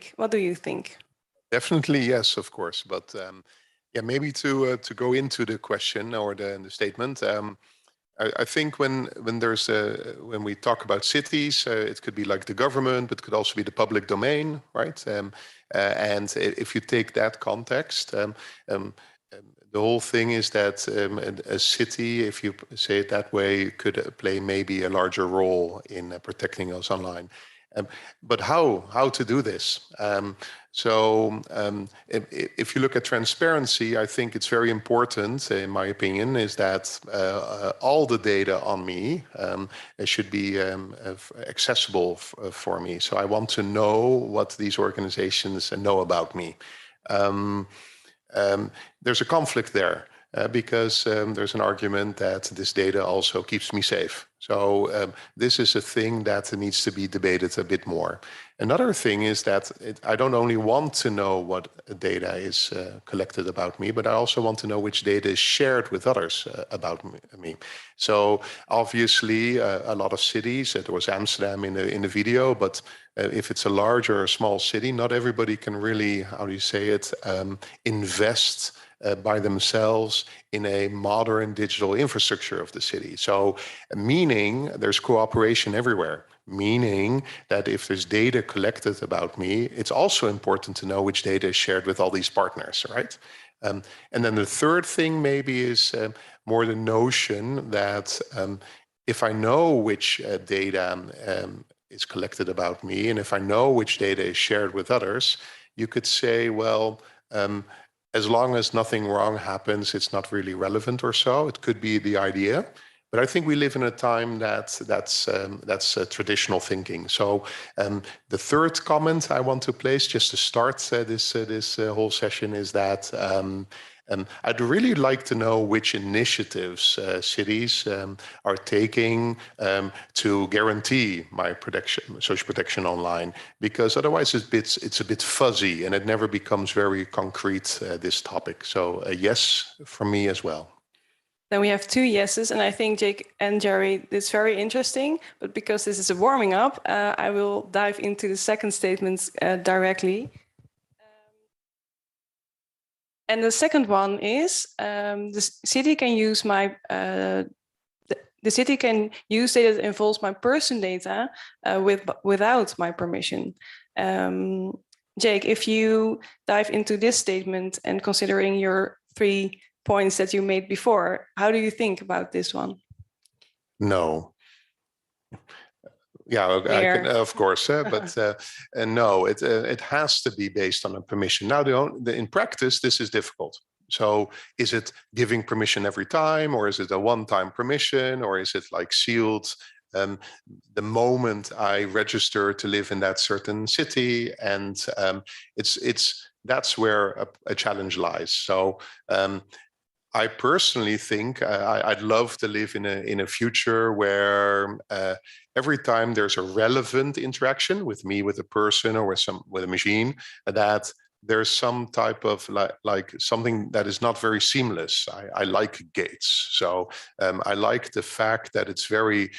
Jake, what do you think? Definitely yes, of course. But yeah, maybe to go into the question or the statement. I think when we talk about cities, it could be like the government, but it could also be the public domain, right? And if you take that context, the whole thing is that a city, if you say it that way, could play maybe a larger role in protecting us online. But how to do this? If you look at transparency, I think it's very important, in my opinion, is that all the data on me should be accessible for me. So I want to know what these organizations know about me. There's a conflict there because there's an argument that this data also keeps me safe. So this is a thing that needs to be debated a bit more. Another thing is that I don't only want to know what data is collected about me, but I also want to know which data is shared with others about me. So obviously, a lot of cities, there was Amsterdam in the video, but if it's a large or a small city, not everybody can really, how do you say it, invest by themselves in a modern digital infrastructure of the city. So meaning there's cooperation everywhere, meaning that if there's data collected about me, it's also important to know which data is shared with all these partners, right? And then the third thing maybe is more the notion that if I know which data is collected about me, and if I know which data is shared with others, you could say, well, as long as nothing wrong happens, it's not really relevant or so. It could be the idea. But I think we live in a time that's traditional thinking. So the third comment I want to place, just to start this whole session, is that I'd really like to know which initiatives cities are taking to guarantee my social protection online, because otherwise it's a bit fuzzy and it never becomes very concrete, this topic. So a yes from me as well. Then we have 2 yeses, and I think Jake and Jerry, it's very interesting, but because this is a warming up, I will dive into the second statement directly. And the second one is the city can use the city can use data that involves my person data without my permission. Jake, if you dive into this statement and considering your 3 points that you made before, how do you think about this one? No. Yeah, I can, of course, but no, it has to be based on a permission. Now, in practice, this is difficult. So is it giving permission every time, or is it a one-time permission, or is it like sealed the moment I register to live in that certain city? And that's where a challenge lies. So I personally think I'd love to live in a future where every time there's a relevant interaction with me, with a person, or with a machine, that there's some type of like something that is not very seamless. I like gates, so I like the fact that it's very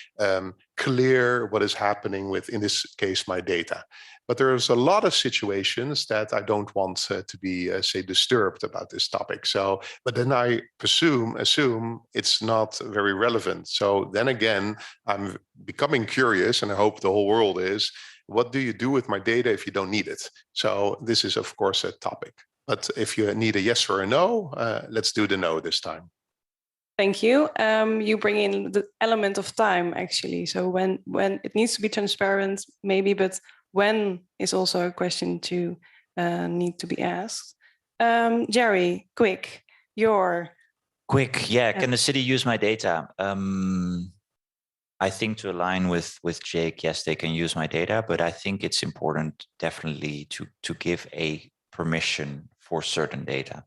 clear what is happening with, in this case, my data. But there's a lot of situations that I don't want to be, say, disturbed about this topic. So, but then I assume it's not very relevant. So then again, I'm becoming curious, and I hope the whole world is, what do you do with my data if you don't need it? So this is, of course, a topic. But if you need a yes or a no, let's do the no this time. Thank you. You bring in the element of time, actually. So when it needs to be transparent, maybe, but when is also a question to need to be asked. Jerry, quick. Yeah, can the city use my data? I think to align with Jake, yes, they can use my data, but I think it's important definitely to give a permission for certain data.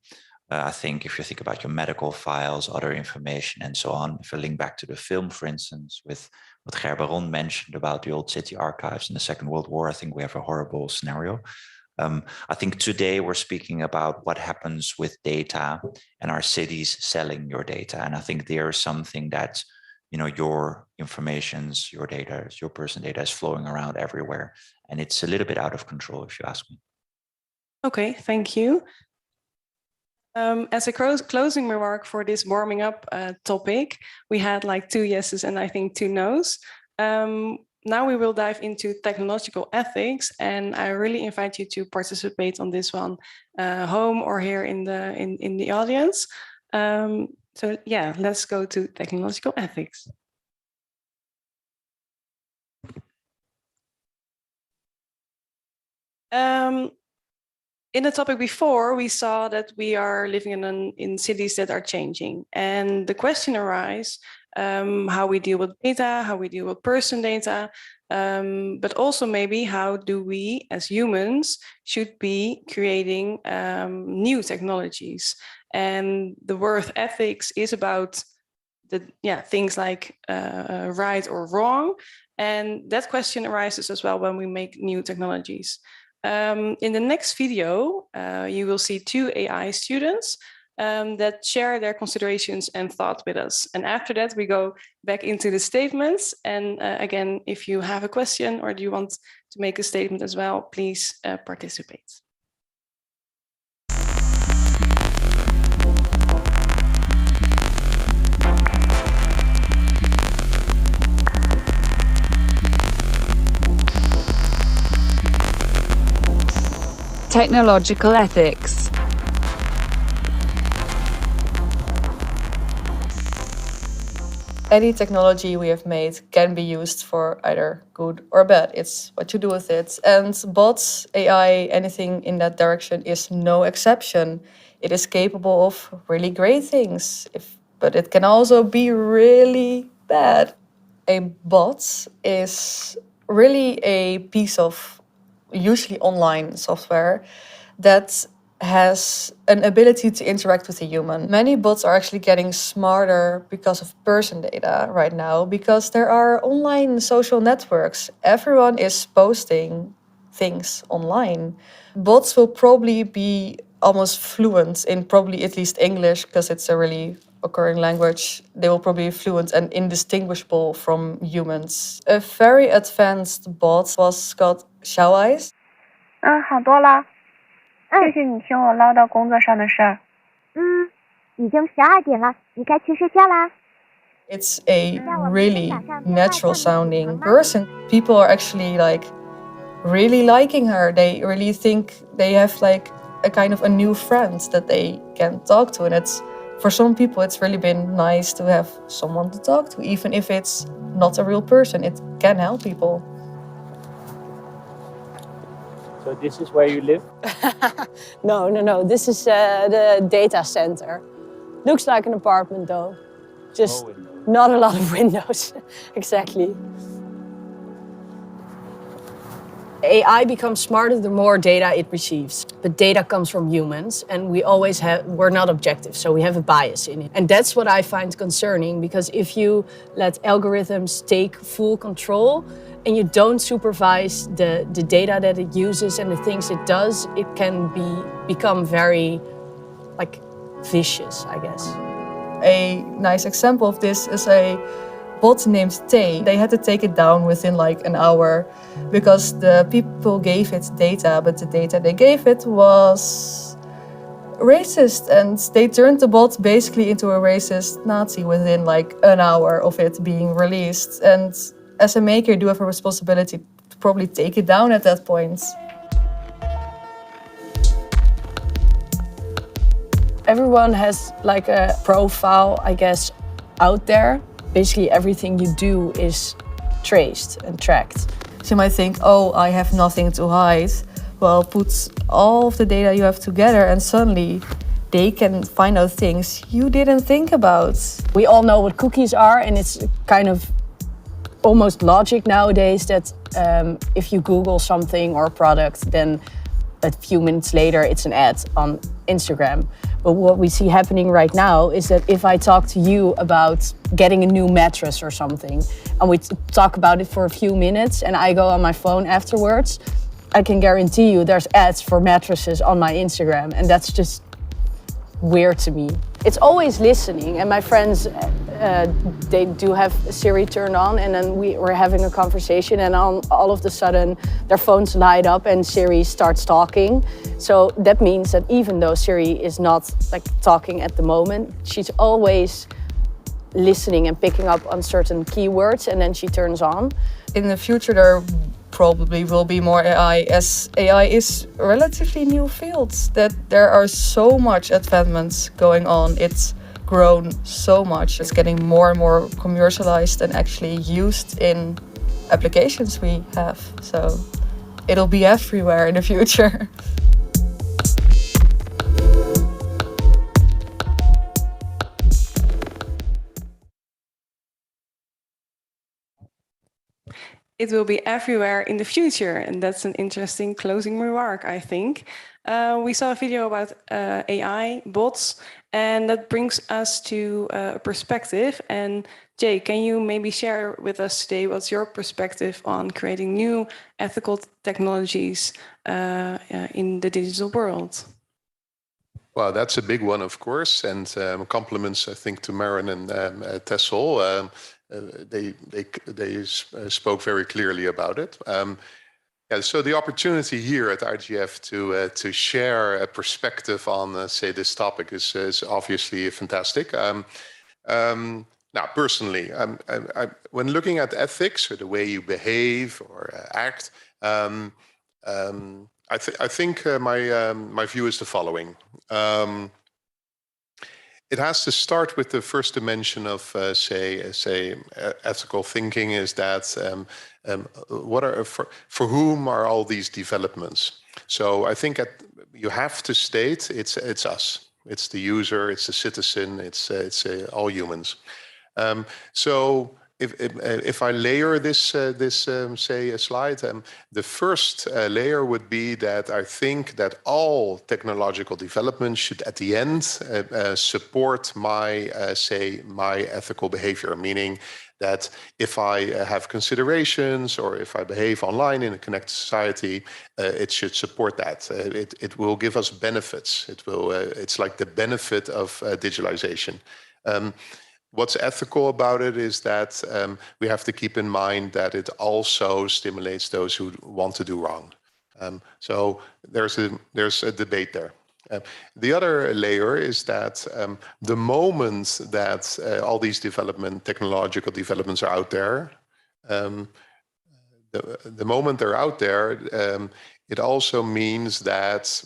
I think if you think about your medical files, other information, and so on, if I link back to the film, for instance, with what Gerberon mentioned about the old city archives in the Second World War, I think we have a horrible scenario. I think today we're speaking about what happens with data and our cities selling your data. And I think there's something that, you know, your informations, your data, your personal data is flowing around everywhere. And it's a little bit out of control, if you ask me. Okay, thank you. As a closing remark for this warming up topic, we had like 2 yeses and I think 2 nos. Now we will dive into technological ethics, and I really invite you to participate on this one, home or here in the audience. So yeah, let's go to technological ethics. In the topic before, we saw that we are living in cities that are changing, and the question arises how we deal with data, how we deal with person data, but also maybe how do we as humans should be creating new technologies. And the word ethics is about things like right or wrong, and that question arises as well when we make new technologies. In the next video, you will see 2 AI students that share their considerations and thought with us. And after that, we go back into the statements. And again, if you have a question or do you want to make a statement as well, please participate. Technological ethics. Any technology we have made can be used for either good or bad. It's what you do with it. And bots, AI, anything in that direction is no exception. It is capable of really great things, but it can also be really bad. A bot is really a piece of usually online software that has an ability to interact with a human. Many bots are actually getting smarter because of person data right now, because there are online social networks. Everyone is posting things online. Bots will probably be almost fluent in probably at least English, because it's a really occurring language. They will probably be fluent and indistinguishable from humans. A very advanced bot was called Xiaoeyes. 好多了。谢谢你听我唠叨工作上的事儿。已经12点了，你该去睡觉啦。 It's a really natural sounding person. People are actually like really liking her. They really think they have like a kind of a new friend that they can talk to. And it's, for some people, it's really been nice to have someone to talk to, even if it's not a real person. It can help people. So this is where you live? No. This is the data center. Looks like an apartment though. Just not a lot of windows. Exactly. AI becomes smarter the more data it receives. But data comes from humans, and we're not objective, so we have a bias in it. And that's what I find concerning, because if you let algorithms take full control and you don't supervise the data that it uses and the things it does, it can become very vicious, I guess. A nice example of this is a bot named Tay. They had to take it down within like an hour because the people gave it data, but the data they gave it was racist, and they turned the bot basically into a racist Nazi within like an hour of it being released. And as a maker, you do have a responsibility to probably take it down at that point. Everyone has like a profile, I guess, out there. Basically everything you do is traced and tracked. So you might think, oh, I have nothing to hide. Well, put all of the data you have together and suddenly they can find out things you didn't think about. We all know what cookies are, and it's kind of almost logic nowadays that if you Google something or a product, then a few minutes later it's an ad on Instagram. But what we see happening right now is that if I talk to you about getting a new mattress or something, and we talk about it for a few minutes and I go on my phone afterwards, I can guarantee you there's ads for mattresses on my Instagram, and that's just weird to me. It's always listening, and my friends, they do have Siri turned on, and then we're having a conversation, and all of a sudden their phones light up and Siri starts talking. So that means that even though Siri is not like talking at the moment, she's always listening and picking up on certain keywords, and then she turns on. In the future, there probably will be more AI, as AI is a relatively new field, that there are so much advancements going on. It's grown so much. It's getting more and more commercialized and actually used in applications we have. So it'll be everywhere in the future. It will be everywhere in the future, and that's an interesting closing remark, I think. We saw a video about AI, bots, and that brings us to a perspective. And Jay, can you maybe share with us today what's your perspective on creating new ethical technologies in the digital world? Well, that's a big one, of course, and compliments, I think, to Maren and Tessel. They spoke very clearly about it. Yeah, so the opportunity here at IGF to share a perspective on, say, this topic is obviously fantastic. Now, personally, when looking at ethics or the way you behave or act, I think my view is the following. It has to start with the first dimension of, say, ethical thinking. Is that for whom are all these developments? So I think you have to state it's us, it's the user, it's the citizen, it's all humans. So if I layer this say a slide, the first layer would be that I think that all technological development should at the end support my ethical behavior, meaning that if I have considerations or if I behave online in a connected society, it should support that. It will give us benefits. It's like the benefit of digitalization. What's ethical about it is that we have to keep in mind that it also stimulates those who want to do wrong. So there's a debate there. The other layer is that the moment that all these technological developments are out there, the moment they're out there, it also means that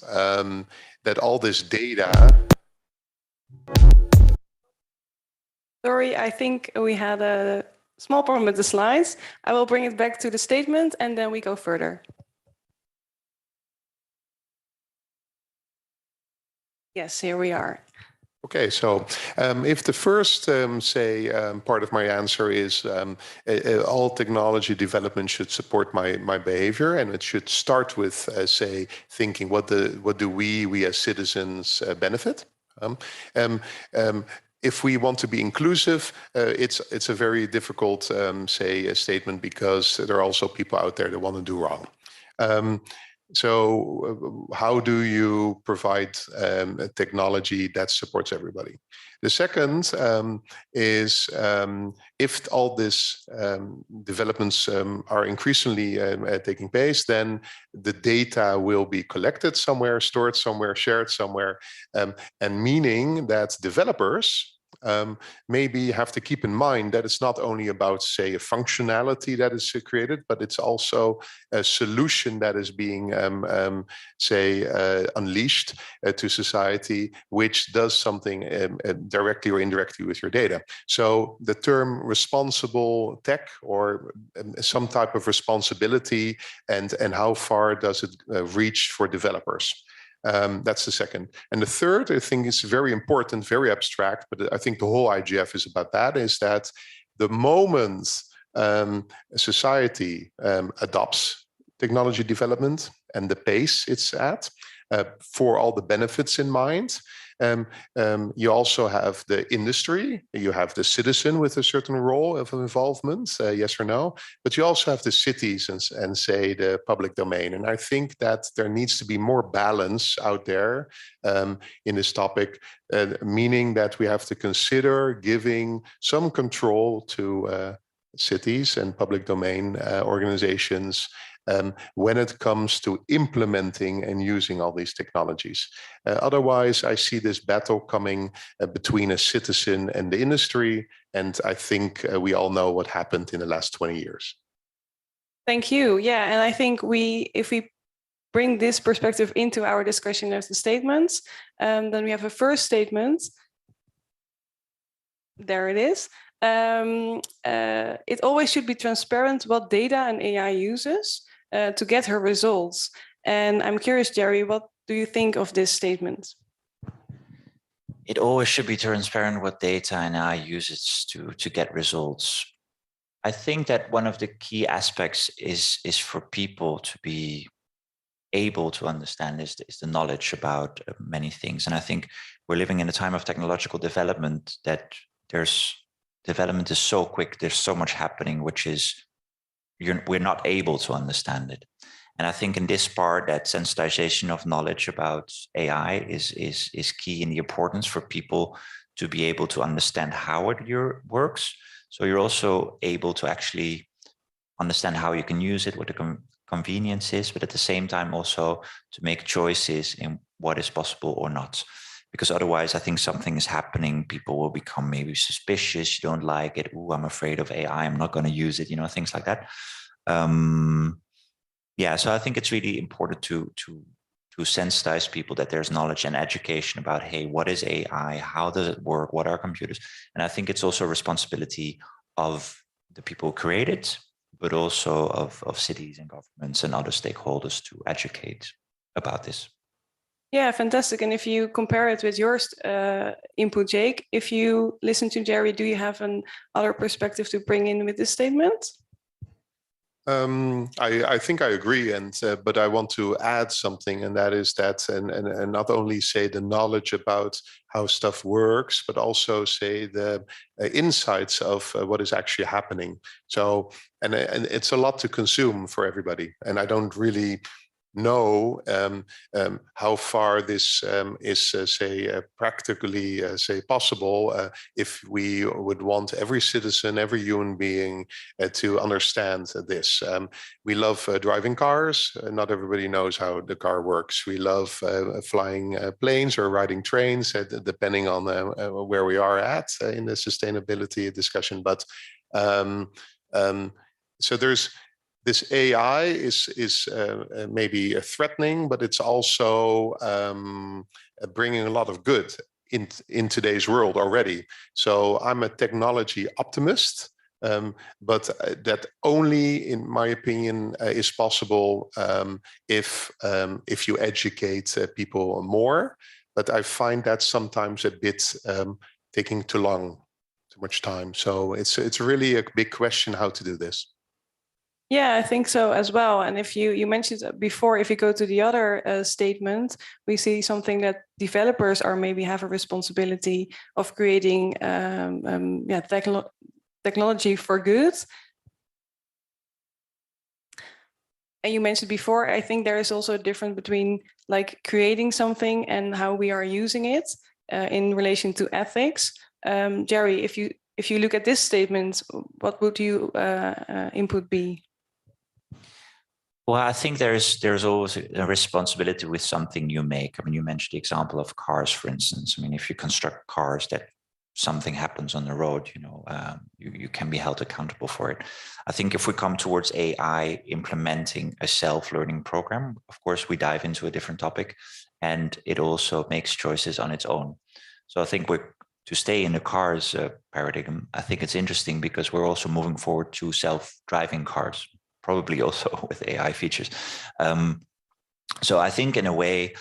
that all this data. Sorry, I think we had a small problem with the slides. I will bring it back to the statement and then we go further. Yes, here we are. Okay, so if the first, part of my answer is all technology development should support my behavior, and it should start with, say, thinking what do we as citizens benefit. If we want to be inclusive, it's a very difficult, statement, because there are also people out there that want to do wrong. So how do you provide a technology that supports everybody? The second is if all these developments are increasingly taking place, then the data will be collected somewhere, stored somewhere, shared somewhere, and meaning that developers maybe have to keep in mind that it's not only about, say, a functionality that is created, but it's also a solution that is being, unleashed to society, which does something directly or indirectly with your data. So the term responsible tech, or some type of responsibility, and how far does it reach for developers? That's the second. And the third, I think, is very important, very abstract, but I think the whole IGF is about that, is that the moment society adopts technology development and the pace it's at, for all the benefits in mind. You also have the industry, you have the citizen with a certain role of involvement, yes or no, but you also have the cities and say the public domain. And I think that there needs to be more balance out there in this topic, meaning that we have to consider giving some control to cities and public domain organizations when it comes to implementing and using all these technologies. Otherwise, I see this battle coming between a citizen and the industry, and I think we all know what happened in the last 20 years. Thank you. Yeah, and I think if we bring this perspective into our discussion of the statements, then we have a first statement. There it is. It always should be transparent what data and AI uses to get her results. And I'm curious, Jerry, what do you think of this statement? It always should be transparent what data and AI uses to get results. I think that one of the key aspects is for people to be able to understand is the knowledge about many things. And I think we're living in a time of technological development that development is so quick, there's so much happening, which is we're not able to understand it. And I think in this part, that sensitization of knowledge about AI is key in the importance for people to be able to understand how it works. So you're also able to actually understand how you can use it, what the convenience is, but at the same time also to make choices in what is possible or not. Because otherwise, I think something is happening. People will become maybe suspicious. You don't like it. Oh, I'm afraid of AI. I'm not going to use it. Things like that. Yeah, so I think it's really important to sensitize people that there's knowledge and education about, hey, what is AI? How does it work? What are computers? And I think it's also a responsibility of the people who create it, but also of cities and governments and other stakeholders to educate about this. Yeah, fantastic. And if you compare it with your input, Jake, if you listen to Jerry, do you have another perspective to bring in with this statement? I think I agree, but I want to add something, and that is that, and not only say the knowledge about how stuff works, but also say the insights of what is actually happening. So, and it's a lot to consume for everybody, and I don't really know how far this is, practically, possible if we would want every citizen, every human being to understand this. We love driving cars. Not everybody knows how the car works. We love flying planes or riding trains, depending on where we are at in the sustainability discussion. But so there's this AI is maybe threatening, but it's also bringing a lot of good in today's world already. So I'm a technology optimist, but that only, in my opinion, is possible if you educate people more. But I find that sometimes a bit taking too much time. So it's really a big question how to do this. Yeah, I think so as well. And if you mentioned before, if you go to the other statement, we see something that developers are maybe have a responsibility of creating technology for good. And you mentioned before, I think there is also a difference between like creating something and how we are using it in relation to ethics. Jerry, if you look at this statement, what would you input be? Well, I think there's always a responsibility with something you make. I mean, you mentioned the example of cars, for instance. I mean, if you construct cars that something happens on the road, you can be held accountable for it. I think if we come towards AI implementing a self-learning program, of course, we dive into a different topic, and it also makes choices on its own. So I think to stay in the cars paradigm, I think it's interesting because we're also moving forward to self-driving cars, probably also with AI features. So I think in a way,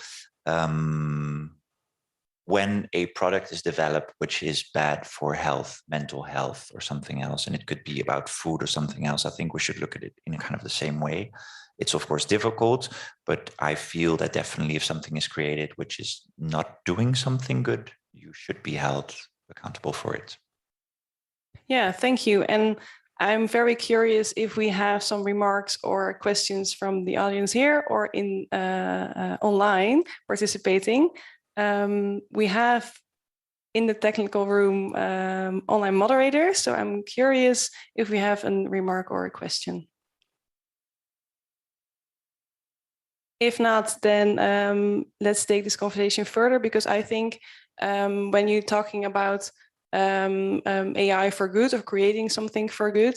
when a product is developed which is bad for health, mental health, or something else, and it could be about food or something else, I think we should look at it in kind of the same way. It's of course difficult, but I feel that definitely if something is created which is not doing something good, you should be held accountable for it. Yeah, thank you. And I'm very curious if we have some remarks or questions from the audience here or in online participating. We have in the technical room online moderators, so I'm curious if we have a remark or a question. If not, then let's take this conversation further, because I think when you're talking about AI for good or creating something for good,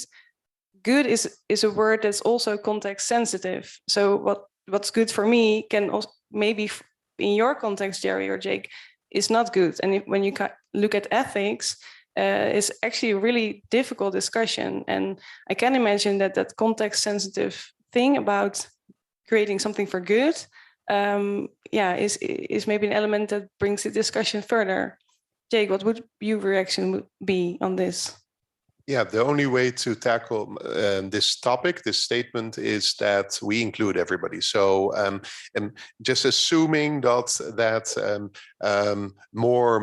good is a word that's also context sensitive. So what's good for me can also maybe in your context, Jerry or Jake, is not good. And when you look at ethics, it's actually a really difficult discussion. And I can imagine that context sensitive thing about creating something for good, is maybe an element that brings the discussion further. Jake, what would your reaction be on this? Yeah, the only way to tackle this topic, this statement, is that we include everybody. So just assuming that more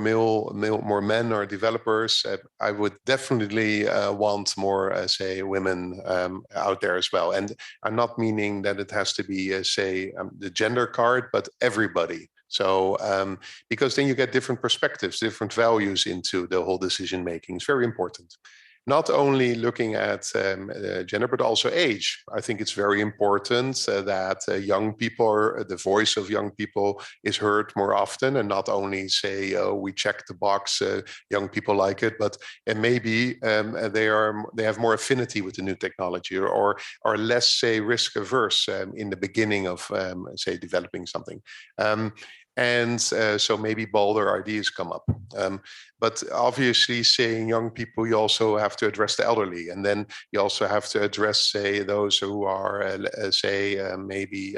men are developers, I would definitely want more, say, women out there as well. And I'm not meaning that it has to be, the gender card, but everybody. So because then you get different perspectives, different values into the whole decision making. It's very important. Not only looking at gender, but also age. I think it's very important that young people, the voice of young people is heard more often, and not only say, oh, we check the box, young people like it, but maybe they have more affinity with the new technology, or are less, say, risk averse in the beginning of, say, developing something. So maybe bolder ideas come up. But obviously, saying young people, you also have to address the elderly. And then you also have to address, say, those who are, maybe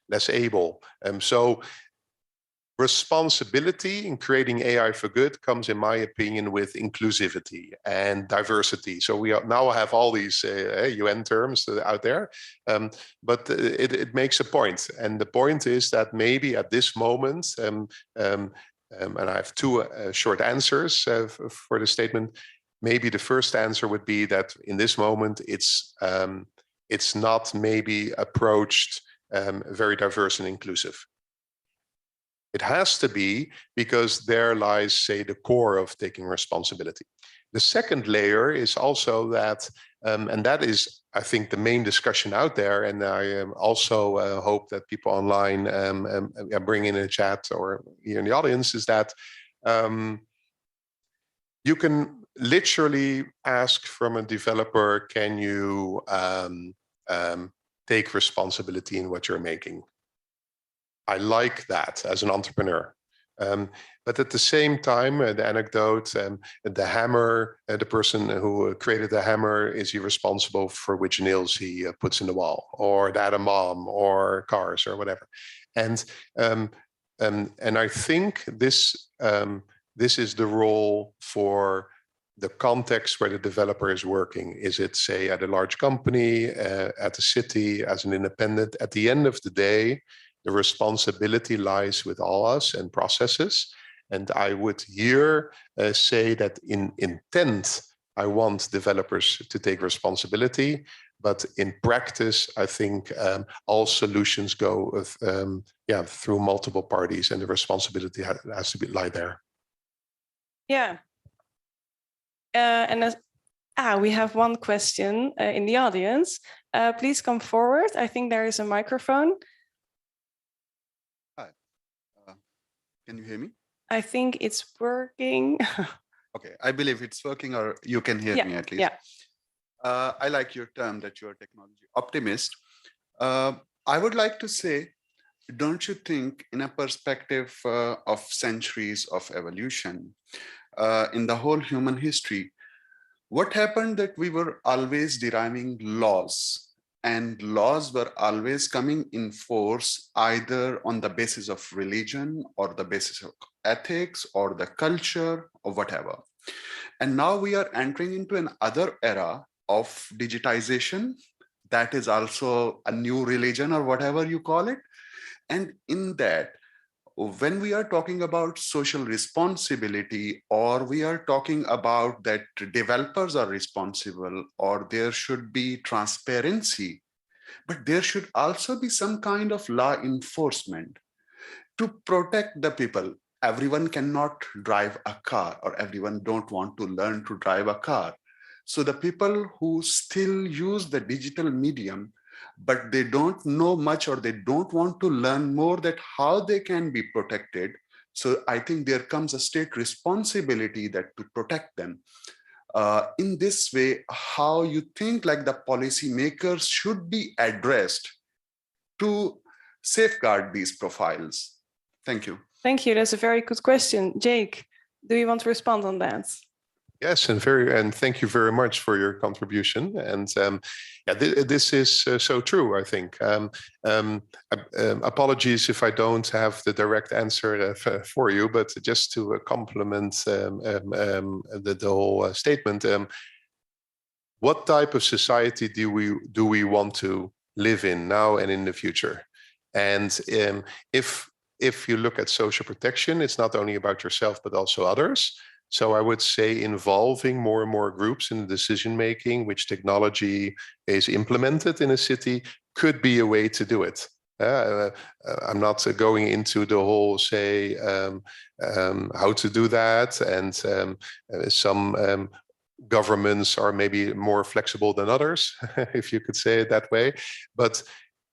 less able. So responsibility in creating AI for good comes, in my opinion, with inclusivity and diversity. So we now have all these UN terms out there, but it makes a point. And the point is that maybe at this moment, and I have two short answers for the statement. Maybe the first answer would be that in this moment, it's not maybe approached very diverse and inclusive. It has to be, because there lies, say, the core of taking responsibility. The second layer is also that, and that is, I think, the main discussion out there. And I also hope that people online bring in a chat or here in the audience, is that you can literally ask from a developer, can you take responsibility in what you're making? I like that as an entrepreneur. But at the same time, the anecdote, the hammer, the person who created the hammer, is he responsible for which nails he puts in the wall, or the atom bomb, or cars, or whatever? And I think this is the role for the context where the developer is working. Is it, say, at a large company, at a city, as an independent? At the end of the day, the responsibility lies with all us and processes. And I would here say that in intent, I want developers to take responsibility. But in practice, I think all solutions go with, through multiple parties, and the responsibility has to lie there. Yeah. We have one question in the audience. Please come forward. I think there is a microphone. Hi. Can you hear me? I think it's working. Okay, I believe it's working, or you can hear me at least. Yeah. I like your term that you're a technology optimist. I would like to say, don't you think, in a perspective of centuries of evolution, in the whole human history, what happened that we were always deriving laws and laws were always coming in force either on the basis of religion or the basis of ethics or the culture or whatever. And now we are entering into another era of digitization that is also a new religion or whatever you call it. And in that, when we are talking about social responsibility, or we are talking about that developers are responsible, or there should be transparency, but there should also be some kind of law enforcement to protect the people. Everyone cannot drive a car, or everyone don't want to learn to drive a car. So the people who still use the digital medium, but they don't know much or they don't want to learn more that how they can be protected. So I think there comes a state responsibility that to protect them. In this way, how you think like the policymakers should be addressed to safeguard these profiles? Thank you. Thank you. That's a very good question. Jake, do you want to respond on that? Yes, and thank you very much for your contribution. And yeah, this is so true, I think. Apologies if I don't have the direct answer for you, but just to complement the whole statement, what type of society do we want to live in now and in the future? And if you look at social protection, it's not only about yourself, but also others. So I would say involving more and more groups in the decision-making, which technology is implemented in a city, could be a way to do it. I'm not going into the whole, say, how to do that. And some governments are maybe more flexible than others, if you could say it that way. But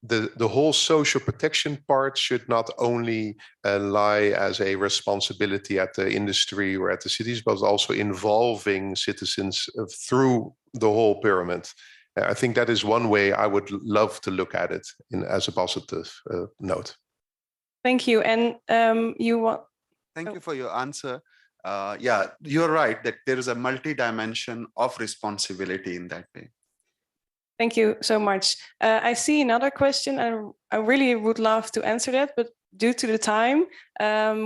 the whole social protection part should not only lie as a responsibility at the industry or at the cities, but also involving citizens through the whole pyramid. I think that is one way I would love to look at it as a positive note. Thank you. And you want... Thank you for your answer. Yeah, you're right that there is a multi-dimension of responsibility in that way. Thank you so much. I see another question, and I really would love to answer that, but due to the time,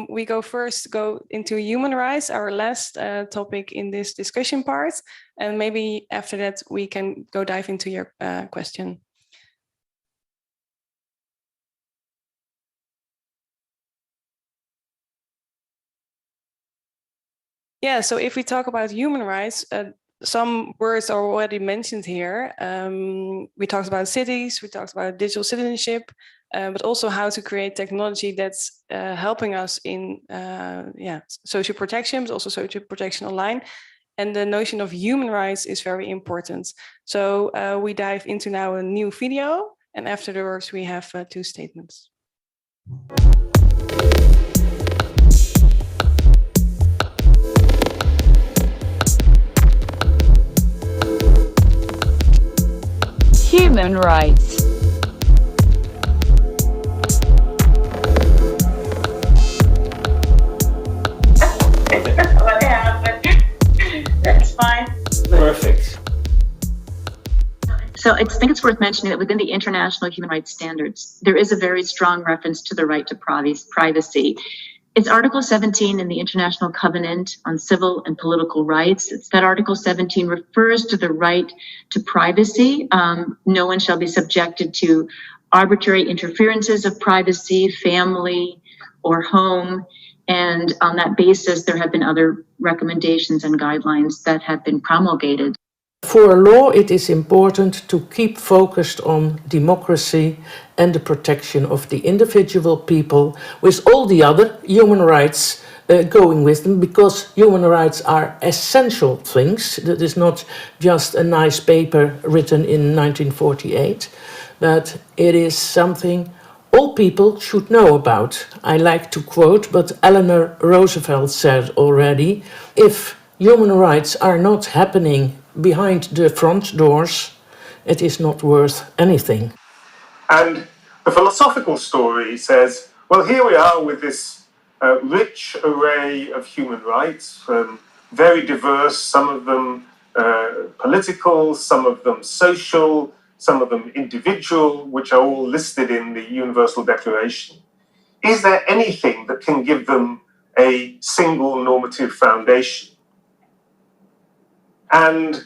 we go into human rights, our last topic in this discussion part, and maybe after that we can go dive into your question. Yeah, so if we talk about human rights, some words are already mentioned here. We talked about cities, we talked about digital citizenship, but also how to create technology that's helping us in social protection, but also social protection online. And the notion of human rights is very important. So we dive into now a new video, and afterwards we have two statements. Human rights. What happened? That's fine. Perfect. So I think it's worth mentioning that within the international human rights standards, there is a very strong reference to the right to privacy. It's Article 17 in the International Covenant on Civil and Political Rights. It's that Article 17 refers to the right to privacy. No one shall be subjected to arbitrary interferences of privacy, family, or home. And on that basis, there have been other recommendations and guidelines that have been promulgated. For a law, it is important to keep focused on democracy and the protection of the individual people, with all the other human rights going with them, because human rights are essential things. That is not just a nice paper written in 1948, but it is something all people should know about. I like to quote, but Eleanor Roosevelt said already, if human rights are not happening behind the front doors, it is not worth anything. And the philosophical story says, well, here we are with this rich array of human rights, very diverse, some of them political, some of them social, some of them individual, which are all listed in the Universal Declaration. Is there anything that can give them a single normative foundation? And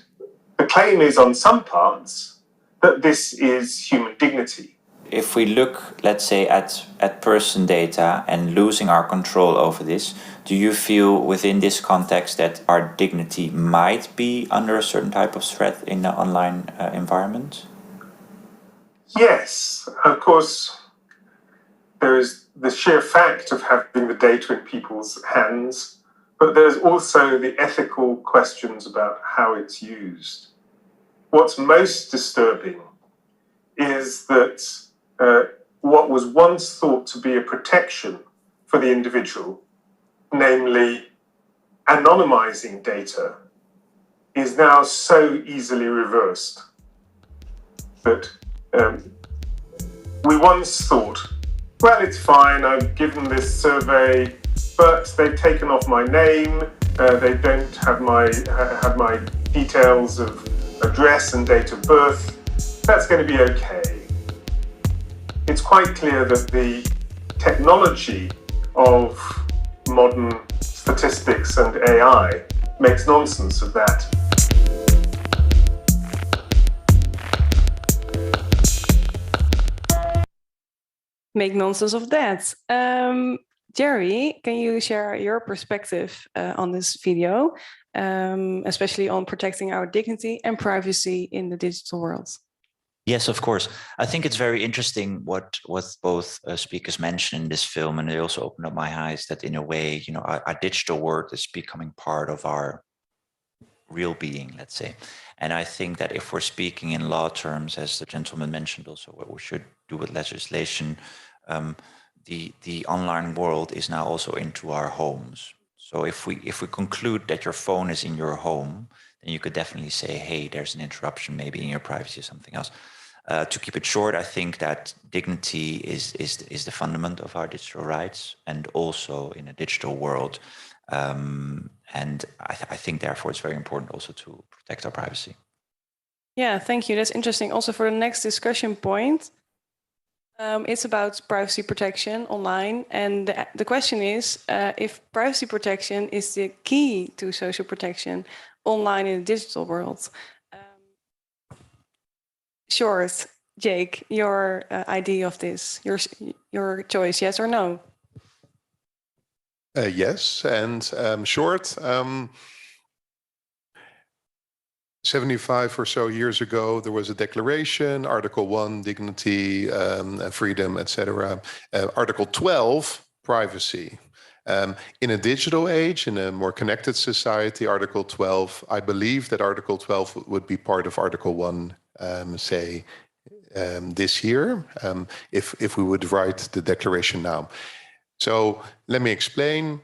the claim is on some parts that this is human dignity. If we look, let's say, at person data and losing our control over this, do you feel within this context that our dignity might be under a certain type of threat in the online environment? Yes, of course, there is the sheer fact of having the data in people's hands, but there's also the ethical questions about how it's used. What's most disturbing is that what was once thought to be a protection for the individual, namely anonymizing data, is now so easily reversed that we once thought, well, it's fine, I've given this survey, but they've taken off my name, they don't have my details of address and date of birth, that's going to be okay. It's quite clear that the technology of modern statistics and AI makes nonsense of that. Make nonsense of that. Jerry, can you share your perspective on this video, especially on protecting our dignity and privacy in the digital world? Yes, of course. I think it's very interesting what both speakers mentioned in this film, and they also opened up my eyes that in a way, you know, our digital world is becoming part of our real being, let's say. And I think that if we're speaking in law terms, as the gentleman mentioned also, what we should do with legislation, the online world is now also into our homes. So if we conclude that your phone is in your home, then you could definitely say, hey, there's an interruption maybe in your privacy or something else. To keep it short, I think that dignity is the fundament of our digital rights, and also in a digital world. And I think, therefore, it's very important also to protect our privacy. Yeah, thank you. That's interesting. Also for the next discussion point, it's about privacy protection online. And the question is if privacy protection is the key to social protection online in the digital world. Short, Jake, your idea of this, your choice, yes or no? Yes, and short. 75 or so years ago, there was a declaration, Article 1, dignity, freedom, etc. Article 12, privacy. In a digital age, in a more connected society, Article 12, I believe that Article 12 would be part of Article 1, say, this year, if we would write the declaration now. So let me explain.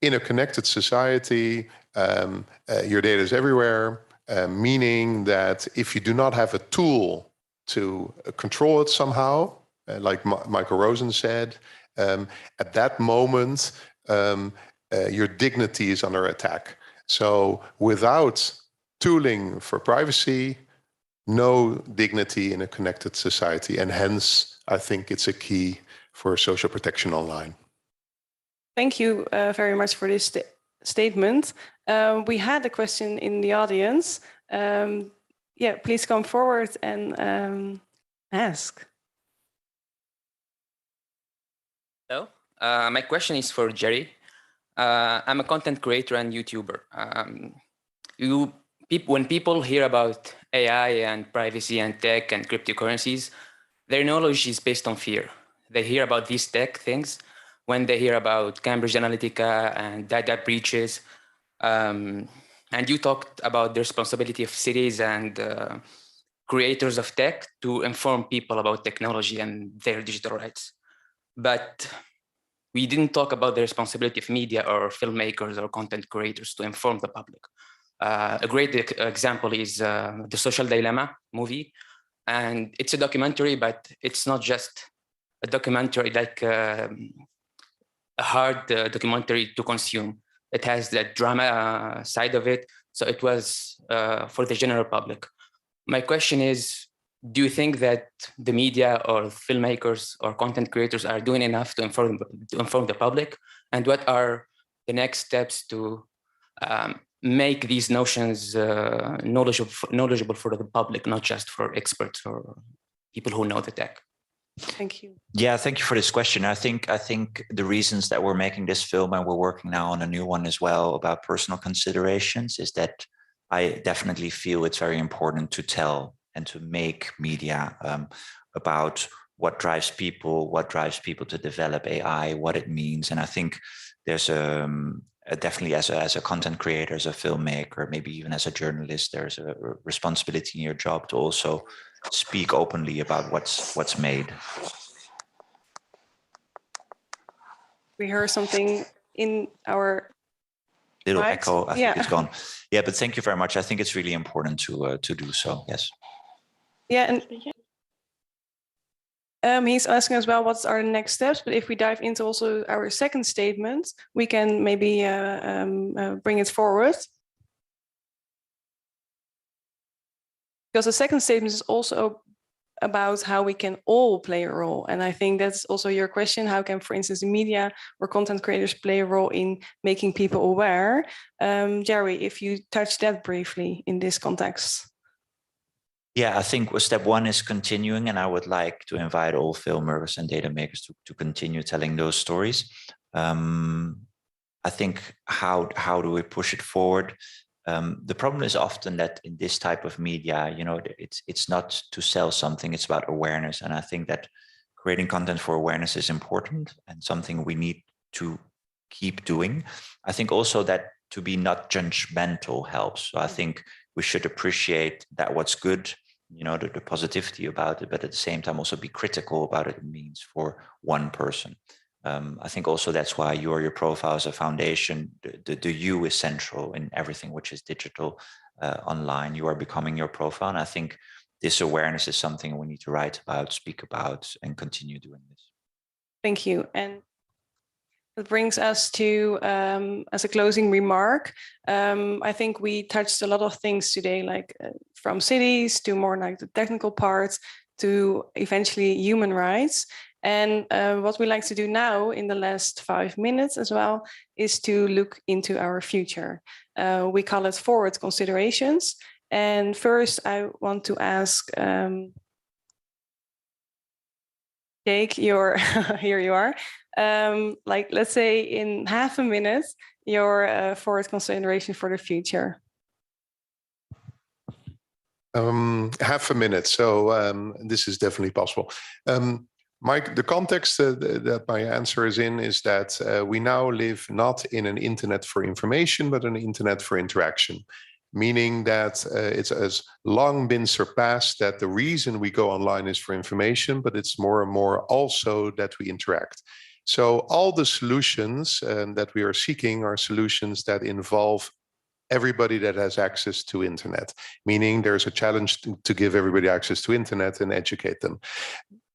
In a connected society, your data is everywhere, meaning that if you do not have a tool to control it somehow, like Michael Rosen said, at that moment, your dignity is under attack. So without tooling for privacy, no dignity in a connected society. And hence, I think it's a key for social protection online. Thank you very much for this statement. We had a question in the audience. Yeah, please come forward and ask. Hello, my question is for Jerry. I'm a content creator and YouTuber. When people hear about AI and privacy and tech and cryptocurrencies, their knowledge is based on fear. They hear about these tech things when they hear about Cambridge Analytica and data breaches. And you talked about the responsibility of cities and creators of tech to inform people about technology and their digital rights. But we didn't talk about the responsibility of media or filmmakers or content creators to inform the public. A great example is the Social Dilemma movie. And it's a documentary, but it's not just a documentary like a hard documentary to consume. It has the drama side of it. So it was for the general public. My question is, do you think that the media or filmmakers or content creators are doing enough to inform the public? And what are the next steps to make these notions knowledgeable for the public, not just for experts or people who know the tech? Thank you. Yeah, thank you for this question. I think the reasons that we're making this film, and we're working now on a new one as well about personal considerations, is that I definitely feel it's very important to tell and to make media about what drives people to develop AI, what it means. And I think there's definitely as a content creator, as a filmmaker, maybe even as a journalist, there's a responsibility in your job to also speak openly about what's made. We heard something in our little right? echo. I think it's gone. Yeah, but thank you very much. I think it's really important to do so. Yes. Yeah, and he's asking as well, what's our next steps? But if we dive into also our second statement, we can maybe bring it forward. Because the second statement is also about how we can all play a role. And I think that's also your question. How can, for instance, the media or content creators play a role in making people aware? Jerry, if you touch that briefly in this context. Yeah, I think step one is continuing, and I would like to invite all filmmakers and data makers to continue telling those stories. I think how do we push it forward? The problem is often that in this type of media, it's not to sell something, it's about awareness. And I think that creating content for awareness is important and something we need to keep doing. I think also that to be not judgmental helps. So I think we should appreciate that what's good, the positivity about it, but at the same time also be critical about what it means for one person. I think also that's why your profile as a foundation, the you is central in everything which is digital online. You are becoming your profile. And I think this awareness is something we need to write about, speak about, and continue doing this. Thank you. And it brings us to, as a closing remark, I think we touched a lot of things today, like from cities to more like the technical parts to eventually human rights. And what we like to do now in the last 5 minutes as well is to look into our future. We call it forward considerations. And first I want to ask Jake, here you are. Like, let's say in half a minute, your forward consideration for the future. Half a minute. So this is definitely possible. The context that my answer is in is that we now live not in an internet for information, but an internet for interaction. Meaning that it's has long been surpassed that the reason we go online is for information, but it's more and more also that we interact. So all the solutions that we are seeking are solutions that involve everybody that has access to internet, meaning there's a challenge to give everybody access to internet and educate them.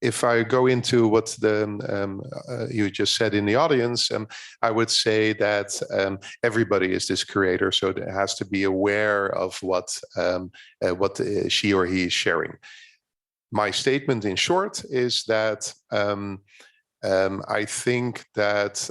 If I go into what you just said in the audience, I would say that everybody is this creator, so it has to be aware of what she or he is sharing. My statement in short is that I think that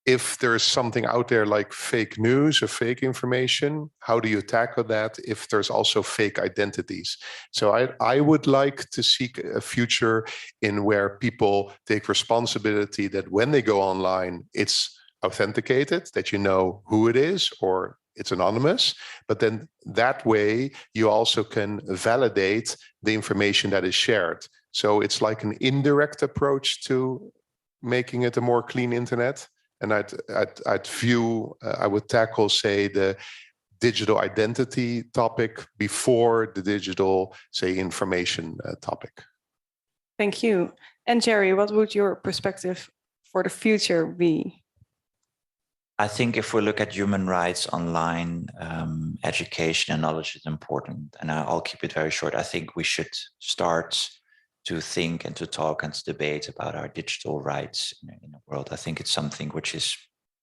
if there's something out there like fake news or fake information, how do you tackle that if there's also fake identities? So I would like to seek a future in where people take responsibility that when they go online, it's authenticated, that you know who it is or it's anonymous, but then that way you also can validate the information that is shared. So it's like an indirect approach to making it a more clean internet. And I would tackle, say, the digital identity topic before the digital, say, information topic. Thank you. And Jerry, what would your perspective for the future be? I think if we look at human rights online, education and knowledge is important. And I'll keep it very short. I think we should start to think and to talk and to debate about our digital rights in the world. I think it's something which is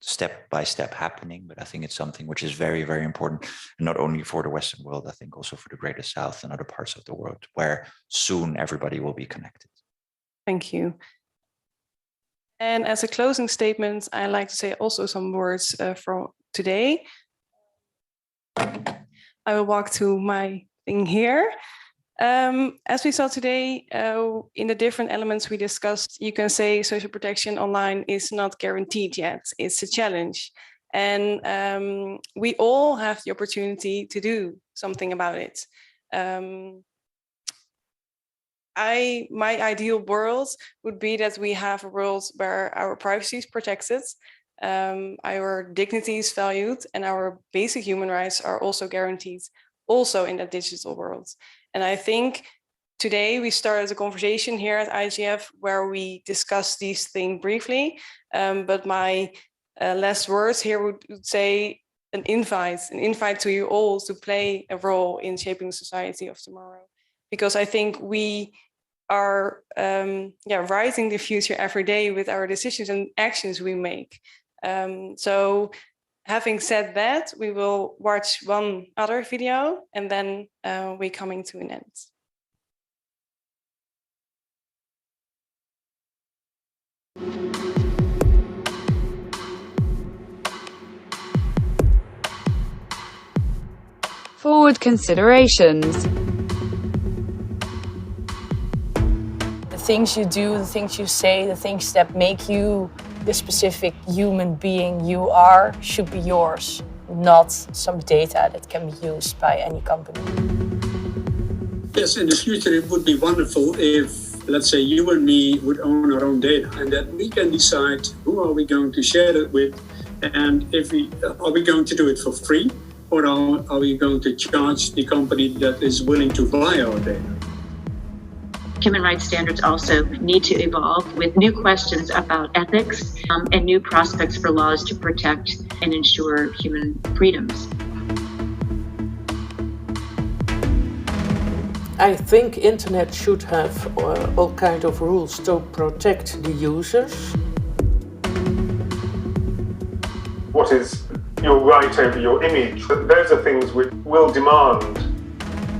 step by step happening, but I think it's something which is very, very important, not only for the Western world, I think also for the Greater South and other parts of the world, where soon everybody will be connected. Thank you. And as a closing statement, I like to say also some words from today. I will walk to my thing here. As we saw today, in the different elements we discussed, you can say social protection online is not guaranteed yet. It's a challenge. And we all have the opportunity to do something about it. My ideal world would be that we have a world where our privacy is protected, our dignity is valued, and our basic human rights are also guaranteed, also in that digital world. And I think today we started a conversation here at IGF where we discussed these things briefly, but my last words here would say an invite to you all to play a role in shaping the society of tomorrow. Because I think we are writing the future every day with our decisions and actions we make. So having said that, we will watch one other video and then we're coming to an end. Forward considerations. The things you do, the things you say, the things that make you the specific human being you are should be yours, not some data that can be used by any company. Yes, in the future it would be wonderful if, let's say, you and me would own our own data and that we can decide who are we going to share it with, and if are we going to do it for free, or are we going to charge the company that is willing to buy our data? Human rights standards also need to evolve with new questions about ethics and new prospects for laws to protect and ensure human freedoms. I think internet should have all kind of rules to protect the users. What is your right over your image? Those are things which will demand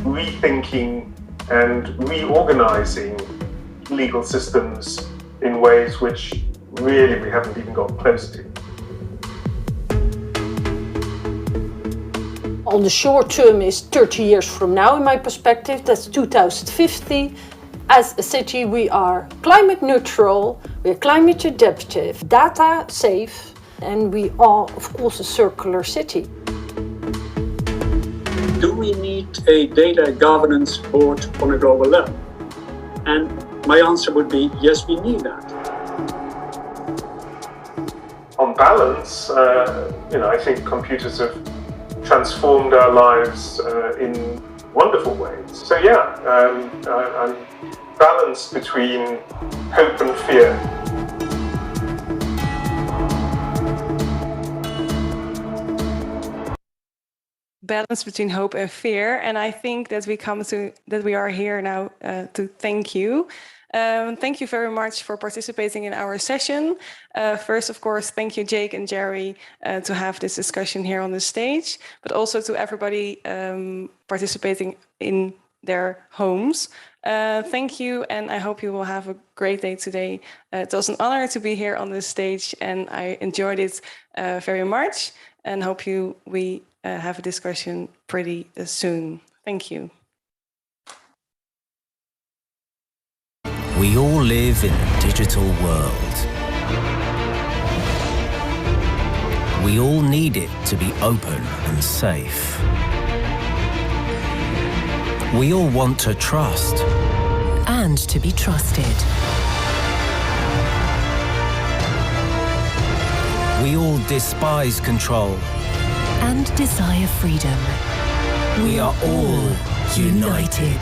rethinking and reorganizing legal systems in ways which really we haven't even got close to. On the short term is 30 years from now, in my perspective, that's 2050. As a city, we are climate neutral, we are climate adaptive, data safe, and we are, of course, a circular city. Do we need a data governance board on a global level? And my answer would be, yes, we need that. On balance, I think computers have transformed our lives in wonderful ways. So yeah, I'm balanced between hope and fear. Balance between hope and fear, and I think that we are here now to thank you. Thank you very much for participating in our session. First, of course, thank you, Jake and Jerry, to have this discussion here on the stage, but also to everybody participating in their homes. Thank you, and I hope you will have a great day today. It was an honor to be here on this stage, and I enjoyed it very much, and hope we have a discussion pretty soon. Thank you. We all live in a digital world. We all need it to be open and safe. We all want to trust. And to be trusted. We all despise control. And desire freedom. We are all united.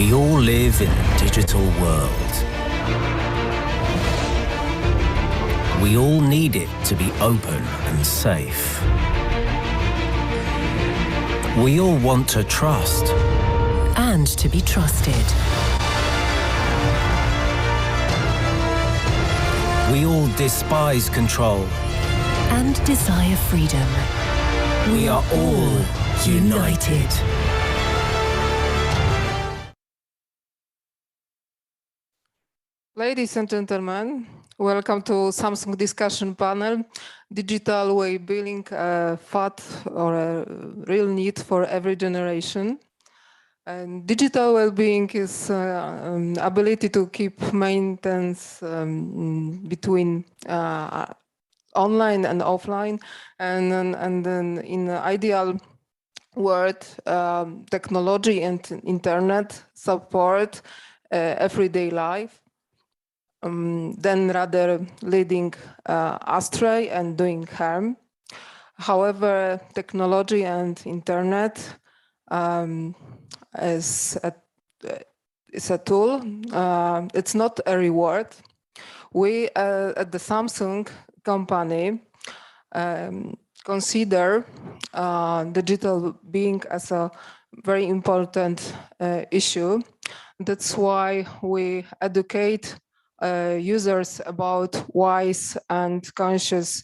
We all live in a digital world. We all need it to be open and safe. We all want to trust. And to be trusted. We all despise control. And desire freedom. We are all united. Ladies and gentlemen, welcome to Samsung discussion panel, Digital Well-being, a fad or a real need for every generation. And digital well-being is ability to keep maintenance between online and offline, and then in the ideal world, technology and internet support everyday life. Then rather leading astray and doing harm. However, technology and internet is a tool. It's not a reward. We at the Samsung company consider digital being as a very important issue. That's why we educate users about wise and conscious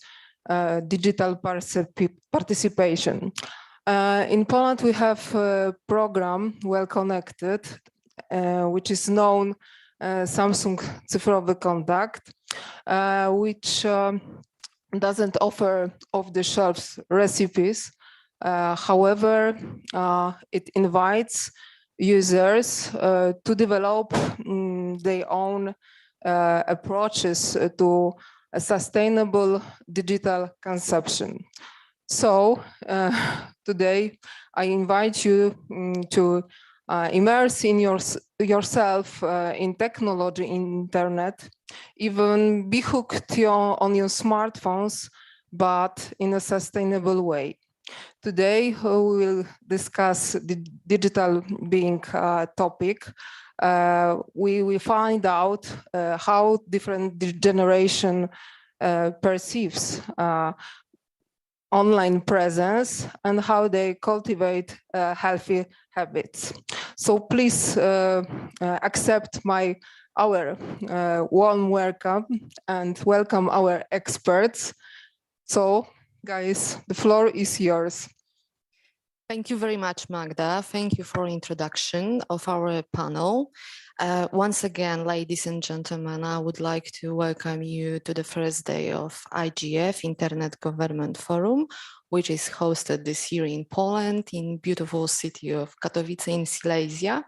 digital participation. In Poland, we have a program Well Connected, which is known Samsung Cyfrowy Kontakt, which doesn't offer off-the-shelf recipes. However, it invites users to develop their own approaches to a sustainable digital consumption. So today I invite you to immerse in yourself in technology, internet, even be hooked on your smartphones, but in a sustainable way. Today we will discuss the digital being topic. We will find out how different generation perceives online presence and how they cultivate healthy habits. So please accept our warm welcome and welcome our experts. So guys, the floor is yours. Thank you very much, Magda. Thank you for introduction of our panel. Once again, ladies and gentlemen, I would like to welcome you to the first day of IGF, Internet Government Forum, which is hosted this year in Poland, in beautiful city of Katowice in Silesia.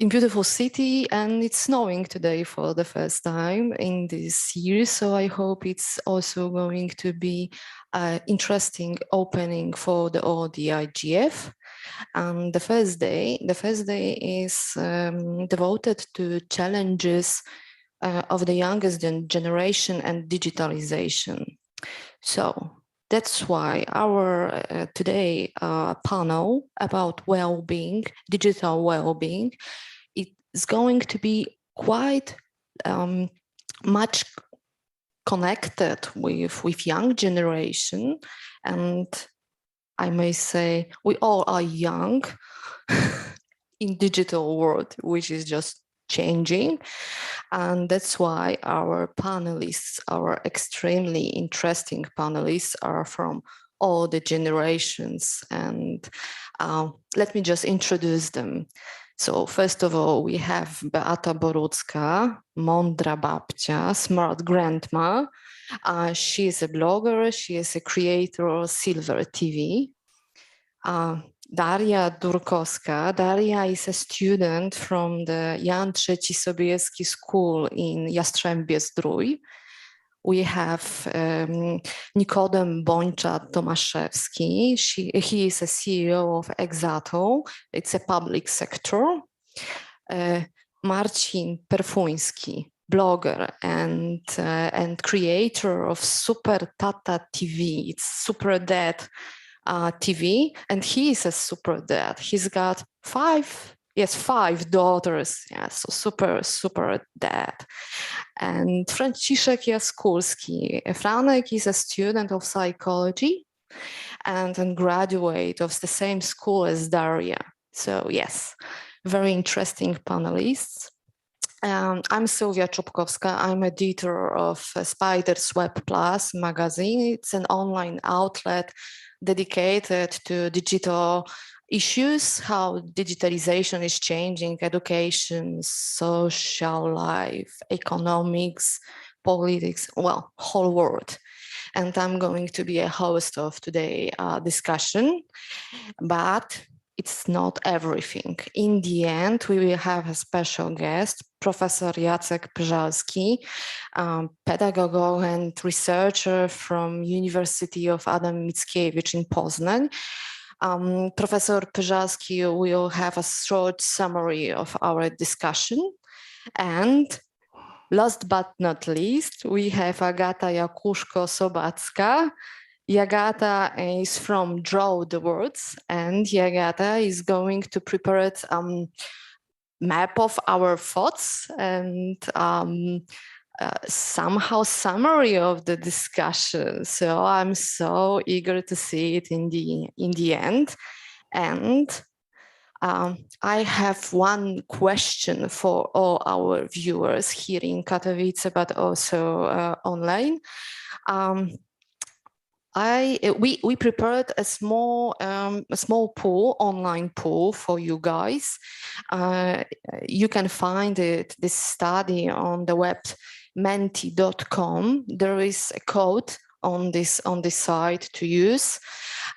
In beautiful city, and it's snowing today for the first time in this year. So I hope it's also going to be interesting opening for all the IGF. And the first day is devoted to challenges of the youngest generation and digitalization. So that's why our today panel about well-being, digital well-being, is going to be quite much connected with young generation. And I may say we all are young in digital world, which is just changing. And that's why our panelists, our extremely interesting panelists, are from all the generations. And let me just introduce them. So first of all, we have Beata Borucka, mądra babcia, smart grandma. She is a blogger, she is a creator of Silver TV. Daria Durkowska. Daria is a student from the Jan III Sobieski School in Jastrzębie-Zdrój. We have Nikodem Bończak-Tomaszewski. He is a CEO of Exato. It's a public sector. Marcin Perfuński, blogger and creator of Super Tata TV. It's Super Dad TV, and he is a super dad. He's got 5 Yes, 5 daughters. Yes, so super dad. And Franciszek Jaskulski. Franek is a student of psychology and a graduate of the same school as Daria. So yes, very interesting panelists. I'm Sylwia Czubkowska. I'm editor of Spider's Web Plus magazine. It's an online outlet dedicated to digital issues, how digitalization is changing education, social life, economics, politics, well, whole world. And I'm going to be a host of today's discussion, but it's not everything. In the end, we will have a special guest, Professor Jacek Przalski, pedagogue and researcher from University of Adam Mickiewicz in Poznań. Professor Przalski will have a short summary of our discussion. And last but not least, we have Agata Jakuszko-Sobacka. Agata is from Draw the Words, and Agata is going to prepare a map of our thoughts and somehow summary of the discussion. So I'm so eager to see it in the end. And I have one question for all our viewers here in Katowice, but also online. We prepared a small poll, online poll for you guys. You can find this study on the web menti.com. There is a code on this site to use.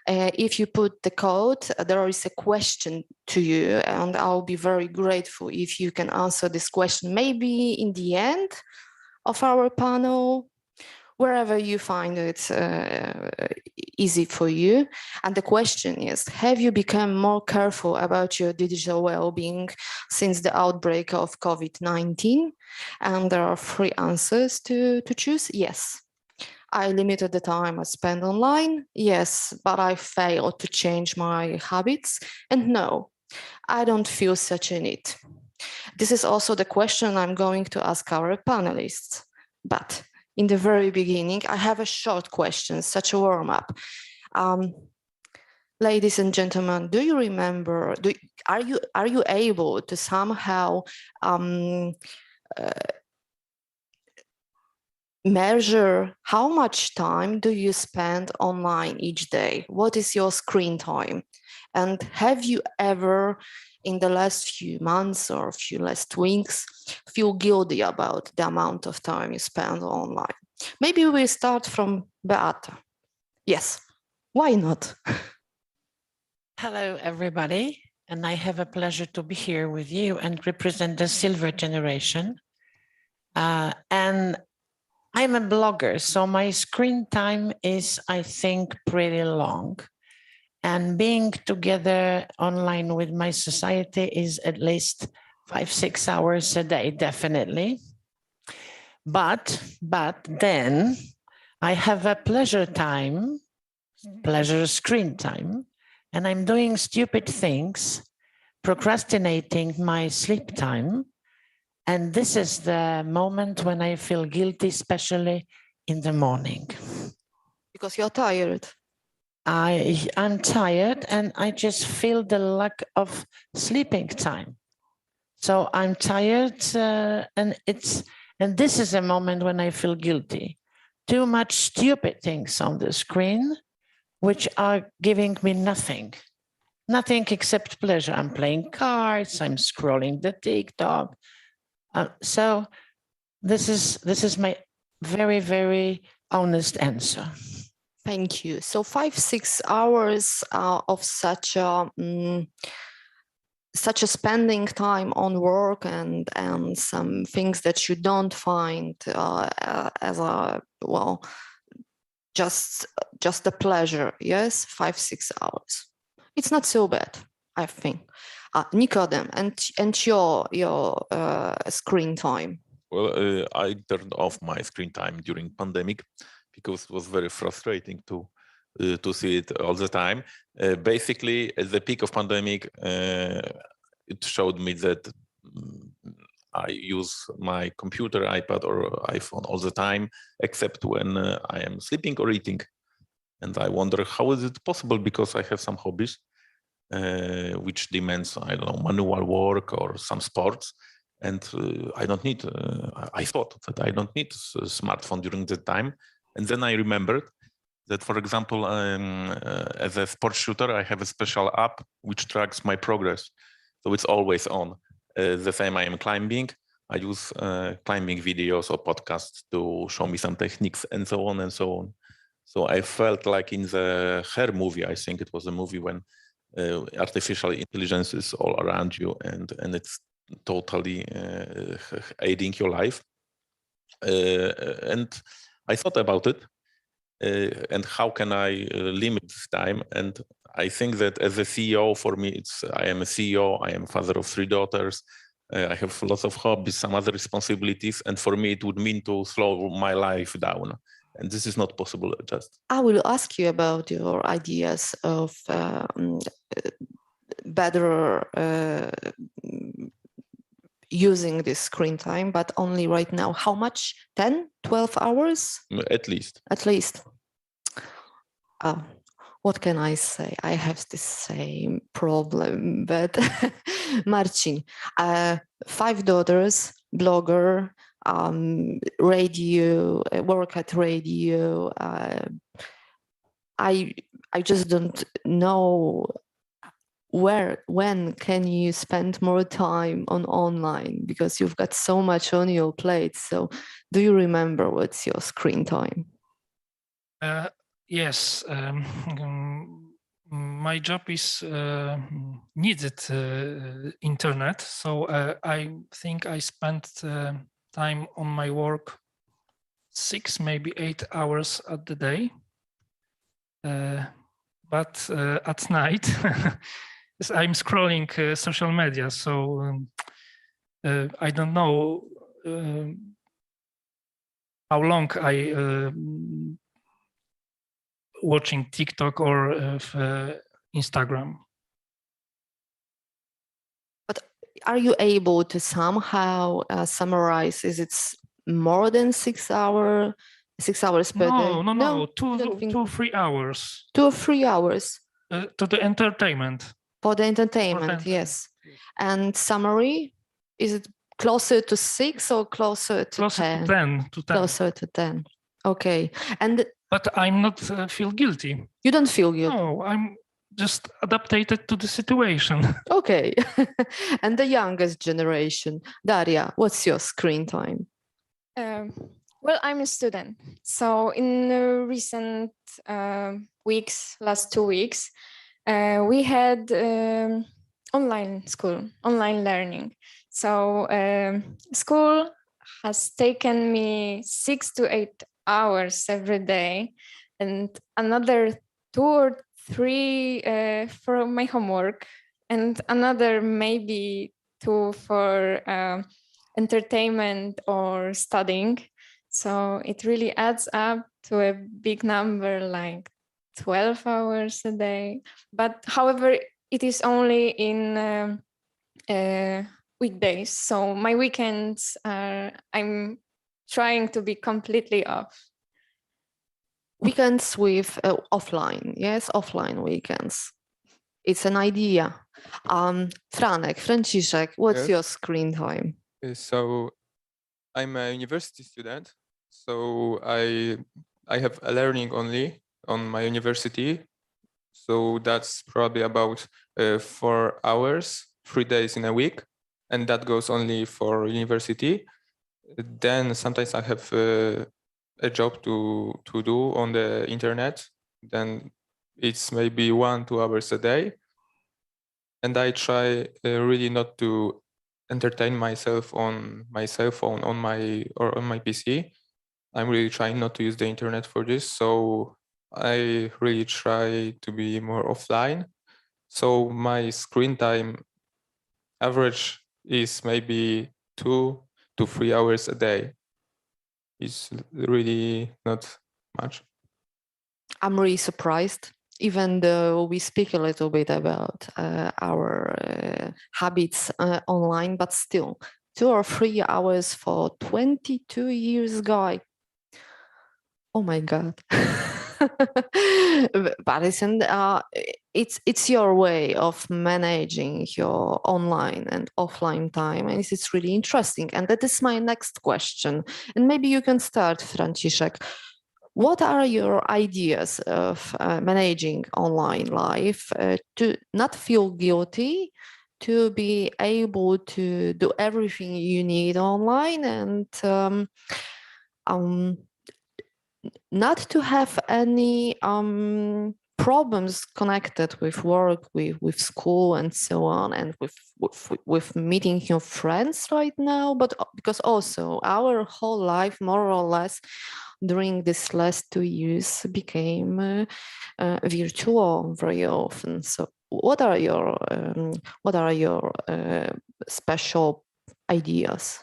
If you put the code, there is a question to you, and I'll be very grateful if you can answer this question, maybe in the end of our panel, wherever you find it easy for you. And the question is, have you become more careful about your digital well-being since the outbreak of COVID-19? And there are 3 answers to choose. Yes, I limited the time I spend online. Yes, but I failed to change my habits. And no, I don't feel such a need. This is also the question I'm going to ask our panelists. But in the very beginning, I have a short question, such a warm-up. Ladies and gentlemen, do you remember, are you able to somehow measure how much time do you spend online each day? What is your screen time? And have you ever, in the last few months or few last weeks, feel guilty about the amount of time you spend online? Maybe we'll start from Beata. Yes, why not? Hello, everybody. And I have a pleasure to be here with you and represent the silver generation. And I'm a blogger, so my screen time is, I think, pretty long. And being together online with my society is at least 5-6 hours a day, definitely. But then I have a pleasure screen time, and I'm doing stupid things, procrastinating my sleep time. And this is the moment when I feel guilty, especially in the morning. Because you're tired. I'm tired and I just feel the lack of sleeping time. So I'm tired and this is a moment when I feel guilty. Too much stupid things on the screen, which are giving me nothing except pleasure. I'm playing cards, I'm scrolling the TikTok. So this is my very, very honest answer. Thank you. So 5-6 hours of such a spending time on work and some things that you don't find as a, well, just a pleasure. Yes, 5-6 hours. It's not so bad, I think. Nikodem, and your screen time. Well, I turned off my screen time during pandemic because it was very frustrating to see it all the time. Basically, at the peak of pandemic, it showed me that I use my computer, iPad, or iPhone all the time, except when I am sleeping or eating. And I wonder, how is it possible? Because I have some hobbies, which demands, I don't know, manual work or some sports. And I don't need, I thought that I don't need a smartphone during the time. And then I remembered that, for example, as a sports shooter, I have a special app which tracks my progress. So it's always on. The same I am climbing. I use climbing videos or podcasts to show me some techniques and so on and so on. So I felt like in the Her movie, I think it was a movie when artificial intelligence is all around you and it's totally aiding your life. And I thought about it. And how can I limit this time? And I think that as a CEO, for me, I am a CEO, I am father of 3 daughters, I have lots of hobbies, some other responsibilities, and for me, it would mean to slow my life down. And this is not possible. I will ask you about your ideas of better using this screen time, but only right now. How much? 10, 12 hours? At least. At least. What can I say? I have the same problem, but Marcin, 5 daughters, blogger, radio, work at radio. I just don't know when can you spend more time on online, because you've got so much on your plate. So do you remember what's your screen time? Yes, my job is needed internet, so I think I spent time on my work 6, maybe 8 hours at the day. But at night, I'm scrolling social media, so I don't know how long I watching TikTok or Instagram. But are you able to somehow summarize? Is it more than 6 hours? 6 hours per day? No, 2 3 hours. 2 or 3 hours. To the entertainment. For the entertainment, yes. And summary, is it closer to 6 or closer to 10? Closer to 10. Okay. But I'm not feel guilty. You don't feel guilty? No, I'm just adapted to the situation. Okay. And the youngest generation, Daria, what's your screen time? Well, I'm a student. So in recent weeks, last 2 weeks, we had online school, online learning. So school has taken me 6 to 8 hours every day, and another 2 or 3 for my homework, and another maybe 2 for entertainment or studying. So it really adds up to a big number, like 12 hours a day. But however, it is only in weekdays. So my weekends I'm trying to be completely off. Weekends with offline, yes, offline weekends. It's an idea. Franciszek, what's your screen time? So I'm a university student. So I have a learning only on my university. So that's probably about 4 hours, 3 days in a week. And that goes only for university. Then sometimes I have a job to do on the internet. Then it's maybe 1-2 hours a day. And I try really not to entertain myself on my cell phone on my PC. I'm really trying not to use the internet for this. So I really try to be more offline. So my screen time average is maybe 2 to 3 hours a day. It's really not much. I'm really surprised. even though we speak a little bit about our habits online, but still 2 or 3 hours for 22 years guy. Oh my God. But listen, it's your way of managing your online and offline time, and it's really interesting. And that is my next question. And maybe you can start, Franciszek. What are your ideas of managing online life to not feel guilty, to be able to do everything you need online, and not to have any problems connected with work, with school, and so on, and with meeting your friends right now, but because also our whole life, more or less, during this last 2 years became virtual very often. So, what are your special ideas?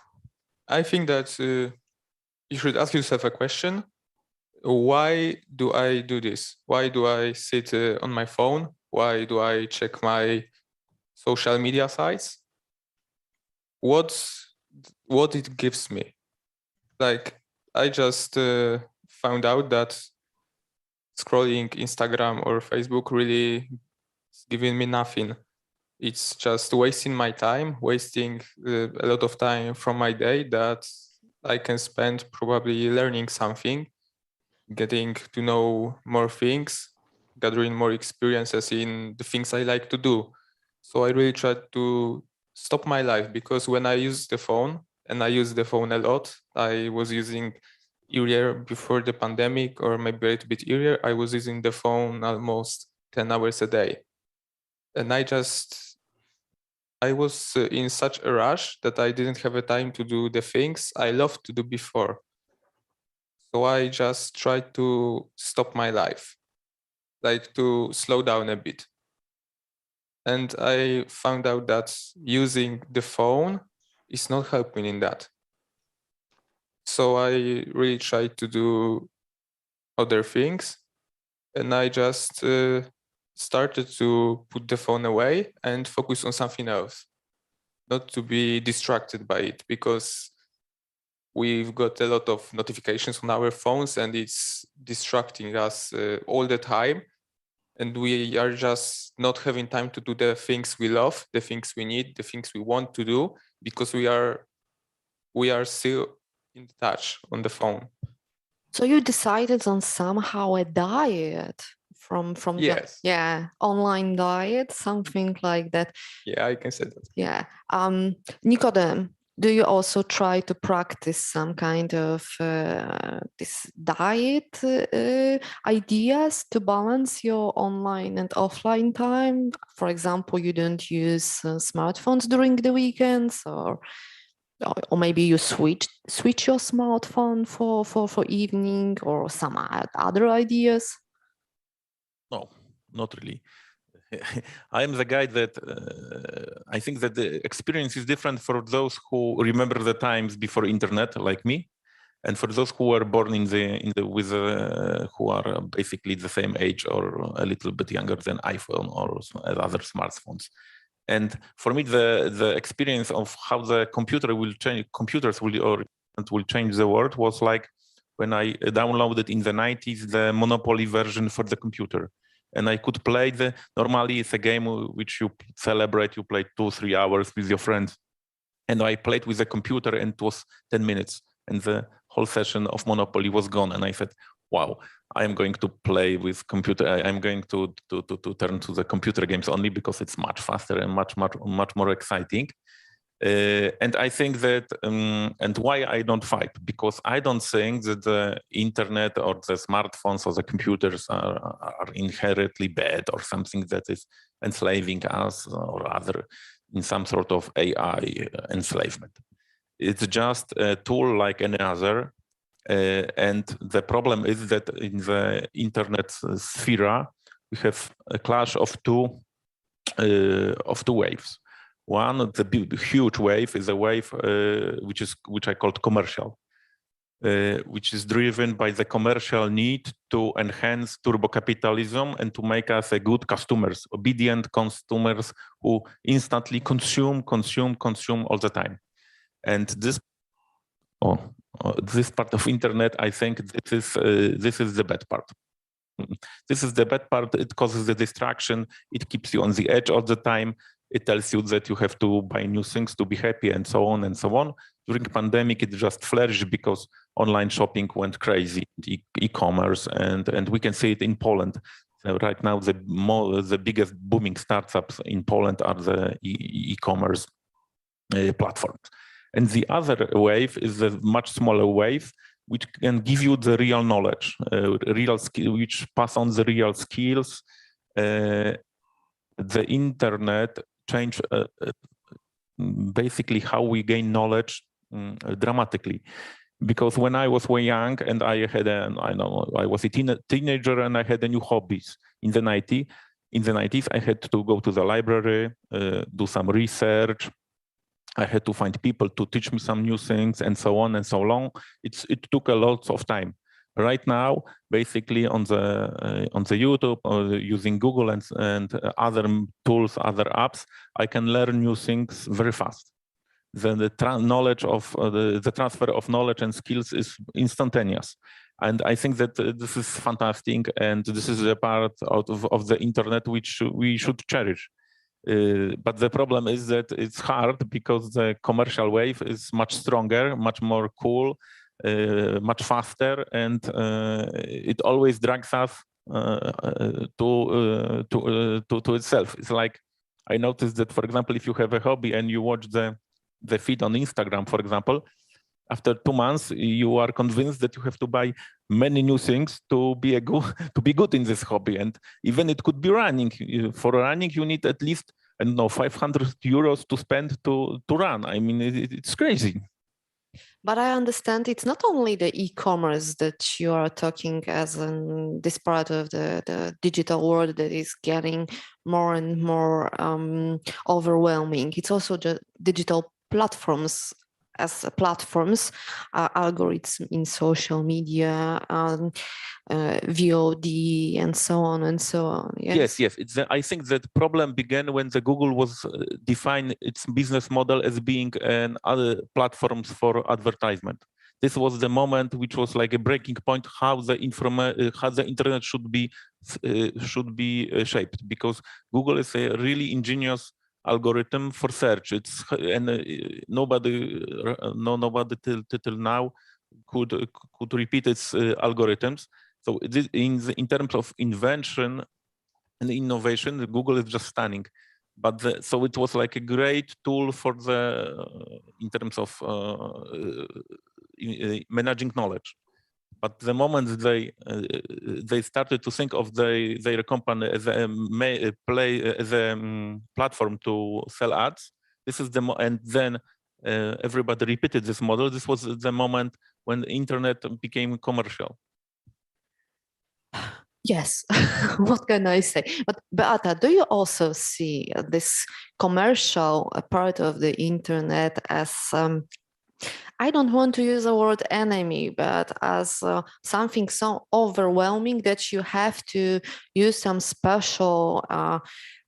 I think that you should ask yourself a question. Why do I do this? Why do I sit on my phone? Why do I check my social media sites? What it gives me? Like, I just found out that scrolling Instagram or Facebook really is giving me nothing. It's just wasting my time, wasting a lot of time from my day that I can spend probably learning something, getting to know more things, gathering more experiences in the things I like to do. So I really tried to stop my life, because when I use the phone, and I use the phone a lot, I was using earlier before the pandemic, or maybe a little bit earlier, I was using the phone almost 10 hours a day. And I was in such a rush that I didn't have a time to do the things I loved to do before. So I just tried to stop my life, like to slow down a bit. And I found out that using the phone is not helping in that. So I really tried to do other things, and I just started to put the phone away and focus on something else, not to be distracted by it, because we've got a lot of notifications on our phones and it's distracting us all the time. And we are just not having time to do the things we love, the things we need, the things we want to do, because we are still in touch on the phone. So you decided on somehow a diet from yes. Online diet, something like that. Yeah, I can say that. Yeah. Nikodem, do you also try to practice some kind of this diet ideas to balance your online and offline time? For example, you don't use smartphones during the weekends, or maybe you switch your smartphone for evening, or some other ideas? No, not really. I am the guy that I think that the experience is different for those who remember the times before internet, like me, and for those who were born who are basically the same age or a little bit younger than iPhone or other smartphones. And for me, the experience of how the computers will change the world was like when I downloaded in the 90s the Monopoly version for the computer. And I could play normally it's a game which you celebrate, you play 2-3 hours with your friends. And I played with the computer and it was 10 minutes and the whole session of Monopoly was gone. And I said, wow, I am going to play with computer. I'm going to turn to the computer games only because it's much faster and much more exciting. And I think that, and why I don't fight, because I don't think that the internet or the smartphones or the computers are inherently bad or something that is enslaving us or other in some sort of AI enslavement. It's just a tool like any other. And the problem is that in the internet sphere, we have a clash of two waves. One, the huge wave is a wave which I called commercial. which is driven by the commercial need to enhance turbo capitalism and to make us a good customers, obedient consumers who instantly consume all the time. And this part of internet, I think this is the bad part. This is the bad part. It causes the distraction. It keeps you on the edge all the time. It tells you that you have to buy new things to be happy and so on and so on. During pandemic, it just flourished because online shopping went crazy, e-commerce, and we can see it in Poland. So right now, the biggest booming startups in Poland are the e-commerce platforms. And the other wave is a much smaller wave, which can give you the real knowledge, real skill, which pass on the real skills. The internet changed basically how we gain knowledge dramatically. Because when I was way young and I had I was a teenager and I had a new hobbies in the 90s, I had to go to the library, do some research. I had to find people to teach me some new things and so on and so on. It took a lot of time. Right now, basically on the YouTube or using Google and other tools, other apps, I can learn new things very fast. The transfer of knowledge and skills is instantaneous. And I think that this is fantastic, and this is a part of the internet which we should cherish. But the problem is that it's hard because the commercial wave is much stronger, much more cool, much faster, and it always drags us to itself. It's like I noticed that, for example, if you have a hobby and you watch the feed on Instagram, for example, after 2 months, you are convinced that you have to buy many new things to be good in this hobby. And even it could be running. For running, you need at least, I don't know, 500 euros to spend to run. I mean, it's crazy. But I understand it's not only the e-commerce that you are talking as in this part of the digital world that is getting more and more overwhelming. It's also the digital platforms as platforms, algorithms in social media, VOD, and so on and so on. Yes. I think that problem began when the Google was defined its business model as being an other platforms for advertisement. This was the moment which was like a breaking point how the internet should be shaped, because Google is a really ingenious algorithm for search. Nobody till now could repeat its algorithms. So in terms of invention and innovation, Google is just stunning. But so it was like a great tool for in terms of managing knowledge. But the moment they started to think of their company as a platform to sell ads, this is and then everybody repeated this model. This was the moment when the internet became commercial. Yes, what can I say? But Beata, do you also see this commercial part of the internet as I don't want to use the word enemy, but as something so overwhelming that you have to use some special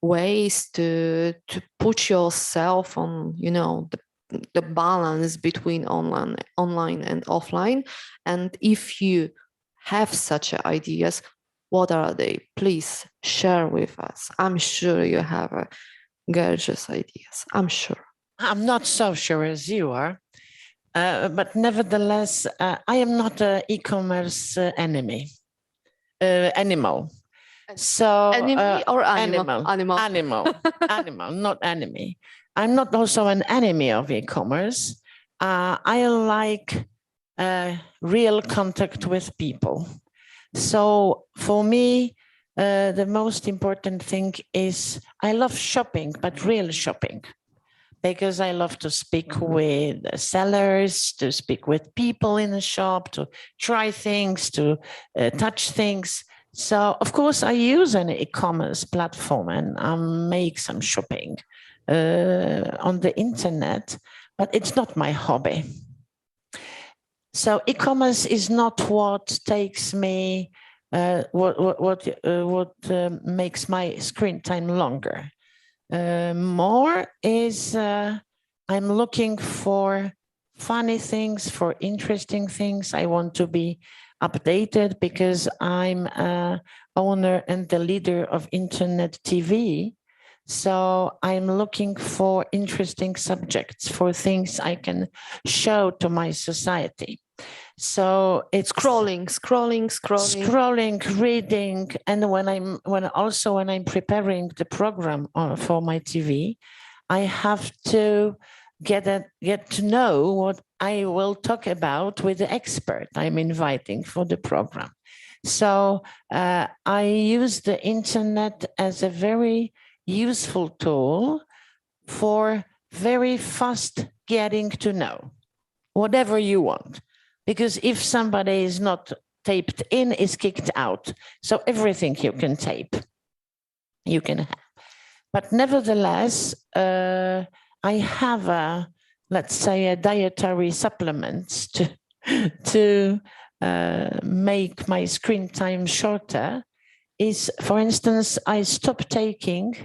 ways to put yourself on, the balance between online and offline? And if you have such ideas, what are they? Please share with us. I'm sure you have gorgeous ideas. I'm sure. I'm not so sure as you are. But nevertheless, I am not an e-commerce animal. So enemy or animal? Animal, not enemy. I'm not also an enemy of e-commerce. I like real contact with people. So for me, the most important thing is I love shopping, but real shopping. Because I love to speak with sellers, to speak with people in the shop, to try things, to touch things. So, of course, I use an e-commerce platform and I make some shopping on the internet, but it's not my hobby. So e-commerce is not what takes me, what makes my screen time longer. More is I'm looking for funny things, for interesting things. I want to be updated because I'm a owner and the leader of Internet TV. So I'm looking for interesting subjects, for things I can show to my society. So it's scrolling, reading, and when I'm preparing the program for my TV, I have to get to know what I will talk about with the expert I'm inviting for the program. So I use the internet as a very useful tool for very fast getting to know whatever you want. Because if somebody is not taped in, is kicked out. So everything you can tape, you can have. But nevertheless, I have let's say a dietary supplements to make my screen time shorter. Is, for instance, I stop taking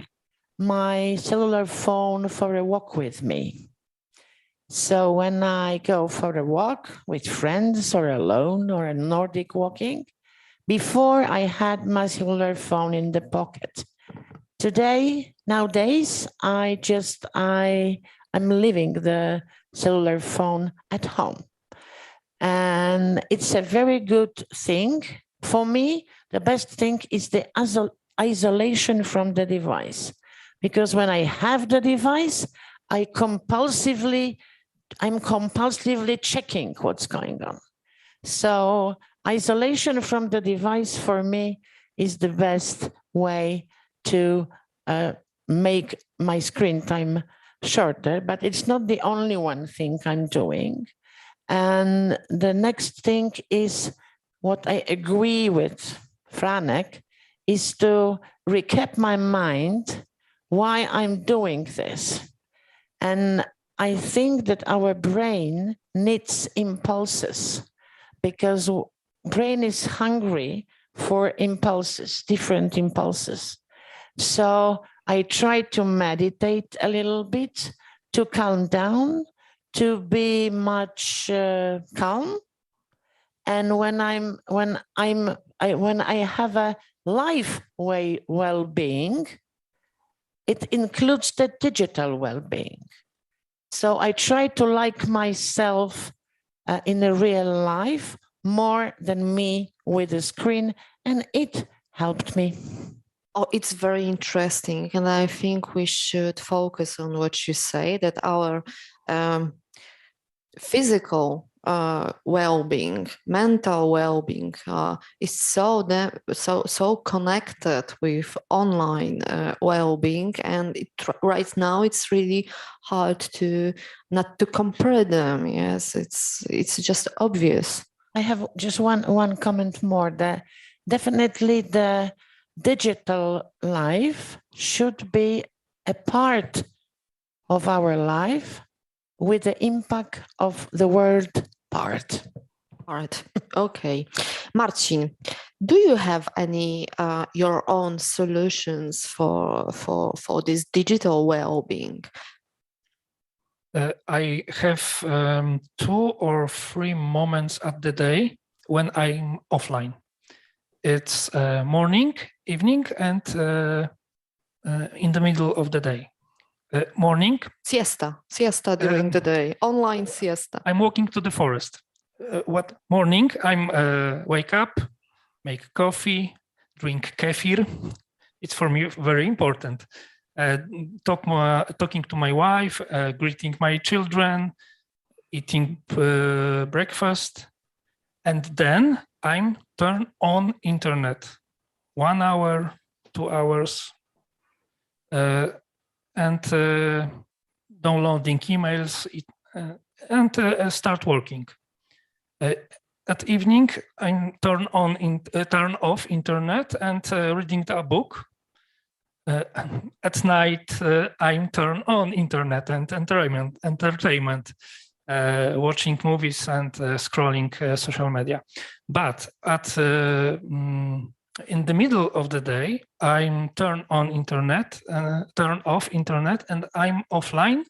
my cellular phone for a walk with me. So when I go for a walk with friends or alone or a Nordic walking, before I had my cellular phone in the pocket. Nowadays, I'm leaving the cellular phone at home. And it's a very good thing. For me, the best thing is the isolation from the device. Because when I have the device, I'm compulsively checking what's going on. So isolation from the device for me is the best way to make my screen time shorter, but it's not the only one thing I'm doing. And the next thing is what I agree with Franek is to recap my mind why I'm doing this. And I think that our brain needs impulses because brain is hungry for impulses, different impulses. So I try to meditate a little bit, to calm down, to be much calm. And when I have a life well-being, it includes the digital well-being. So I try to like myself in a real life more than me with a screen, and it helped me. Oh, it's very interesting. And I think we should focus on what you say, that our physical well-being, mental well-being is so connected with online well-being, and right now it's really hard to not to compare them. Yes, it's just obvious. I have just one comment more. That definitely the digital life should be a part of our life with the impact of the word part. Okay. Marcin, do you have any your own solutions for this digital well-being? I have 2 or 3 moments at the day when I'm offline. It's morning, evening, and in the middle of the day. Morning. Siesta during the day, online siesta. I'm walking to the forest. What morning? I'm wake up, make coffee, drink kefir. It's for me very important. Talking to my wife, greeting my children, eating breakfast, and then I'm turn on internet. 1 hour, 2 hours. And downloading emails and start working. At evening, I turn off internet and reading a book. At night, I turn on internet and entertainment. watching movies and scrolling social media. But in the middle of the day, I'm turn off internet, and I'm offline.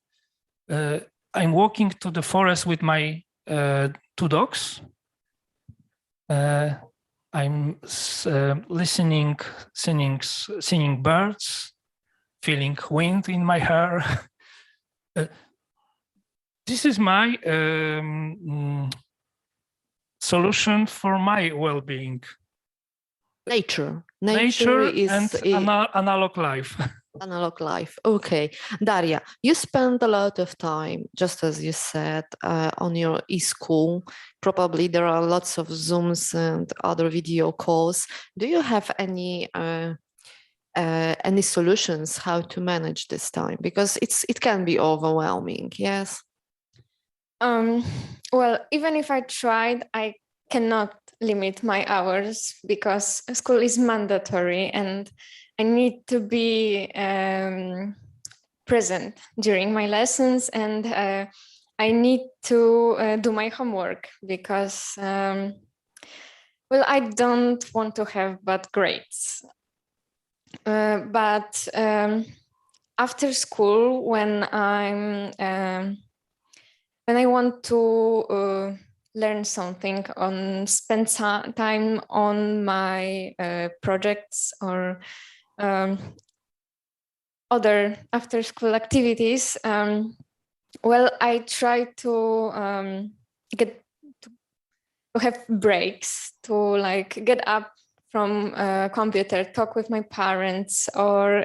I'm walking to the forest with my 2 dogs. I'm listening, singing birds, feeling wind in my hair. This is my solution for my well-being. Nature and is analog life. Analog life. Okay. Daria, you spend a lot of time, just as you said, on your e-school. Probably there are lots of Zooms and other video calls. Do you have any solutions how to manage this time? Because it can be overwhelming. Yes. Well, even if I tried, I cannot limit my hours because school is mandatory and I need to be present during my lessons, and I need to do my homework because, well, I don't want to have bad grades. But after school, when I want to learn something, spend some time on my projects or other after-school activities, well, I try to have breaks, to like get up from a computer, talk with my parents, or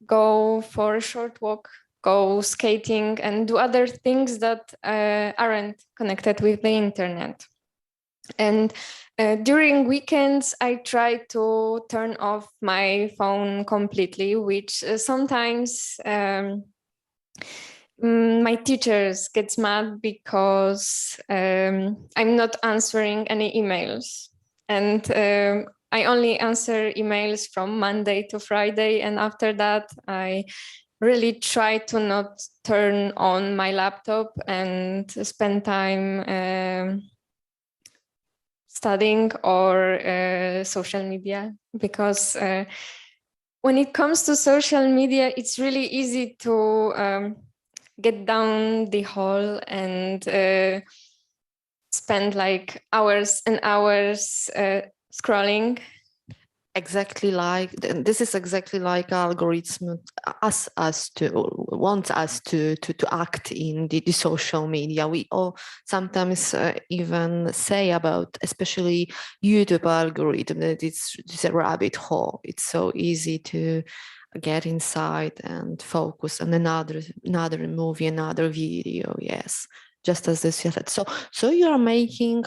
go for a short walk, go skating, and do other things that aren't connected with the internet. And during weekends, I try to turn off my phone completely, which sometimes my teachers gets mad because I'm not answering any emails. And I only answer emails from Monday to Friday. And after that, I really try to not turn on my laptop and spend time studying or social media, because when it comes to social media, it's really easy to get down the hole and spend like hours and hours scrolling. Exactly like this is exactly like algorithm wants us to act in the social media. We all sometimes even say about, especially YouTube algorithm, that it's a rabbit hole. It's so easy to get inside and focus on another movie, another video. Yes, just as this said. So you are making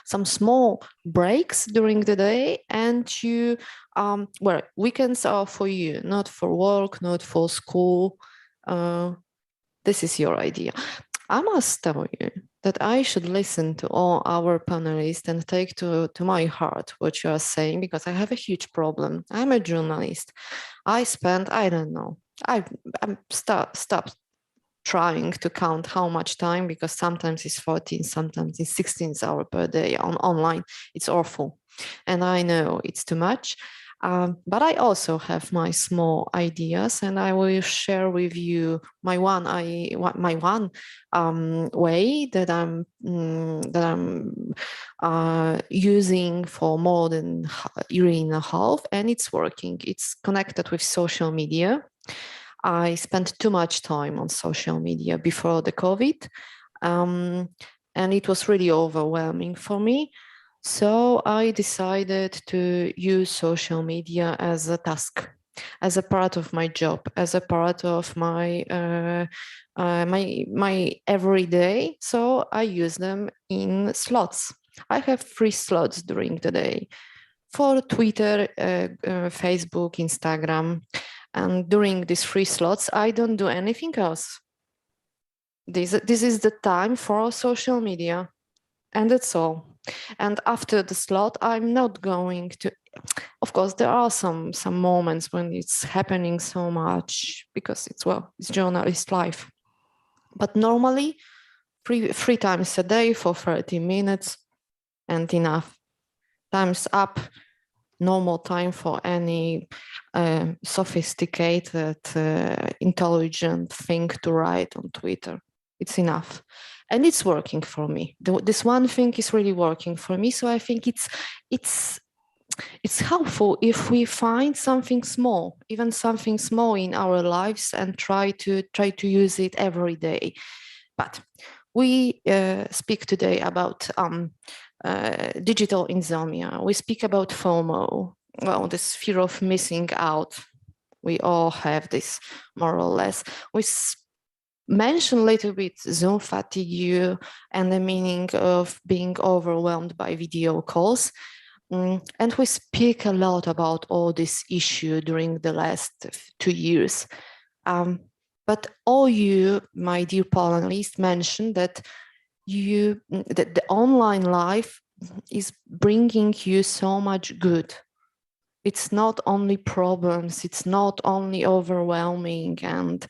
some small breaks during the day, and you well, weekends are for you, not for work, not for school. This is your idea. I must tell you that I should listen to all our panelists and take to my heart what you are saying, because I have a huge problem. I'm a journalist. I spend, I don't know, I'm stopped trying to count how much time, because sometimes it's 14, sometimes it's 16 hours per day online. It's awful. And I know it's too much. But I also have my small ideas, and I will share with you my one way that I'm using for more than a year and a half, and it's working. It's connected with social media. I spent too much time on social media before the COVID, and it was really overwhelming for me. So I decided to use social media as a task, as a part of my job, as a part of my my everyday. So I use them in slots. I have 3 slots during the day for Twitter, Facebook, Instagram. And during these 3 slots, I don't do anything else. This is the time for social media, and that's all. And after the slot, I'm not going to. Of course, there are some moments when it's happening so much, because it's journalist life. But normally, three times a day for 30 minutes and enough. Time's up. Normal time for any sophisticated, intelligent thing to write on Twitter. It's enough. And it's working for me. This one thing is really working for me. So I think it's helpful if we find something small, even something small in our lives, and try to use it every day. But we speak today about digital insomnia. We speak about FOMO, well, this fear of missing out. We all have this, more or less. We mention a little bit Zoom fatigue and the meaning of being overwhelmed by video calls. And we speak a lot about all this issue during the last 2 years. But all you, my dear panelists, mentioned that the online life is bringing you so much good. It's not only problems, it's not only overwhelming and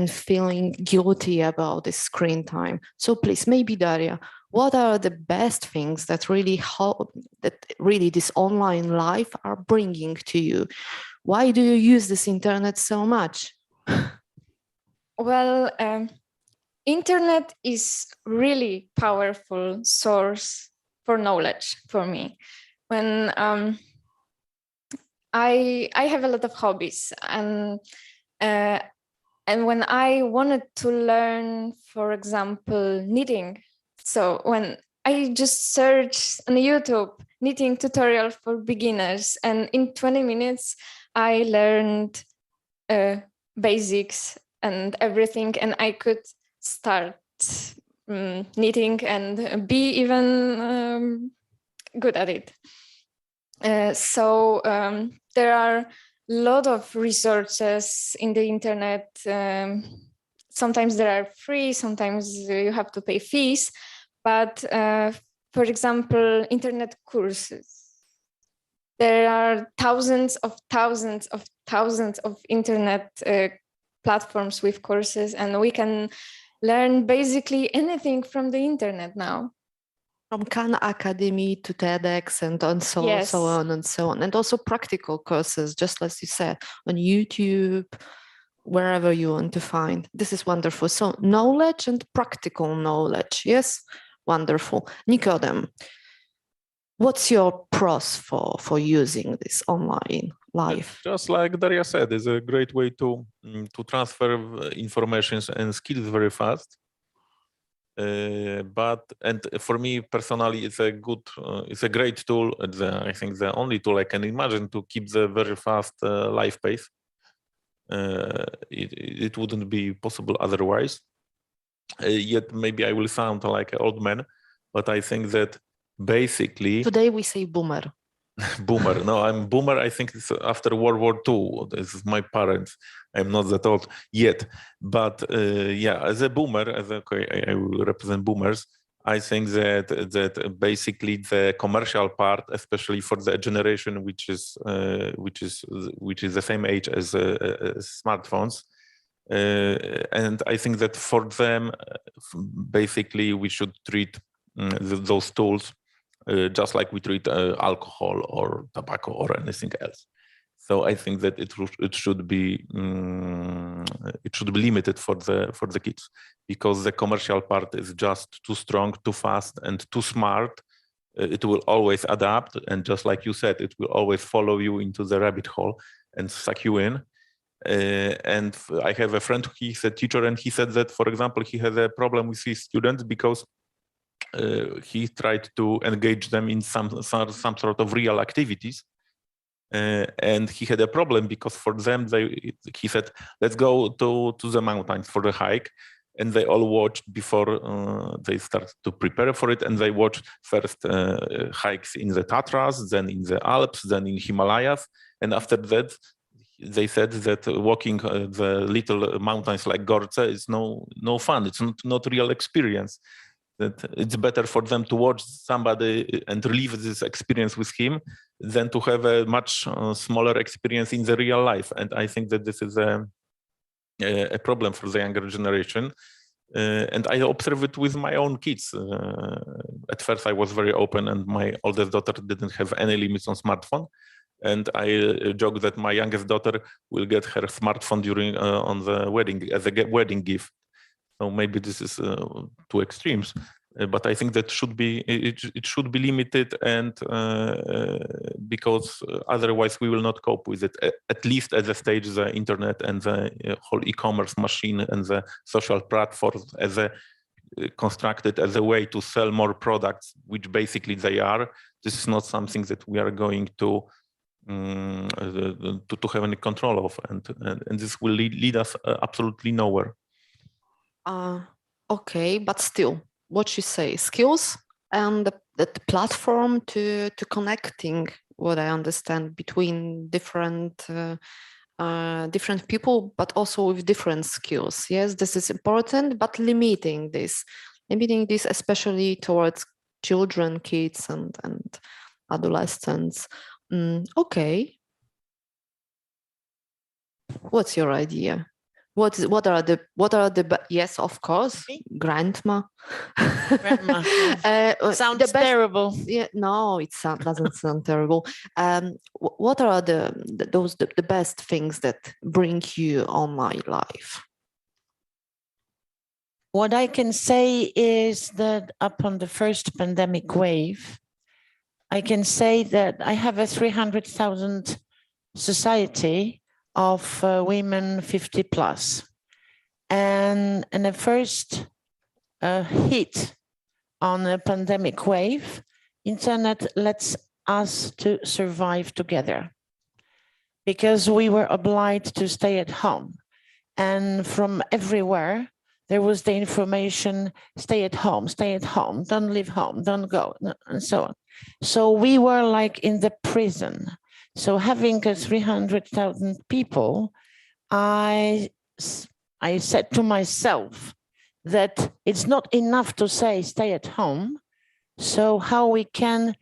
feeling guilty about the screen time. So please, maybe Daria, what are the best things that really help, that really this online life are bringing to you? Why do you use this internet so much? Well, internet is really powerful source for knowledge for me. When I have a lot of hobbies, and when I wanted to learn, for example, knitting, so when I just searched on YouTube knitting tutorial for beginners, and in 20 minutes I learned basics and everything, and I could start knitting and be even good at it. So there are a lot of resources in the internet. Sometimes they are free, sometimes you have to pay fees. But for example, internet courses. There are thousands of internet platforms with courses, and we can learn basically anything from the internet now. From Khan Academy to TEDx and so on and so on. And also practical courses, just as you said, on YouTube, wherever you want to find. This is wonderful. So knowledge and practical knowledge. Yes, wonderful. Nikodem, what's your pros for using this online life? Just like Daria said, it's a great way to transfer information and skills very fast. And for me personally, it's a great tool. I think the only tool I can imagine to keep the very fast life pace. It wouldn't be possible otherwise. Yet maybe I will sound like an old man, but I think that basically today we say boomer. Boomer. No, I'm boomer. I think it's after World War II. This is my parents. I'm not that old yet. But yeah, as a boomer, I will represent boomers. I think that basically the commercial part, especially for the generation which is the same age as smartphones, and I think that for them, basically we should treat those tools just like we treat alcohol or tobacco or anything else. So I think that it should be limited for the kids, because the commercial part is just too strong, too fast, and too smart. It will always adapt, and just like you said, it will always follow you into the rabbit hole and suck you in. And I have a friend, he's a teacher, and he said that, for example, he has a problem with his students because he tried to engage them in some sort of real activities, and he had a problem because for them he said, let's go to the mountains for the hike, and they all watched before they start to prepare for it, and they watched first hikes in the Tatras, then in the Alps, then in Himalayas, and after that they said that walking the little mountains like Gorce is no fun. It's not real experience. That it's better for them to watch somebody and relive this experience with him than to have a much smaller experience in the real life. And I think that this is a problem for the younger generation. And I observe it with my own kids. At first, I was very open, and my oldest daughter didn't have any limits on smartphone. And I joke that my youngest daughter will get her smartphone during on the wedding as a wedding gift. So maybe this is two extremes, but I think that should be it should be limited, and because otherwise we will not cope with it. At least at the stage, the internet and the whole e-commerce machine and the social platforms as a constructed as a way to sell more products, which basically they are. This is not something that we are going to have any control of, and this will lead us absolutely nowhere. Okay, but still, what you say, skills and the platform to connecting, what I understand, between different people, but also with different skills. Yes, this is important, but limiting this especially towards children, kids, and adolescents. Okay, what's your idea? What are the yes, of course, grandma. Grandma. Sounds terrible. Yeah, no, it doesn't sound terrible. What are the best things that bring you on my life? What I can say is that upon the first pandemic wave, I can say that I have a 300,000 society of women 50 plus. And in the first hit on a pandemic wave, internet lets us to survive together because we were obliged to stay at home. And from everywhere, there was the information, stay at home, don't leave home, don't go, and so on. So we were like in the prison. So having 300,000 people, I said to myself that it's not enough to say stay at home. So how we can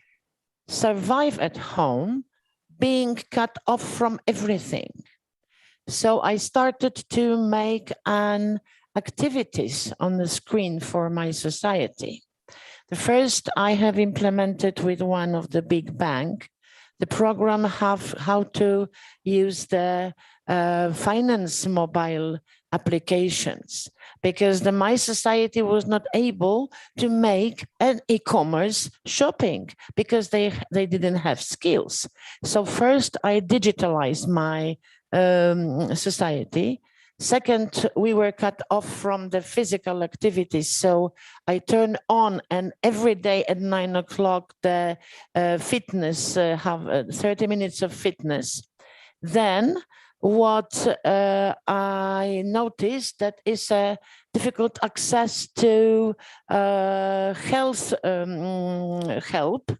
survive at home being cut off from everything. So I started to make activities on the screen for my society. The first I have implemented with one of the big bank, the program how to use the finance mobile applications, because the My Society was not able to make an e-commerce shopping because they didn't have skills. So first I digitalized my society. Second, we were cut off from the physical activities. So I turn on, and every day at 9 o'clock, the fitness, have 30 minutes of fitness. Then what I noticed that is a difficult access to health help.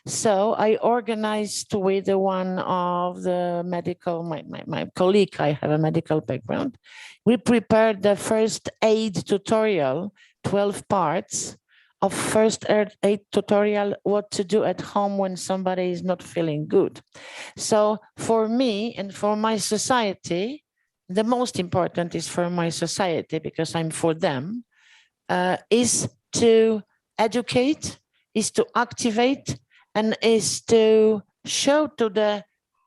So I organized with one of the medical, my colleague, I have a medical background. We prepared the first aid tutorial, 12 parts of first aid tutorial, what to do at home when somebody is not feeling good. So for me and for my society, the most important is for my society, because I'm for them, is to educate, is to activate, and is to show to the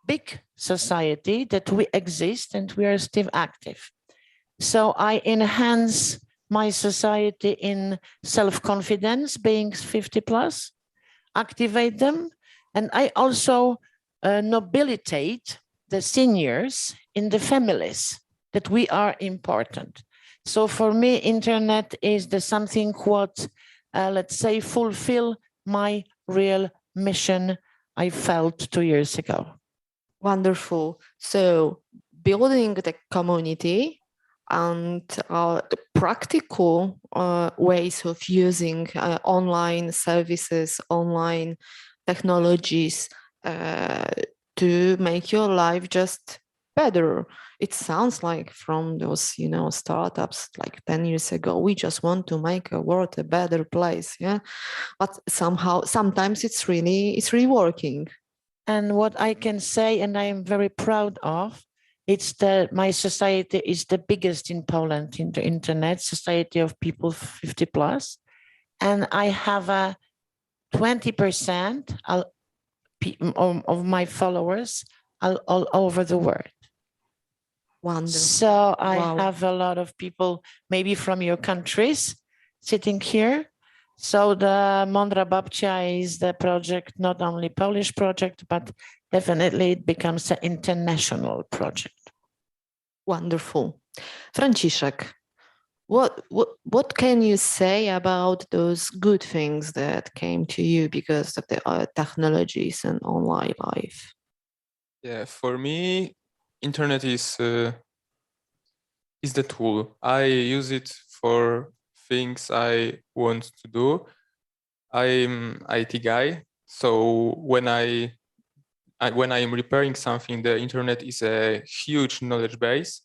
big society that we exist and we are still active. So I enhance my society in self-confidence, being 50 plus, activate them. And I also nobilitate the seniors in the families, that we are important. So for me, internet is the something what, let's say, fulfill my real mission I felt 2 years ago. Wonderful. So building the community and the practical ways of using online services, online technologies to make your life just better. It sounds like from those, startups like 10 years ago, we just want to make the world a better place, yeah. But sometimes it's really working. And what I can say, and I am very proud of, My society is the biggest in Poland in the internet, society of people 50 plus. And I have a 20% of my followers all over the world. Wonderful. So I have a lot of people, maybe from your countries, sitting here. So the Mądra Babcia is the project, not only Polish project, but definitely it becomes an international project. Wonderful. Franciszek, what can you say about those good things that came to you because of the technologies and online life? Yeah, for me, internet is the tool. I use it for things I want to do. I'm IT guy, so when I am repairing something, the internet is a huge knowledge base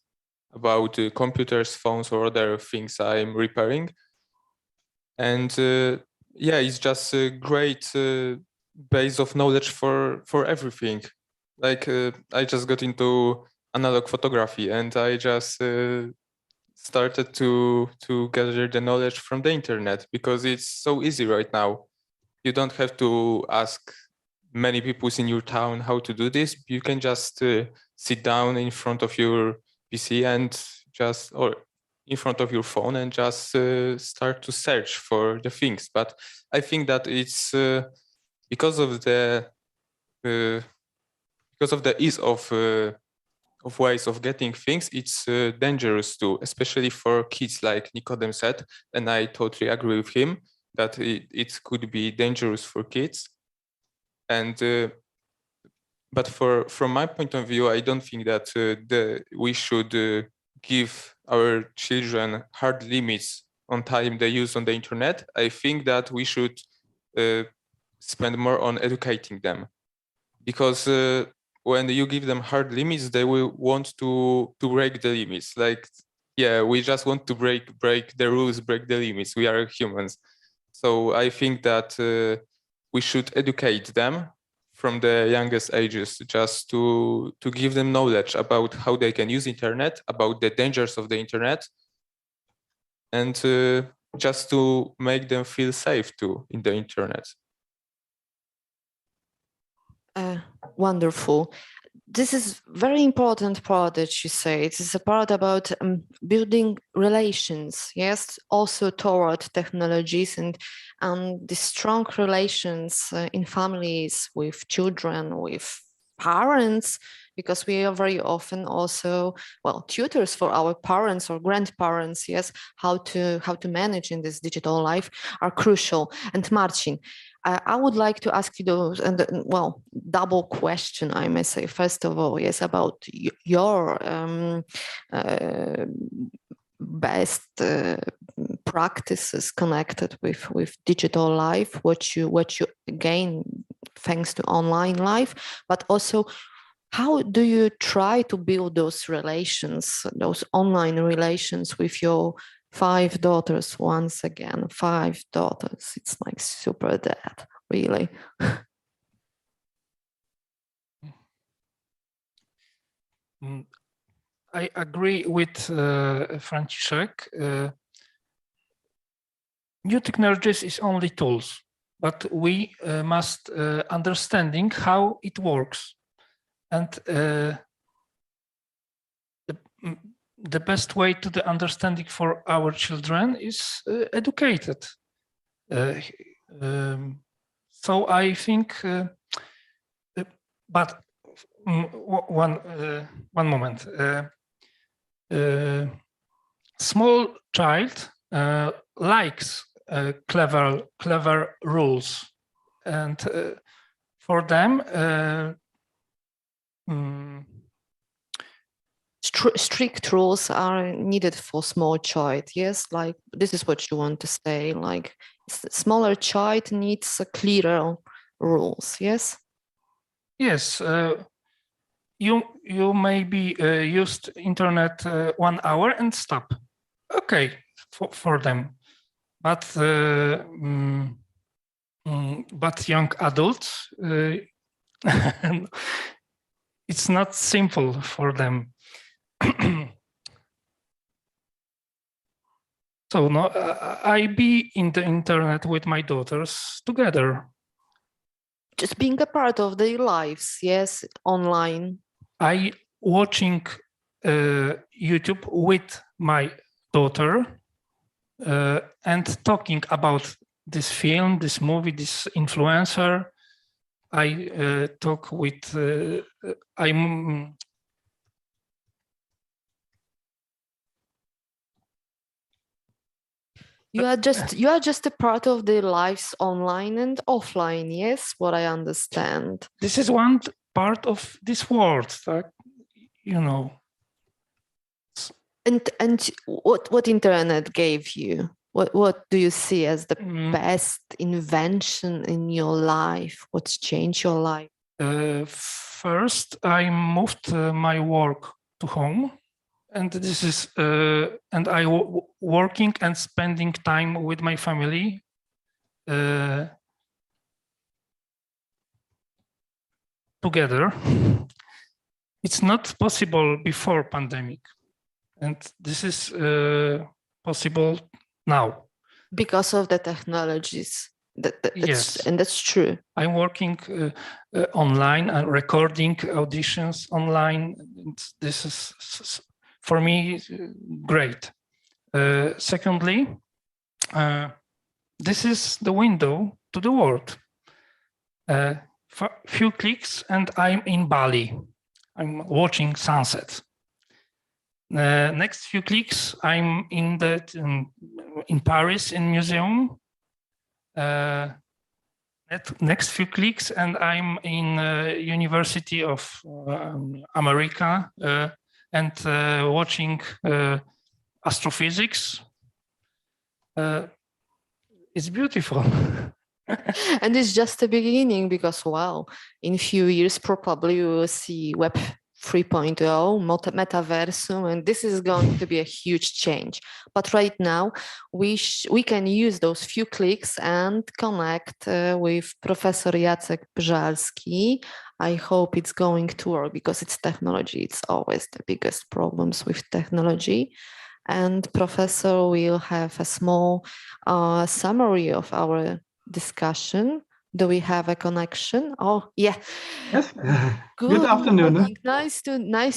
about computers, phones, or other things I'm repairing. And yeah, it's just a great base of knowledge for everything. Like I just got into analog photography, and I just started to gather the knowledge from the internet because it's so easy right now. You don't have to ask many people in your town how to do this. You can just sit down in front of your PC or in front of your phone and just start to search for the things. But I think that it's because of the ease of ways of getting things, it's dangerous too, especially for kids, like Nikodem said, and I totally agree with him that it could be dangerous for kids. And but from my point of view, I don't think that we should give our children hard limits on time they use on the internet. I think that we should spend more on educating them, because when you give them hard limits, they will want to break the limits. Like, yeah, we just want to break the rules, break the limits. We are humans. So I think that we should educate them from the youngest ages, just to give them knowledge about how they can use internet, about the dangers of the internet, and just to make them feel safe too in the internet. Wonderful. This is very important part that you say. It is a part about building relations, yes, also toward technologies and the strong relations in families, with children, with parents, because we are very often also, well, tutors for our parents or grandparents, yes, how to manage in this digital life are crucial. And Marcin, I would like to ask you those, and well, double question, I may say. First of all, yes, about your best practices connected with digital life, what you gain thanks to online life, but also how do you try to build those relations, those online relations with your 5 daughters? Once again, 5 daughters. It's like super dad, really. I agree with Franciszek. New technologies is only tools, but we must understanding how it works. And the best way to the understanding for our children is educated. So I think, but one moment. Small child likes clever rules, and for them. Strict rules are needed for small child. Yes, like this is what you want to say. Like smaller child needs clearer rules. Yes. Yes. You maybe used internet 1 hour and stop. Okay, for them, but young adults. it's not simple for them. So no, I be in the internet with my daughters together. Just being a part of their lives, yes, online. I watching YouTube with my daughter and talking about this film, this movie, this influencer. I talk with You are just a part of their lives online and offline, yes, what I understand. This is one part of this world, you know. And what internet gave you? What do you see as the best invention in your life? What's changed your life? First, I moved my work to home. And this is, and I working and spending time with my family. Together. It's not possible before pandemic. And this is possible now. Because of the technologies. Yes. And that's true. I'm working online and recording auditions online. And this is, for me, great. Secondly, this is the window to the world. Few clicks and I'm in Bali. I'm watching sunset. Next few clicks, I'm in Paris in museum. Next few clicks and I'm in University of America. And watching astrophysics. It's beautiful. And it's just the beginning because, wow, in a few years, probably we will see Web 3.0, metaversum, and this is going to be a huge change. But right now, we can use those few clicks and connect with Professor Jacek Brzalski. I hope it's going to work because it's technology. It's always the biggest problems with technology. And Professor will have a small summary of our discussion. Do we have a connection? Oh, yeah. Yes. Good afternoon. Morning. Nice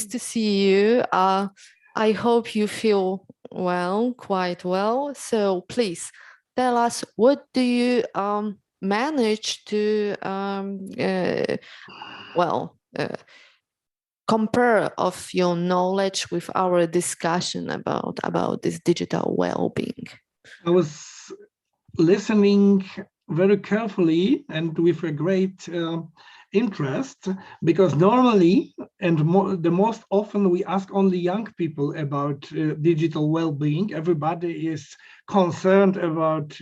to see you. I hope you feel well, quite well. So please tell us, what do you manage to compare of your knowledge with our discussion about this digital well-being? I was listening very carefully and with a great interest, because normally the most often we ask only young people about digital well-being. Everybody is concerned about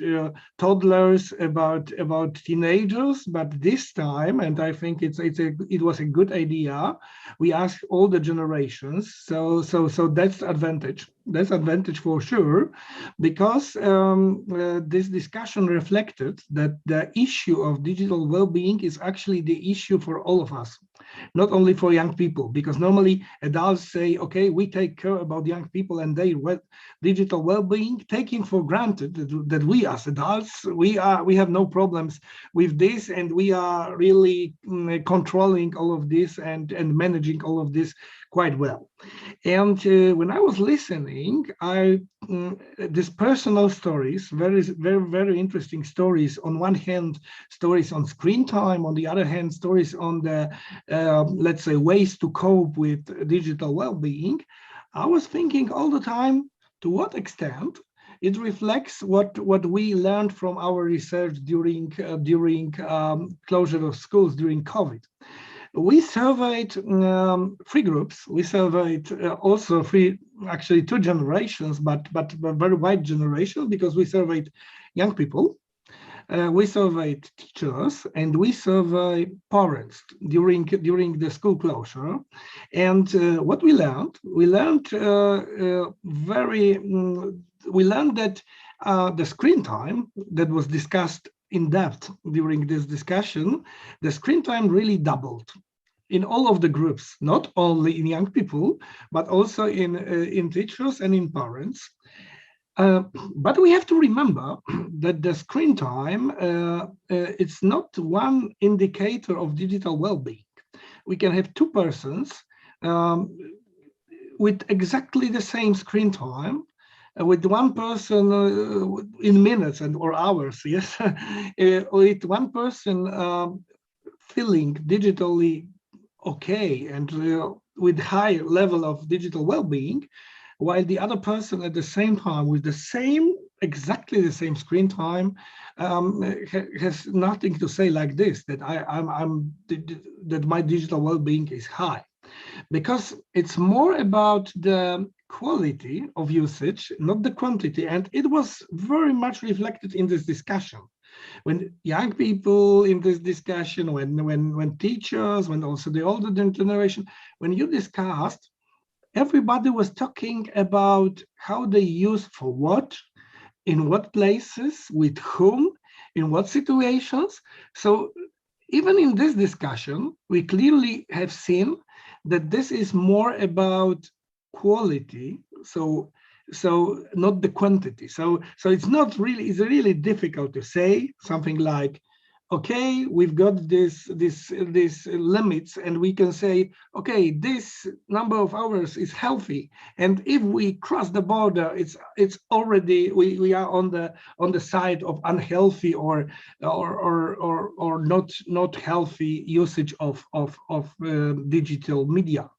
toddlers, about teenagers, but this time, and I think it was a good idea, we asked all the generations. So that's advantage. That's advantage for sure, because this discussion reflected that the issue of digital well-being is actually the issue for all of us, not only for young people, because normally adults say, okay, we take care about young people and their digital well-being, taking for granted that we as adults, we have no problems with this, and we are really controlling all of this and managing all of this quite well. And when I was listening, these personal stories, very interesting stories. On one hand, stories on screen time. On the other hand, stories on the, let's say, ways to cope with digital well-being. I was thinking all the time, to what extent it reflects what we learned from our research during closure of schools during COVID. We surveyed 3 groups. We surveyed also actually 2 generations, but a very wide generation, because we surveyed young people, we surveyed teachers, and we surveyed parents during the school closure. And what we learned that the screen time that was discussed in depth during this discussion, the screen time really doubled. in all of the groups, not only in young people, but also in teachers and in parents. But we have to remember that the screen time, it's not one indicator of digital well-being. We can have two persons with exactly the same screen time, with one person in minutes or hours, yes, with one person feeling digitally okay and with high level of digital well-being, while the other person at the same time with the same, exactly the same screen time has nothing to say like this, that that my digital well-being is high. Because it's more about the quality of usage, not the quantity. And it was very much reflected in this discussion. When young people in this discussion, when teachers, when also the older generation, when you discussed, everybody was talking about how they use for what, in what places, with whom, in what situations. So even in this discussion, we clearly have seen that this is more about quality, so not the quantity. So it's not really, it's really difficult to say something like, okay, we've got this limits, and we can say, okay, this number of hours is healthy, and if we cross the border, it's already we are on the side of unhealthy or not healthy usage of digital media.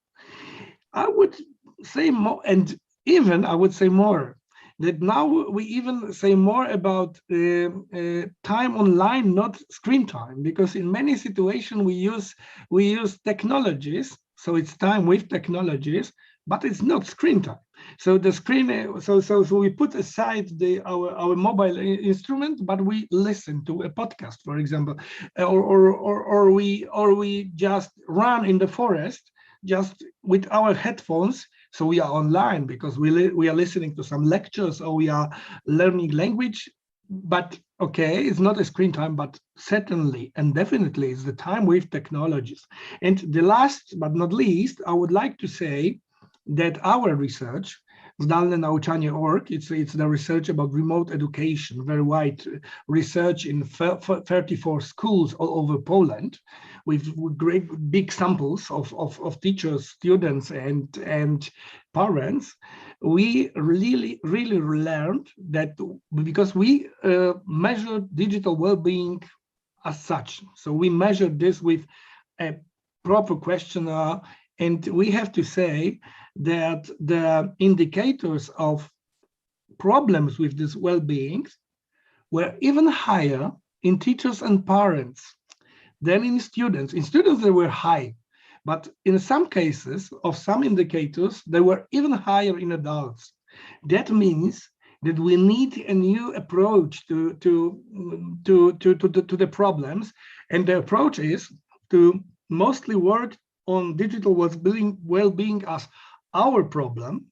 I would say more, and even I would say more, that now we even say more about time online, not screen time, because in many situations we use technologies, so it's time with technologies, but it's not screen time. So the screen, so we put aside our mobile instrument, but we listen to a podcast, for example, or we just run in the forest just with our headphones. So we are online because we are listening to some lectures, or we are learning language. But okay, it's not a screen time, but certainly and definitely it's the time with technologies. And the last but not least, I would like to say that our research, Zdalne Nauczanie.org, it's the research about remote education, very wide research in 34 schools all over Poland, with great big samples of teachers, students, and parents. We really learned that, because we measured digital well-being as such. So we measured this with a proper questionnaire, and we have to say that the indicators of problems with this well-being were even higher in teachers and parents than in students. In students, they were high, but in some cases of some indicators, they were even higher in adults. That means that we need a new approach to the problems, and the approach is to mostly work on digital well-being as our problem,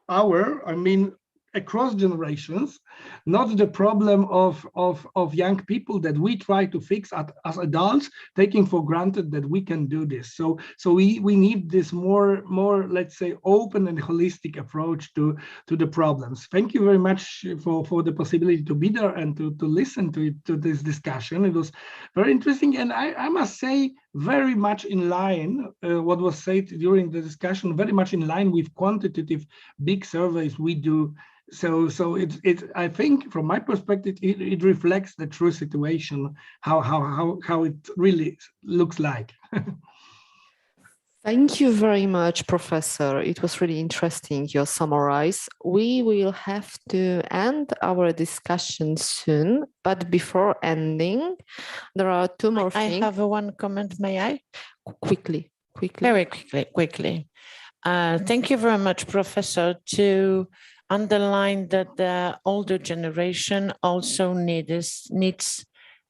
I mean across generations, not the problem of young people that we try to fix as adults, taking for granted that we can do this. So we need this more, let's say, open and holistic approach to the problems. Thank you very much for the possibility to be there and to listen to this discussion. It was very interesting, and I must say, very much in line, what was said during the discussion, very much in line with quantitative big surveys we do. So I think from my perspective, it reflects the true situation, how it really looks like. Thank you very much, Professor. It was really interesting, your summarize. We will have to end our discussion soon, but before ending, there are two more things. I have one comment, may I? Quickly. Very quickly. Thank you very much, Professor, to underline that the older generation also needs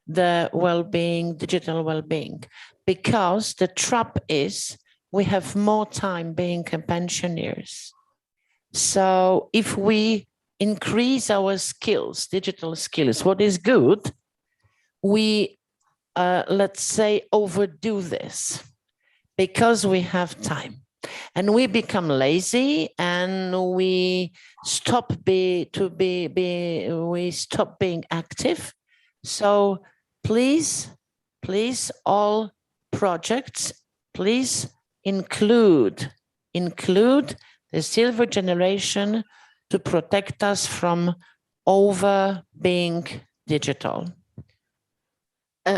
the well-being, digital well-being, because the trap is we have more time being pensioners. So if we increase our skills, digital skills, what is good, we, let's say, overdo this. because we have time. And we become lazy, and we stop stop being active. So please, all projects, please include the silver generation to protect us from over being digital.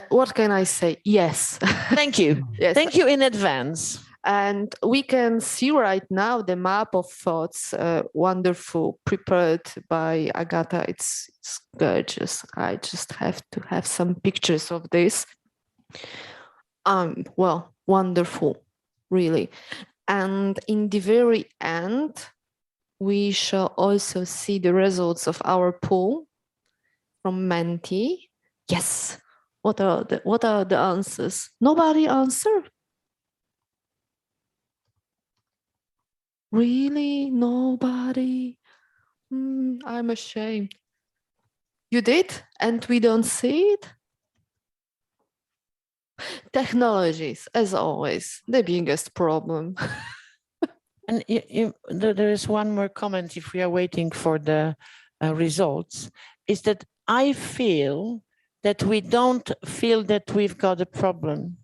What can I say? Yes. Thank you. Yes. Thank you in advance. And we can see right now the map of thoughts, wonderful, prepared by Agata. It's gorgeous. I just have to have some pictures of this. Well, wonderful, really. And in the very end, we shall also see the results of our poll from Menti. Yes. What are the answers? Nobody answered. Really? Nobody? I'm ashamed. You did? And we don't see it? Technologies, as always, the biggest problem. And there is one more comment if we are waiting for the results, is that I feel that we don't feel that we've got a problem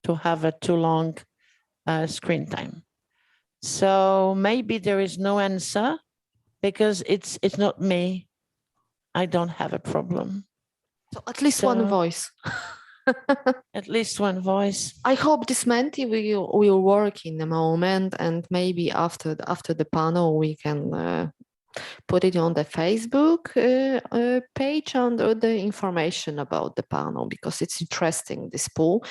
to have a too long screen time. So maybe there is no answer because it's not me. I don't have a problem. So at least one voice. At least one voice. I hope this Menti will work in a moment, and maybe after the panel we can put it on the Facebook page under the information about the panel, because it's interesting, this poll.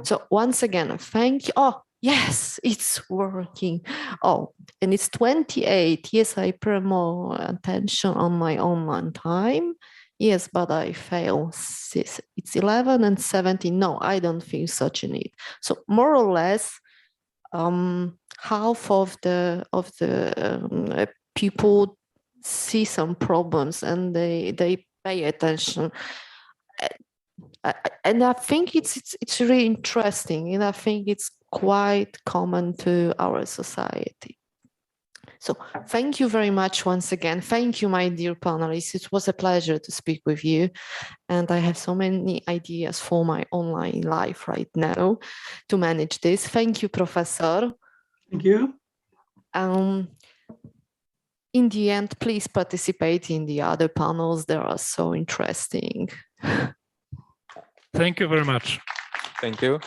So once again, thank you. Oh, yes, it's working. Oh, and it's 28. Yes, I pay more attention on my online time. Yes, but I fail. It's 11 and 17. No, I don't feel such a need. So more or less, half of the people see some problems and they pay attention. And I think it's really interesting, and I think it's quite common to our society. So thank you very much once again. Thank you, my dear panelists. It was a pleasure to speak with you. And I have so many ideas for my online life right now to manage this. Thank you, Professor. Thank you. In the end, please participate in the other panels. They are so interesting. Thank you very much. Thank you.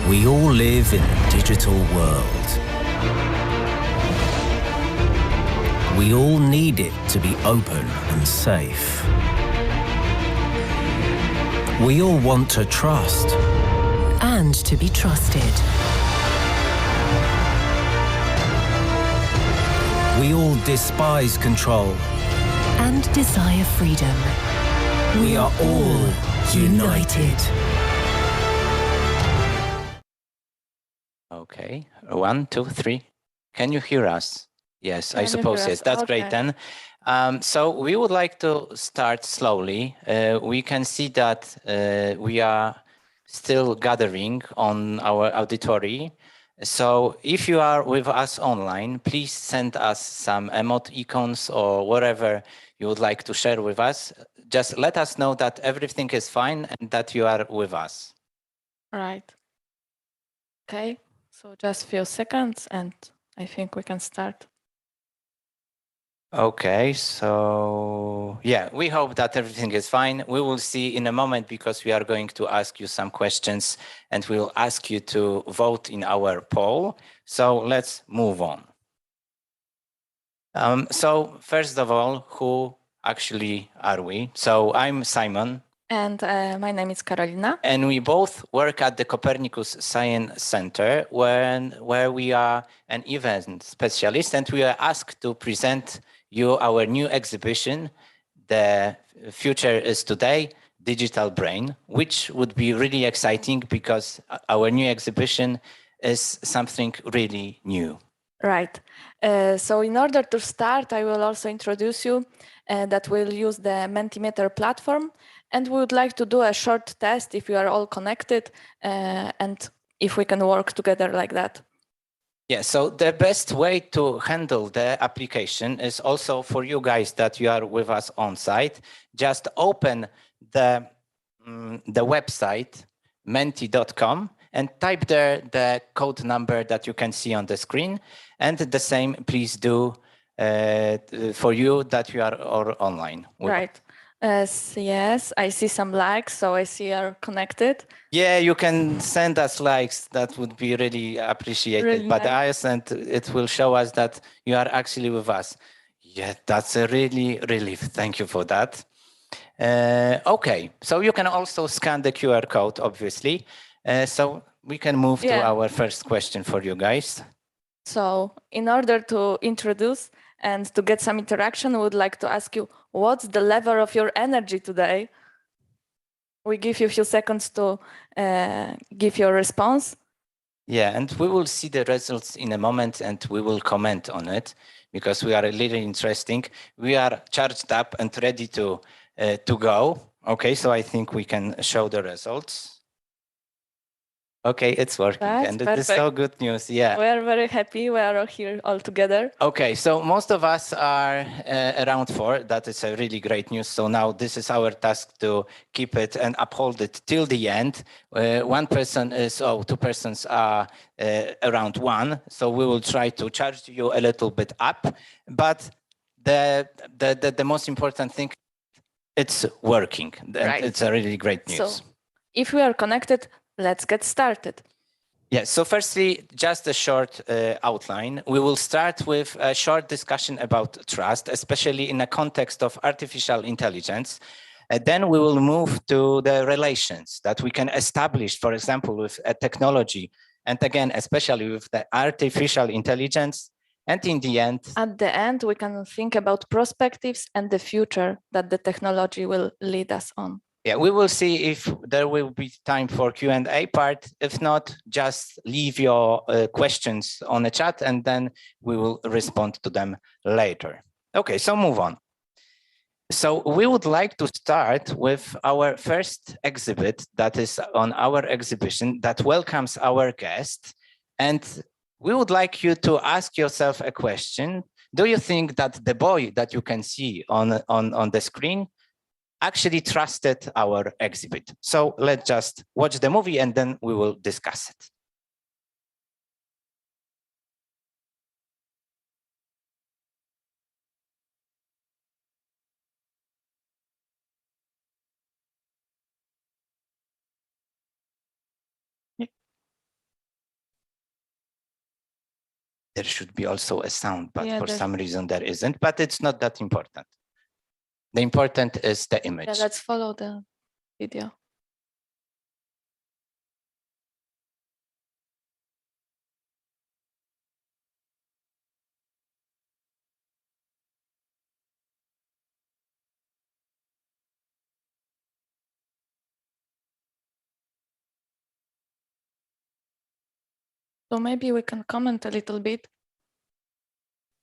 We all live in a digital world. We all need it to be open and safe. We all want to trust. And to be trusted. We all despise control. And desire freedom. We are all united. Okay, 1, 2, 3. Can you hear us? Yes, I Can you suppose hear yes. us? That's Okay. great then. So we would like to start slowly. We can see that we are still gathering on our auditorium. So if you are with us online, please send us some emoticons or whatever you would like to share with us. Just let us know that everything is fine and that you are with us. Right. Okay. So just few seconds and I think we can start. Okay, so yeah, we hope that everything is fine. We will see in a moment because we are going to ask you some questions and we will ask you to vote in our poll. So let's move on. So first of all, who actually are we? So I'm Simon. And my name is Karolina. And we both work at the Copernicus Science Center where we are an event specialist and we are asked to present you our new exhibition, The Future is Today, Digital Brain, which would be really exciting because our new exhibition is something really new. Right. So in order to start, I will also introduce you that we'll use the Mentimeter platform. And we would like to do a short test if you are all connected and if we can work together like that. Yeah, so the best way to handle the application is also for you guys that you are with us on site. Just open the website menti.com and type there the code number that you can see on the screen. And the same, please do for you that you are all online. Right. Yes, I see some likes, so I see you are connected. Yeah, you can send us likes. That would be really appreciated Really by nice. us, and it will show us that you are actually with us. Yeah, that's a really relief. Thank you for that. Okay, so you can also scan the QR code, obviously. So we can move to our first question for you guys. So in order to introduce and to get some interaction, we would like to ask you, what's the level of your energy today? We give you a few seconds to give your response. Yeah, and we will see the results in a moment and we will comment on it because we are really interesting. We are charged up and ready to go. Okay, so I think we can show the results. Okay, it's working. That's and perfect. it is so good news. Yeah. We are very happy. We are all here all together. Okay, so most of us are around 4. That is a really great news. So now this is our task to keep it and uphold it till the end. 1 person is, 2 persons are around 1. So we will try to charge you a little bit up. But the most important thing, it's working. And Right. it's a really great news. So if we are connected, let's get started. Yeah, so firstly, just a short outline. We will start with a short discussion about trust, especially in the context of artificial intelligence. Then we will move to the relations that we can establish, for example, with a technology, and again, especially with the artificial intelligence. And in the end, at the end, we can think about perspectives and the future that the technology will lead us on. Yeah, we will see if there will be time for Q&A part. If not, just leave your questions on the chat and then we will respond to them later. Okay, so move on. So we would like to start with our first exhibit that is on our exhibition that welcomes our guest. And we would like you to ask yourself a question. Do you think that the boy that you can see on the screen actually trusted our exhibit? So let's just watch the movie and then we will discuss it. there should be also a sound, but Yeah, for there's- some reason there isn't, but it's not that important. The important is the image. Yeah, let's follow the video. So maybe we can comment a little bit.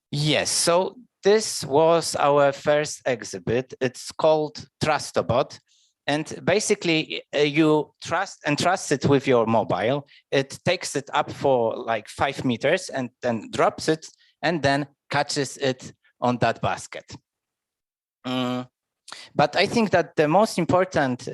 Yes, so this was our first exhibit. It's called Trustobot. And basically you trust it with your mobile. It takes it up for like 5 meters and then drops it and then catches it on that basket. But I think that the most important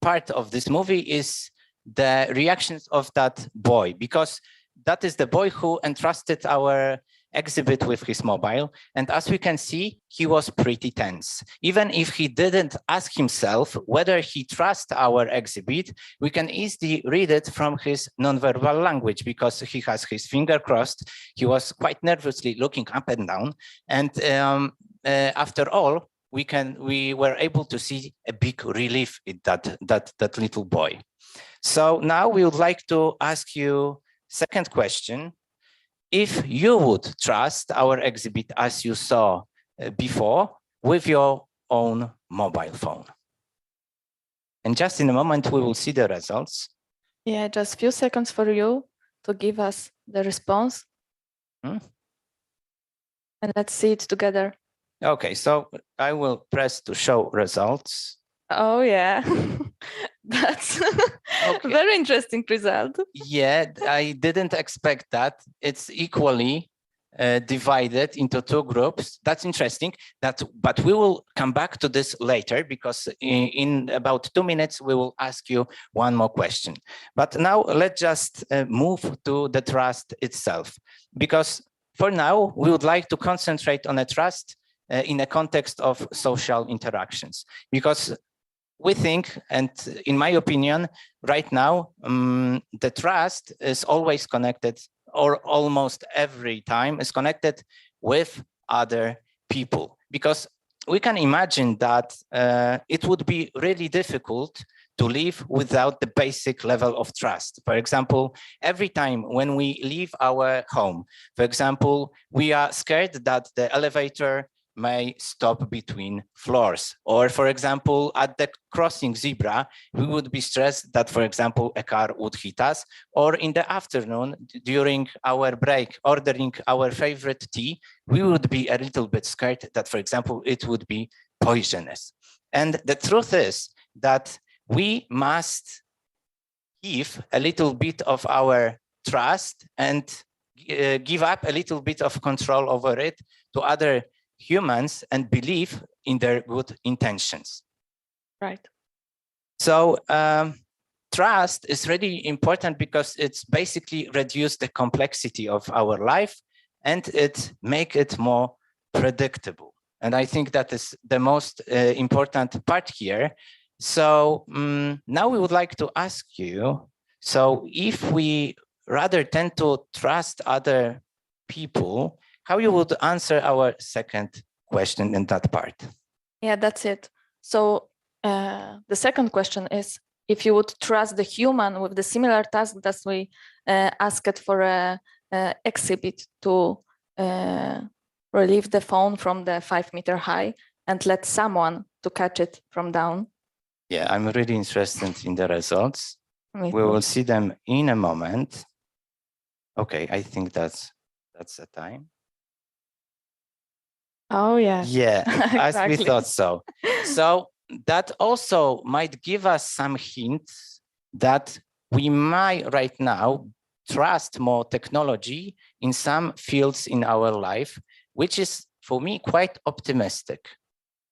part of this movie is the reactions of that boy, because that is the boy who entrusted our exhibit with his mobile. And as we can see, he was pretty tense. Even if he didn't ask himself whether he trusts our exhibit, we can easily read it from his nonverbal language, because he has his finger crossed. He was quite nervously looking up and down. And after all, we were able to see a big relief in that little boy. So now we would like to ask you second question. If you would trust our exhibit as you saw before with your own mobile phone. And just in a moment, we will see the results. Yeah, just a few seconds for you to give us the response. And let's see it together. Okay, so I will press to show results. Oh, yeah. That's a very interesting result. Yeah, I didn't expect that. It's equally divided into two groups. That's interesting. But we will come back to this later, because in about 2 minutes, we will ask you one more question. But now let's just move to the trust itself, because for now, we would like to concentrate on a trust in a context of social interactions, because we think, and in my opinion, right now, the trust is always connected, or almost every time is connected with other people. Because we can imagine that it would be really difficult to live without the basic level of trust. For example, every time when we leave our home, for example, we are scared that the elevator may stop between floors. Or for example, at the crossing zebra, we would be stressed that, for example, a car would hit us. Or in the afternoon, during our break, ordering our favorite tea, we would be a little bit scared that, for example, it would be poisonous. And the truth is that we must give a little bit of our trust and give up a little bit of control over it to other humans and believe in their good intentions. Right. So trust is really important because it's basically reduced the complexity of our life and it make it more predictable. And I think that is the most important part here. So now we would like to ask you, so if we rather tend to trust other people, how you would answer our second question in that part? Yeah, that's it. So the second question is, if you would trust the human with the similar task that we asked for a exhibit to relieve the phone from the 5-meter high and let someone to catch it from down. Yeah, I'm really interested in the results. Me We too. will see them in a moment. Okay, I think that's the time. Oh, yeah. Yeah, as we Exactly. thought so. So that also might give us some hints that we might right now trust more technology in some fields in our life, which is for me quite optimistic.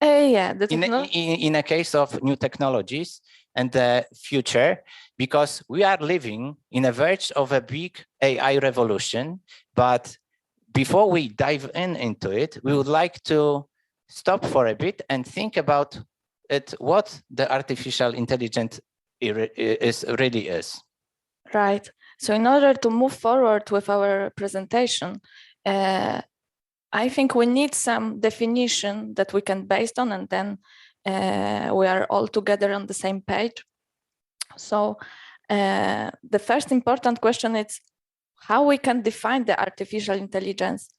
Yeah, the In a case of new technologies and the future, because we are living in a verge of a big AI revolution. But before we dive into it, we would like to stop for a bit and think about it, what the artificial intelligence really is. Right. So in order to move forward with our presentation, I think we need some definition that we can base on, and then we are all together on the same page. So the first important question is how we can define the artificial intelligence,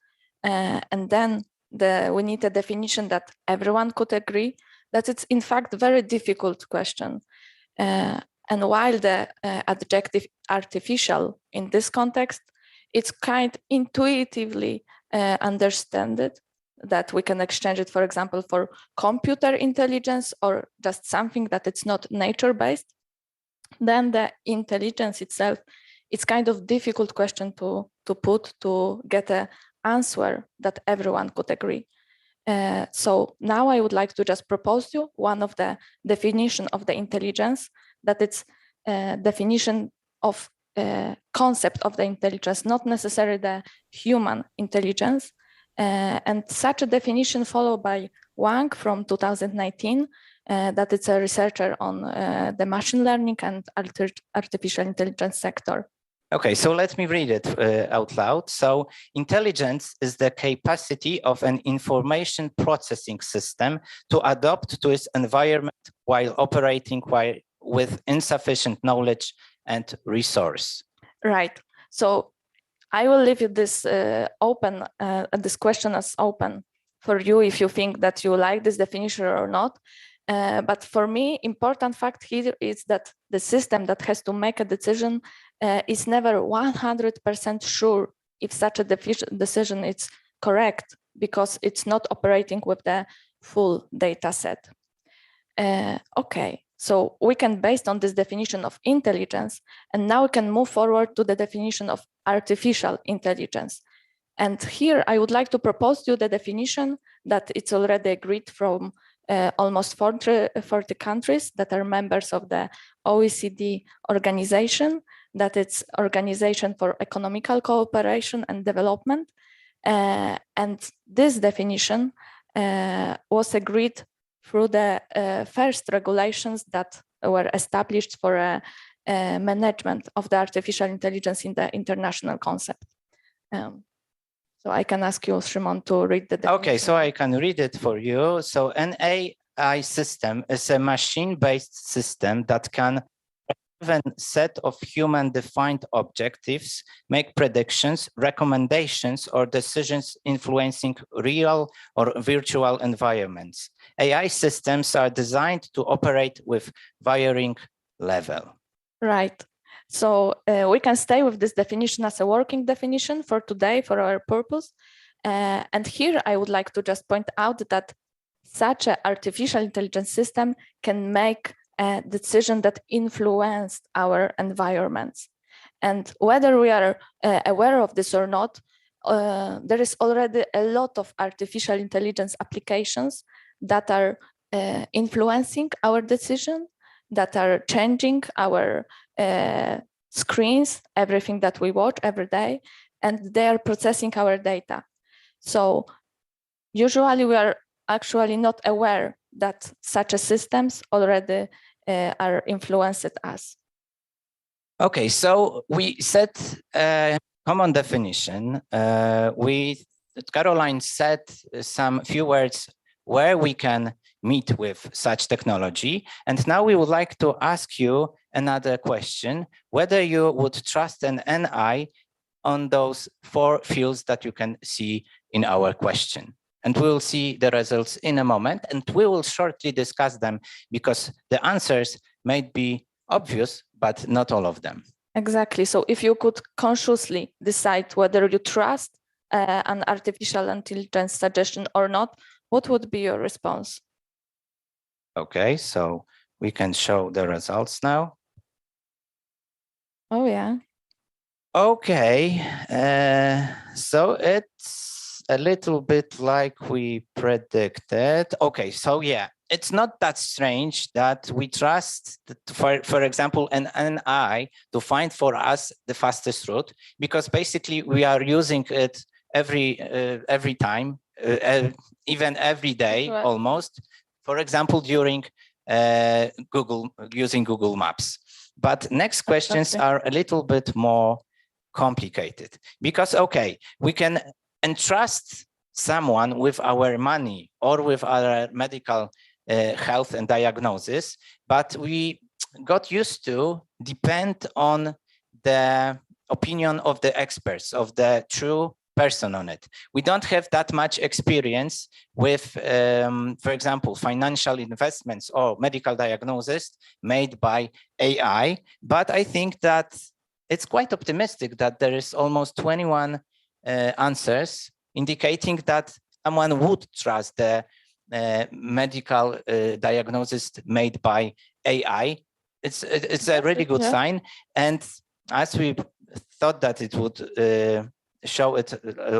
and then we need a definition that everyone could agree that it's in fact a very difficult question. And while the adjective artificial in this context, it's kind intuitively understood that we can exchange it, for example, for computer intelligence or just something that it's not nature-based, then the intelligence itself, it's kind of difficult question to put to get an answer that everyone could agree. So now I would like to just propose you one of the definition of the intelligence, that it's a definition of concept of the intelligence, not necessarily the human intelligence. And such a definition followed by Wang from 2019, that it's a researcher on the machine learning and artificial intelligence sector. Okay, so let me read it out loud. So intelligence is the capacity of an information processing system to adapt to its environment while operating with insufficient knowledge and resource. Right. So I will leave you this open, this question as open for you if you think that you like this definition or not. But for me, important fact here is that the system that has to make a decision is never 100% sure if such a decision is correct, because it's not operating with the full data set. Okay, so we can, based on this definition of intelligence, and now we can move forward to the definition of artificial intelligence. And here I would like to propose to you the definition that it's already agreed from almost 40 countries that are members of the OECD organization, that it's Organization for Economical Cooperation and Development. And this definition was agreed through the first regulations that were established for management of the artificial intelligence in the international concept. So I can ask you, Shimon, to read the definition. Okay, so I can read it for you. So an AI system is a machine-based system that can have a set of human-defined objectives, make predictions, recommendations, or decisions influencing real or virtual environments. AI systems are designed to operate with varying level. Right. So we can stay with this definition as a working definition for today, for our purpose. And here I would like to just point out that such an artificial intelligence system can make a decision that influenced our environments. And whether we are aware of this or not, there is already a lot of artificial intelligence applications that are influencing our decision, that are changing our screens, everything that we watch every day, and they are processing our data. So usually we are actually not aware that such a systems already are influenced us. Okay, so we set a common definition. Caroline said some few words where we can meet with such technology. And now we would like to ask you another question, whether you would trust an NI on those 4 fields that you can see in our question. And we will see the results in a moment, and we will shortly discuss them because the answers might be obvious, but not all of them. Exactly. So if you could consciously decide whether you trust an artificial intelligence suggestion or not, what would be your response? Okay, so we can show the results now. Oh, yeah. Okay, so it's a little bit like we predicted. Okay, so yeah, it's not that strange that we trust, for example, an NI to find for us the fastest route, because basically we are using it every time, even every day, Right. almost. For example, during using Google Maps. But next questions are a little bit more complicated because, okay, we can entrust someone with our money or with our medical health and diagnosis, but we got used to depend on the opinion of the experts, of the true person on it. We don't have that much experience with, for example, financial investments or medical diagnosis made by AI, but I think that it's quite optimistic that there is almost 21 answers indicating that someone would trust the medical diagnosis made by AI. It's a really good sign. And as we thought that it would show it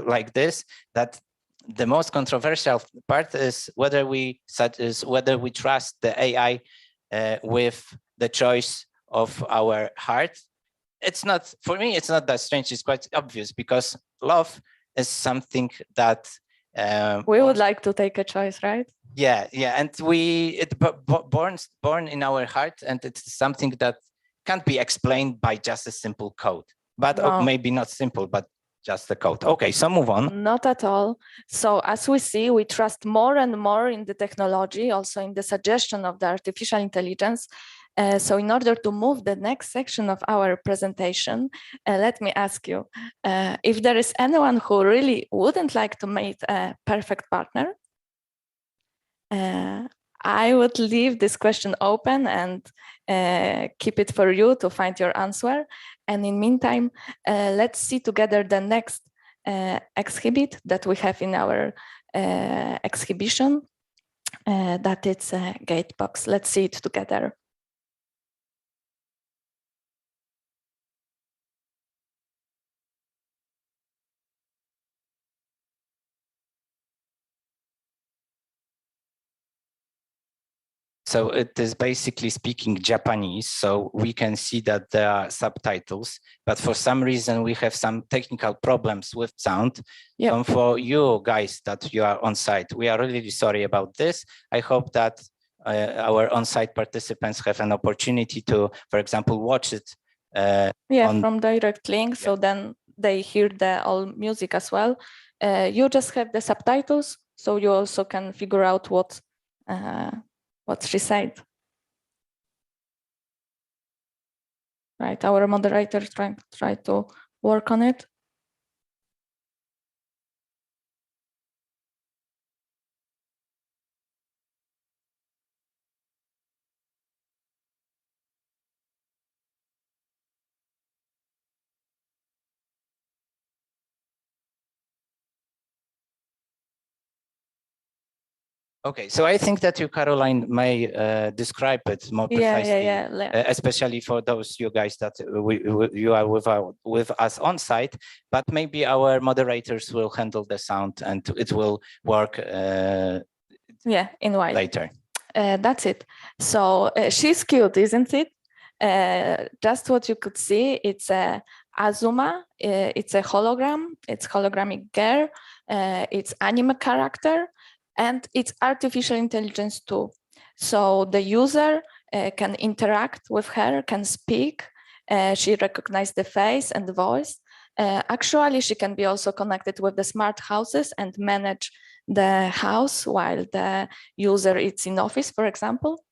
like this, that the most controversial part is whether we trust the AI with the choice of our heart. It's not, for me, it's not that strange. It's quite obvious because love is something that we would like to take a choice, right? Yeah, and born in our heart, and it's something that can't be explained by just a simple code. But maybe not simple, but just the code. Okay, so move on. Not at all. So as we see, we trust more and more in the technology, also in the suggestion of the artificial intelligence. So in order to move the next section of our presentation, let me ask you, if there is anyone who really wouldn't like to meet a perfect partner, I would leave this question open and keep it for you to find your answer. And in the meantime, let's see together the next exhibit that we have in our exhibition, that it's a Gatebox. Let's see it together. So it is basically speaking Japanese, so we can see that there are subtitles, but for some reason we have some technical problems with sound. Yep. And for you guys that you are on site, we are really sorry about this. I hope that our on-site participants have an opportunity to, for example, watch it. From direct link, so then they hear the all music as well. You just have the subtitles, so you also can figure out what she said. Right, our moderator try to work on it. Okay, so I think that you, Caroline, may describe it more precisely, especially for those you guys that you are with us on site, but maybe our moderators will handle the sound and it will work in while later. That's it. So she's cute, isn't it? Just what you could see, it's a Azuma, it's a hologram, it's hologramic girl, it's anime character, and it's artificial intelligence too. So the user can interact with her, can speak, she recognizes the face and the voice. Actually, she can be also connected with the smart houses and manage the house while the user is in office, for example.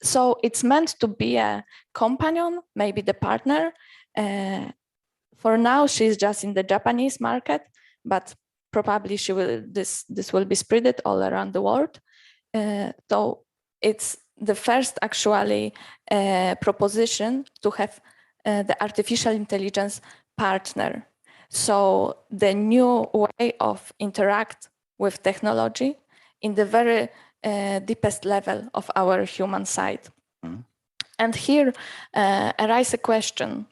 So it's meant to be a companion, maybe the partner. For now, she's just in the Japanese market, but probably this will be spread all around the world. So it's the first actually proposition to have the artificial intelligence partner. So the new way of interact with technology in the very deepest level of our human side. Mm. And here arise a question,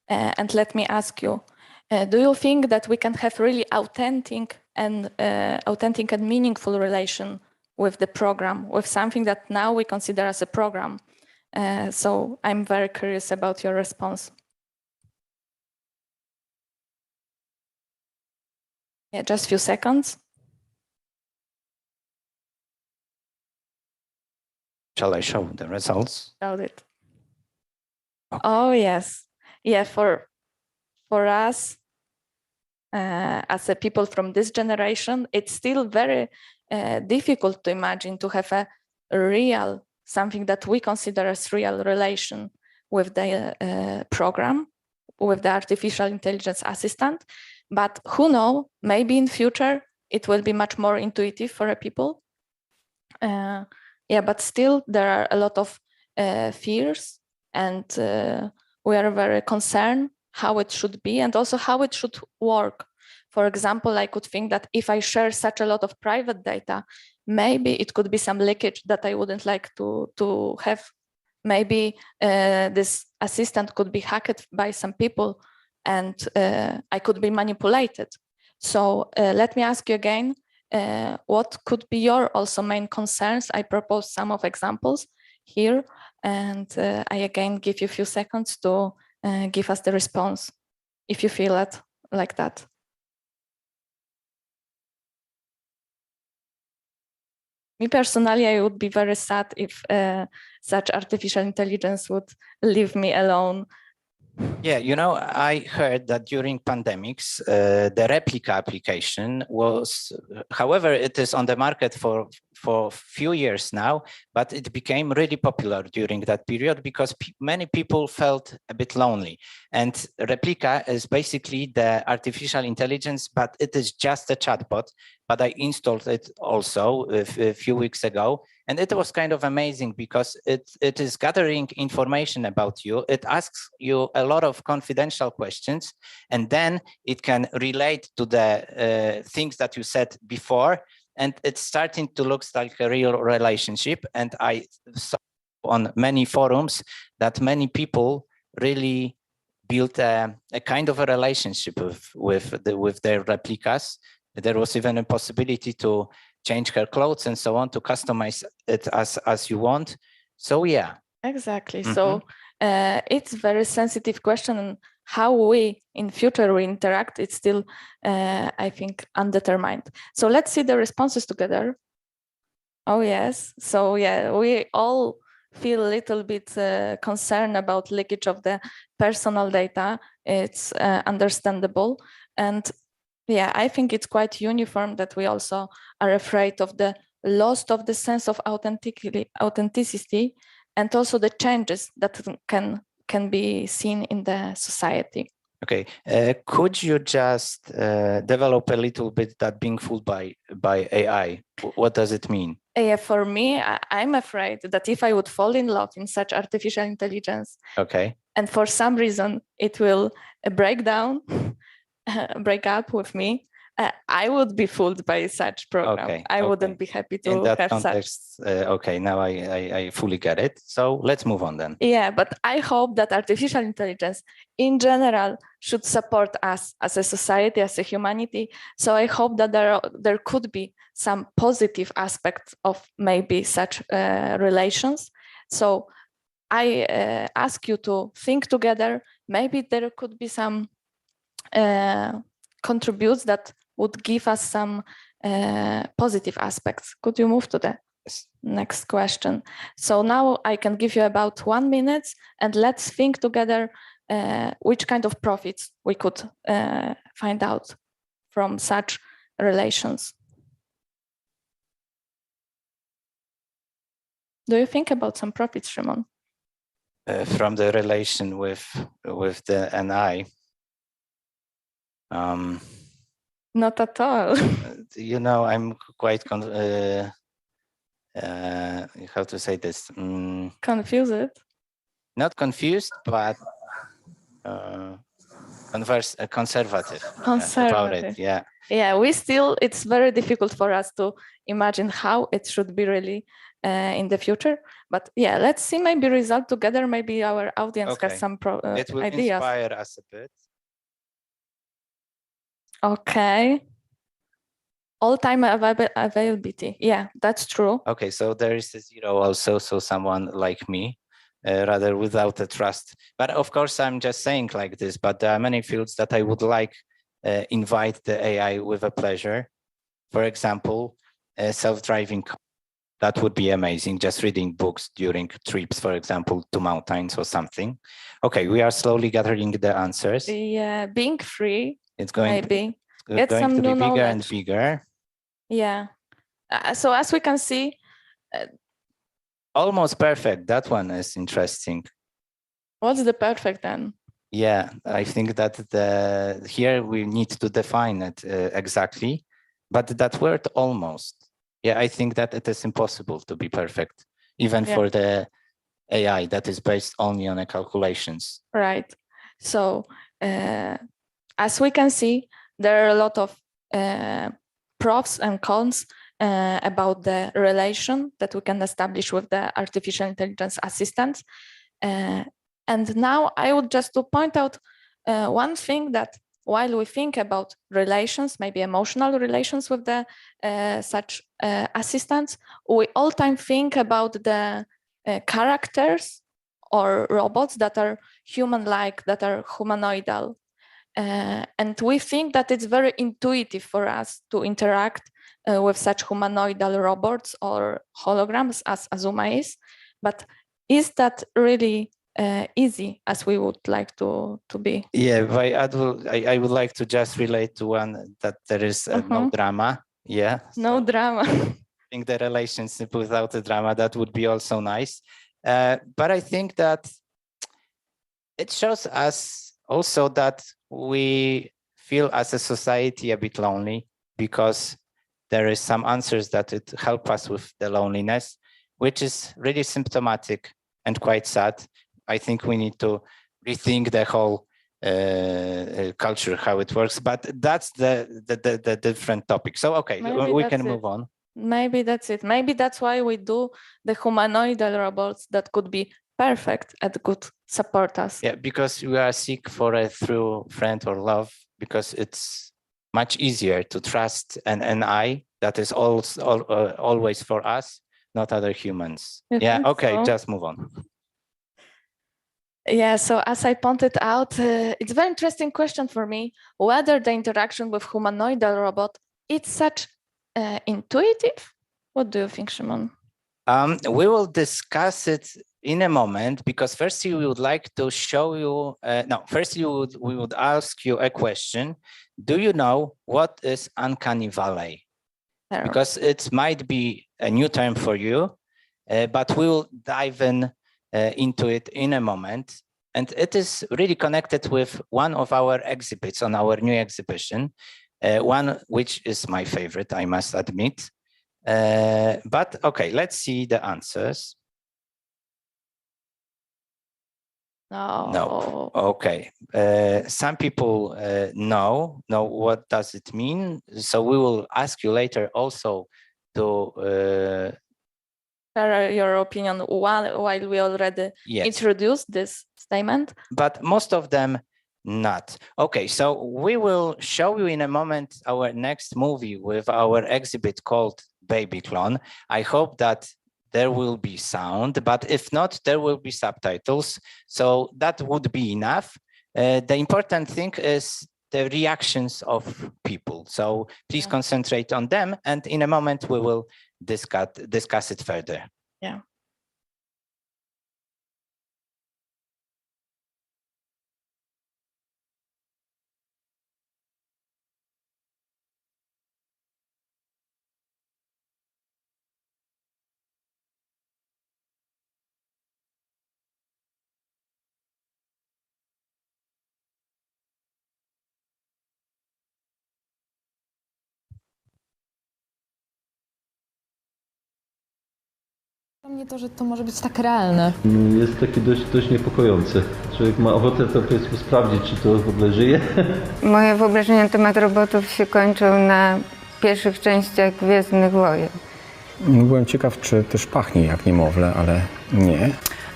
and let me ask you, do you think that we can have really authentic and meaningful relation with the program, with something that now we consider as a program? So I'm very curious about your response. Yeah, just a few seconds. Shall I show the results? Show it. Oh yes, yeah. For us, as a people from this generation, it's still very difficult to imagine to have a real, something that we consider as real relation with the program, with the artificial intelligence assistant. But who knows, maybe in future it will be much more intuitive for people. Yeah, but still there are a lot of fears, and we are very concerned how it should be and also how it should work. For example, I could think that if I share such a lot of private data, maybe it could be some leakage that I wouldn't like to have. Maybe this assistant could be hacked by some people and I could be manipulated. So let me ask you again, what could be your also main concerns? I propose some of examples here, and I again give you a few seconds to give us the response if you feel it like that. Me personally, I would be very sad if such artificial intelligence would leave me alone. Yeah, you know, I heard that during pandemics, the replica application was, however, it is on the market for few years now, but it became really popular during that period because many people felt a bit lonely. And replica is basically the artificial intelligence, but it is just a chatbot. But I installed it also a few weeks ago. And it was kind of amazing because it is gathering information about you. It asks you a lot of confidential questions, and then it can relate to the things that you said before. And it's starting to look like a real relationship. And I saw on many forums that many people really built a kind of a relationship with their replicas. There was even a possibility to change her clothes and so on, to customize it as you want. So yeah. Exactly. So it's a very sensitive question, and how we in future we interact, it's still, I think, undetermined. So let's see the responses together. Oh yes. So yeah, we all feel a little bit concerned about leakage of the personal data. It's understandable. And yeah, I think it's quite uniform that we also are afraid of the loss of the sense of authenticity and also the changes that can be seen in the society. Okay, could you just develop a little bit that being fooled by AI? What does it mean? Yeah, for me, I'm afraid that if I would fall in love in such artificial intelligence, okay, and for some reason it will break down, break up with me, I would be fooled by such program. Okay, I wouldn't be happy to in that have context, such. Okay, now I fully get it. So let's move on then. Yeah, but I hope that artificial intelligence in general should support us as a society, as a humanity. So I hope that there could be some positive aspects of maybe such relations. So I ask you to think together. Maybe there could be some contributes that would give us some positive aspects. Could you move to the next question? So now I can give you about 1 minute, and let's think together which kind of profits we could find out from such relations. Do you think about some profits, Shimon? From the relation with the NI? Not at all. You know, I'm quite how to say this? Confused? Not confused, but conservative. About it. Yeah. Yeah, it's very difficult for us to imagine how it should be really in the future. But yeah, let's see maybe result together. Maybe our audience has some it will ideas. Inspire us a bit. Okay. All-time availability. Yeah, that's true. Okay, so there is a 0 also. So someone like me, rather without a trust. But of course, I'm just saying like this, but there are many fields that I would like invite the AI with a pleasure. For example, self-driving That would be amazing, just reading books during trips, for example, to mountains or something. Okay, we are slowly gathering the answers. Yeah, being free, It's going, maybe. It's going some to be new bigger knowledge. and bigger. Yeah. So as we can see, almost perfect. That one is interesting. What's the perfect then? Yeah, I think that here we need to define it exactly, but that word almost. Yeah, I think that it is impossible to be perfect, even for the AI that is based only on the calculations. Right. So as we can see, there are a lot of pros and cons about the relation that we can establish with the artificial intelligence assistants. And now I would just to point out one thing, that while we think about relations, maybe emotional relations with the such assistants, we all time think about the characters or robots that are human-like, that are humanoidal. And we think that it's very intuitive for us to interact with such humanoidal robots or holograms as Azuma is. But is that really easy as we would like to be? Yeah, I would like to just relate to one that there is no drama. Yeah. No drama. I think the relationship without the drama, that would be also nice. But I think that it shows us also that we feel as a society a bit lonely, because there is some answers that it help us with the loneliness, which is really symptomatic and quite sad. I think we need to rethink the whole culture, how it works, but that's the different topic. So, okay, we can move on. Maybe that's it. Maybe that's why we do the humanoidal robots that could be perfect and could support us. Yeah, because we are seek for a true friend or love, because it's much easier to trust an AI that is always for us, not other humans. Yeah, okay, so just move on. Yeah, so as I pointed out, it's a very interesting question for me, whether the interaction with humanoidal robot, it's such intuitive. What do you think, Szymon? We will discuss it in a moment, because first we would like to show you, we would ask you a question. Do you know what is uncanny valley? Because it might be a new term for you, but we will dive into it in a moment. And it is really connected with one of our exhibits on our new exhibition, one which is my favorite, I must admit. But okay, let's see the answers. No. Okay. Some people know what does it mean. So we will ask you later also to share your opinion while we already introduced this statement. But most of them not. Okay, so we will show you in a moment our next movie with our exhibit called Baby Clone. I hope that there will be sound, but if not, there will be subtitles. So that would be enough. The important thing is the reactions of people. So please concentrate on them, and in a moment we will discuss it further. Yeah. Dla mnie to, że to może być tak realne. Jest takie dość niepokojące. Człowiek ma ochotę to powiedzmy sprawdzić, czy to w ogóle żyje. Moje wyobrażenia na temat robotów się kończą na pierwszych częściach Gwiezdnych Wojen. Byłem ciekaw, czy też pachnie jak niemowlę, ale nie.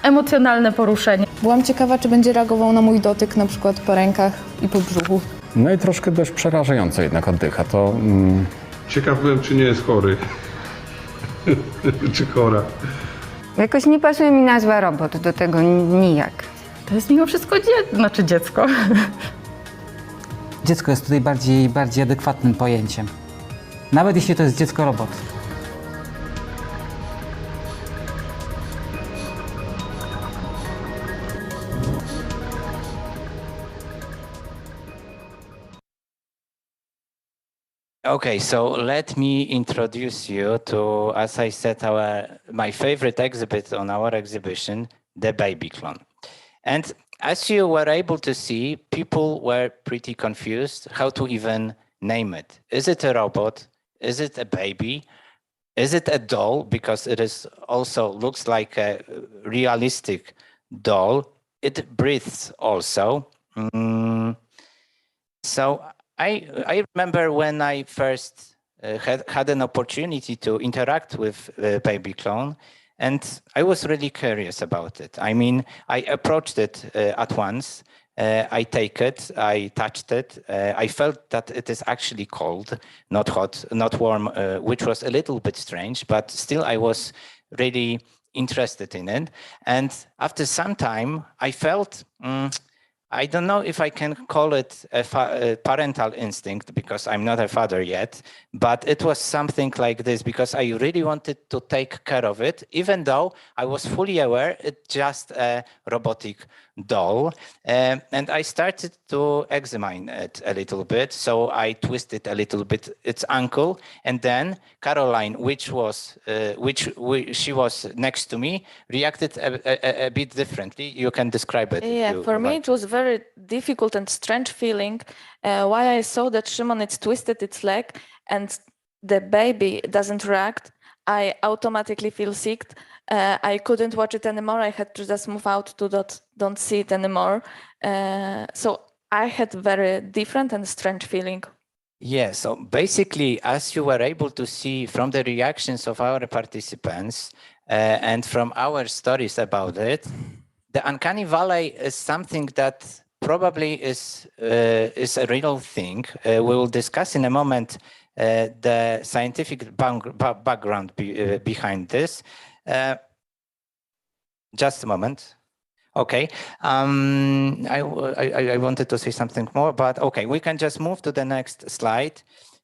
Emocjonalne poruszenie. Byłam ciekawa, czy będzie reagował na mój dotyk, na przykład po rękach i po brzuchu. No i troszkę dość przerażająco jednak oddycha. To... Ciekaw byłem, czy nie jest chory. Czy chora. Jakoś nie pasuje mi nazwa robot do tego nijak. To jest mimo wszystko dziecko. Dziecko jest tutaj bardziej adekwatnym pojęciem. Nawet jeśli to jest dziecko-robot. Okay, so let me introduce you to, as I said, my favorite exhibit on our exhibition, the baby clone. And as you were able to see, people were pretty confused how to even name it. Is it a robot? Is it a baby? Is it a doll? Because it is also looks like a realistic doll. It breathes also. So I remember when I first had an opportunity to interact with baby clone, and I was really curious about it. I mean, I approached it at once. I take it, I touched it. I felt that it is actually cold, not hot, not warm, which was a little bit strange, but still I was really interested in it. And after some time, I felt, I don't know if I can call it a parental instinct because I'm not a father yet, but it was something like this because I really wanted to take care of it, even though I was fully aware it's just a robotic doll. And I started to examine it a little bit. So I twisted a little bit its ankle, and then Caroline, she was next to me, reacted a bit differently. You can describe it. Yeah, for me it was very difficult and strange feeling. Why I saw that Shimon it's twisted its leg and the baby doesn't react, I automatically feel sick. I couldn't watch it anymore. I had to just move out to don't see it anymore. So I had very different and strange feeling. Yeah, so basically, as you were able to see from the reactions of our participants and from our stories about it, the uncanny valley is something that probably is a real thing. We will discuss in a moment the scientific background behind this. Just a moment. Okay, I wanted to say something more, but okay, we can just move to the next slide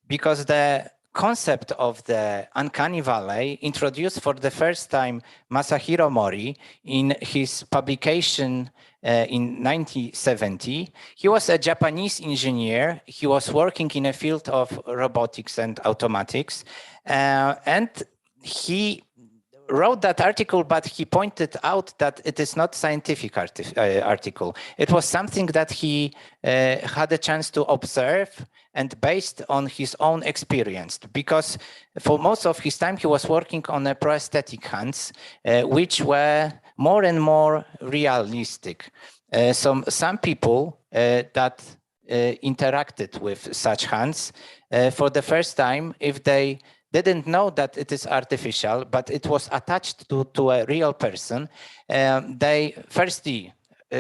because the concept of the uncanny valley introduced for the first time Masahiro Mori in his publication in 1970. He was a Japanese engineer. He was working in a field of robotics and automatics, and he wrote that article, but he pointed out that it is not scientific article. It was something that he had a chance to observe and based on his own experience, because for most of his time he was working on a prosthetic hands, which were more and more realistic. Some people that interacted with such hands for the first time, if they didn't know that it is artificial, but it was attached to a real person, they firstly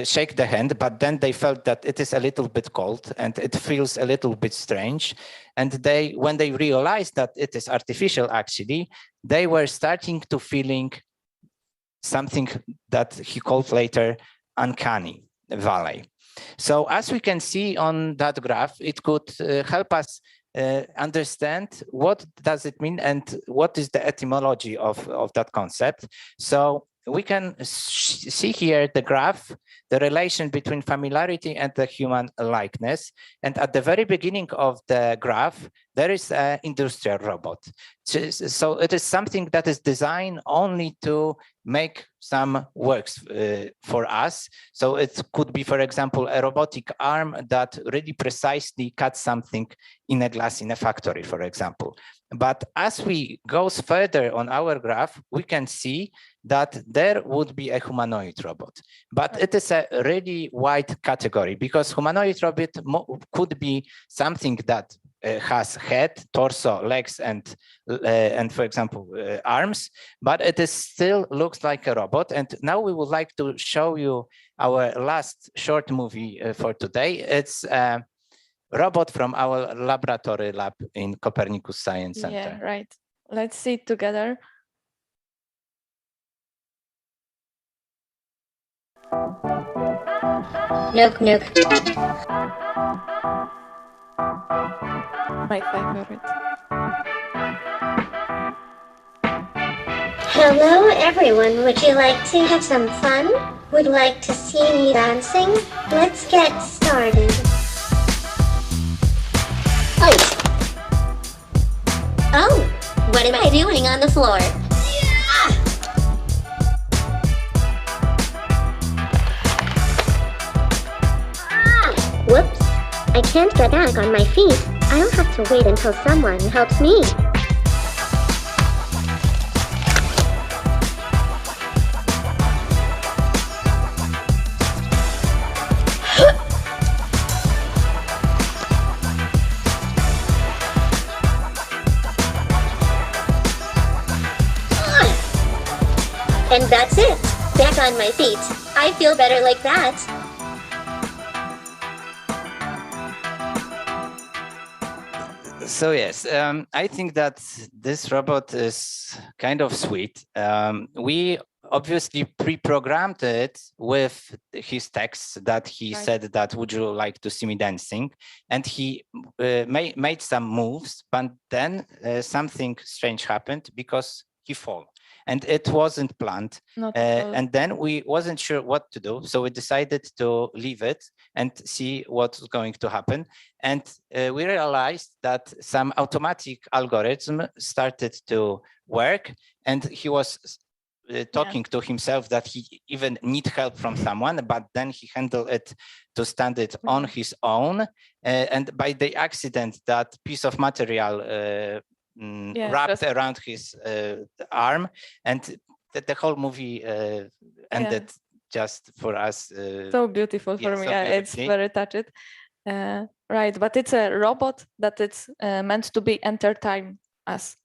shake the hand, but then they felt that it is a little bit cold and it feels a little bit strange. And when they realized that it is artificial, actually, they were starting to feeling something that he called later uncanny valley. So as we can see on that graph, it could help us understand what does it mean and what is the etymology of that concept. So we can see here the graph, the relation between familiarity and the human likeness. And at the very beginning of the graph, there is an industrial robot. So it is something that is designed only to make some works for us. So it could be, for example, a robotic arm that really precisely cuts something in a glass in a factory, for example. But as we go further on our graph, we can see that there would be a humanoid robot. But it is a really wide category because humanoid robot could be something that has head, torso, legs, and for example, arms, but it is still looks like a robot. And now we would like to show you our last short movie for today. It's a robot from our laboratory lab in Copernicus Science Center. Yeah, right. Let's see it together. Look. My favorite. Hello everyone, would you like to have some fun? Would like to see me dancing? Let's get started. Oh, what am I doing on the floor? Whoops, I can't get back on my feet. I'll have to wait until someone helps me. And that's it. Back on my feet. I feel better like that. So yes, I think that this robot is kind of sweet. We obviously pre-programmed it with his text that he said that, would you like to see me dancing? And he made some moves, but then something strange happened because he fell. And it wasn't planned. And then we wasn't sure what to do. So we decided to leave it and see what's going to happen. And we realized that some automatic algorithm started to work. And he was talking to himself that he even need help from someone, but then he handled it to stand it on his own. And by the accident, that piece of material wrapped around his arm, and the whole movie ended just for us. So beautiful for me. It's very touched. Right, but it's a robot that it's meant to be entertain us.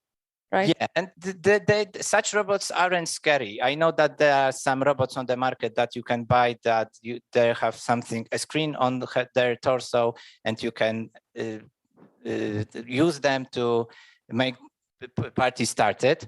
Right. Yeah, and such robots aren't scary. I know that there are some robots on the market that you can buy that they have a screen on their torso, and you can use them to make party started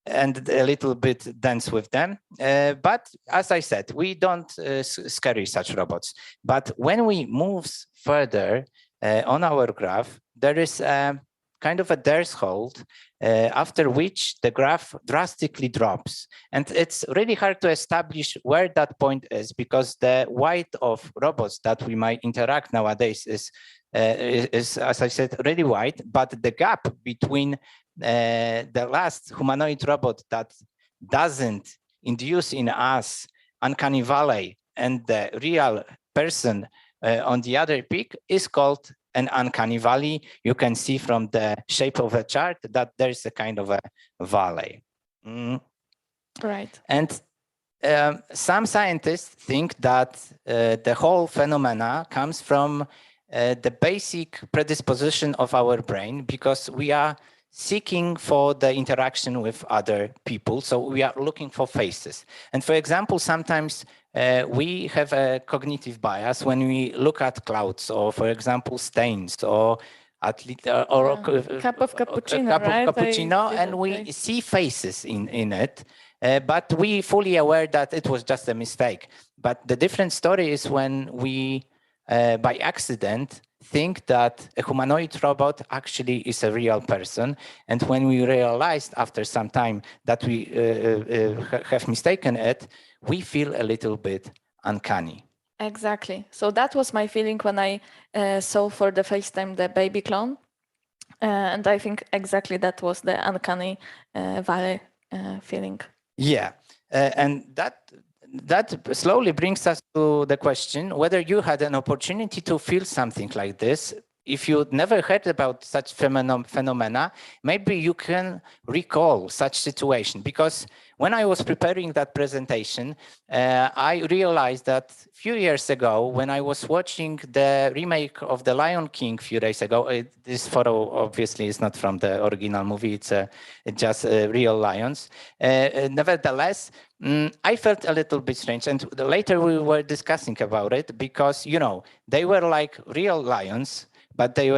and a little bit dance with them. But as I said, we don't scary such robots. But when we move further on our graph, there is a kind of a threshold after which the graph drastically drops. And it's really hard to establish where that point is, because the weight of robots that we might interact nowadays is, as I said, really wide, but the gap between the last humanoid robot that doesn't induce in us uncanny valley and the real person on the other peak is called an uncanny valley. You can see from the shape of a chart that there's a kind of a valley. Right. And some scientists think that the whole phenomena comes from the basic predisposition of our brain, because we are seeking for the interaction with other people. So we are looking for faces. And for example, sometimes we have a cognitive bias when we look at clouds, or for example, stains, or cup of cappuccino, and we see faces in it. But we fully aware that it was just a mistake. But the different story is when we by accident think that a humanoid robot actually is a real person, and when we realized after some time that we have mistaken it, we feel a little bit uncanny. Exactly. So that was my feeling when I saw for the first time the baby clone, and I think exactly that was the uncanny valley feeling. Yeah, and that slowly brings us to the question whether you had an opportunity to feel something like this. If you never heard about such phenomena, maybe you can recall such situation. Because when I was preparing that presentation, I realized that a few years ago, when I was watching the remake of The Lion King a few days ago, this photo obviously is not from the original movie, it's just real lions. Nevertheless, I felt a little bit strange, and later we were discussing about it, because, you know, they were like real lions, but they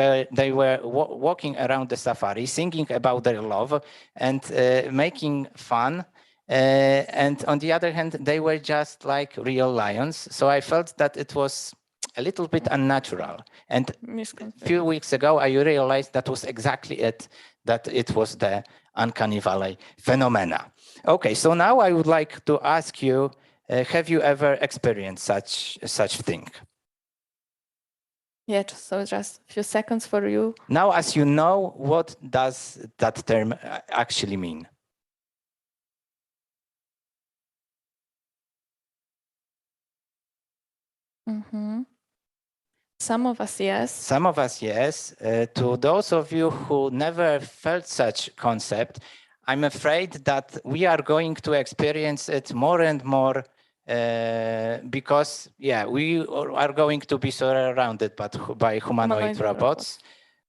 were walking around the safari, singing about their love and making fun. And on the other hand, they were just like real lions. So I felt that it was a little bit unnatural. And a few weeks ago, I realized that was exactly it, that it was the uncanny valley phenomena. Okay, so now I would like to ask you, have you ever experienced such thing? Yeah, so just a few seconds for you. Now, as you know, what does that term actually mean? Mm-hmm. Some of us, yes. Some of us, yes. To those of you who never felt such concept, I'm afraid that we are going to experience it more and more because, yeah, we are going to be surrounded by humanoid robots.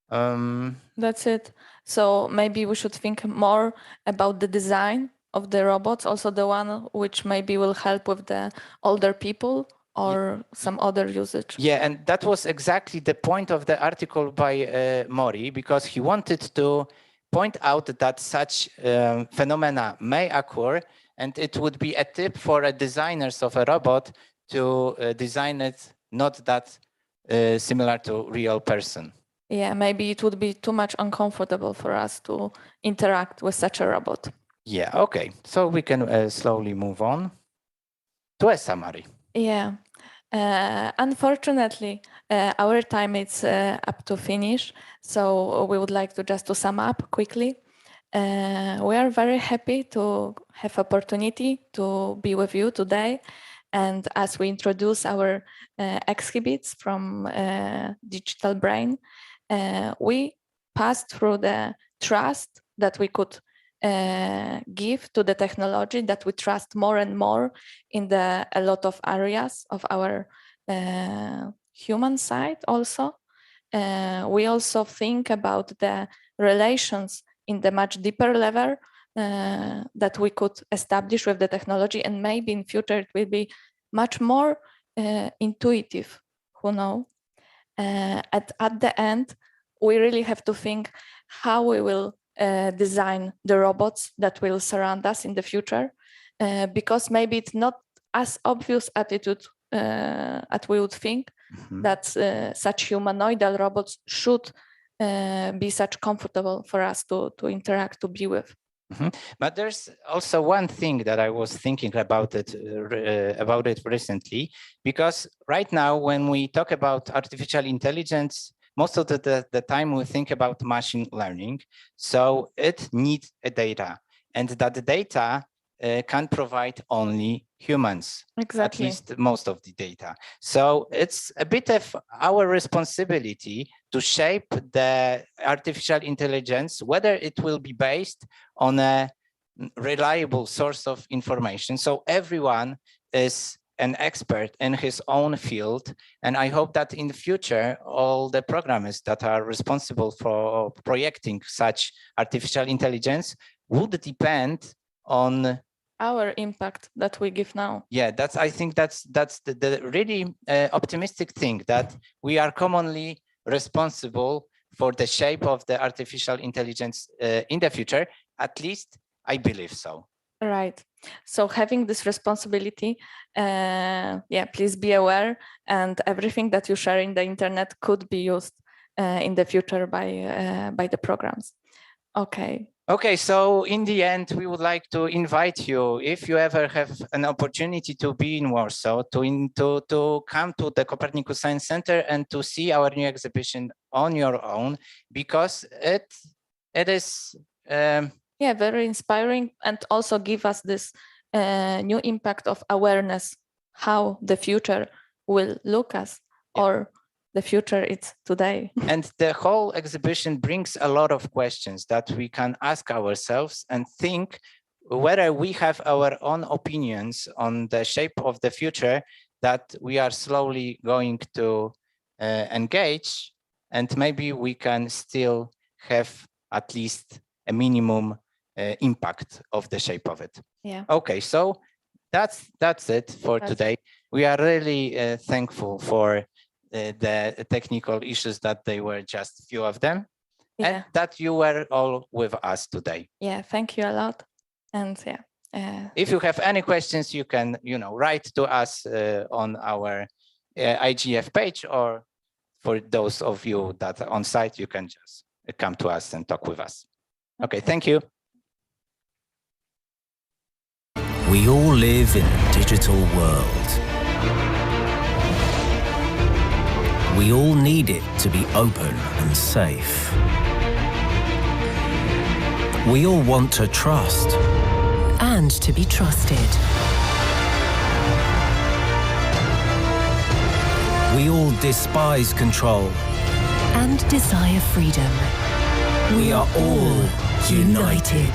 That's it. So maybe we should think more about the design of the robots, also the one which maybe will help with the older people or some other usage. Yeah, and that was exactly the point of the article by Mori, because he wanted to point out that such phenomena may occur, and it would be a tip for designers of a robot to design it not that similar to real person. Yeah, maybe it would be too much uncomfortable for us to interact with such a robot. Yeah, okay. So we can slowly move on to a summary. Yeah. Unfortunately, our time is up to finish. So we would like to just to sum up quickly. We are very happy to have opportunity to be with you today. And as we introduce our exhibits from Digital Brain, we passed through the trust that we could give to the technology, that we trust more and more in a lot of areas of our human side also. We also think about the relations in the much deeper level that we could establish with the technology, and maybe in future it will be much more intuitive, who knows. At the end, we really have to think how we will design the robots that will surround us in the future, because maybe it's not as obvious attitude as we would think that such humanoidal robots should be such comfortable for us to interact, to be with. But there's also one thing that I was thinking about it recently, because right now when we talk about artificial intelligence, most of the time we think about machine learning. So it needs a data, and that data can provide only humans, exactly. at least most of the data. So it's a bit of our responsibility to shape the artificial intelligence, whether it will be based on a reliable source of information. So everyone is an expert in his own field. And I hope that in the future, all the programmers that are responsible for projecting such artificial intelligence would depend on our impact that we give now. Yeah, I think that's the really optimistic thing, that we are commonly responsible for the shape of the artificial intelligence in the future. At least I believe so. Right. So having this responsibility, yeah, please be aware, and everything that you share in the internet could be used in the future by the programs. Okay. Okay, so in the end, we would like to invite you, if you ever have an opportunity to be in Warsaw, to come to the Copernicus Science Center and to see our new exhibition on your own, because it is yeah, very inspiring, and also give us this new impact of awareness, how the future will look us, or the future it's today. And the whole exhibition brings a lot of questions that we can ask ourselves and think whether we have our own opinions on the shape of the future that we are slowly going to engage, and maybe we can still have at least a minimum impact of the shape of it. Yeah. Okay, so that's it for today. We are really thankful for the technical issues, that they were just few of them, and that you were all with us today. Yeah, thank you a lot. And yeah, if you have any questions, you can write to us on our IGF page, or for those of you that are on site, you can just come to us and talk with us. Okay, thank you. We all live in a digital world. We all need it to be open and safe. We all want to trust. And to be trusted. We all despise control. And desire freedom. We are all united.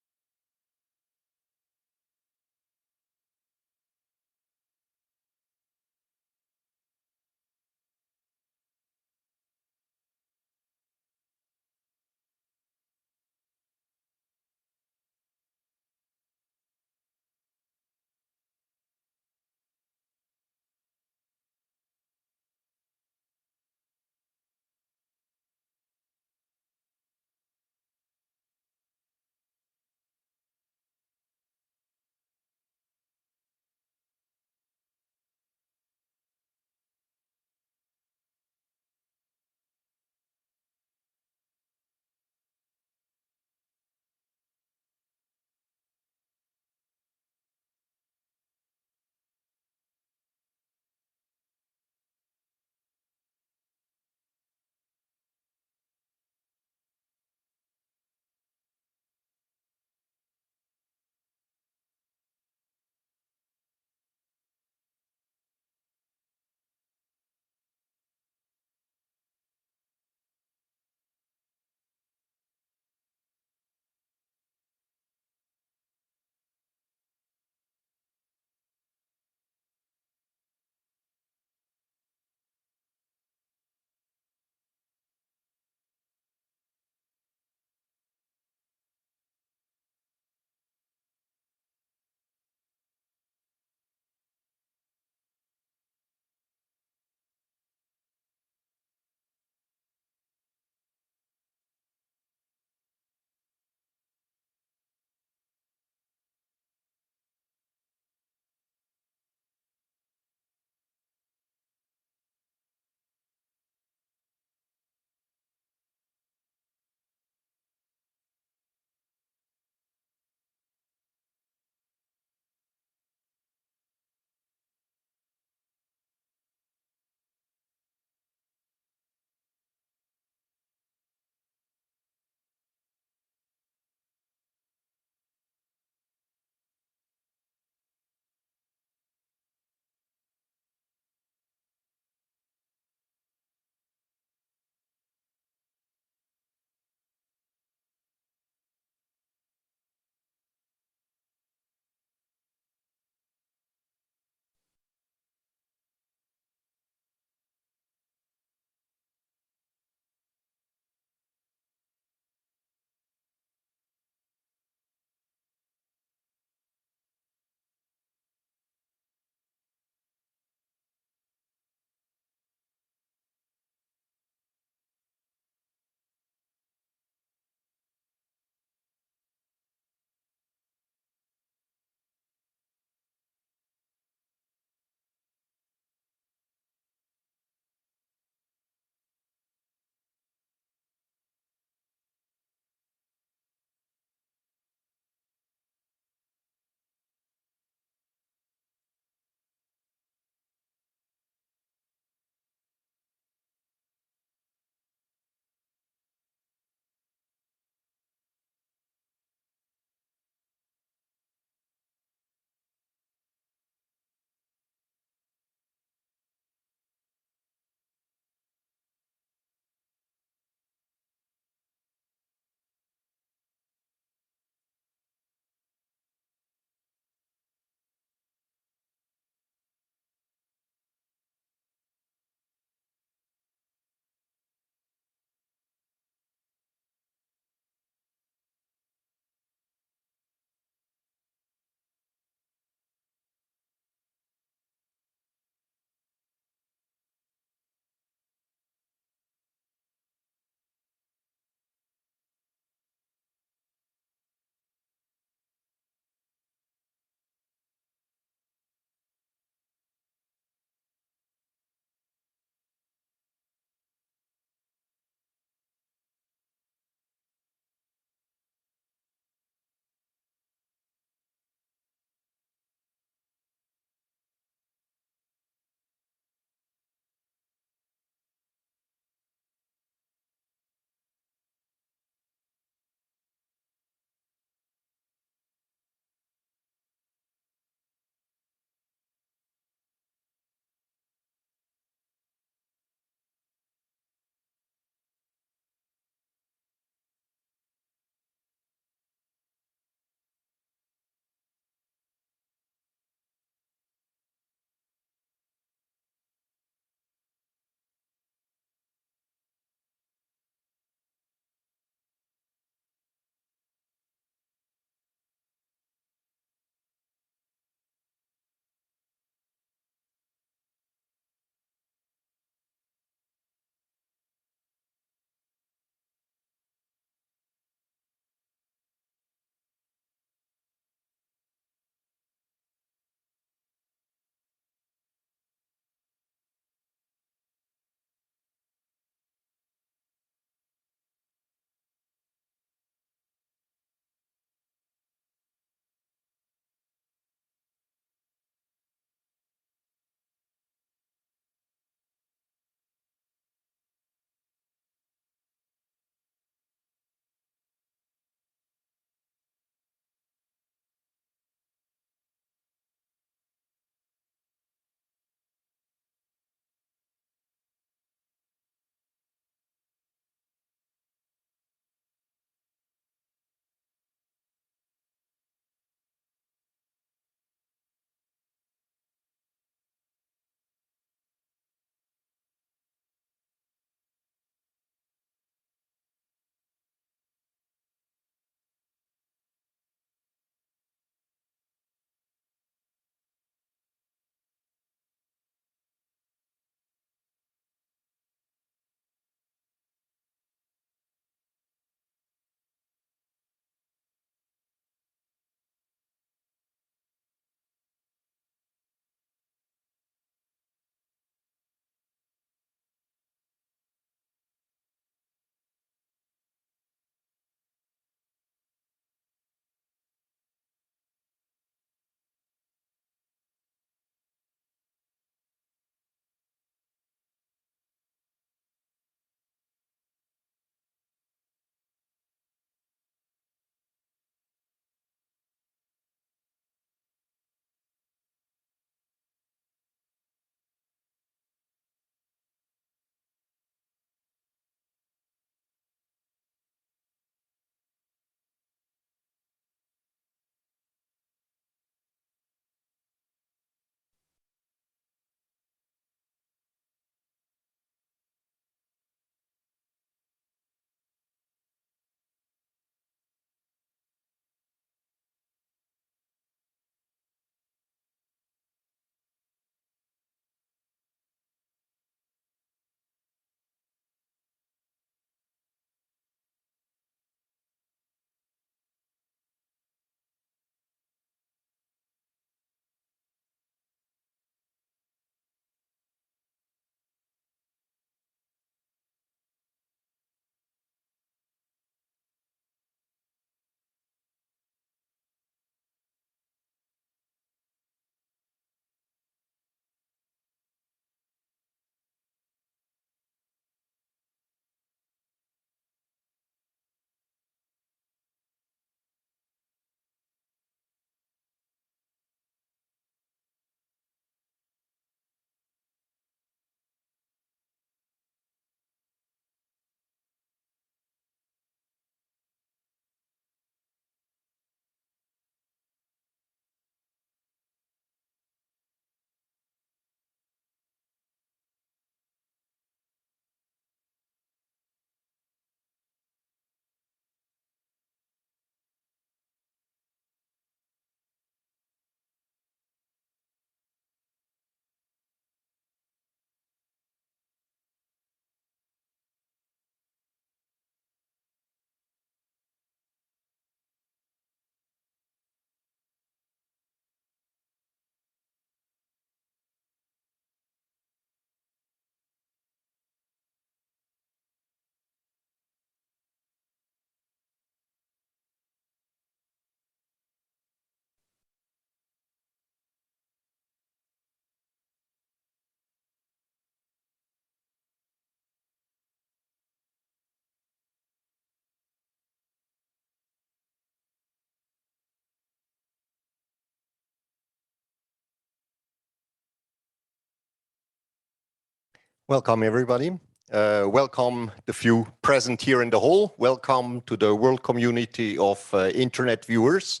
Welcome, everybody. Welcome the few present here in the hall. Welcome to the world community of internet viewers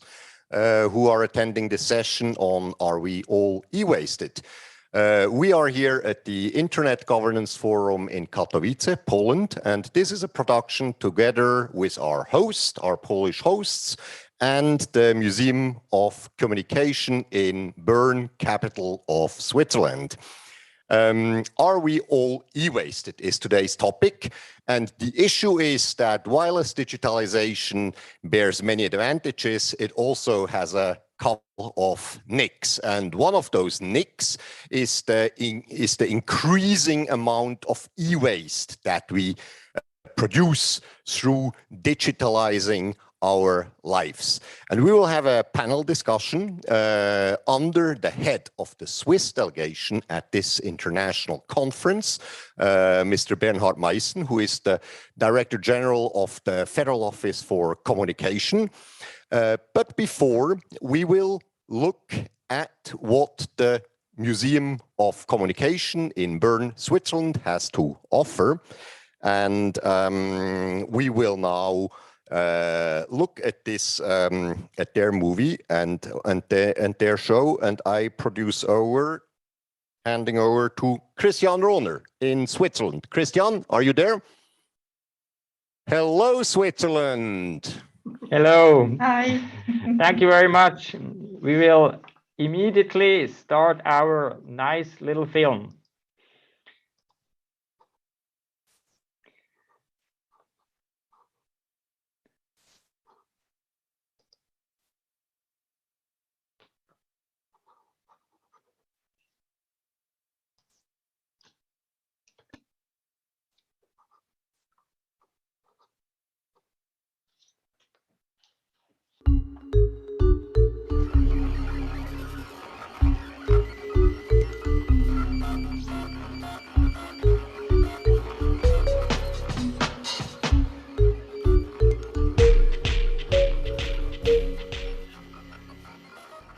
who are attending this session on Are We All E-Wasted? We are here at the Internet Governance Forum in Katowice, Poland, and this is a production together with our host, our Polish hosts, and the Museum of Communication in Bern, capital of Switzerland. Are we all e-wasted is today's topic, and the issue is that while as digitalization bears many advantages, it also has a couple of nicks, and one of those nicks is the increasing amount of e-waste that we produce through digitalizing our lives. And we will have a panel discussion under the head of the Swiss delegation at this international conference, Mr. Bernhard Meissen, who is the Director General of the Federal Office for Communication. But before, we will look at what the Museum of Communication in Bern, Switzerland has to offer. And we will now look at this at their movie and their show, and I handing over to Christian Rohner in Switzerland. Christian, are you there? Hello, Switzerland. Hello. Hi. Thank you very much. We will immediately start our nice little film.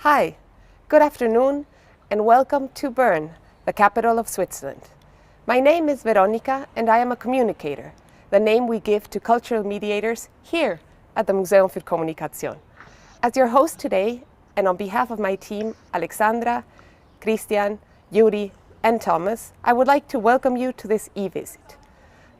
Hi, good afternoon, and welcome to Bern, the capital of Switzerland. My name is Veronica, and I am a communicator, the name we give to cultural mediators here at the Museum für Kommunikation. As your host today, and on behalf of my team, Alexandra, Christian, Yuri, and Thomas, I would like to welcome you to this e-visit.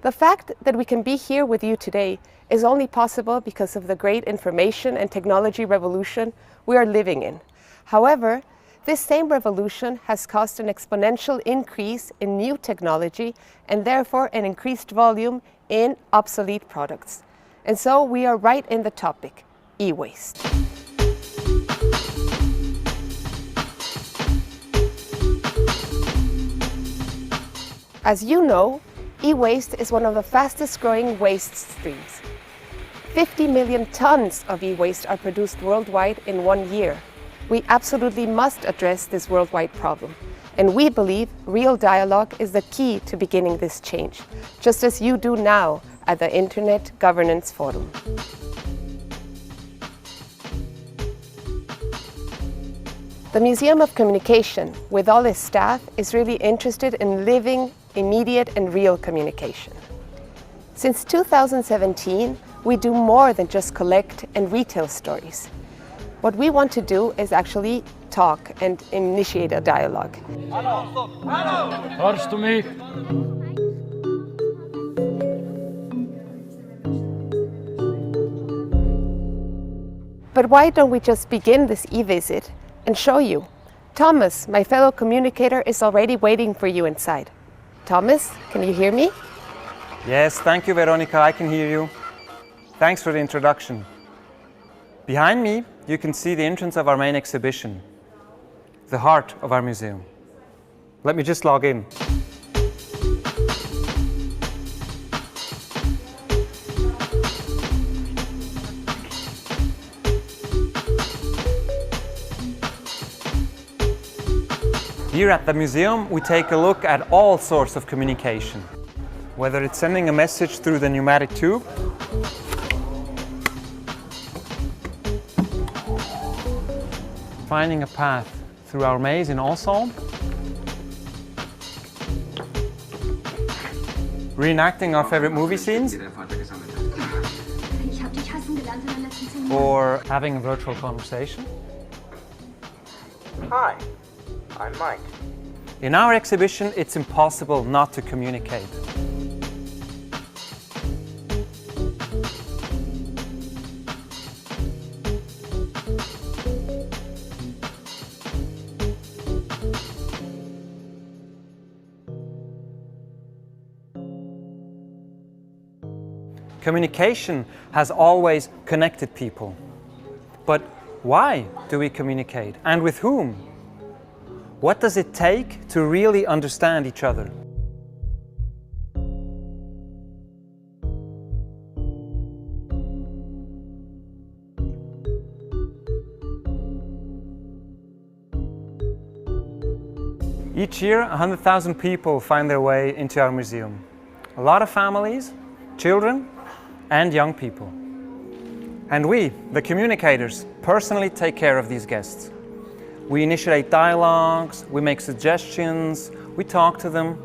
The fact that we can be here with you today is only possible because of the great information and technology revolution we are living in. However, this same revolution has caused an exponential increase in new technology and therefore an increased volume in obsolete products. And so we are right in the topic, e-waste. As you know, e-waste is one of the fastest growing waste streams. 50 million tons of e-waste are produced worldwide in 1 year. We absolutely must address this worldwide problem. And we believe real dialogue is the key to beginning this change, just as you do now at the Internet Governance Forum. The Museum of Communication, with all its staff, is really interested in living, immediate and real communication. Since 2017, we do more than just collect and retell stories. What we want to do is actually talk and initiate a dialogue. Hörst du mich? But why don't we just begin this e-visit and show you? Thomas, my fellow communicator, is already waiting for you inside. Thomas, can you hear me? Yes, thank you, Veronica. I can hear you. Thanks for the introduction. Behind me, you can see the entrance of our main exhibition, the heart of our museum. Let me just log in. Here at the museum, we take a look at all sorts of communication, whether it's sending a message through the pneumatic tube, finding a path through our maze in ensemble, reenacting our favorite movie scenes, or having a virtual conversation. Hi, I'm Mike. In our exhibition, it's impossible not to communicate. Communication has always connected people. But why do we communicate, and with whom? What does it take to really understand each other? Each year, 100,000 people find their way into our museum. A lot of families, children, and young people. And we, the communicators, personally take care of these guests. We initiate dialogues, we make suggestions, we talk to them,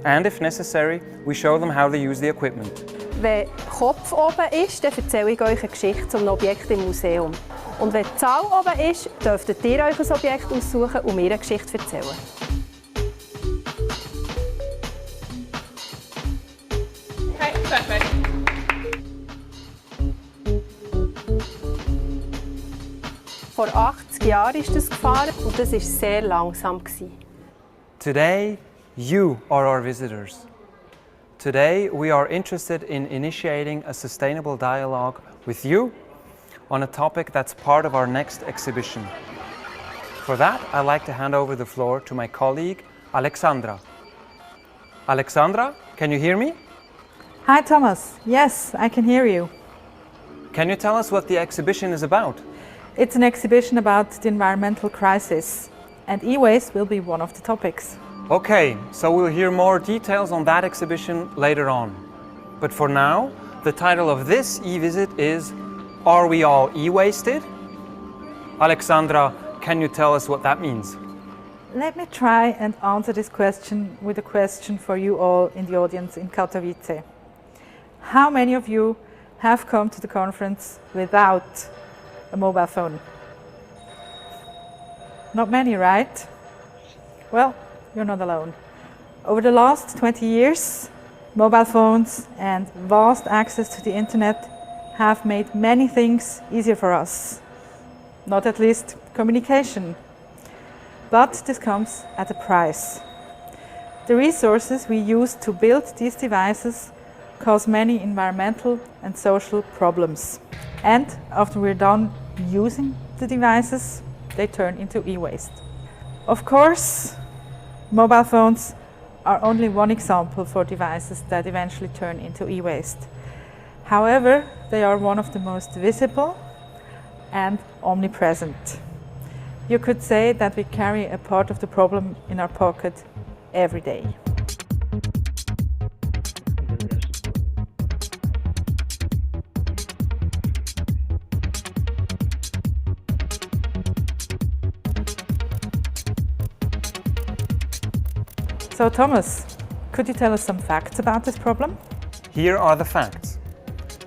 and if necessary, we show them how they use the equipment. Wenn Kopf oben ist, dann erzähle ich euch eine Geschichte zu einem Objekt im Museum. Und wenn die Zahl oben ist, dürftet ihr euch ein Objekt aussuchen und mir eine Geschichte erzählen. Okay, perfect. Vor 80 Jahren ist das gefahren und das war sehr langsam. Today, you are our visitors. Today, we are interested in initiating a sustainable dialogue with you on a topic that's part of our next exhibition. For that, I'd like to hand over the floor to my colleague, Alexandra. Alexandra, can you hear me? Hi, Thomas. Yes, I can hear you. Can you tell us what the exhibition is about? It's an exhibition about the environmental crisis, and e-waste will be one of the topics. Okay, so we'll hear more details on that exhibition later on. But for now, the title of this e-visit is Are We All E-Wasted? Alexandra, can you tell us what that means? Let me try and answer this question with a question for you all in the audience in Katowice. How many of you have come to the conference without a mobile phone? Not many, right? Well, you're not alone. Over the last 20 years, mobile phones and vast access to the internet have made many things easier for us. Not at least communication. But this comes at a price. The resources we use to build these devices cause many environmental and social problems. And after we're done using the devices, they turn into e-waste. Of course, mobile phones are only one example for devices that eventually turn into e-waste. However, they are one of the most visible and omnipresent. You could say that we carry a part of the problem in our pocket every day. So Thomas, could you tell us some facts about this problem? Here are the facts.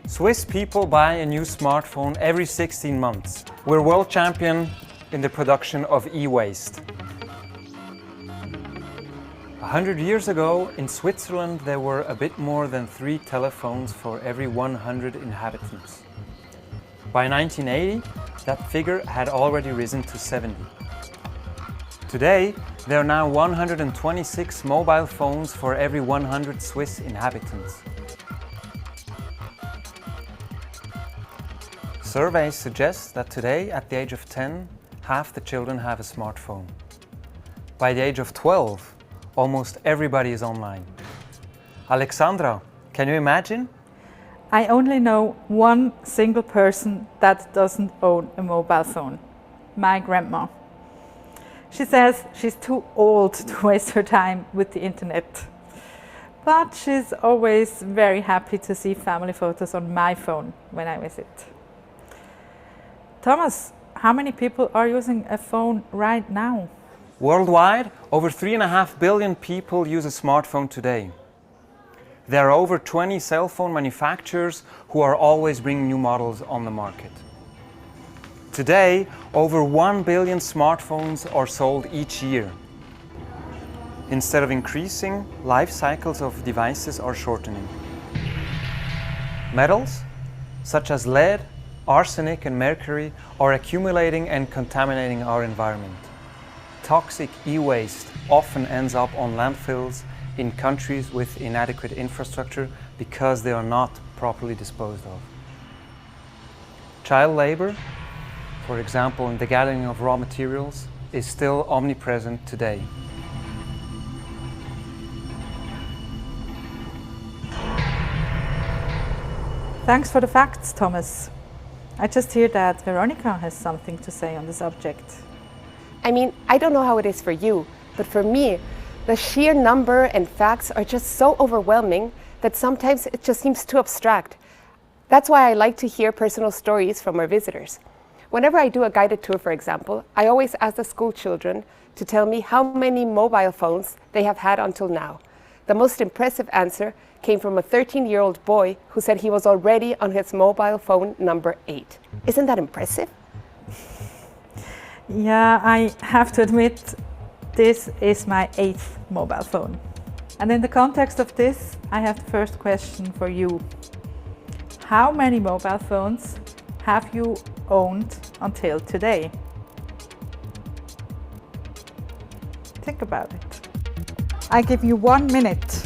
Swiss people buy a new smartphone every 16 months. We're world champion in the production of e-waste. 100 years ago, in Switzerland, there were a bit more than 3 telephones for every 100 inhabitants. By 1980, that figure had already risen to 70. Today, there are now 126 mobile phones for every 100 Swiss inhabitants. Surveys suggest that today, at the age of 10, half the children have a smartphone. By the age of 12, almost everybody is online. Alexandra, can you imagine? I only know one single person that doesn't own a mobile phone, my grandma. She says she's too old to waste her time with the internet. But she's always very happy to see family photos on my phone when I visit. Thomas, how many people are using a phone right now? Worldwide, over 3.5 billion people use a smartphone today. There are over 20 cell phone manufacturers who are always bringing new models on the market. Today, over 1 billion smartphones are sold each year. Instead of increasing, life cycles of devices are shortening. Metals, such as lead, arsenic and mercury, are accumulating and contaminating our environment. Toxic e-waste often ends up on landfills in countries with inadequate infrastructure because they are not properly disposed of. Child labor, for example, in the gathering of raw materials, is still omnipresent today. Thanks for the facts, Thomas. I just hear that Veronica has something to say on the subject. I mean, I don't know how it is for you, but for me, the sheer number and facts are just so overwhelming that sometimes it just seems too abstract. That's why I like to hear personal stories from our visitors. Whenever I do a guided tour, for example, I always ask the school children to tell me how many mobile phones they have had until now. The most impressive answer came from a 13-year-old boy who said he was already on his mobile phone number 8. Isn't that impressive? Yeah, I have to admit, this is my 8th mobile phone. And in the context of this, I have the first question for you. How many mobile phones have you owned until today? Think about it. I give you 1 minute.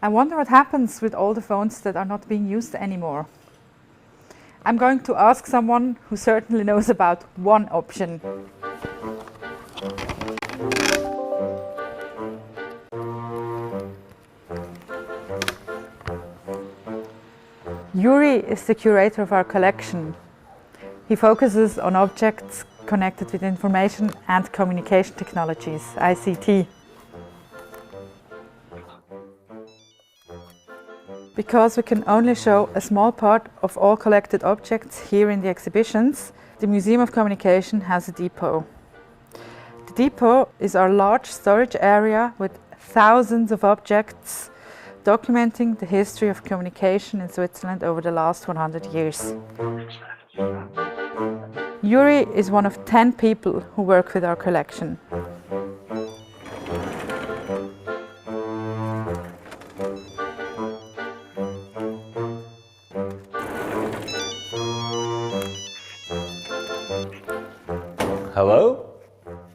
I wonder what happens with all the phones that are not being used anymore. I'm going to ask someone who certainly knows about one option. Yuri is the curator of our collection. He focuses on objects connected with information and communication technologies, ICT. Because we can only show a small part of all collected objects here in the exhibitions, the Museum of Communication has a depot. The depot is our large storage area with thousands of objects documenting the history of communication in Switzerland over the last 100 years. Yuri is one of 10 people who work with our collection.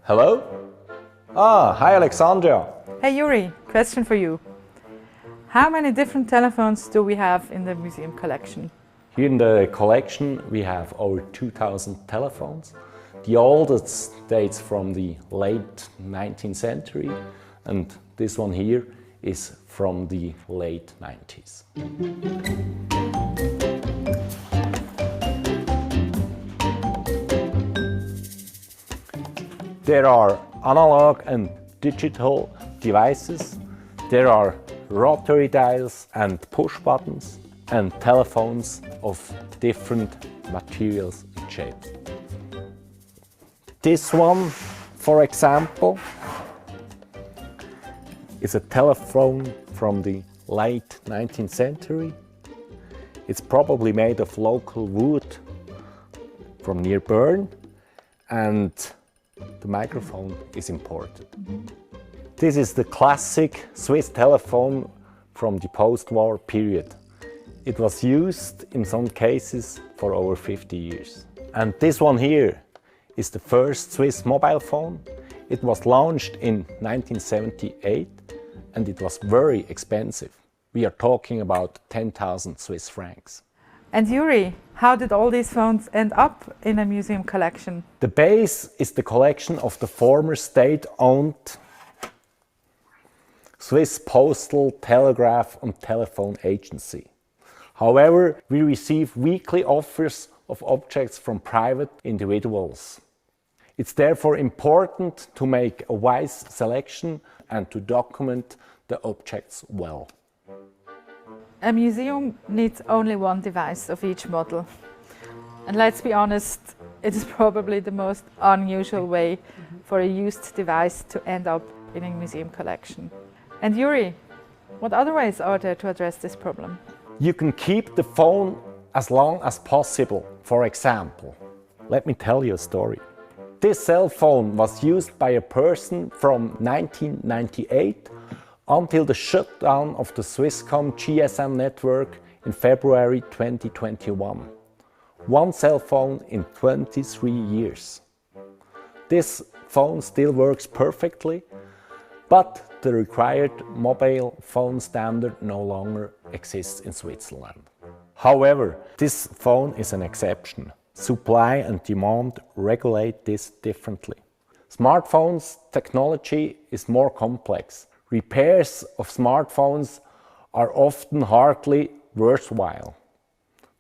Hello? Hi Alexandria. Hey Yuri, question for you. How many different telephones do we have in the museum collection? Here in the collection we have over 2,000 telephones. The oldest dates from the late 19th century and this one here is from the late 90s. There are analog and digital devices. There are rotary dials and push buttons and telephones of different materials and shapes. This one, for example, is a telephone from the late 19th century. It's probably made of local wood from near Bern and the microphone is imported. This is the classic Swiss telephone from the post-war period. It was used in some cases for over 50 years. And this one here is the first Swiss mobile phone. It was launched in 1978 and it was very expensive. We are talking about 10,000 Swiss francs. And Yuri, how did all these phones end up in a museum collection? The base is the collection of the former state-owned Swiss Postal, Telegraph and Telephone Agency. However, we receive weekly offers of objects from private individuals. It's therefore important to make a wise selection and to document the objects well. A museum needs only one device of each model. And let's be honest, it is probably the most unusual way for a used device to end up in a museum collection. And Yuri, what other ways are there to address this problem? You can keep the phone as long as possible. For example, let me tell you a story. This cell phone was used by a person from 1998 until the shutdown of the Swisscom GSM network in February 2021. One cell phone in 23 years. This phone still works perfectly, but the required mobile phone standard no longer exists in Switzerland. However, this phone is an exception. Supply and demand regulate this differently. Smartphones technology is more complex. Repairs of smartphones are often hardly worthwhile.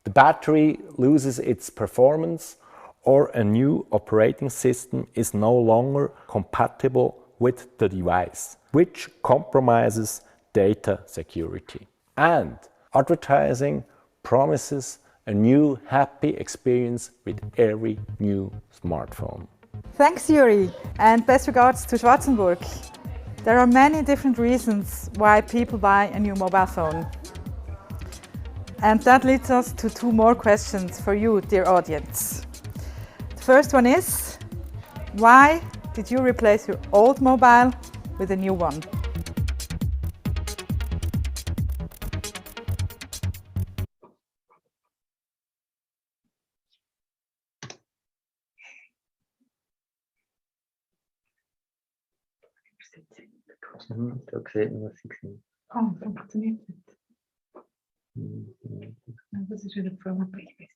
The battery loses its performance or a new operating system is no longer compatible with the device, which compromises data security. And advertising promises a new happy experience with every new smartphone. Thanks, Yuri, and best regards to Schwarzenburg. There are many different reasons why people buy a new mobile phone. And that leads us to two more questions for you, dear audience. The first one is, why did you replace your old mobile with a new one? Da sieht man, was sie sehen. Oh, funktioniert nicht. Das ist wieder Promo-Page.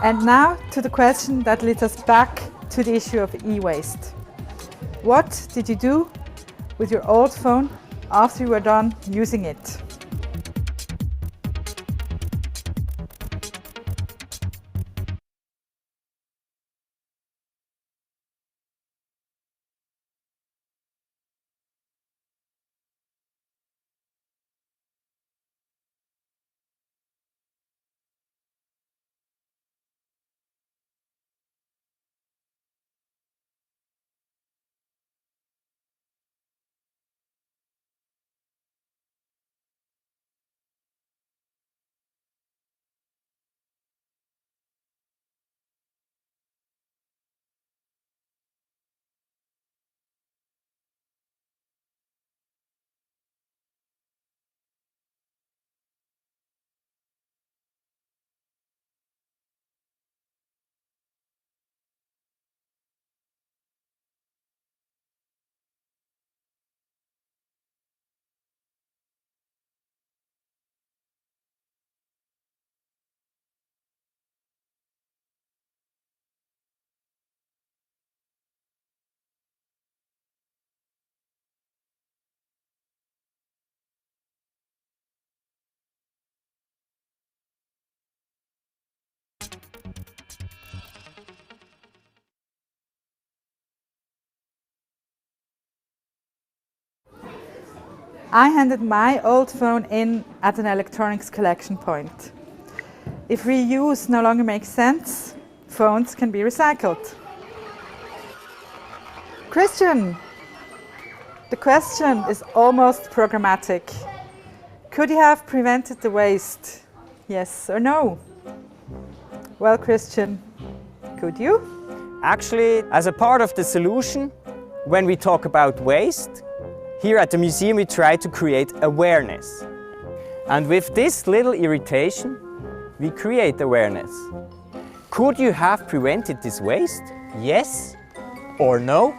And now to the question that leads us back to the issue of e-waste. What did you do with your old phone after you were done using it? I handed my old phone in at an electronics collection point. If reuse no longer makes sense, phones can be recycled. Christian, the question is almost programmatic. Could you have prevented the waste? Yes or no? Well, Christian, could you? Actually, as a part of the solution, when we talk about waste, here at the museum we try to create awareness. And with this little irritation, we create awareness. Could you have prevented this waste? Yes or no?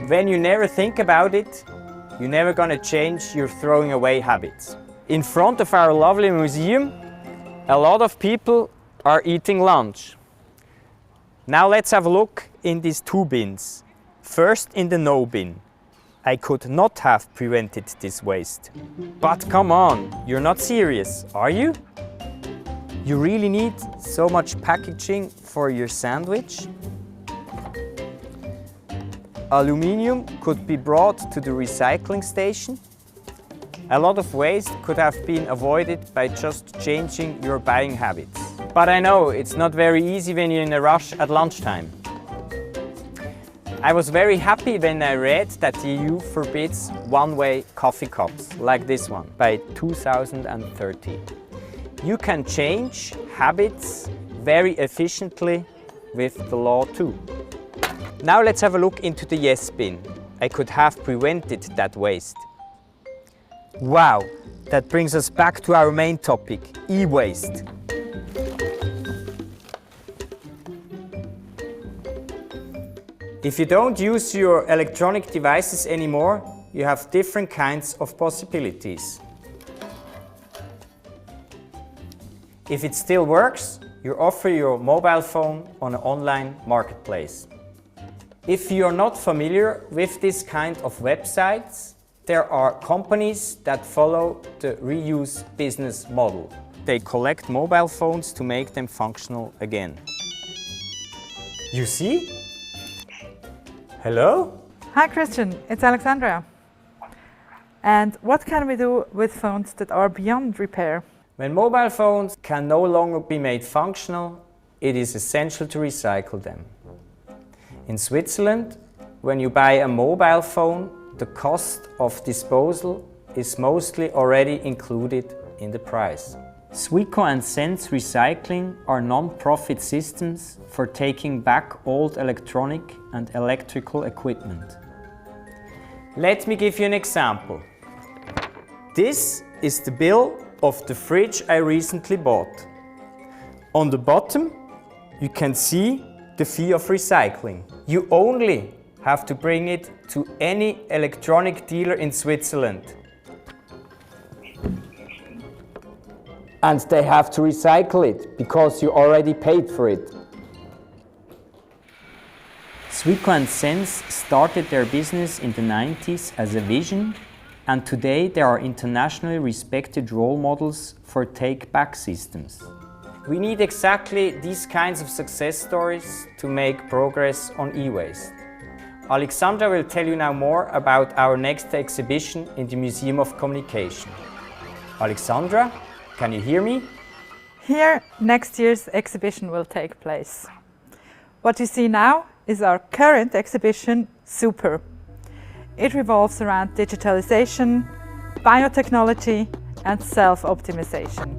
When you never think about it, you're never gonna change your throwing away habits. In front of our lovely museum, a lot of people are eating lunch. Now let's have a look in these two bins. First in the no bin. I could not have prevented this waste. But come on, you're not serious, are you? You really need so much packaging for your sandwich? Aluminium could be brought to the recycling station. A lot of waste could have been avoided by just changing your buying habits. But I know it's not very easy when you're in a rush at lunchtime. I was very happy when I read that the EU forbids one-way coffee cups, like this one, by 2030. You can change habits very efficiently with the law too. Now let's have a look into the yes bin. I could have prevented that waste. Wow, that brings us back to our main topic, e-waste. If you don't use your electronic devices anymore, you have different kinds of possibilities. If it still works, you offer your mobile phone on an online marketplace. If you are not familiar with this kind of websites, there are companies that follow the reuse business model. They collect mobile phones to make them functional again. You see? Hello? Hi Christian, it's Alexandra. And what can we do with phones that are beyond repair? When mobile phones can no longer be made functional, it is essential to recycle them. In Switzerland, when you buy a mobile phone, the cost of disposal is mostly already included in the price. Swico and Sense Recycling are non-profit systems for taking back old electronic and electrical equipment. Let me give you an example. This is the bill of the fridge I recently bought. On the bottom, you can see the fee of recycling. You only have to bring it to any electronic dealer in Switzerland. And they have to recycle it because you already paid for it. Sweetco and Sense started their business in the 90s as a vision, and today they are internationally respected role models for take-back systems. We need exactly these kinds of success stories to make progress on e-waste. Alexandra will tell you now more about our next exhibition in the Museum of Communication. Alexandra, can you hear me? Here, next year's exhibition will take place. What you see now is our current exhibition, Super. It revolves around digitalization, biotechnology, and self-optimization.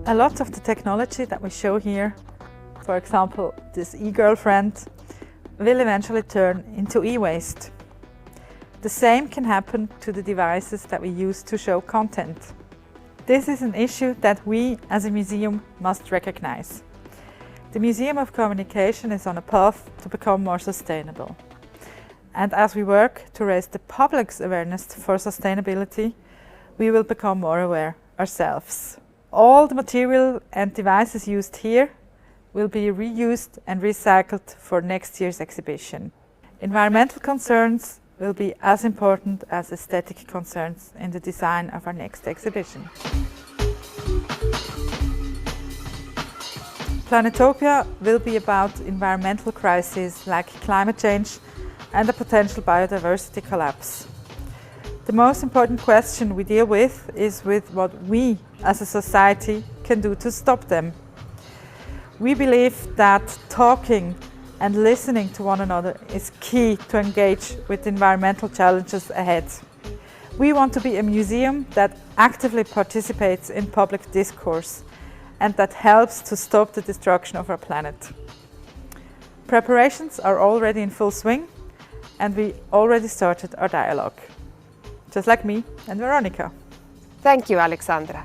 A lot of the technology that we show here, for example, this e-girlfriend, will eventually turn into e-waste. The same can happen to the devices that we use to show content. This is an issue that we as a museum must recognize. The Museum of Communication is on a path to become more sustainable. And as we work to raise the public's awareness for sustainability, we will become more aware ourselves. All the material and devices used here will be reused and recycled for next year's exhibition. Environmental concerns will be as important as aesthetic concerns in the design of our next exhibition. Planetopia will be about environmental crises like climate change and the potential biodiversity collapse. The most important question we deal with is with what we as a society can do to stop them. We believe that talking and listening to one another is key to engage with environmental challenges ahead. We want to be a museum that actively participates in public discourse and that helps to stop the destruction of our planet. Preparations are already in full swing, and we already started our dialogue. Just like me and Veronica. Thank you, Alexandra.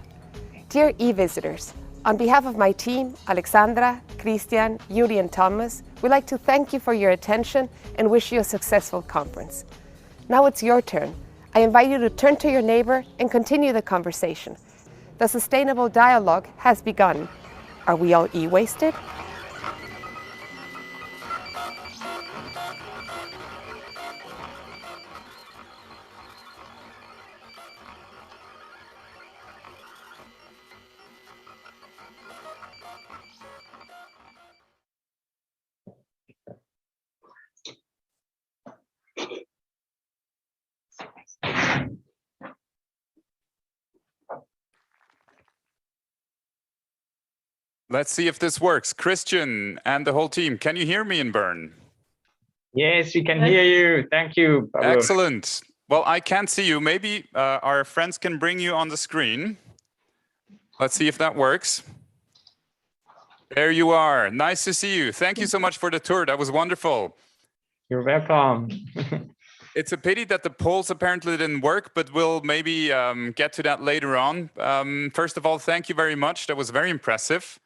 Dear e-visitors, on behalf of my team, Alexandra, Christian, Yuri and Thomas, we'd like to thank you for your attention and wish you a successful conference. Now it's your turn. I invite you to turn to your neighbor and continue the conversation. The sustainable dialogue has begun. Are we all e-wasted? Let's see if this works. Christian and the whole team, can you hear me in Bern? Yes, we can hear you. Thank you, Pablo. Excellent. Well, I can't see you. Maybe our friends can bring you on the screen. Let's see if that works. There you are. Nice to see you. Thank you so much for the tour. That was wonderful. You're welcome. It's a pity that the polls apparently didn't work, but we'll maybe get to that later on. First of all, thank you very much. That was very impressive.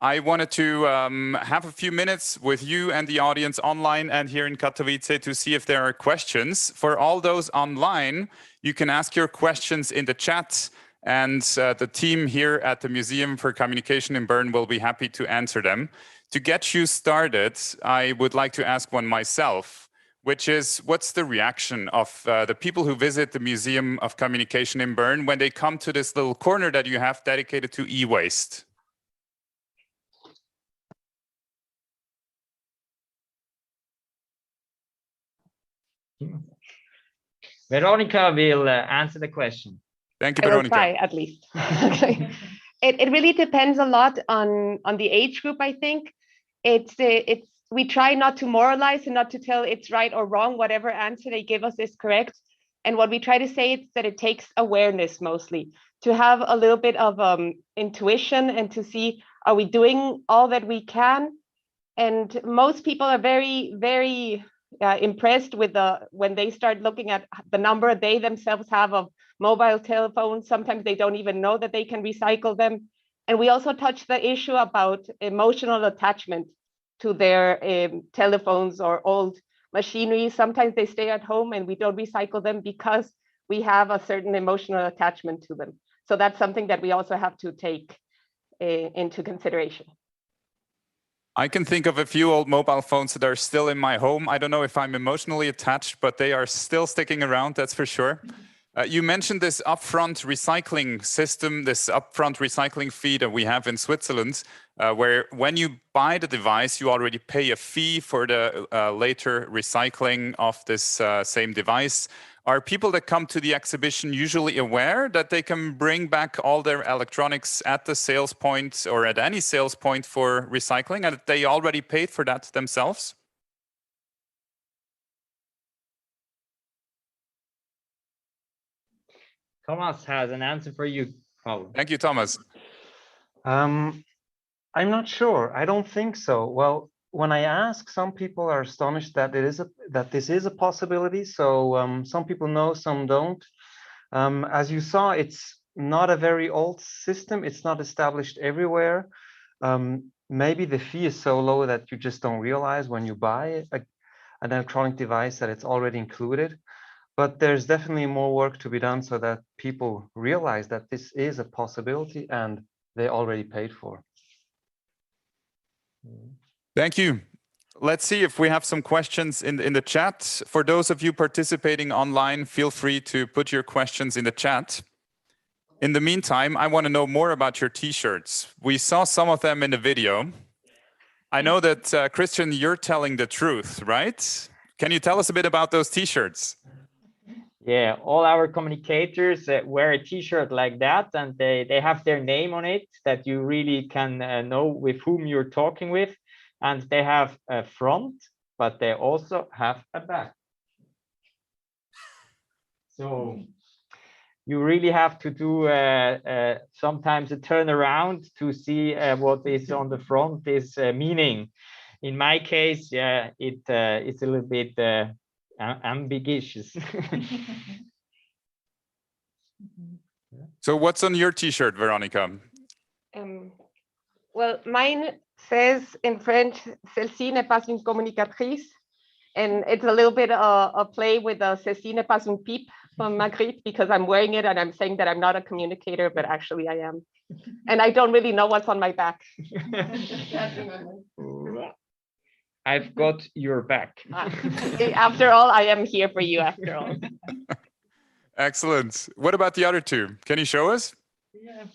I wanted to have a few minutes with you and the audience online and here in Katowice to see if there are questions. For all those online, you can ask your questions in the chat, and the team here at the Museum for Communication in Bern will be happy to answer them. To get you started, I would like to ask one myself, which is, what's the reaction of the people who visit the Museum of Communication in Bern when they come to this little corner that you have dedicated to e-waste? Veronica will answer the question. Thank you, I will Veronica. try, at least. Okay. It really depends a lot on the age group, I think. We try not to moralize and not to tell it's right or wrong. Whatever answer they give us is correct. And what we try to say is that it takes awareness mostly to have a little bit of intuition and to see, are we doing all that we can? And most people are very, very impressed with when they start looking at the number they themselves have of mobile telephones. Sometimes they don't even know that they can recycle them. And we also touched the issue about emotional attachment to their telephones or old machinery. Sometimes they stay at home and we don't recycle them because we have a certain emotional attachment to them. So that's something that we also have to take into consideration. I can think of a few old mobile phones that are still in my home. I don't know if I'm emotionally attached, but they are still sticking around, that's for sure. You mentioned this upfront recycling system, this upfront recycling fee that we have in Switzerland, where when you buy the device, you already pay a fee for the later recycling of this same device. Are people that come to the exhibition usually aware that they can bring back all their electronics at the sales point or at any sales point for recycling, and that they already paid for that themselves? Thomas has an answer for you, Paul. Thank you, Thomas. I'm not sure. I don't think so. Well, when I ask, some people are astonished that this is a possibility. So some people know, some don't. As you saw, it's not a very old system. It's not established everywhere. Maybe the fee is so low that you just don't realize when you buy an electronic device that it's already included. But there's definitely more work to be done so that people realize that this is a possibility and they already paid for. Thank you. Let's see if we have some questions in the chat. For those of you participating online, feel free to put your questions in the chat. In the meantime, I want to know more about your t-shirts. We saw some of them in the video. I know that, Christian, you're telling the truth, right? Can you tell us a bit about those t-shirts? Yeah, all our communicators wear a t-shirt like that, and they have their name on it that you really can know with whom you're talking with. And they have a front, but they also have a back. So you really have to do sometimes a turnaround to see what is on the front is meaning. In my case, yeah, it's a little bit ambiguous. So what's on your t-shirt, Veronica? Well, mine says in French, "Celle-ci n'est pas une communicatrice." And it's a little bit a play with the "Celle-ci n'est pas une pipe" from Magritte, because I'm wearing it and I'm saying that I'm not a communicator, but actually I am. And I don't really know what's on my back. I've got your back. After all, I am here for you after all. Excellent. What about the other two? Can you show us? Yeah.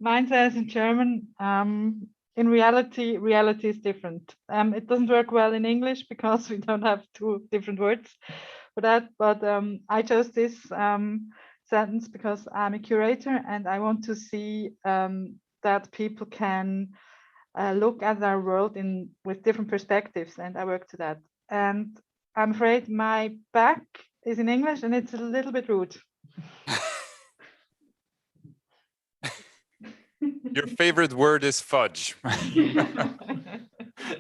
Mine says in German, in reality, reality is different. It doesn't work well in English because we don't have two different words for that. But I chose this sentence because I'm a curator and I want to see that people can look at our world with different perspectives, and I work to that. And I'm afraid my back is in English and it's a little bit rude. Your favorite word is fudge.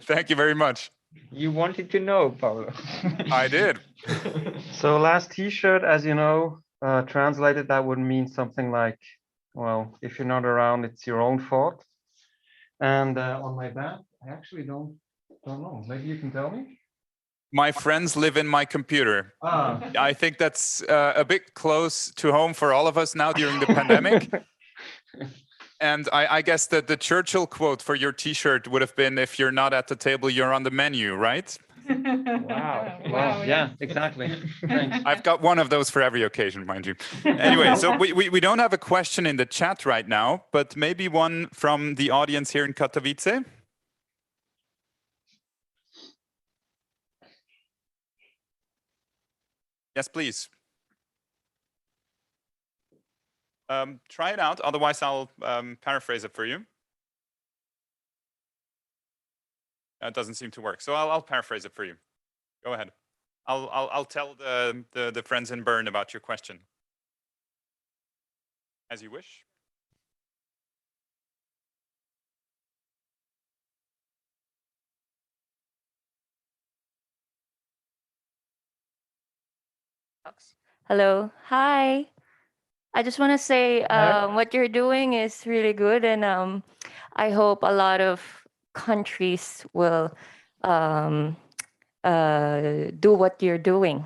Thank you very much. You wanted to know, Paulo. I did. So last t-shirt, as you know, translated, that would mean something like, well, if you're not around, it's your own fault. And on my back, I actually don't know. Maybe you can tell me. My friends live in my computer. I think that's a bit close to home for all of us now during the pandemic. And I guess that the Churchill quote for your t-shirt would have been, "If you're not at the table, you're on the menu," right? Wow, yeah, exactly. Thanks. I've got one of those for every occasion, mind you. Anyway, so we don't have a question in the chat right now, but maybe one from the audience here in Katowice. Yes, please. Try it out, otherwise I'll paraphrase it for you. It doesn't seem to work, so I'll paraphrase it for you. Go ahead. I'll tell the friends in Bern about your question. As you wish. Hello. Hi. I just want to say what you're doing is really good, and I hope a lot of countries will do what you're doing.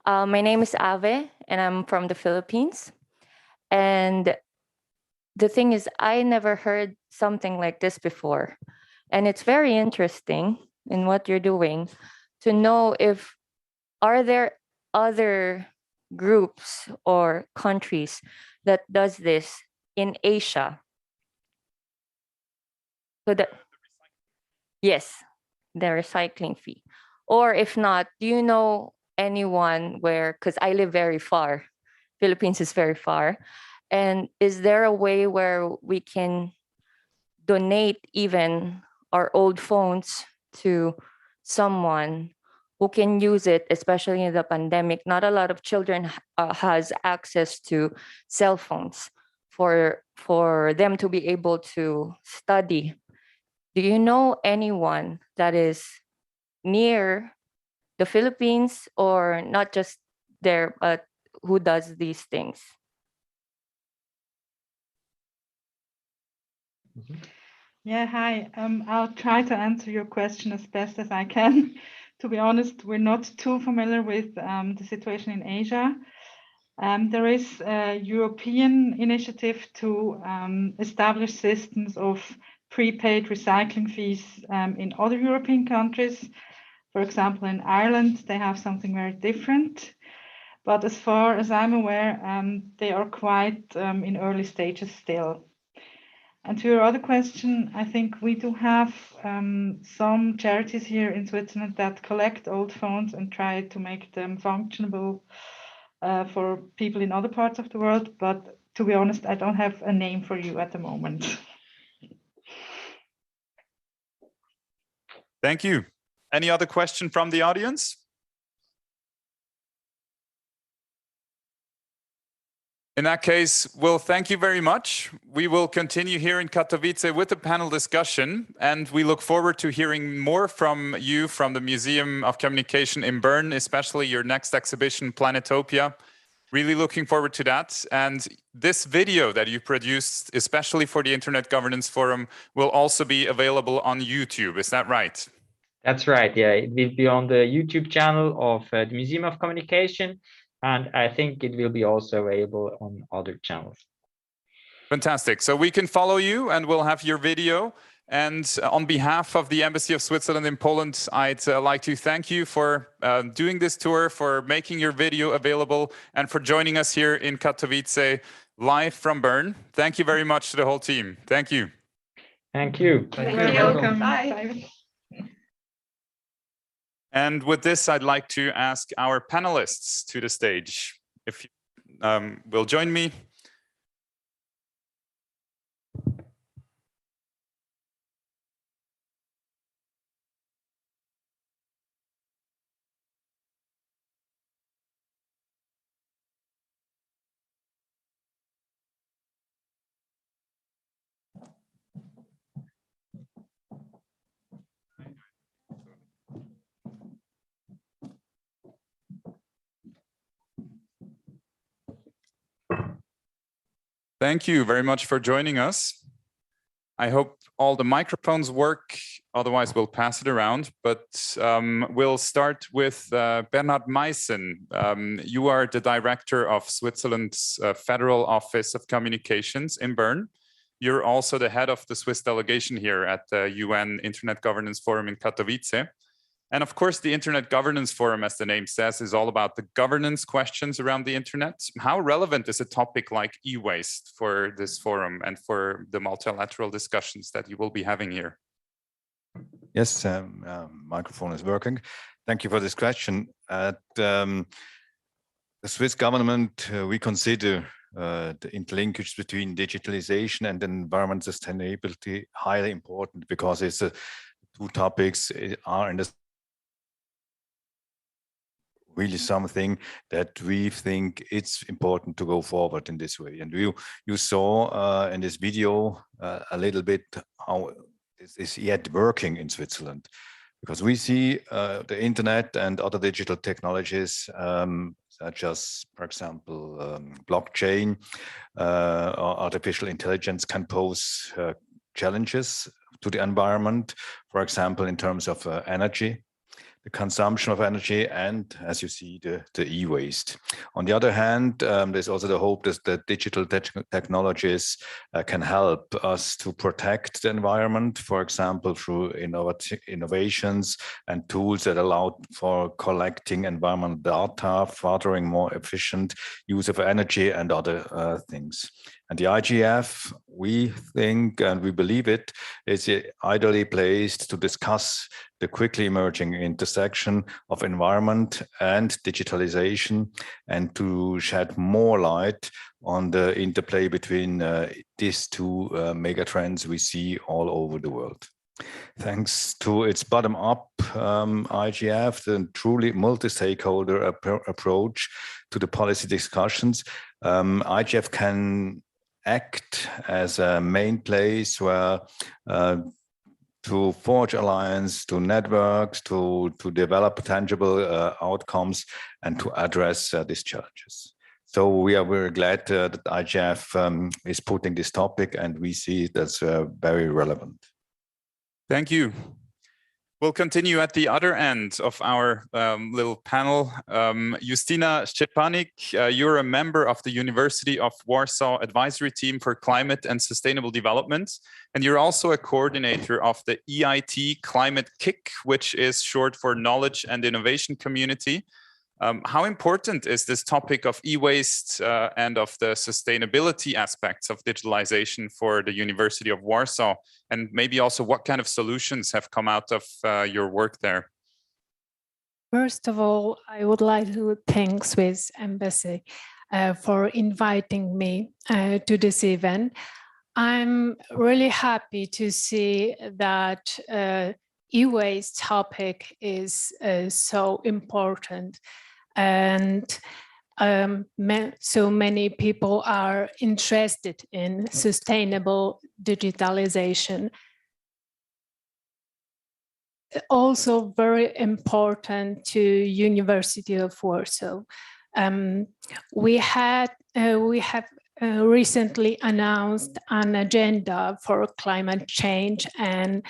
My name is Ave, and I'm from the Philippines. And the thing is, I never heard something like this before. And it's very interesting in what you're doing to know if are there other groups or countries that does this in Asia. So that yes, the recycling fee. Or if not, do you know anyone where, because I live very far, Philippines is very far, and is there a way where we can donate even our old phones to someone who can use it, especially in the pandemic? Not a lot of children has access to cell phones for them to be able to study. Do you know anyone that is near the Philippines, or not just there, but who does these things? Yeah, hi. I'll try to answer your question as best as I can. To be honest, we're not too familiar with the situation in Asia. There is a European initiative to establish systems of prepaid recycling fees in other European countries. For example, in Ireland, they have something very different. But as far as I'm aware, they are quite in early stages still. And to your other question, I think we do have some charities here in Switzerland that collect old phones and try to make them functionable for people in other parts of the world. But to be honest, I don't have a name for you at the moment. Thank you. Any other question from the audience? In that case, well, thank you very much. We will continue here in Katowice with the panel discussion, and we look forward to hearing more from you from the Museum of Communication in Bern, especially your next exhibition, Planetopia. Really looking forward to that. And this video that you produced, especially for the Internet Governance Forum, will also be available on YouTube. Is that right? That's right. Yeah, it will be on the YouTube channel of the Museum of Communication, and I think it will be also available on other channels. Fantastic. So we can follow you, and we'll have your video. And on behalf of the Embassy of Switzerland in Poland, I'd like to thank you for doing this tour, for making your video available, and for joining us here in Katowice, live from Bern. Thank you very much to the whole team. Thank you. Thank you. You're welcome. Bye. And with this, I'd like to ask our panelists to the stage. If you will join me. Thank you very much for joining us. I hope all the microphones work, otherwise we'll pass it around. But we'll start with Bernhard Meissen. You are the director of Switzerland's Federal Office of Communications in Bern. You're also the head of the Swiss delegation here at the UN Internet Governance Forum in Katowice. And of course, the Internet Governance Forum, as the name says, is all about the governance questions around the internet. How relevant is a topic like e-waste for this forum and for the multilateral discussions that you will be having here? Yes, microphone is working. Thank you for this question. At the Swiss government, we consider the interlinkage between digitalization and environment sustainability highly important, because it's two topics are in the really something that we think it's important to go forward in this way. And you saw in this video a little bit how this is yet working in Switzerland, because we see the internet and other digital technologies such as, for example, blockchain or artificial intelligence can pose challenges to the environment, for example, in terms of energy, the consumption of energy, and as you see, the e-waste. On the other hand, there's also the hope that digital technologies can help us to protect the environment, for example, through innovations and tools that allow for collecting environmental data, furthering more efficient use of energy and other things. And the IGF, we think and we believe it, is ideally placed to discuss the quickly emerging intersection of environment and digitalization, and to shed more light on the interplay between these two megatrends we see all over the world. Thanks to its bottom-up IGF, the truly multi-stakeholder approach to the policy discussions, IGF can act as a main place where to forge alliance, to networks, to develop tangible outcomes, and to address these challenges. So we are very glad that IGF is putting this topic, and we see it as very relevant. Thank you. We'll continue at the other end of our little panel. Justyna Szczepanik, you're a member of the University of Warsaw Advisory Team for Climate and Sustainable Development, and you're also a coordinator of the EIT Climate KIC, which is short for Knowledge and Innovation Community. How important is this topic of e-waste and of the sustainability aspects of digitalization for the University of Warsaw? And maybe also what kind of solutions have come out of your work there? First of all, I would like to thank Swiss Embassy for inviting me to this event. I'm really happy to see that e-waste topic is so important, and so many people are interested in sustainable digitalization. Also very important to University of Warsaw. We have recently announced an agenda for climate change and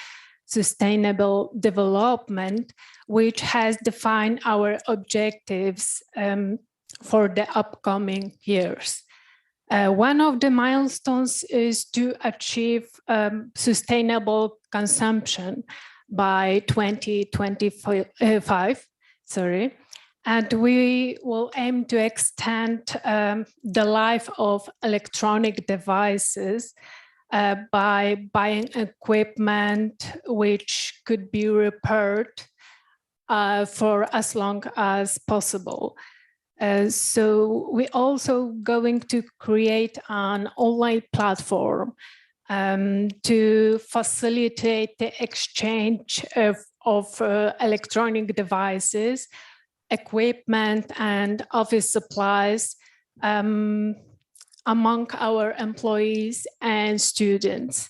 sustainable development, which has defined our objectives for the upcoming years. One of the milestones is to achieve sustainable consumption by 2025, and we will aim to extend the life of electronic devices by buying equipment which could be repaired for as long as possible. So we're also going to create an online platform to facilitate the exchange of electronic devices, equipment, and office supplies among our employees and students.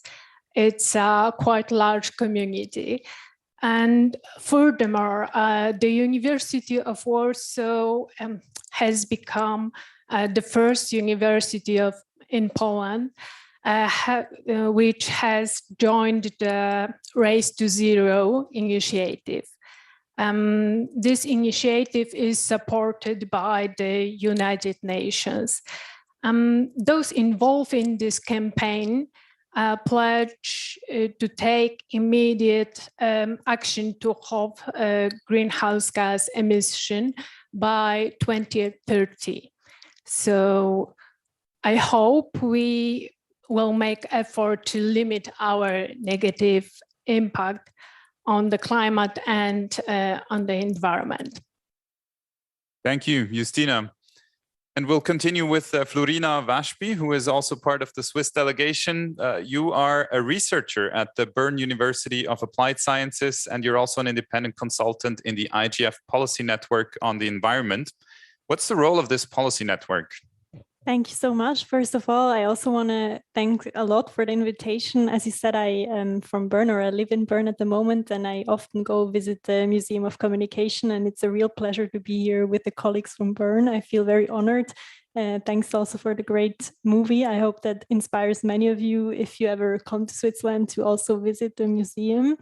It's a quite large community. And furthermore, the University of Warsaw has become the first university in Poland which has joined the Race to Zero initiative. This initiative is supported by the United Nations. Those involved in this campaign pledge to take immediate action to halve greenhouse gas emission by 2030. So I hope we will make effort to limit our negative impact on the climate and on the environment. Thank you, Justyna. And we'll continue with Florina Vashpi, who is also part of the Swiss delegation. You are a researcher at the Bern University of Applied Sciences, and you're also an independent consultant in the IGF Policy Network on the Environment. What's the role of this policy network? Thank you so much. First of all, I also want to thank a lot for the invitation. As you said, I am from Bern, or I live in Bern at the moment, and I often go visit the Museum of Communication, and it's a real pleasure to be here with the colleagues from Bern. I feel very honored. Thanks also for the great movie. I hope that inspires many of you, if you ever come to Switzerland, to also visit the museum.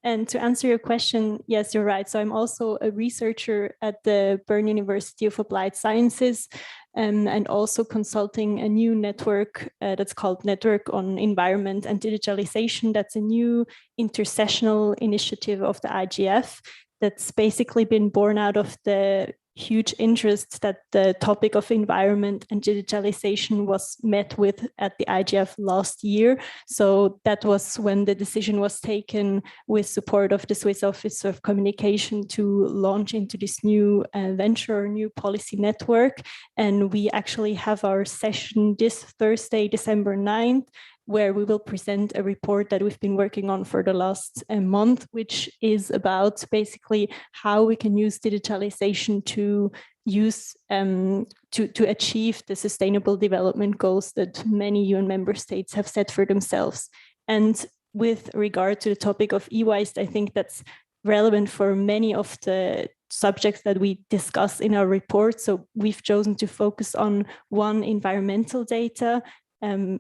And to answer your question, yes, you're right. So I'm also a researcher at the Bern University of Applied Sciences, and also consulting a new network that's called Network on Environment and Digitalization. That's a new intersessional initiative of the IGF that's basically been born out of the huge interest that the topic of environment and digitalization was met with at the IGF last year. So that was when the decision was taken, with support of the Swiss Office of Communication, to launch into this new venture, new policy network. And we actually have our session this Thursday, December 9th, where we will present a report that we've been working on for the last month, which is about basically how we can use digitalization to use to achieve the sustainable development goals that many UN member states have set for themselves. And with regard to the topic of e-waste, I think that's relevant for many of the subjects that we discuss in our report. So we've chosen to focus on one, environmental data,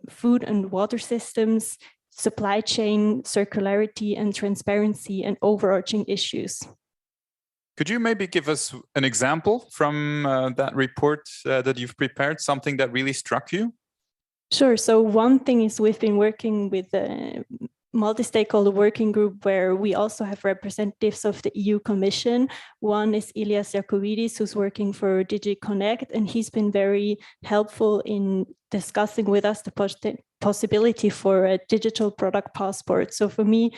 food and water systems, supply chain, circularity and transparency, and overarching issues. Could you maybe give us an example from that report that you've prepared, something that really struck you? Sure. So one thing is we've been working with a multi-stakeholder working group where we also have representatives of the EU Commission. One is Ilias Yakovidis, who's working for DG Connect, and he's been very helpful in discussing with us the possibility for a digital product passport. So for me,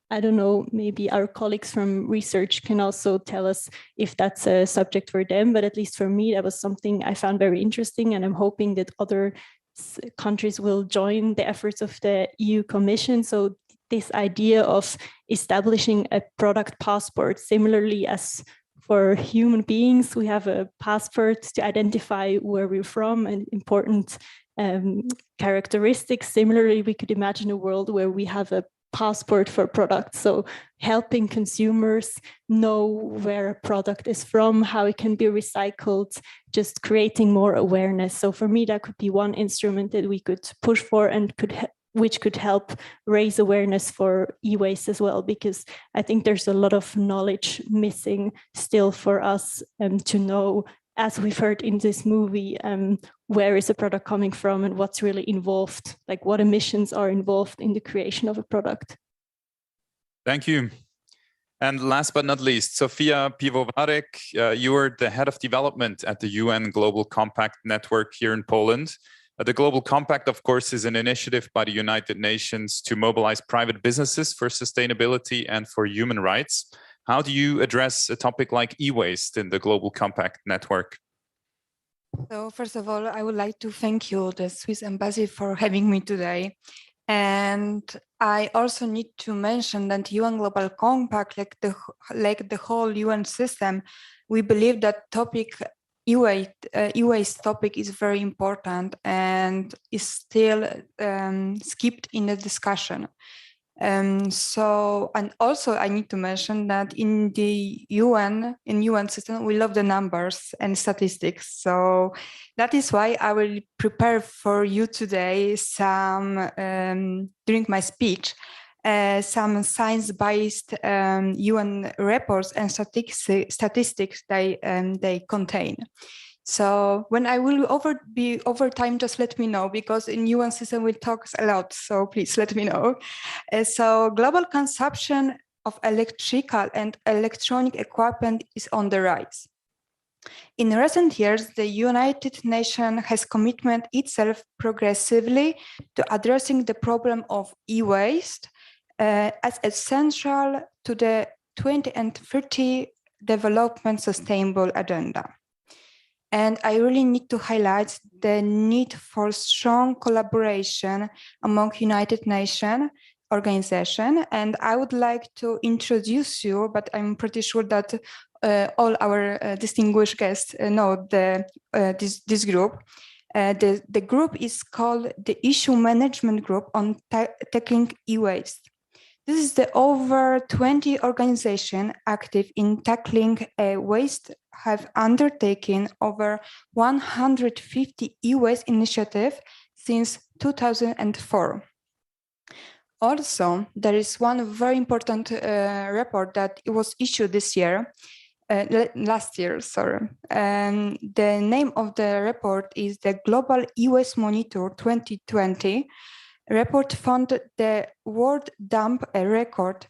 I don't know, maybe our colleagues from research can also tell us if that's a subject for them, but at least for me, that was something I found very interesting, and I'm hoping that other countries will join the efforts of the EU Commission. So this idea of establishing a product passport, similarly as for human beings, we have a passport to identify where we're from and important characteristics. Similarly, we could imagine a world where we have a passport for products. So helping consumers know where a product is from, how it can be recycled, just creating more awareness. So for me, that could be one instrument that we could push for, and which could help raise awareness for e-waste as well, because I think there's a lot of knowledge missing still for us to know, as we've heard in this movie, where is a product coming from and what's really involved, like what emissions are involved in the creation of a product. Thank you. And last but not least, Sofia Piwowarek, you are the head of development at the UN Global Compact Network here in Poland. The Global Compact, of course, is an initiative by the United Nations to mobilize private businesses for sustainability and for human rights. How do you address a topic like e-waste in the Global Compact Network? So first of all, I would like to thank you, the Swiss Embassy, for having me today. And I also need to mention that UN Global Compact, like the whole UN system, we believe that topic e-waste topic is very important and is still skipped in the discussion. And also I need to mention that in the UN system, we love the numbers and statistics. So that is why I will prepare for you today some, during my speech, some science-based UN reports and statistics they contain. So when I will be over time, just let me know, because in UN system we talk a lot. So please let me know. So global consumption of electrical and electronic equipment is on the rise. In recent years, the United Nations has committed itself progressively to addressing the problem of e-waste as essential to the 2030 Development Sustainable Agenda. And I really need to highlight the need for strong collaboration among United Nations organization. And I would like to introduce you, but I'm pretty sure that all our distinguished guests know this group. The group is called the Issue Management Group on Tackling E-Waste. This is the over 20 organizations active in tackling waste have undertaken over 150 e-waste initiatives since 2004. Also, there is one very important report that was issued this year, last year, sorry. The name of the report is the Global E-Waste Monitor 2020. Report found the world dump a record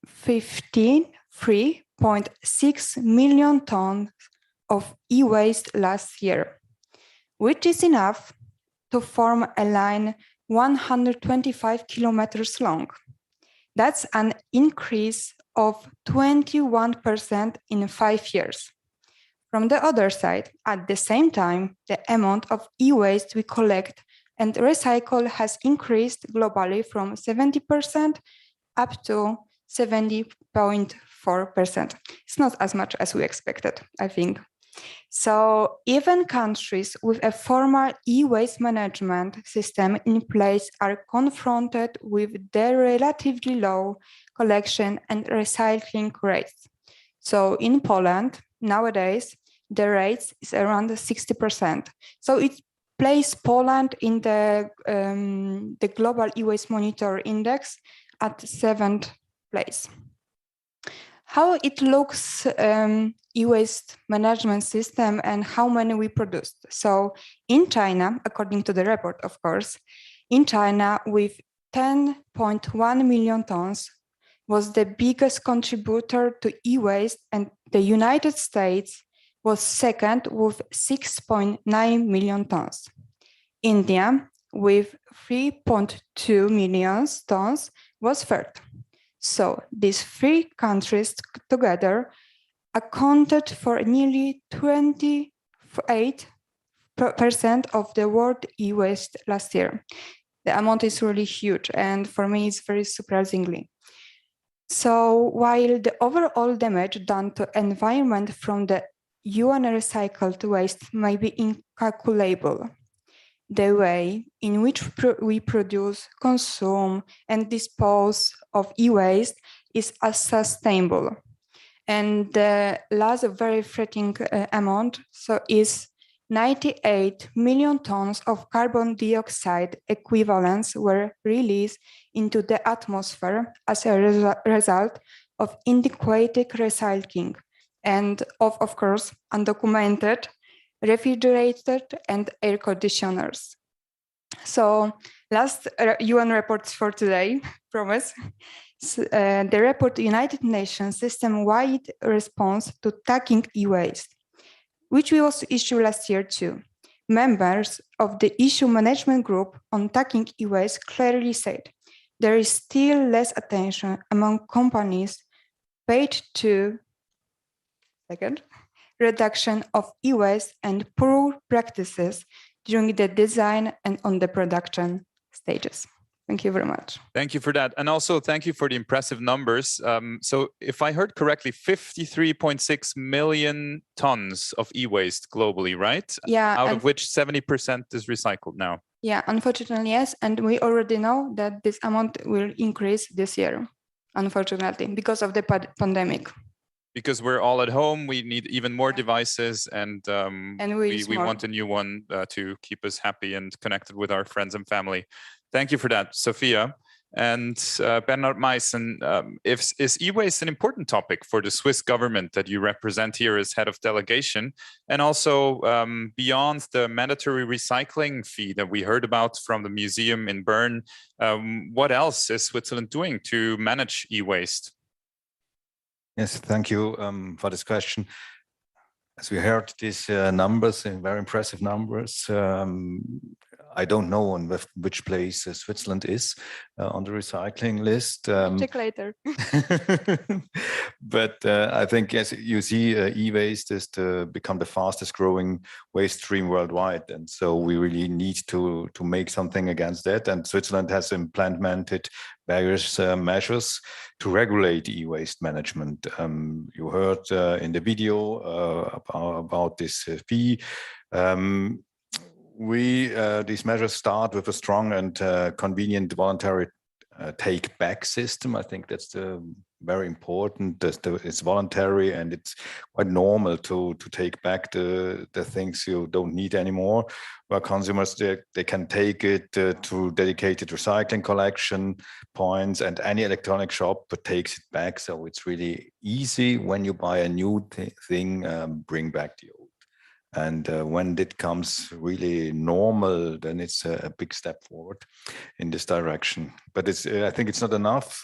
53.6 million tons of e-waste last year, which is enough to form a line 125 kilometers long. That's an increase of 21% in 5 years. From the other side, at the same time, the amount of e-waste we collect and recycle has increased globally from 70% up to 70.4%. It's not as much as we expected, I think. So even countries with a formal e-waste management system in place are confronted with the relatively low collection and recycling rates. So in Poland, nowadays, the rate is around 60%. So it place Poland in the Global E-Waste Monitor Index at 7th place. How it looks e-waste management system and how many we produced. So in China, according to the report, of course, in China with 10.1 million tons was the biggest contributor to e-waste, and the United States was second with 6.9 million tons. India, with 3.2 million tons, was third. So these three countries together accounted for nearly 28% of the world e-waste last year. The amount is really huge, and for me, it's very surprisingly. So while the overall damage done to environment from the UN recycled waste may be incalculable, the way in which we produce, consume, and dispose of e-waste is unsustainable. And the last very threatening amount is 98 million tons of carbon dioxide equivalents were released into the atmosphere as a result of inadequate recycling and of course, undocumented refrigerated and air conditioners. So last UN reports for today, promise. The report United Nations system-wide response to tackling e-waste, which we also issued last year too. Members of the Issue Management Group on tackling e-waste clearly said there is still less attention among companies paid to reduction of e-waste and poor practices during the design and on the production stages. Thank you very much. Thank you for that. And also thank you for the impressive numbers. So if I heard correctly, 53.6 million tons of e-waste globally, right? Yeah. Out of which 70% is recycled now. Yeah, unfortunately, yes. And we already know that this amount will increase this year, unfortunately, because of the pandemic. Because we're all at home, we need even more devices, and we want a new one to keep us happy and connected with our friends and family. Thank you for that, Sophia. And Bernhard Meissen, is e-waste an important topic for the Swiss government that you represent here as head of delegation? And also beyond the mandatory recycling fee that we heard about from the museum in Bern, what else is Switzerland doing to manage e-waste? Yes, thank you for this question. As we heard these numbers, very impressive numbers, I don't know on which place Switzerland is on the recycling list. Check later. But I think, yes, you see e-waste is to become the fastest growing waste stream worldwide. And so we really need to make something against that. And Switzerland has implemented various measures to regulate e-waste management. You heard in the video about this fee. these measures start with a strong and convenient voluntary take-back system. I think that's very important. It's voluntary and it's quite normal to take back the things you don't need anymore. Where consumers, they can take it to dedicated recycling collection points, and any electronic shop takes it back. So it's really easy when you buy a new thing, bring back the old. And when it comes really normal, then it's a big step forward in this direction. But I think it's not enough.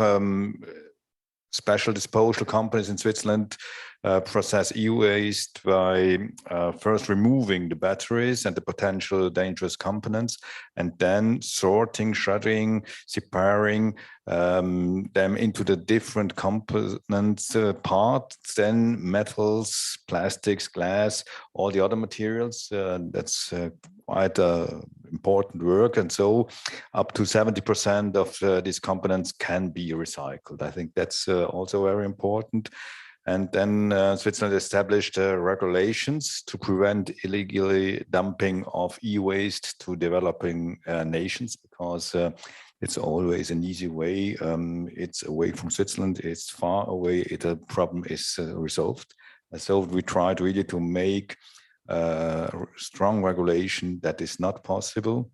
Special disposal companies in Switzerland process e-waste by first removing the batteries and the potential dangerous components, and then sorting, shredding, separating them into the different components parts, then metals, plastics, glass, all the other materials. That's quite important work. And so up to 70% of these components can be recycled. I think that's also very important. And then Switzerland established regulations to prevent illegally dumping of e-waste to developing nations, because it's always an easy way. It's away from Switzerland, it's far away, the problem is resolved. So we tried really to make strong regulation that is not possible.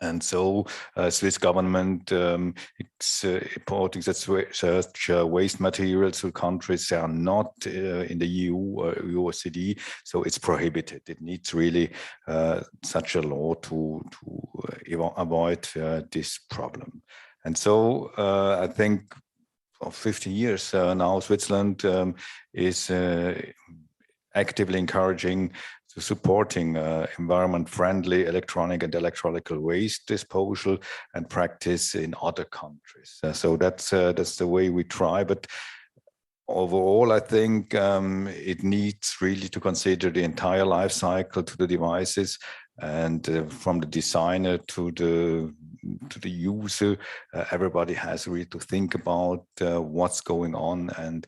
And so Swiss government is importing such waste materials to countries that are not in the EU or OECD, so it's prohibited. It needs really such a law to avoid this problem. And so I think for 50 years now, Switzerland is actively encouraging to supporting environment-friendly electronic and electrical waste disposal and practice in other countries. So that's the way we try. But overall, I think it needs really to consider the entire life cycle to the devices, and from the designer to the user, everybody has really to think about what's going on. And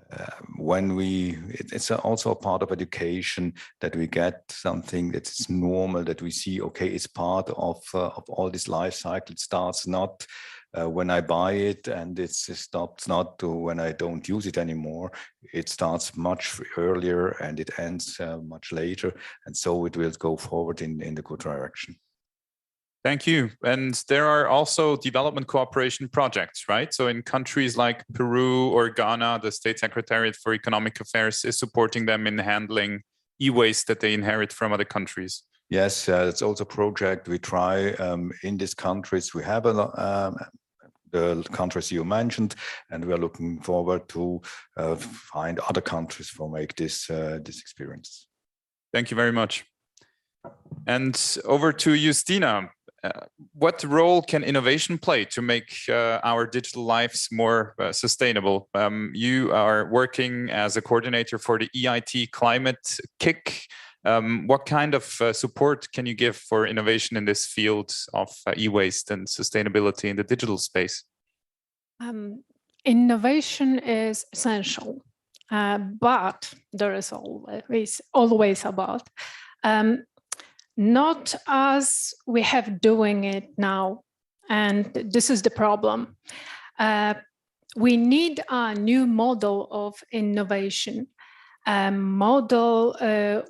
it's also a part of education that we get something that's normal, that we see, okay, it's part of all this life cycle. It starts not when I buy it, and it stops not when I don't use it anymore. It starts much earlier and it ends much later. And so it will go forward in the good direction. Thank you. And there are also development cooperation projects, right? So in countries like Peru or Ghana, the State Secretariat for Economic Affairs is supporting them in handling e-waste that they inherit from other countries. Yes, it's also a project we try in these countries. We have the countries you mentioned, and we are looking forward to find other countries for make this experience. Thank you very much. And over to Justina. What role can innovation play to make our digital lives more sustainable? You are working as a coordinator for the EIT Climate Kick. What kind of support can you give for innovation in this field of e-waste and sustainability in the digital space? Innovation is essential, but there is always a but. Not as we have doing it now, and this is the problem. We need a new model of innovation, a model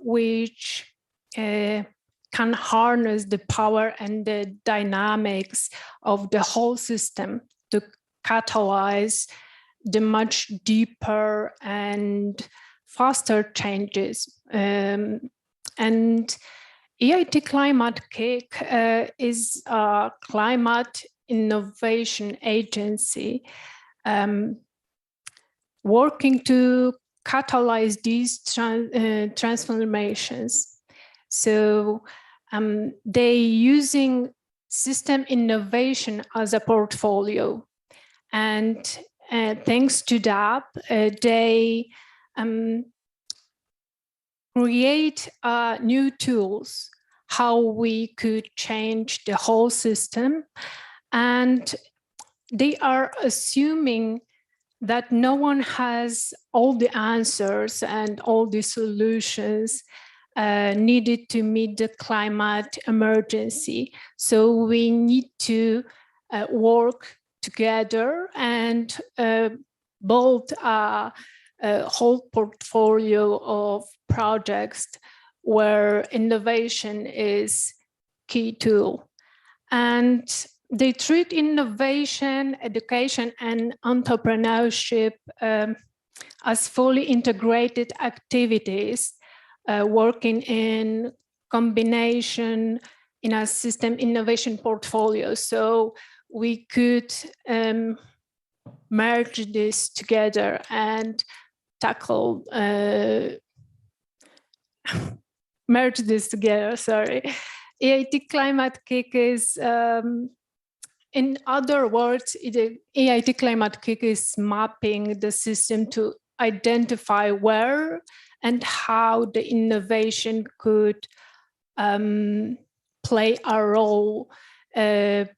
which can harness the power and the dynamics of the whole system to catalyze the much deeper and faster changes. And EIT Climate Kick is a climate innovation agency working to catalyze these transformations. So they using system innovation as a portfolio. And thanks to that, they create new tools, how we could change the whole system. And they are assuming that no one has all the answers and all the solutions. needed to meet the climate emergency. So we need to work together and build a whole portfolio of projects where innovation is key tool. And they treat innovation, education, and entrepreneurship as fully integrated activities, working in combination in a system innovation portfolio. So we could merge this together and tackle, merge this together, sorry. EIT Climate Kick is, in other words, the EIT Climate Kick is mapping the system to identify where and how the innovation could play a role in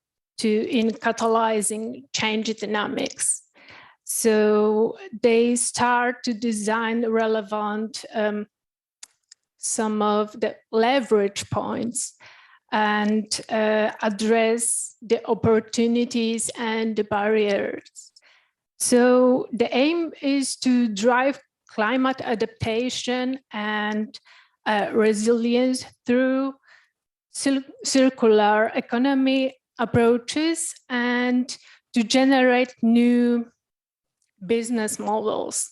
catalyzing change dynamics. So they start to design relevant some of the leverage points and address the opportunities and the barriers. So the aim is to drive climate adaptation and resilience through circular economy approaches and to generate new business models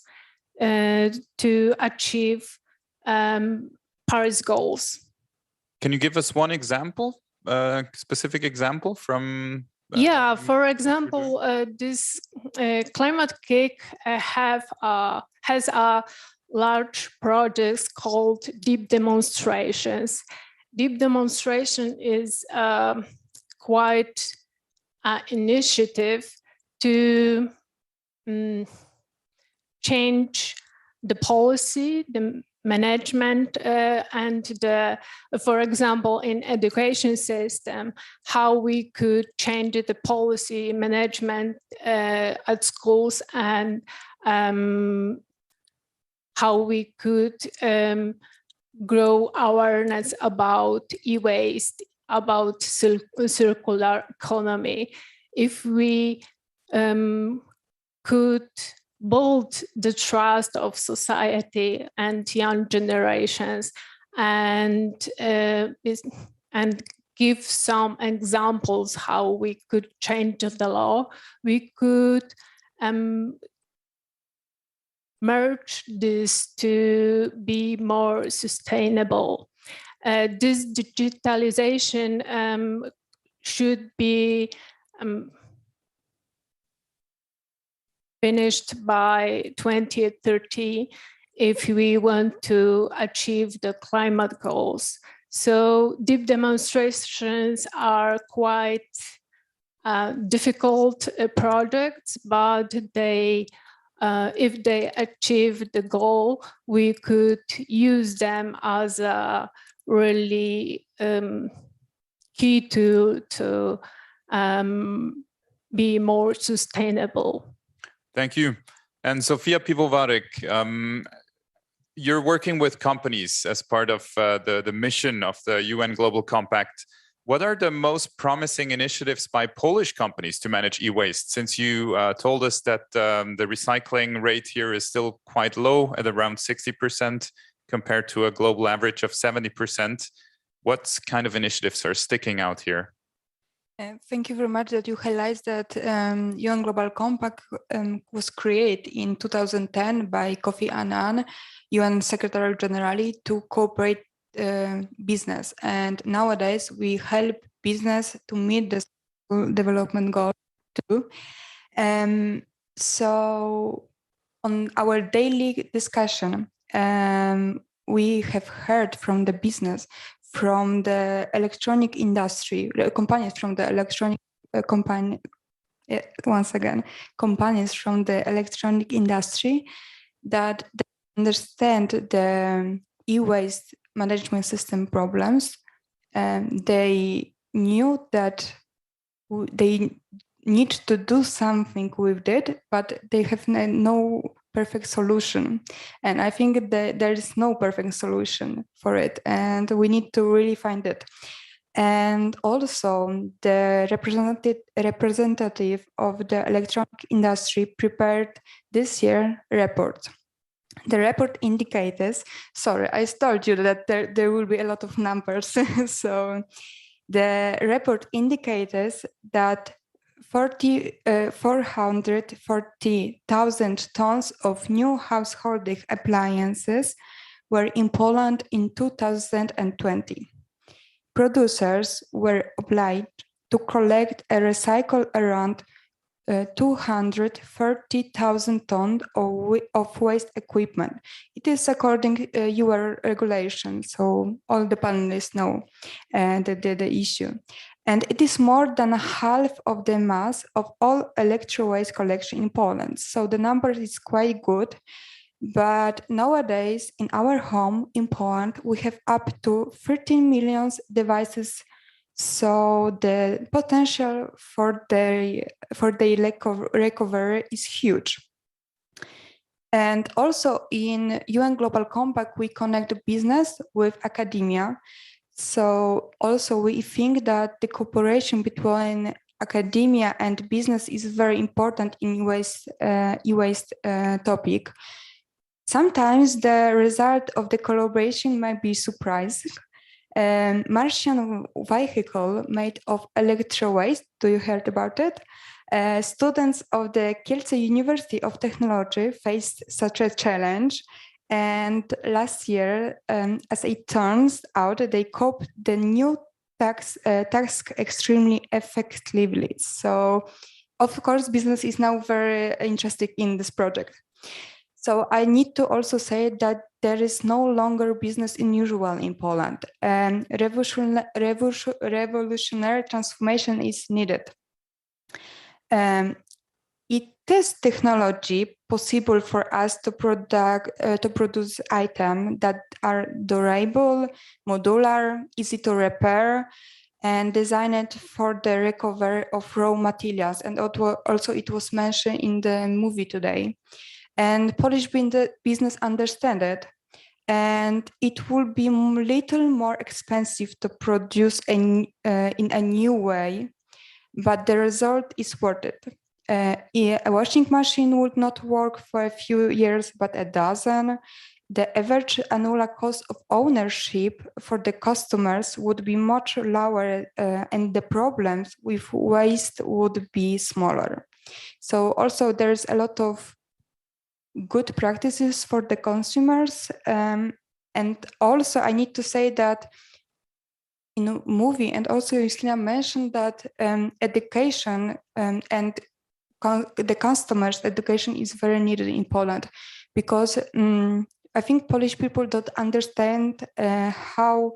to achieve Paris goals. Can you give us one example, specific example from? Yeah, for example, this Climate Kick has a large project called Deep Demonstrations. Deep Demonstration is quite an initiative to change the policy, the management, and the, for example, in education system, how we could change the policy management at schools and how we could grow awareness about e-waste, about circular economy. If we could build the trust of society and young generations and give some examples how we could change the law, we could merge this to be more sustainable. This digitalization should be finished by 2030 if we want to achieve the climate goals. So deep demonstrations are quite difficult projects, but they, if they achieve the goal, we could use them as a really key to be more sustainable. Thank you. And Sofia Pivovarek, you're working with companies as part of the mission of the UN Global Compact. What are the most promising initiatives by Polish companies to manage e-waste? Since you told us that the recycling rate here is still quite low at around 60% compared to a global average of 70%, what kind of initiatives are sticking out here? Thank you very much that you highlight that UN Global Compact was created in 2010 by Kofi Annan, UN Secretary General, to cooperate business. And nowadays we help business to meet the development goals too. So on our daily discussion, we have heard from the business, from the electronic industry, companies from the electronic companies from the electronic industry, that they understand the e-waste management system problems. They knew that they need to do something with it, but they have no perfect solution. And I think that there is no perfect solution for it, and we need to really find it. And also the representative of the electronic industry prepared this year report. The report indicates, sorry, I told you that there will be a lot of numbers. So the report indicates that 440,000 tons of new household appliances were in Poland in 2020. Producers were obliged to collect and recycle around 230,000 tons of waste equipment. It is according to your regulation, so all the panelists know the issue. And it is more than half of the mass of all electro waste collection in Poland. So the number is quite good. But nowadays, in our home in Poland, we have up to 13 million devices. So the potential for the recovery is huge. And also in UN Global Compact, we connect business with academia. So also we think that the cooperation between academia and business is very important in e-waste topic. Sometimes the result of the collaboration might be surprising. Martian vehicle made of electro waste. Do you heard about it? Students of the Kielce University of Technology faced such a challenge. And last year, as it turns out, they coped the new task extremely effectively. So, of course, business is now very interested in this project. So I need to also say that there is no longer business unusual in Poland. Revolutionary transformation is needed. It is technology possible for us to produce items that are durable, modular, easy to repair, and designed for the recovery of raw materials. And also it was mentioned in the movie today. And Polish business understand it. And it will be a little more expensive to produce in a new way, but the result is worth it. A washing machine would not work for a few years, but a dozen. The average annual cost of ownership for the customers would be much lower, and the problems with waste would be smaller. So also there's a lot of good practices for the consumers. And also I need to say that in a movie, and also Justina mentioned that education and the customers' education is very needed in Poland, because I think Polish people don't understand how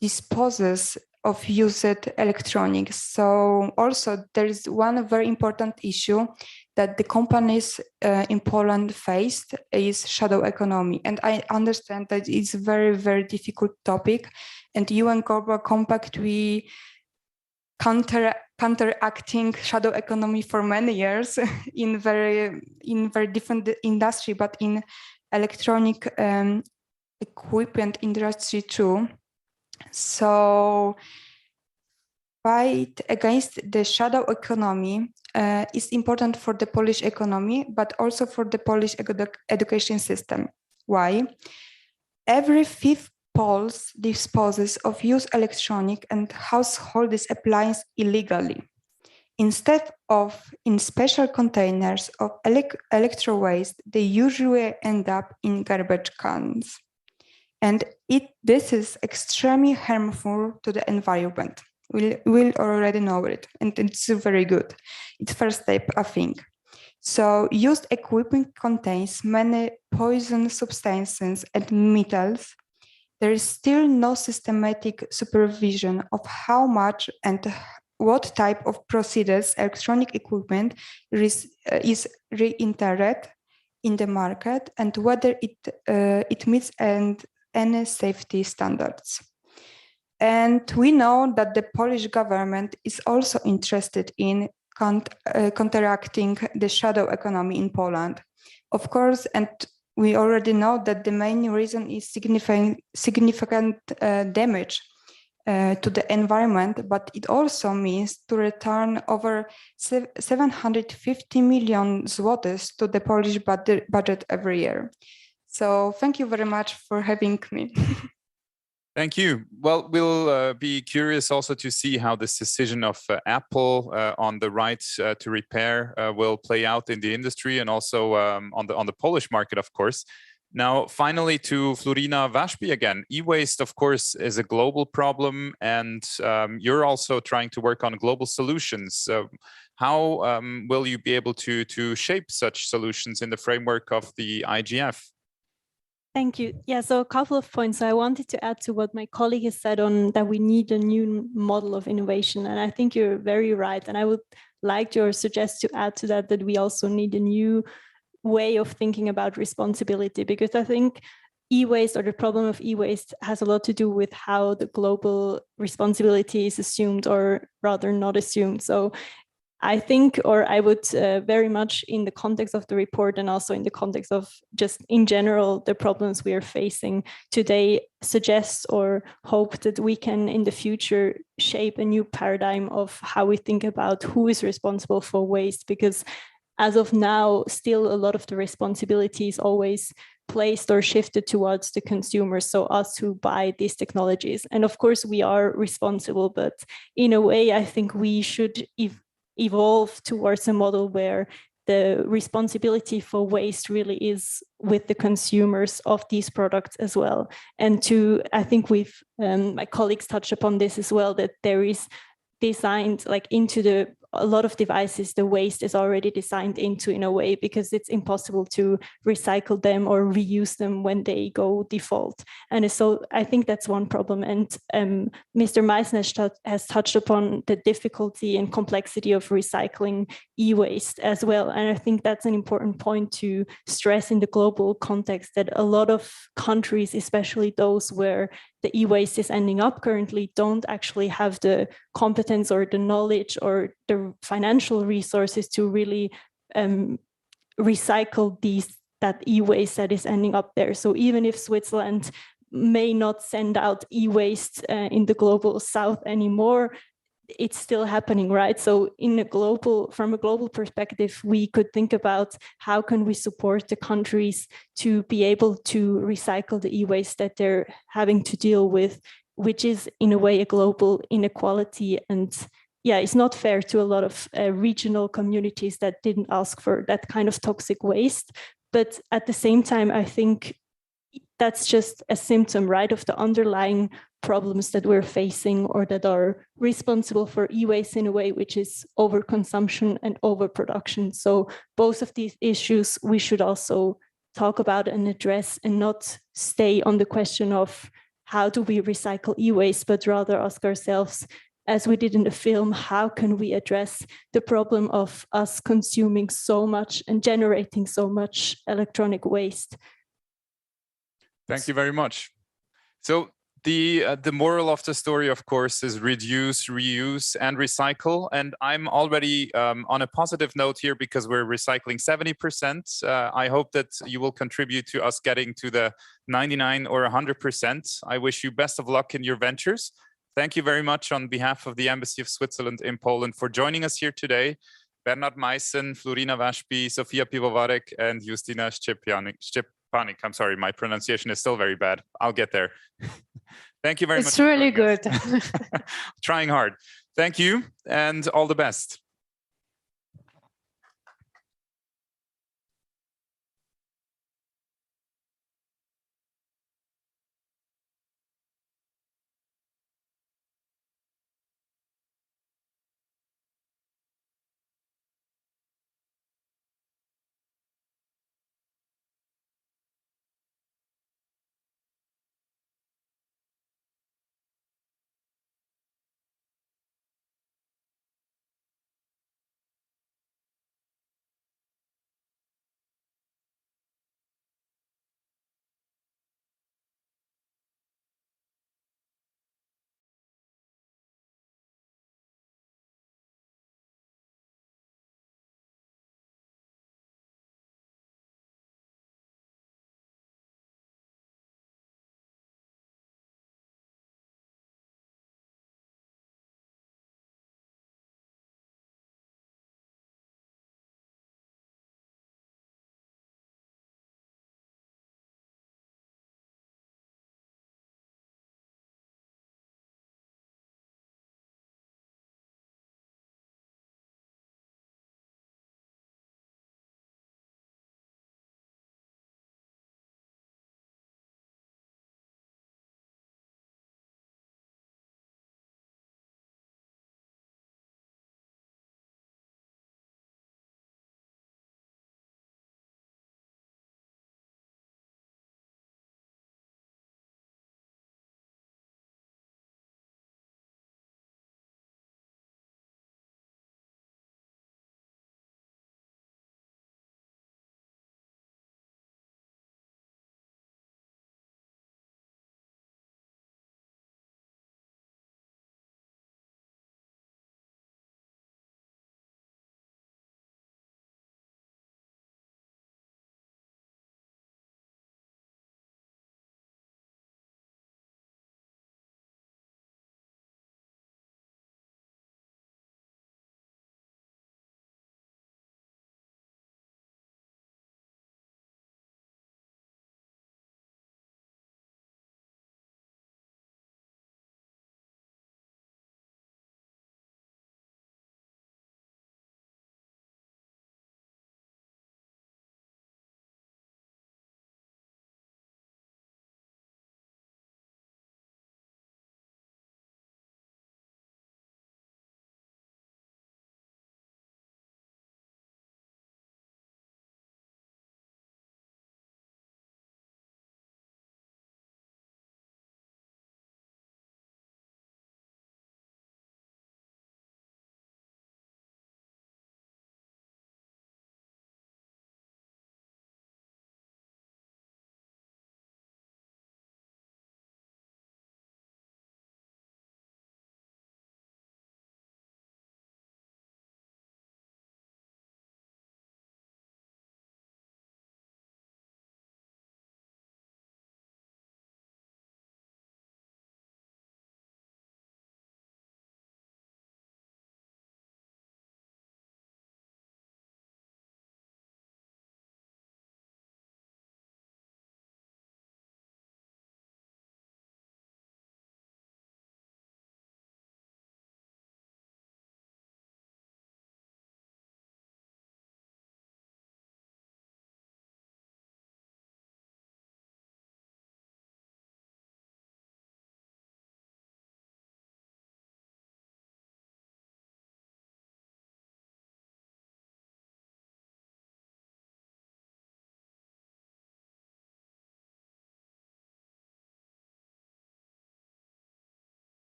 disposes of used electronics. So also there is one very important issue that the companies in Poland faced is shadow economy. And I understand that it's a very, very difficult topic. And UN Global Compact, we counteracting shadow economy for many years in very different industry, but in electronic equipment industry too. So fight against the shadow economy is important for the Polish economy, but also for the Polish education system. Why? Every fifth Poles disposes of used electronic and household appliances illegally. Instead of in special containers of electro waste, they usually end up in garbage cans. And this is extremely harmful to the environment. We'll already know it, and it's very good. It's first step, I think. So used equipment contains many poison substances and metals. There is still no systematic supervision of how much and what type of procedures electronic equipment is reintegrated in the market, and whether it meets any safety standards. And we know that the Polish government is also interested in counteracting the shadow economy in Poland. Of course, and we already know that the main reason is significant damage to the environment, but it also means to return over 750 million zlotys to the Polish budget every year. So thank you very much for having me. Thank you. Well, we'll be curious also to see how this decision of Apple on the right to repair will play out in the industry and also on the Polish market, of course. Now, finally, to Florina Waszpi again. E-waste, of course, is a global problem, and you're also trying to work on global solutions. How will you be able to shape such solutions in the framework of the IGF? Thank you. Yeah, so a couple of points. I wanted to add to what my colleague has said on that we need a new model of innovation. And I think you're very right. And I would like to suggest to add to that we also need a new way of thinking about responsibility, because I think e-waste, or the problem of e-waste, has a lot to do with how the global responsibility is assumed, or rather not assumed. So I think, or I would very much, in the context of the report and also in the context of just in general the problems we are facing today, suggest or hope that we can in the future shape a new paradigm of how we think about who is responsible for waste, because as of now, still a lot of the responsibility is always placed or shifted towards the consumers, so us who buy these technologies. And of course, we are responsible, but in a way, I think we should evolve towards a model where the responsibility for waste really is with the consumers of these products as well. And I think my colleagues touched upon this as well, that there is designed like into a lot of devices, the waste is already designed into in a way, because it's impossible to recycle them or reuse them when they go default. And so I think that's one problem. And Mr. Meissner has touched upon the difficulty and complexity of recycling e-waste as well. And I think that's an important point to stress in the global context, that a lot of countries, especially those where the e-waste is ending up currently, don't actually have the competence or the knowledge or the financial resources to really recycle that e-waste that is ending up there. So even if Switzerland may not send out e-waste in the global south anymore, it's still happening, right? So from a global perspective, we could think about how can we support the countries to be able to recycle the e-waste that they're having to deal with, which is in a way a global inequality. And yeah, it's not fair to a lot of regional communities that didn't ask for that kind of toxic waste. But at the same time, I think that's just a symptom, right, of the underlying problems that we're facing or that are responsible for e-waste in a way, which is overconsumption and overproduction. So both of these issues we should also talk about and address, and not stay on the question of how do we recycle e-waste, but rather ask ourselves, as we did in the film, how can we address the problem of us consuming so much and generating so much electronic waste? Thank you very much. So the moral of the story, of course, is reduce, reuse, and recycle. And I'm already on a positive note here because we're recycling 70%. I hope that you will contribute to us getting to the 99 or 100%. I wish you best of luck in your ventures. Thank you very much on behalf of the Embassy of Switzerland in Poland for joining us here today. Bernard Meissen, Florina Waszpi, Sofia Piwowarek, and Justyna Szczepanik. I'm sorry, my pronunciation is still very bad. I'll get there. Thank you very much. It's really good. Trying hard. Thank you and all the best.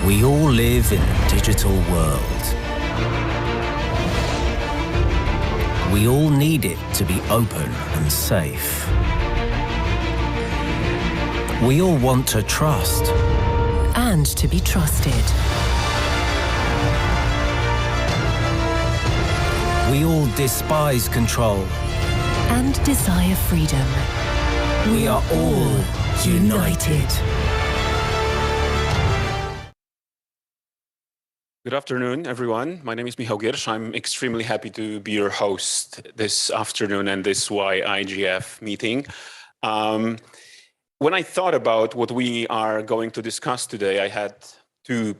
We all live in a digital world. We all need it to be open and safe. We all want to trust. And to be trusted. We all despise control. And desire freedom. We are all united. Good afternoon, everyone. My name is Michał Giersz. I'm extremely happy to be your host this afternoon and this IGF meeting. When I thought about what we are going to discuss today, I had two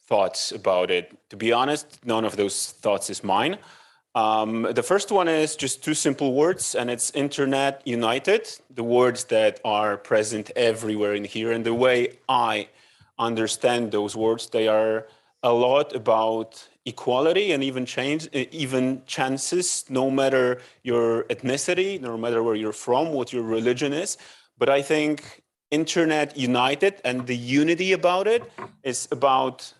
thoughts about it. To be honest, none of those thoughts is mine. The first one is just two simple words, and it's Internet United, the words that are present everywhere in here. And the way I understand those words, they are a lot about equality and even chances, no matter your ethnicity, no matter where you're from, what your religion is. But I think Internet United and the unity about it is about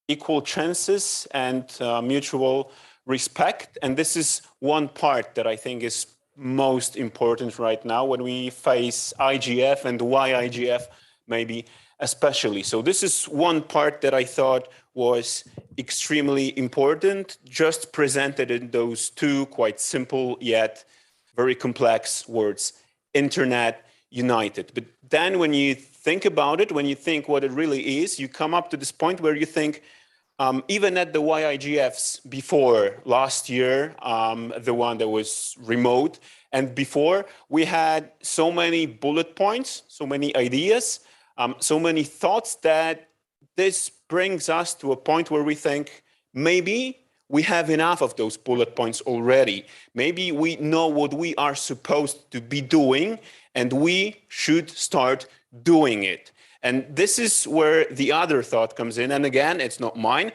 equal chances and mutual respect. And this is one part that I think is most important right now when we face IGF and why IGF maybe especially. So this is one part that I thought was extremely important, just presented in those two quite simple yet very complex words, Internet United. But then when you think about it, when you think what it really is, you come up to this point where you think, even at the IGFs before last year, the one that was remote, and before, we had so many bullet points, so many ideas, so many thoughts that this brings us to a point where we think maybe we have enough of those bullet points already. Maybe we know what we are supposed to be doing and we should start doing it. And this is where the other thought comes in. And again, it's not mine.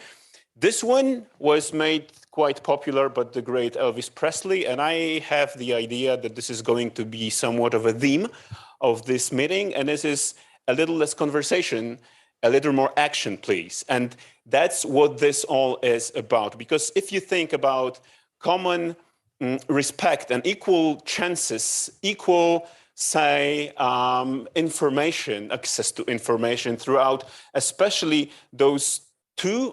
This one was made quite popular by the great Elvis Presley. And I have the idea that this is going to be somewhat of a theme of this meeting. And this is a little less conversation, a little more action, please. And that's what this all is about. Because if you think about common respect and equal chances, equal, say, information, access to information throughout, especially those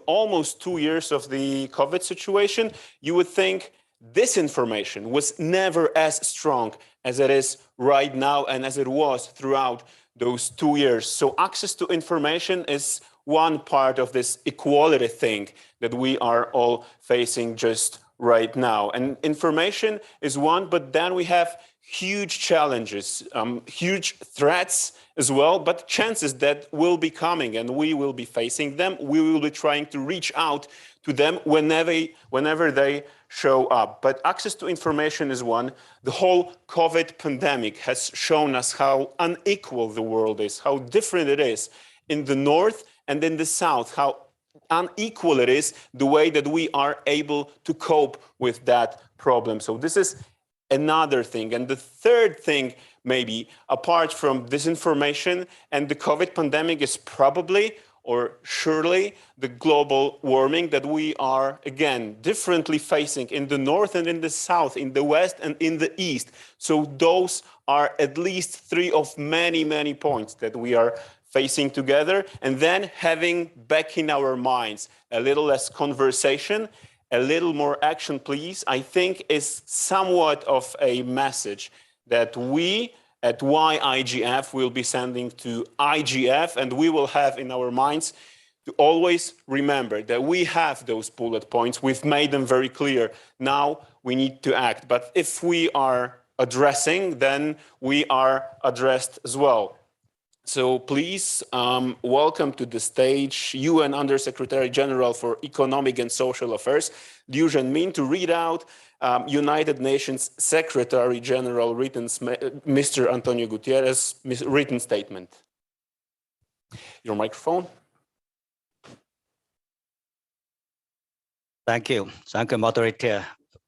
almost 2 years of the COVID situation, you would think disinformation was never as strong as it is right now and as it was throughout those 2 years. So access to information is one part of this equality thing that we are all facing just right now. And information is one, but then we have huge challenges, huge threats as well, but chances that will be coming and we will be facing them. We will be trying to reach out to them whenever they show up. But access to information is one. The whole COVID pandemic has shown us how unequal the world is, how different it is in the north and in the south, how unequal it is, the way that we are able to cope with that problem. So this is another thing. And the third thing, maybe apart from disinformation and the COVID pandemic, is probably or surely the global warming that we are, again, differently facing in the north and in the south, in the west and in the east. So those are at least three of many, many points that we are facing together. And then having back in our minds a little less conversation, a little more action, please, I think is somewhat of a message that we at IGF will be sending to IGF, and we will have in our minds to always remember that we have those bullet points. We've made them very clear. Now we need to act. But if we are addressing, then we are addressed as well. So please welcome to the stage UN Undersecretary General for Economic and Social Affairs, Liu Zhenmin, to read out United Nations Secretary General Mr. Antonio Guterres' written statement. Your microphone. Thank you. Thank you, moderator.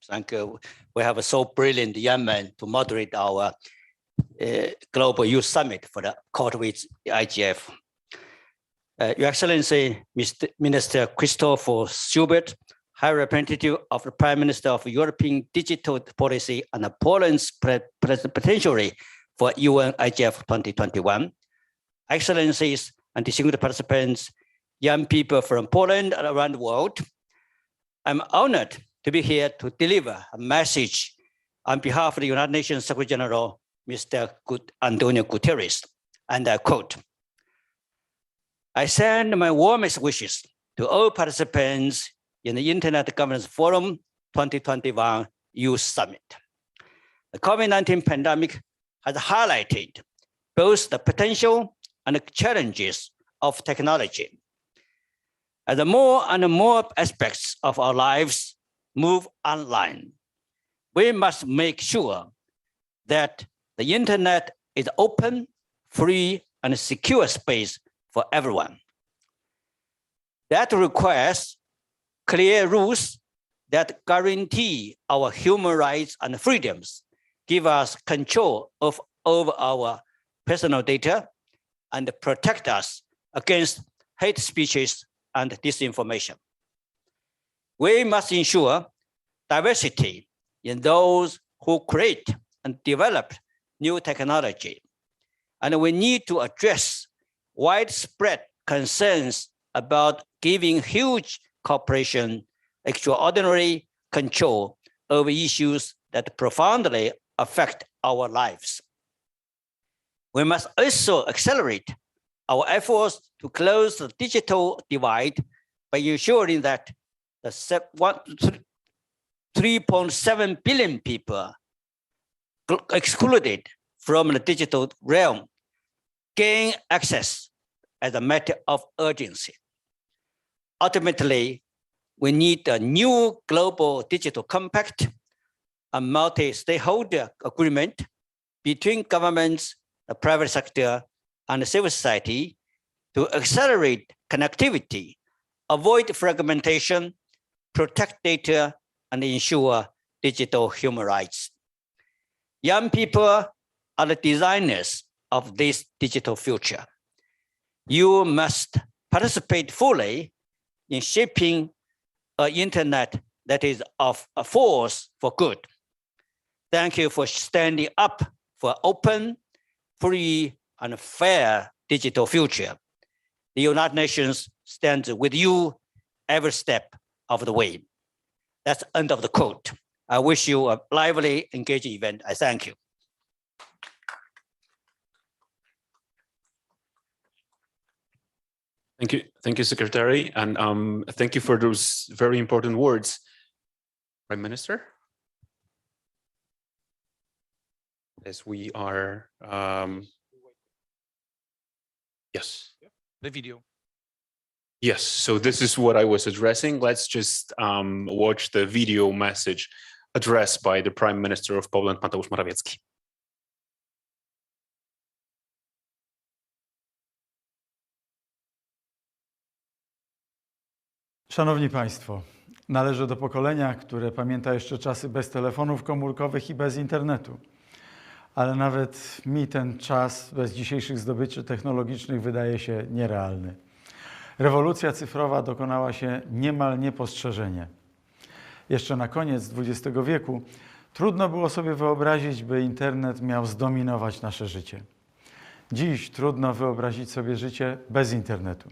Thank you. We have a so brilliant young man to moderate our Global Youth Summit for the court with IGF. Your Excellency, Minister Christopher Schubert, High Representative of the Prime Minister of European Digital Policy and Poland's Plenipotentiary for UN IGF 2021, Excellencies and distinguished participants, young people from Poland and around the world, I'm honored to be here to deliver a message on behalf of the United Nations Secretary General, Mr. Antonio Guterres, and I quote, I send my warmest wishes to all participants in the Internet Governance Forum 2021 Youth Summit. The COVID-19 pandemic has highlighted both the potential and the challenges of technology. As more and more aspects of our lives move online, we must make sure that the Internet is open, free, and secure space for everyone. That requires clear rules that guarantee our human rights and freedoms, give us control over our personal data, and protect us against hate speeches and disinformation. We must ensure diversity in those who create and develop new technology, and we need to address widespread concerns about giving huge corporations extraordinary control over issues that profoundly affect our lives. We must also accelerate our efforts to close the digital divide by ensuring that the 3.7 billion people excluded from the digital realm gain access as a matter of urgency. Ultimately, we need a new global digital compact, a multi-stakeholder agreement between governments, the private sector, and civil society to accelerate connectivity, avoid fragmentation, protect data, and ensure digital human rights. Young people are the designers of this digital future. You must participate fully in shaping an internet that is of a force for good. Thank you for standing up for open, free, and fair digital future. The United Nations stands with you every step of the way. That's the end of the quote. I wish you a lively, engaging event. I thank you. Thank you, Secretary, and thank you for those very important words. Prime Minister? As we are, yes. The video. Yes, so this is what I was addressing. Let's just watch the video message addressed by the Prime Minister of Poland, Mateusz Morawiecki. Szanowni Państwo, należę do pokolenia, które pamięta jeszcze czasy bez telefonów komórkowych i bez internetu. Ale nawet mi ten czas bez dzisiejszych zdobyczy technologicznych wydaje się nierealny. Rewolucja cyfrowa dokonała się niemal niepostrzeżenie. Jeszcze na koniec XX wieku trudno było sobie wyobrazić, by internet miał zdominować nasze życie. Dziś trudno wyobrazić sobie życie bez internetu.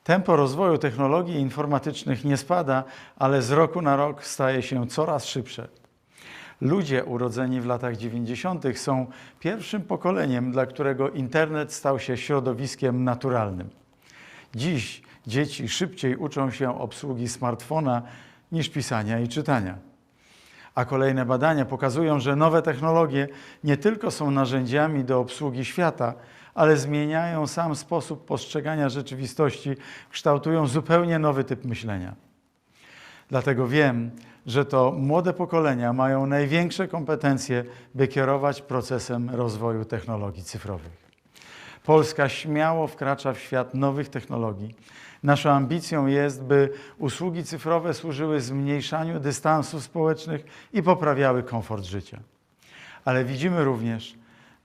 Tempo rozwoju technologii informatycznych nie spada, ale z roku na rok staje się coraz szybsze. Ludzie urodzeni w latach 90. są pierwszym pokoleniem, dla którego internet stał się środowiskiem naturalnym. Dziś dzieci szybciej uczą się obsługi smartfona niż pisania i czytania. A kolejne badania pokazują, że nowe technologie nie tylko są narzędziami do obsługi świata, ale zmieniają sam sposób postrzegania rzeczywistości, kształtują zupełnie nowy typ myślenia. Dlatego wiem, że to młode pokolenia mają największe kompetencje, by kierować procesem rozwoju technologii cyfrowych. Polska śmiało wkracza w świat nowych technologii. Naszą ambicją jest, by usługi cyfrowe służyły zmniejszaniu dystansów społecznych i poprawiały komfort życia. Ale widzimy również,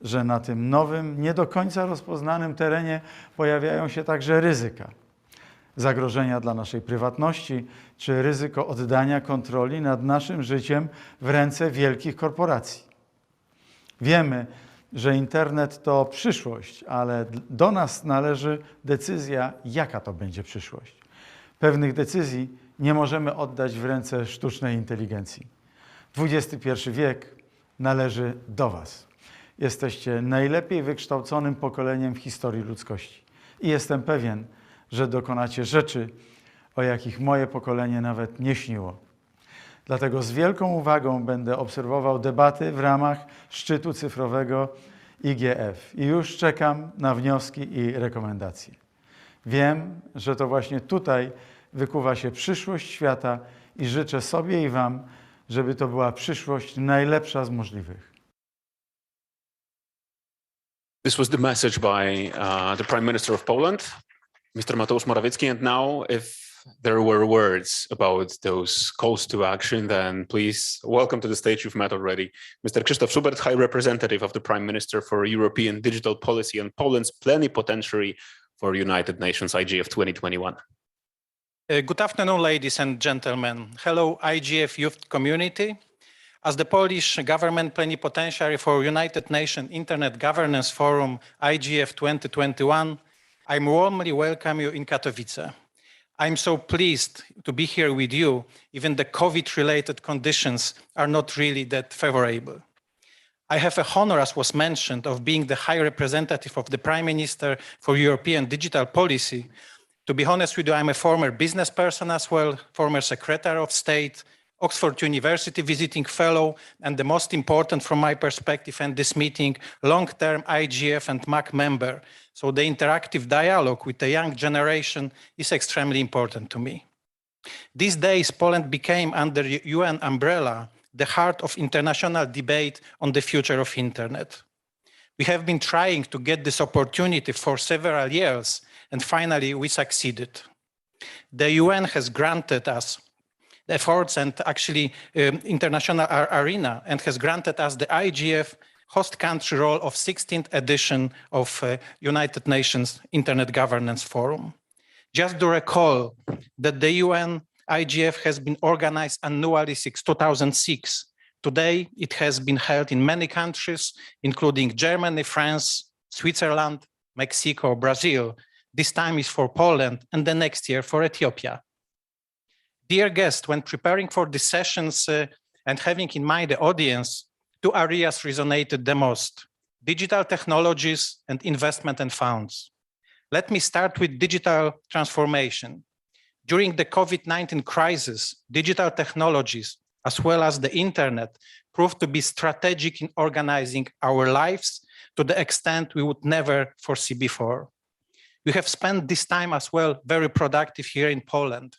że na tym nowym, nie do końca rozpoznanym terenie pojawiają się także ryzyka. Zagrożenia dla naszej prywatności, czy ryzyko oddania kontroli nad naszym życiem w ręce wielkich korporacji. Wiemy, że internet to przyszłość, ale do nas należy decyzja, jaka to będzie przyszłość. Pewnych decyzji nie możemy oddać w ręce sztucznej inteligencji. XXI wiek należy do Was. Jesteście najlepiej wykształconym pokoleniem w historii ludzkości. I jestem pewien, że dokonacie rzeczy, o jakich moje pokolenie nawet nie śniło. Dlatego z wielką uwagą będę obserwował debaty w ramach szczytu cyfrowego IGF i już czekam na wnioski i rekomendacje. Wiem, że to właśnie tutaj wykuwa się przyszłość świata i życzę sobie i Wam, żeby to była przyszłość najlepsza z możliwych. This was the message by the Prime Minister of Poland, Mr. Mateusz Morawiecki. And now, if there were words about those calls to action, then please welcome to the stage, you've met already, Mr. Krzysztof Schubert, High Representative of the Prime Minister for European Digital Policy and Poland's Plenipotentiary for United Nations IGF 2021. Good afternoon, ladies and gentlemen. Hello, IGF youth community. As the Polish government plenipotentiary for United Nations Internet Governance Forum IGF 2021, I warmly welcome you in Katowice. I'm so pleased to be here with you, even the COVID-related conditions are not really that favorable. I have a honor, as was mentioned, of being the High Representative of the Prime Minister for European Digital Policy. To be honest with you, I'm a former business person as well, former Secretary of State, Oxford University visiting fellow, and the most important from my perspective and this meeting, long-term IGF and MAC member. So the interactive dialogue with the young generation is extremely important to me. These days, Poland became, under UN umbrella, the heart of international debate on the future of internet. We have been trying to get this opportunity for several years, and finally we succeeded. The UN has granted us efforts and actually international arena, and has granted us the IGF host country role of 16th edition of United Nations Internet Governance Forum. Just to recall that the UN IGF has been organized annually since 2006. Today, it has been held in many countries, including Germany, France, Switzerland, Mexico, Brazil. This time is for Poland, and the next year for Ethiopia. Dear guests, when preparing for these sessions and having in mind the audience, two areas resonated the most: digital technologies and investment and funds. Let me start with digital transformation. During the COVID-19 crisis, digital technologies, as well as the internet, proved to be strategic in organizing our lives to the extent we would never foresee before. We have spent this time as well very productive here in Poland.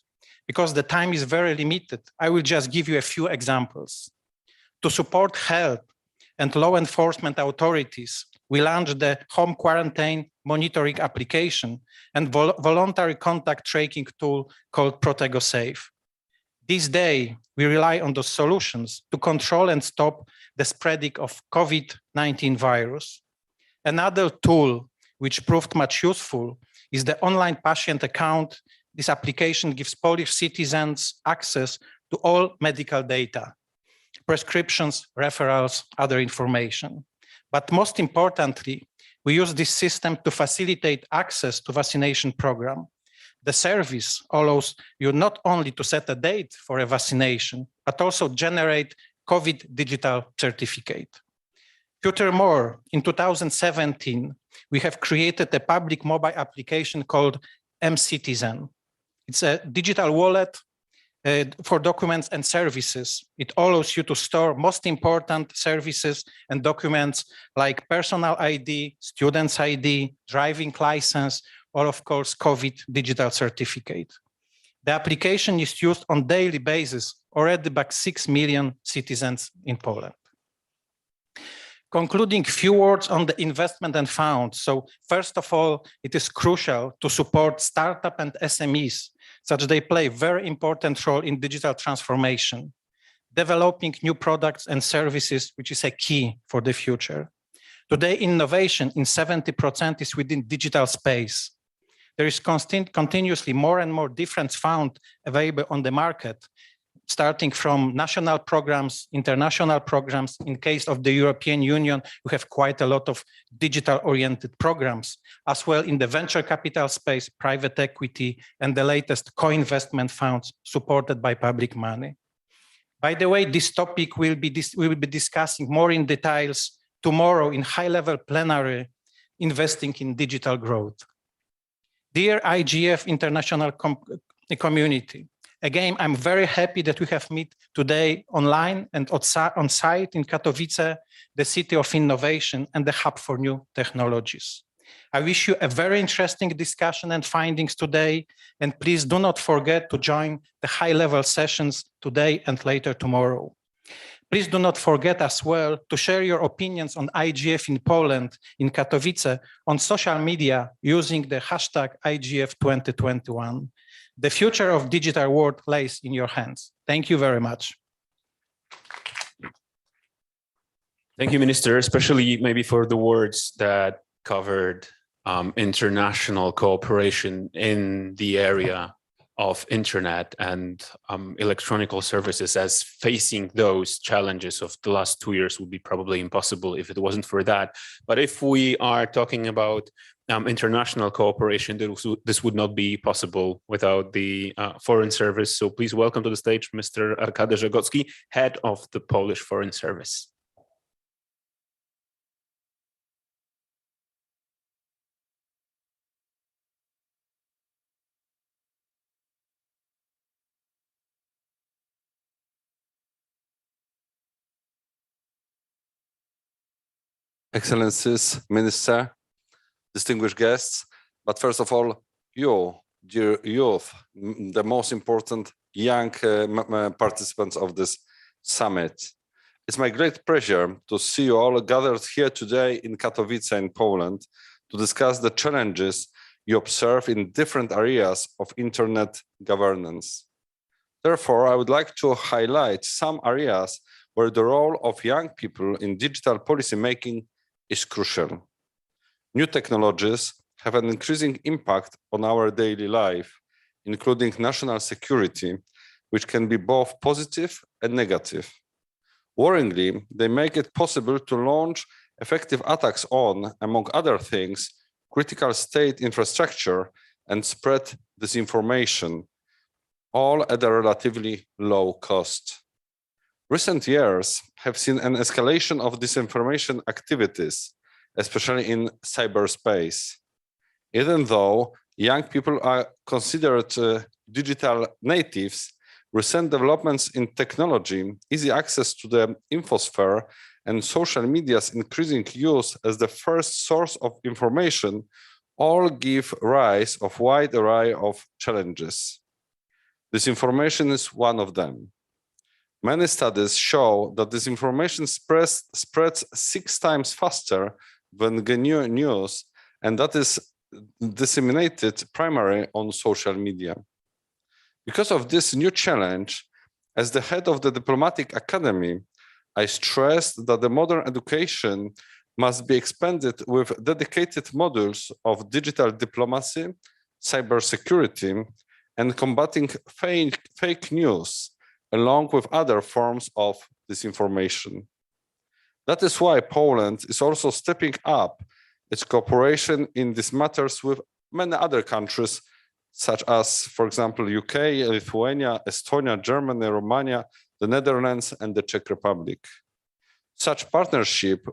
Because the time is very limited, I will just give you a few examples. To support health and law enforcement authorities, we launched the home quarantine monitoring application and voluntary contact tracking tool called Protego Safe. This day, we rely on those solutions to control and stop the spreading of COVID-19 virus. Another tool which proved much useful is the online patient account. This application gives Polish citizens access to all medical data, prescriptions, referrals, other information. But most importantly, we use this system to facilitate access to vaccination program. The service allows you not only to set a date for a vaccination, but also generate COVID digital certificate. Furthermore, in 2017, we have created a public mobile application called mCitizen. It's a digital wallet for documents and services. It allows you to store most important services and documents like personal ID, student's ID, driving license, or of course, COVID digital certificate. The application is used on daily basis already by 6 million citizens in Poland. Concluding few words on the investment and funds. So first of all, it is crucial to support startup and SMEs, such they play a very important role in digital transformation, developing new products and services, which is a key for the future. Today, innovation in 70% is within digital space. There is continuously more and more different found available on the market, starting from national programs, international programs. In case of the European Union, we have quite a lot of digital-oriented programs, as well in the venture capital space, private equity, and the latest co-investment funds supported by public money. By the way, this topic we will be discussing more in details tomorrow in high-level plenary, investing in digital growth. Dear IGF International Community, again, I'm very happy that we have met today online and on site in Katowice, the city of innovation and the hub for new technologies. I wish you a very interesting discussion and findings today, and please do not forget to join the high-level sessions today and later tomorrow. Please do not forget as well to share your opinions on IGF in Poland, in Katowice, on social media using the hashtag IGF2021. The future of digital world lies in your hands. Thank you very much. Thank you, Minister, especially maybe for the words that covered international cooperation in the area of internet and electronic services, as facing those challenges of the last 2 years would be probably impossible if it wasn't for that. But if we are talking about international cooperation, this would not be possible without the Foreign Service. So please welcome to the stage Mr. Arkady Żegocki, head of the Polish Foreign Service. Excellencies, Minister, distinguished guests, but first of all, you, dear youth, the most important young participants of this summit. It's my great pleasure to see you all gathered here today in Katowice in Poland to discuss the challenges you observe in different areas of internet governance. Therefore, I would like to highlight some areas where the role of young people in digital policy making is crucial. New technologies have an increasing impact on our daily life, including national security, which can be both positive and negative. Worryingly, they make it possible to launch effective attacks on, among other things, critical state infrastructure and spread disinformation, all at a relatively low cost. Recent years have seen an escalation of disinformation activities, especially in cyberspace. Even though young people are considered digital natives, recent developments in technology, easy access to the infosphere, and social media's increasing use as the first source of information all give rise to a wide array of challenges. Disinformation is one of them. Many studies show that disinformation spreads 6 times faster than genuine news, and that is disseminated primarily on social media. Because of this new challenge, as the head of the Diplomatic Academy, I stressed that the modern education must be expanded with dedicated modules of digital diplomacy, cybersecurity, and combating fake news, along with other forms of disinformation. That is why Poland is also stepping up its cooperation in these matters with many other countries, such as, for example, UK, Lithuania, Estonia, Germany, Romania, the Netherlands, and the Czech Republic. Such partnership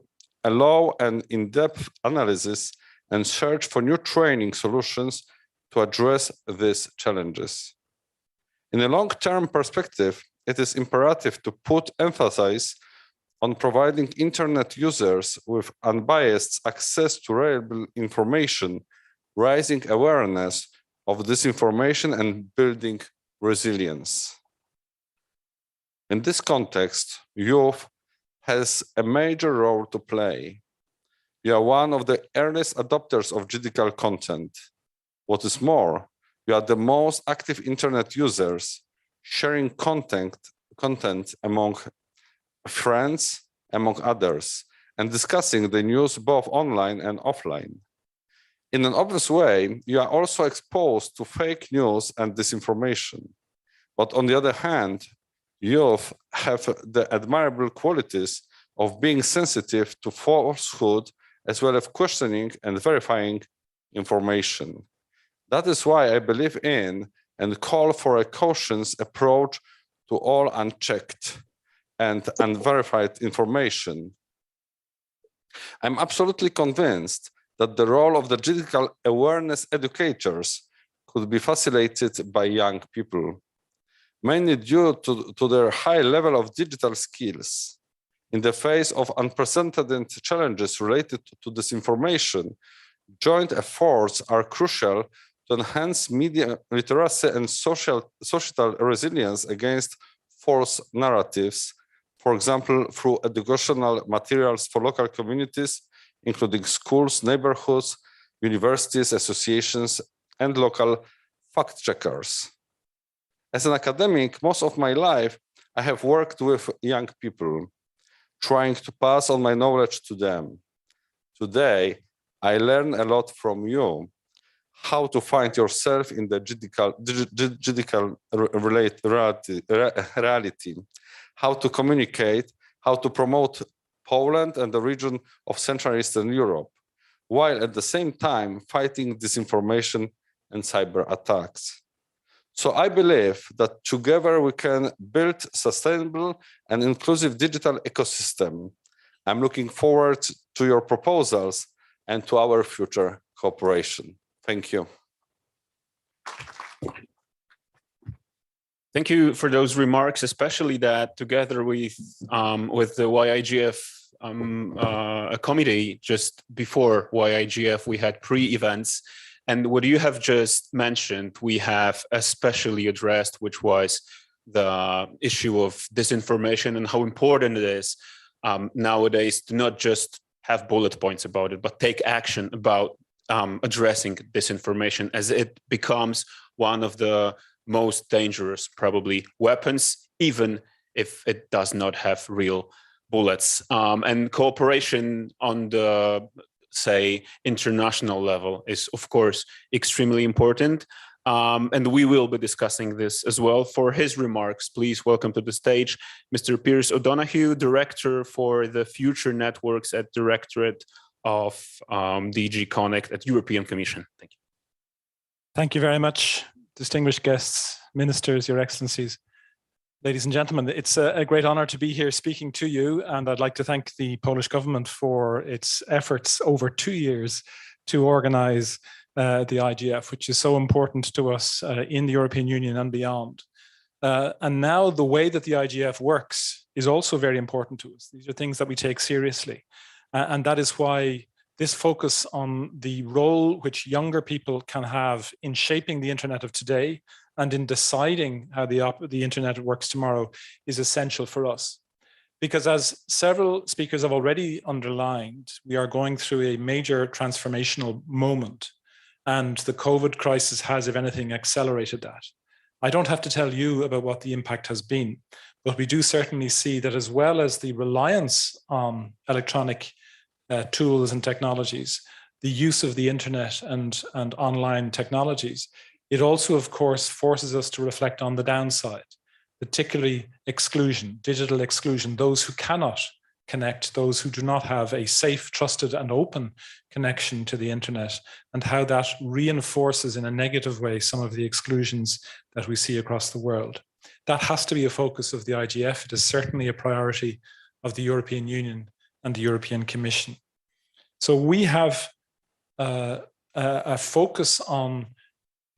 allow an in-depth analysis and search for new training solutions to address these challenges. In a long-term perspective, it is imperative to put emphasis on providing internet users with unbiased access to reliable information, raising awareness of disinformation and building resilience. In this context, youth has a major role to play. You are one of the earliest adopters of digital content. What is more, you are the most active internet users, sharing content among friends, among others, and discussing the news both online and offline. In an obvious way, you are also exposed to fake news and disinformation. But on the other hand, youth have the admirable qualities of being sensitive to falsehood, as well as questioning and verifying information. That is why I believe in and call for a cautious approach to all unchecked and unverified information. I'm absolutely convinced that the role of the digital awareness educators could be facilitated by young people, mainly due to their high level of digital skills. In the face of unprecedented challenges related to disinformation, joint efforts are crucial to enhance media literacy and social resilience against false narratives, for example, through educational materials for local communities, including schools, neighborhoods, universities, associations, and local fact-checkers. As an academic, most of my life, I have worked with young people, trying to pass on my knowledge to them. Today, I learn a lot from you, how to find yourself in the digital reality, how to communicate, how to promote Poland and the region of Central and Eastern Europe, while at the same time fighting disinformation and cyber attacks. So I believe that together we can build sustainable and inclusive digital ecosystem. I'm looking forward to your proposals and to our future cooperation. Thank you. Thank you for those remarks, especially that together with the YIGF committee just before YIGF, we had pre-events. And what you have just mentioned, we have especially addressed, which was the issue of disinformation and how important it is nowadays to not just have bullet points about it, but take action about addressing disinformation, as it becomes one of the most dangerous, probably, weapons, even if it does not have real bullets. And cooperation on the, say, international level is, of course, extremely important. And we will be discussing this as well. For his remarks, please welcome to the stage Mr. Piers O'Donoghue, Director for the Future Networks at Directorate of DG Connect at European Commission. Thank you. Thank you very much, distinguished guests, ministers, your excellencies. Ladies and gentlemen, it's a great honor to be here speaking to you, and I'd like to thank the Polish government for its efforts over 2 years to organize the IGF, which is so important to us in the European Union and beyond. And now the way that the IGF works is also very important to us. These are things that we take seriously. And that is why this focus on the role which younger people can have in shaping the internet of today and in deciding how the internet works tomorrow is essential for us. Because as several speakers have already underlined, we are going through a major transformational moment, and the COVID crisis has, if anything, accelerated that. I don't have to tell you about what the impact has been, but we do certainly see that as well as the reliance on electronic tools and technologies, the use of the internet and online technologies, it also, of course, forces us to reflect on the downside, particularly exclusion, digital exclusion, those who cannot connect, those who do not have a safe, trusted, and open connection to the internet, and how that reinforces in a negative way some of the exclusions that we see across the world. That has to be a focus of the IGF. It is certainly a priority of the European Union and the European Commission. So we have a focus on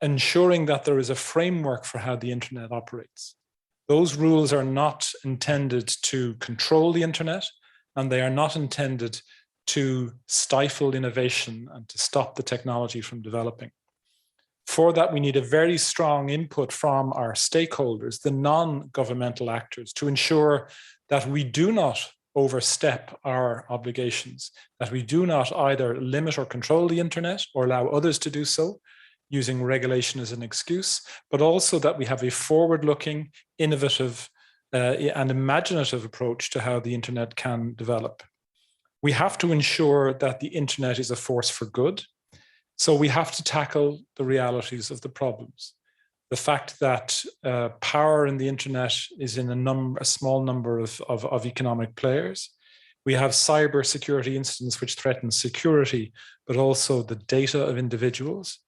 ensuring that there is a framework for how the internet operates. Those rules are not intended to control the internet, and they are not intended to stifle innovation and to stop the technology from developing. For that, we need a very strong input from our stakeholders, the non-governmental actors, to ensure that we do not overstep our obligations, that we do not either limit or control the internet or allow others to do so, using regulation as an excuse, but also that we have a forward-looking, innovative, and imaginative approach to how the internet can develop. We have to ensure that the internet is a force for good. So we have to tackle the realities of the problems. The fact that power in the internet is in a small number of economic players. We have cyber security incidents which threaten security, but also the data of individuals.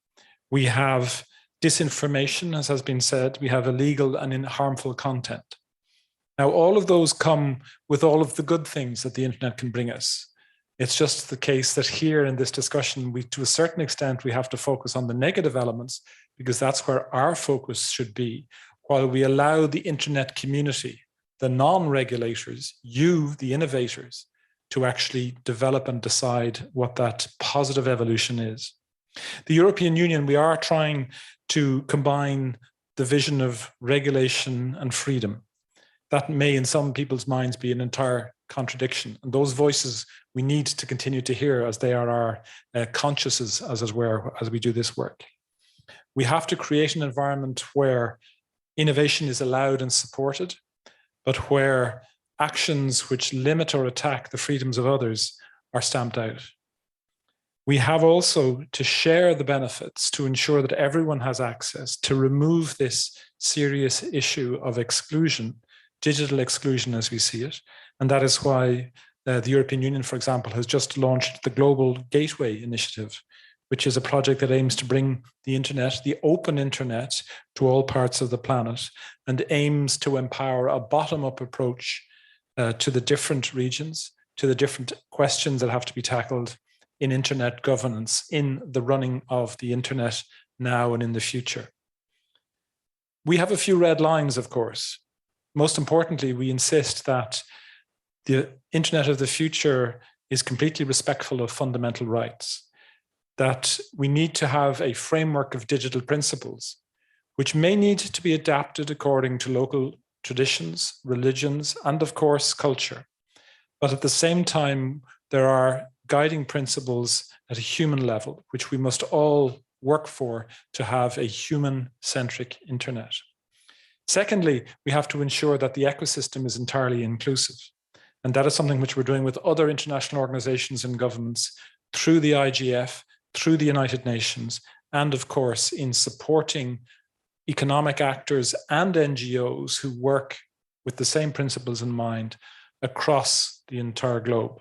We have disinformation, as has been said. We have illegal and harmful content. Now, all of those come with all of the good things that the internet can bring us. It's just the case that here in this discussion, to a certain extent, we have to focus on the negative elements because that's where our focus should be, while we allow the internet community, the non-regulators, you, the innovators, to actually develop and decide what that positive evolution is. The European Union, we are trying to combine the vision of regulation and freedom. That may, in some people's minds, be an entire contradiction. And those voices we need to continue to hear as they are our consciences, as it were, as we do this work. We have to create an environment where innovation is allowed and supported, but where actions which limit or attack the freedoms of others are stamped out. We have also to share the benefits to ensure that everyone has access, to remove this serious issue of exclusion, digital exclusion as we see it. And that is why the European Union, for example, has just launched the Global Gateway Initiative, which is a project that aims to bring the internet, the open internet, to all parts of the planet and aims to empower a bottom-up approach to the different regions, to the different questions that have to be tackled in internet governance, in the running of the internet now and in the future. We have a few red lines, of course. Most importantly, we insist that the internet of the future is completely respectful of fundamental rights, that we need to have a framework of digital principles, which may need to be adapted according to local traditions, religions, and of course, culture. But at the same time, there are guiding principles at a human level, which we must all work for to have a human-centric internet. Secondly, we have to ensure that the ecosystem is entirely inclusive. And that is something which we're doing with other international organizations and governments through the IGF, through the United Nations, and of course, in supporting economic actors and NGOs who work with the same principles in mind across the entire globe.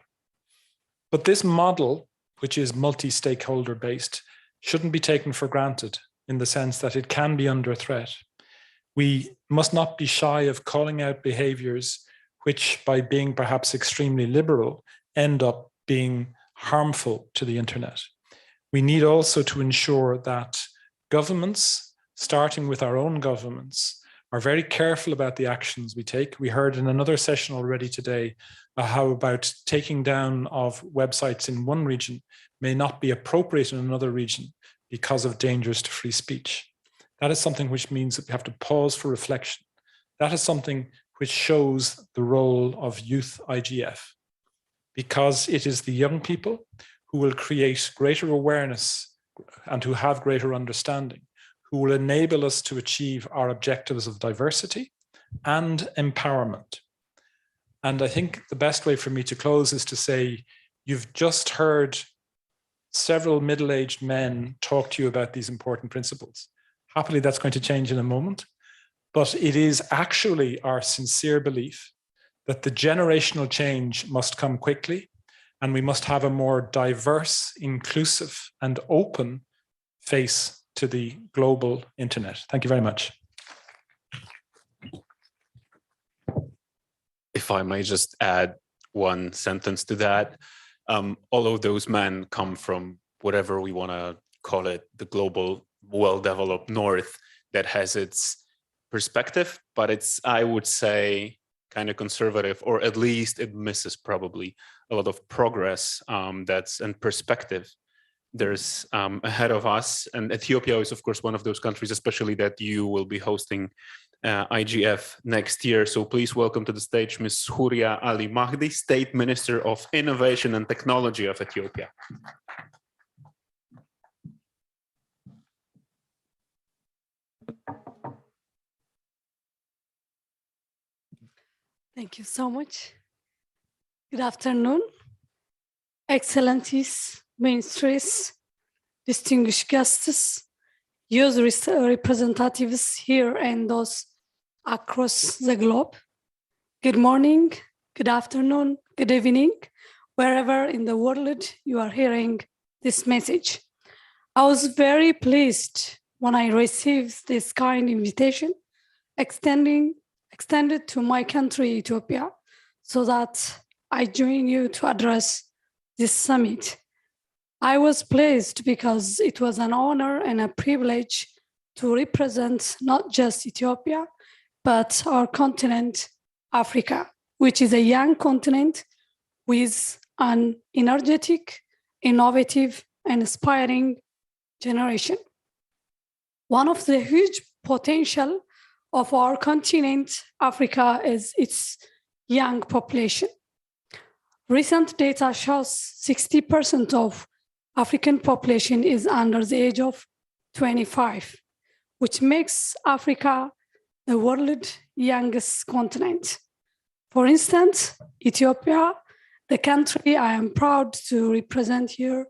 But this model, which is multi-stakeholder based, shouldn't be taken for granted in the sense that it can be under threat. We must not be shy of calling out behaviors which, by being perhaps extremely liberal, end up being harmful to the internet. We need also to ensure that governments, starting with our own governments, are very careful about the actions we take. We heard in another session already today how about taking down of websites in one region may not be appropriate in another region because of dangers to free speech. That is something which means that we have to pause for reflection. That is something which shows the role of youth IGF, because it is the young people who will create greater awareness and who have greater understanding, who will enable us to achieve our objectives of diversity and empowerment. And I think the best way for me to close is to say, you've just heard several middle-aged men talk to you about these important principles. Happily, that's going to change in a moment. But it is actually our sincere belief that the generational change must come quickly, and we must have a more diverse, inclusive, and open face to the global internet. Thank you very much. If I may just add one sentence to that. All of those men come from whatever we want to call it, the global, well-developed North that has its perspective, but it's, I would say, kind of conservative, or at least it misses probably a lot of progress that's and perspective there's ahead of us. And Ethiopia is, of course, one of those countries, especially that you will be hosting IGF next year. So please welcome to the stage Ms. Huria Ali Mahdi, State Minister of Innovation and Technology of Ethiopia. Thank you so much. Good afternoon. Excellencies, ministries, distinguished guests, youth representatives here and those across the globe. Good morning, good afternoon, good evening, wherever in the world you are hearing this message. I was very pleased when I received this kind invitation extended to my country, Ethiopia, so that I join you to address this summit. I was pleased because it was an honor and a privilege to represent not just Ethiopia, but our continent, Africa, which is a young continent with an energetic, innovative, and inspiring generation. One of the huge potential of our continent, Africa, is its young population. Recent data shows 60% of African population is under the age of 25, which makes Africa the world's youngest continent. For instance, Ethiopia, the country I am proud to represent here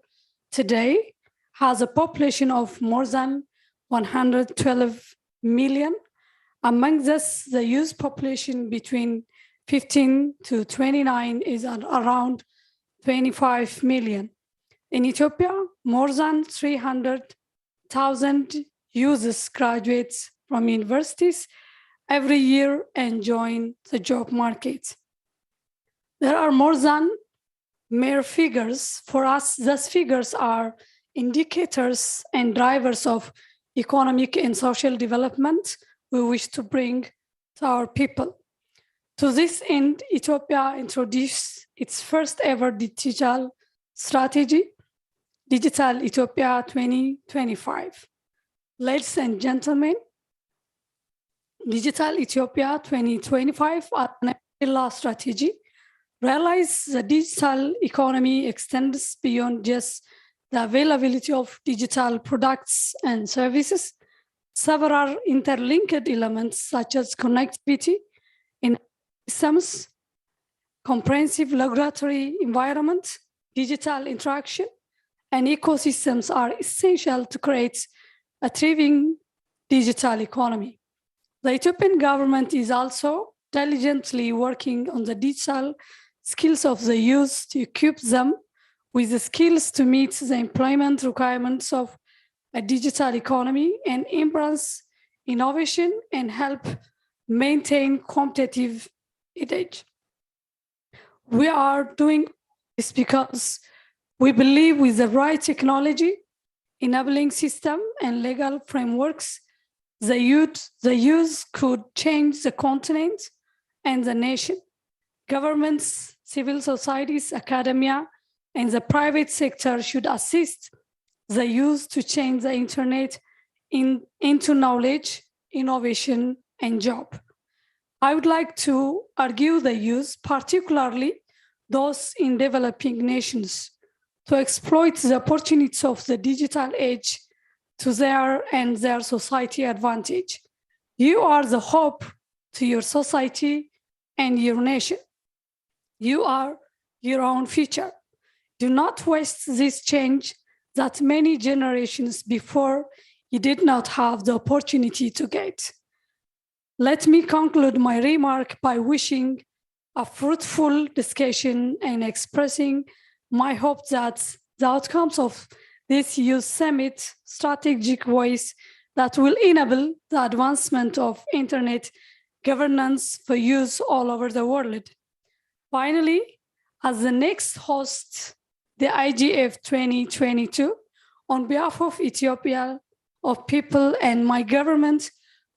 today, has a population of more than 112 million. Among this, the youth population between 15 to 29 is at around 25 million. In Ethiopia, more than 300,000 youths graduate from universities every year and join the job market. There are more than mere figures. For us, those figures are indicators and drivers of economic and social development we wish to bring to our people. To this end, Ethiopia introduced its first ever digital strategy, Digital Ethiopia 2025. Ladies and gentlemen, Digital Ethiopia 2025 umbrella strategy realizes the digital economy extends beyond just the availability of digital products and services. Several interlinked elements such as connectivity in systems, comprehensive regulatory environment, digital interaction, and ecosystems are essential to create a thriving digital economy. The Ethiopian government is also diligently working on the digital skills of the youth to equip them with the skills to meet the employment requirements of a digital economy and embrace innovation and help maintain competitive edge. We are doing this because we believe with the right technology, enabling system, and legal frameworks, the youth could change the continent and the nation. Governments, civil societies, academia, and the private sector should assist the youth to change the internet into knowledge, innovation, and job. I would like to argue the youth, particularly those in developing nations, to exploit the opportunities of the digital age to their and their society advantage. You are the hope to your society and your nation. You are your own future. Do not waste this change that many generations before you did not have the opportunity to get. Let me conclude my remark by wishing a fruitful discussion and expressing my hope that the outcomes of this youth summit strategic voice that will enable the advancement of internet governance for youth all over the world. Finally, as the next host, the IGF 2022, on behalf of Ethiopia, of people and my government,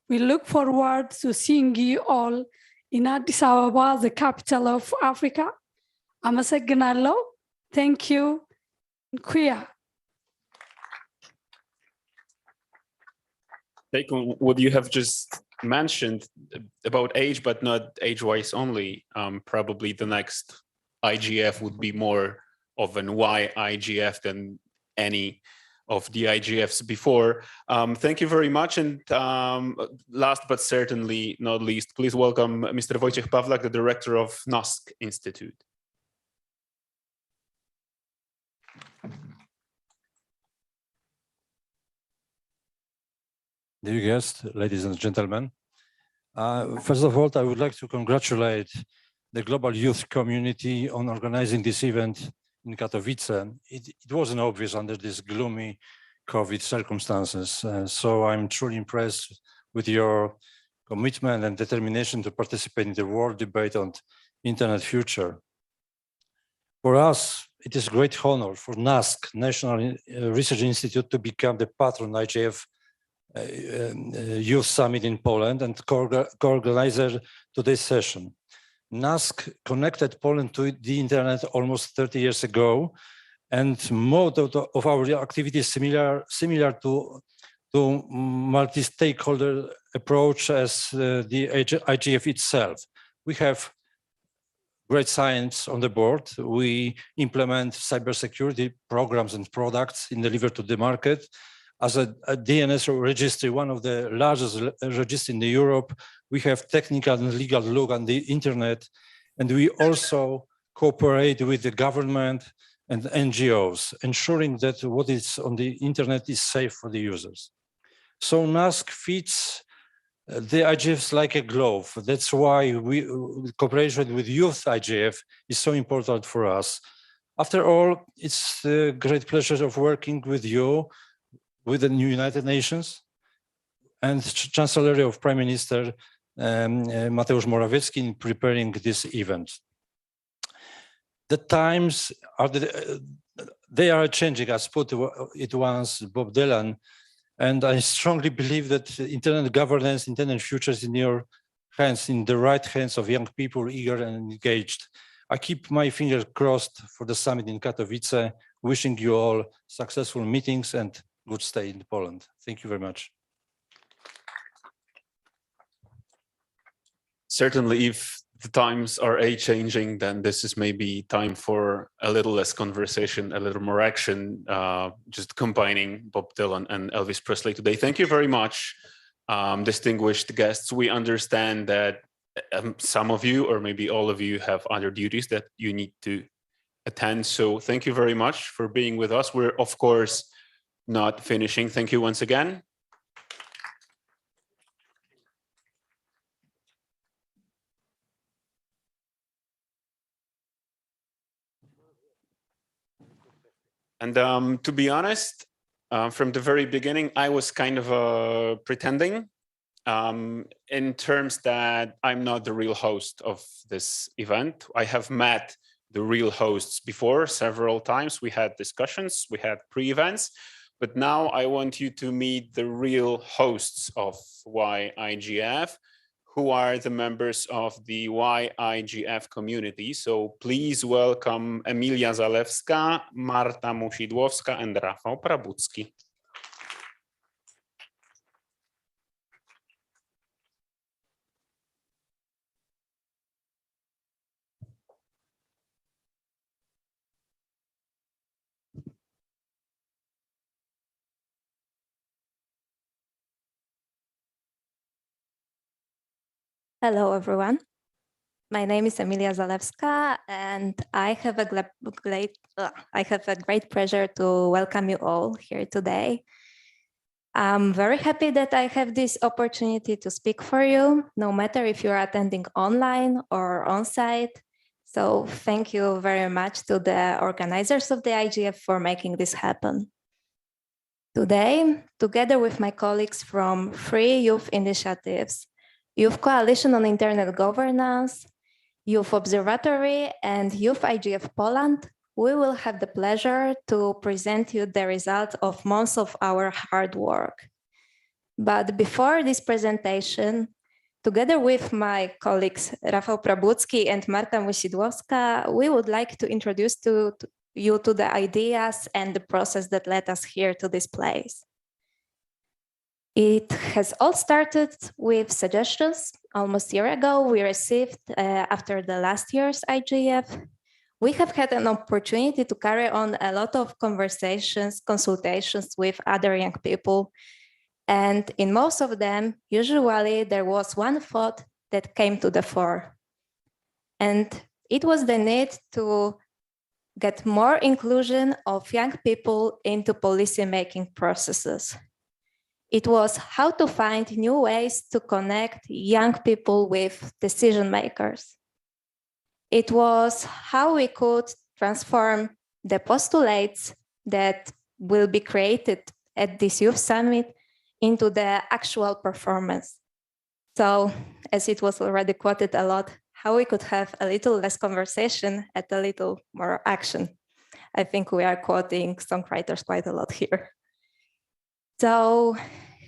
we look forward to seeing you all in Addis Ababa, the capital of Africa. Amasegnalo. Thank you. Kuya. Take on what you have just mentioned about age, but not age-wise only. Probably the next IGF would be more of an why IGF than any of the IGFs before. Thank you very much. And last but certainly not least, please welcome Mr. Wojciech Pawlak, the director of NOSK Institute. dear guests, ladies and gentlemen. First of all, I would like to congratulate the global youth community on organizing this event in Katowice. It wasn't obvious under these gloomy COVID circumstances. So I'm truly impressed with your commitment and determination to participate in the world debate on internet future. For us, it is a great honor for NASK, National Research Institute, to become the patron IGF Youth Summit in Poland and co-organizer today's session. NASK connected Poland to the internet almost 30 years ago, and most of our activities similar to multi-stakeholder approach as the IGF itself. We have great science on the board. We implement cybersecurity programs and products in delivered to the market. As a DNS registry, one of the largest registries in Europe, we have technical and legal look on the internet, and we also cooperate with the government and NGOs, ensuring that what is on the internet is safe for the users. So NASK fits the IGFs like a glove. That's why cooperation with Youth IGF is so important for us. After all, it's a great pleasure of working with you, with the new United Nations and Chancellor of Prime Minister Mateusz Morawiecki in preparing this event. The times are they are changing, as put it once Bob Dylan, and I strongly believe that internet governance, internet future is in your hands, in the right hands of young people, eager and engaged. I keep my fingers crossed for the summit in Katowice, wishing you all successful meetings and good stay in Poland. Thank you very much. Certainly, if the times are changing, then this is maybe time for a little less conversation, a little more action, just combining Bob Dylan and Elvis Presley today. Thank you very much, distinguished guests. We understand that some of you, or maybe all of you, have other duties that you need to attend. So thank you very much for being with us. We're, of course, not finishing. Thank you once again. And to be honest, from the very beginning, I was kind of pretending in terms that I'm not the real host of this event. I have met the real hosts before several times. We had discussions, we had pre-events, but now I want you to meet the real hosts of YIGF, who are the members of the YIGF community. So please welcome Emilia Zalewska, Marta Musidłowska, and Rafał Prabucki. Hello, everyone. My name is Emilia Zalewska, and I have a great pleasure to welcome you all here today. I'm very happy that I have this opportunity to speak for you, no matter if you're attending online or on-site. So thank you very much to the organizers of the IGF for making this happen. Today, together with my colleagues from 3 youth initiatives, Youth Coalition on Internet Governance, Youth Observatory, and Youth IGF Poland, we will have the pleasure to present you the result of months of our hard work. But before this presentation, together with my colleagues Rafał Prabucki and Marta Musidłowska, we would like to introduce you to the ideas and the process that led us here to this place. It has all started with suggestions. Almost a year ago, we received after the last year's IGF. We have had an opportunity to carry on a lot of conversations, consultations with other young people. And in most of them, usually there was one thought that came to the fore. And it was the need to get more inclusion of young people into policy-making processes. It was how to find new ways to connect young people with decision makers. It was how we could transform the postulates that will be created at this youth summit into the actual performance. So, as it was already quoted a lot, how we could have a little less conversation and a little more action. I think we are quoting songwriters quite a lot here. So,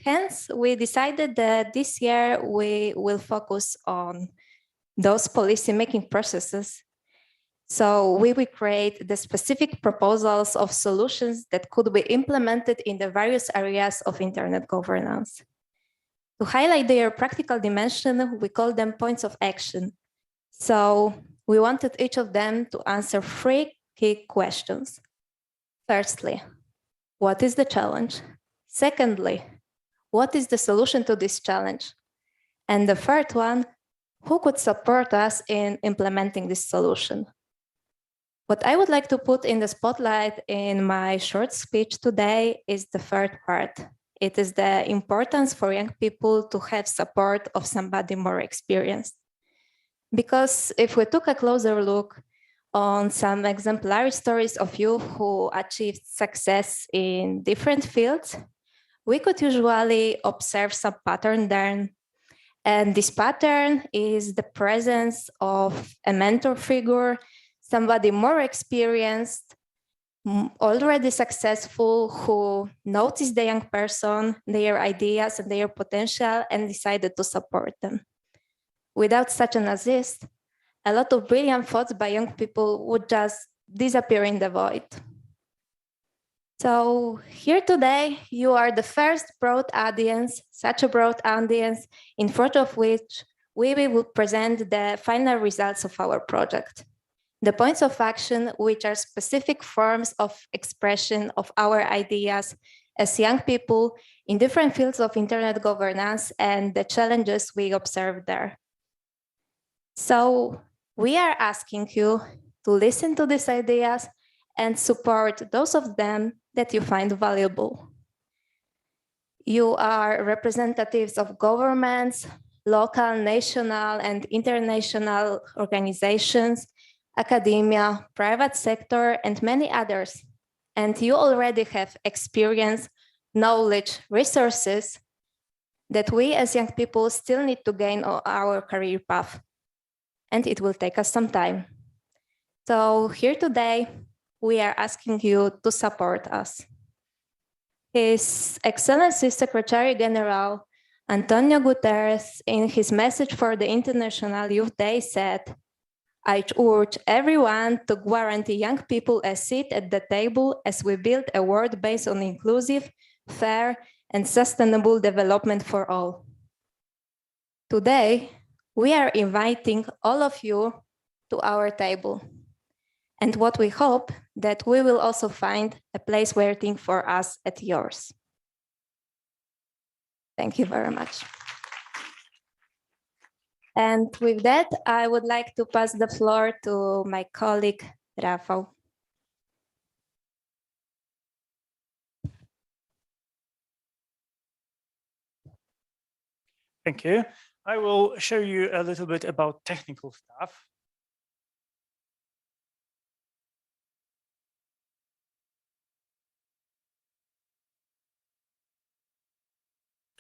hence, we decided that this year we will focus on those policy-making processes. So we will create the specific proposals of solutions that could be implemented in the various areas of internet governance. To highlight their practical dimension, we call them points of action. So we wanted each of them to answer 3 key questions. Firstly, what is the challenge? Secondly, what is the solution to this challenge? And the third one, who could support us in implementing this solution? What I would like to put in the spotlight in my short speech today is the third part. It is the importance for young people to have support of somebody more experienced. Because if we took a closer look on some exemplary stories of youth who achieved success in different fields, we could usually observe some pattern there. And this pattern is the presence of a mentor figure, somebody more experienced, already successful, who noticed the young person, their ideas and their potential, and decided to support them. Without such an assist, a lot of brilliant thoughts by young people would just disappear in the void. So here today, you are the first broad audience, such a broad audience, in front of which we will present the final results of our project. The points of action, which are specific forms of expression of our ideas as young people in different fields of internet governance and the challenges we observe there. So we are asking you to listen to these ideas and support those of them that you find valuable. You are representatives of governments, local, national, and international organizations, academia, private sector, and many others. And you already have experience, knowledge, resources that we as young people still need to gain on our career path. And it will take us some time. So here today, we are asking you to support us. His Excellency Secretary General Antonio Guterres, in his message for the International Youth Day, said, "I urge everyone to guarantee young people a seat at the table as we build a world based on inclusive, fair, and sustainable development for all." Today, we are inviting all of you to our table. And what we hope that we will also find a place waiting for us at yours. Thank you very much. And with that, I would like to pass the floor to my colleague, Rafał. Thank you. I will show you a little bit about technical stuff.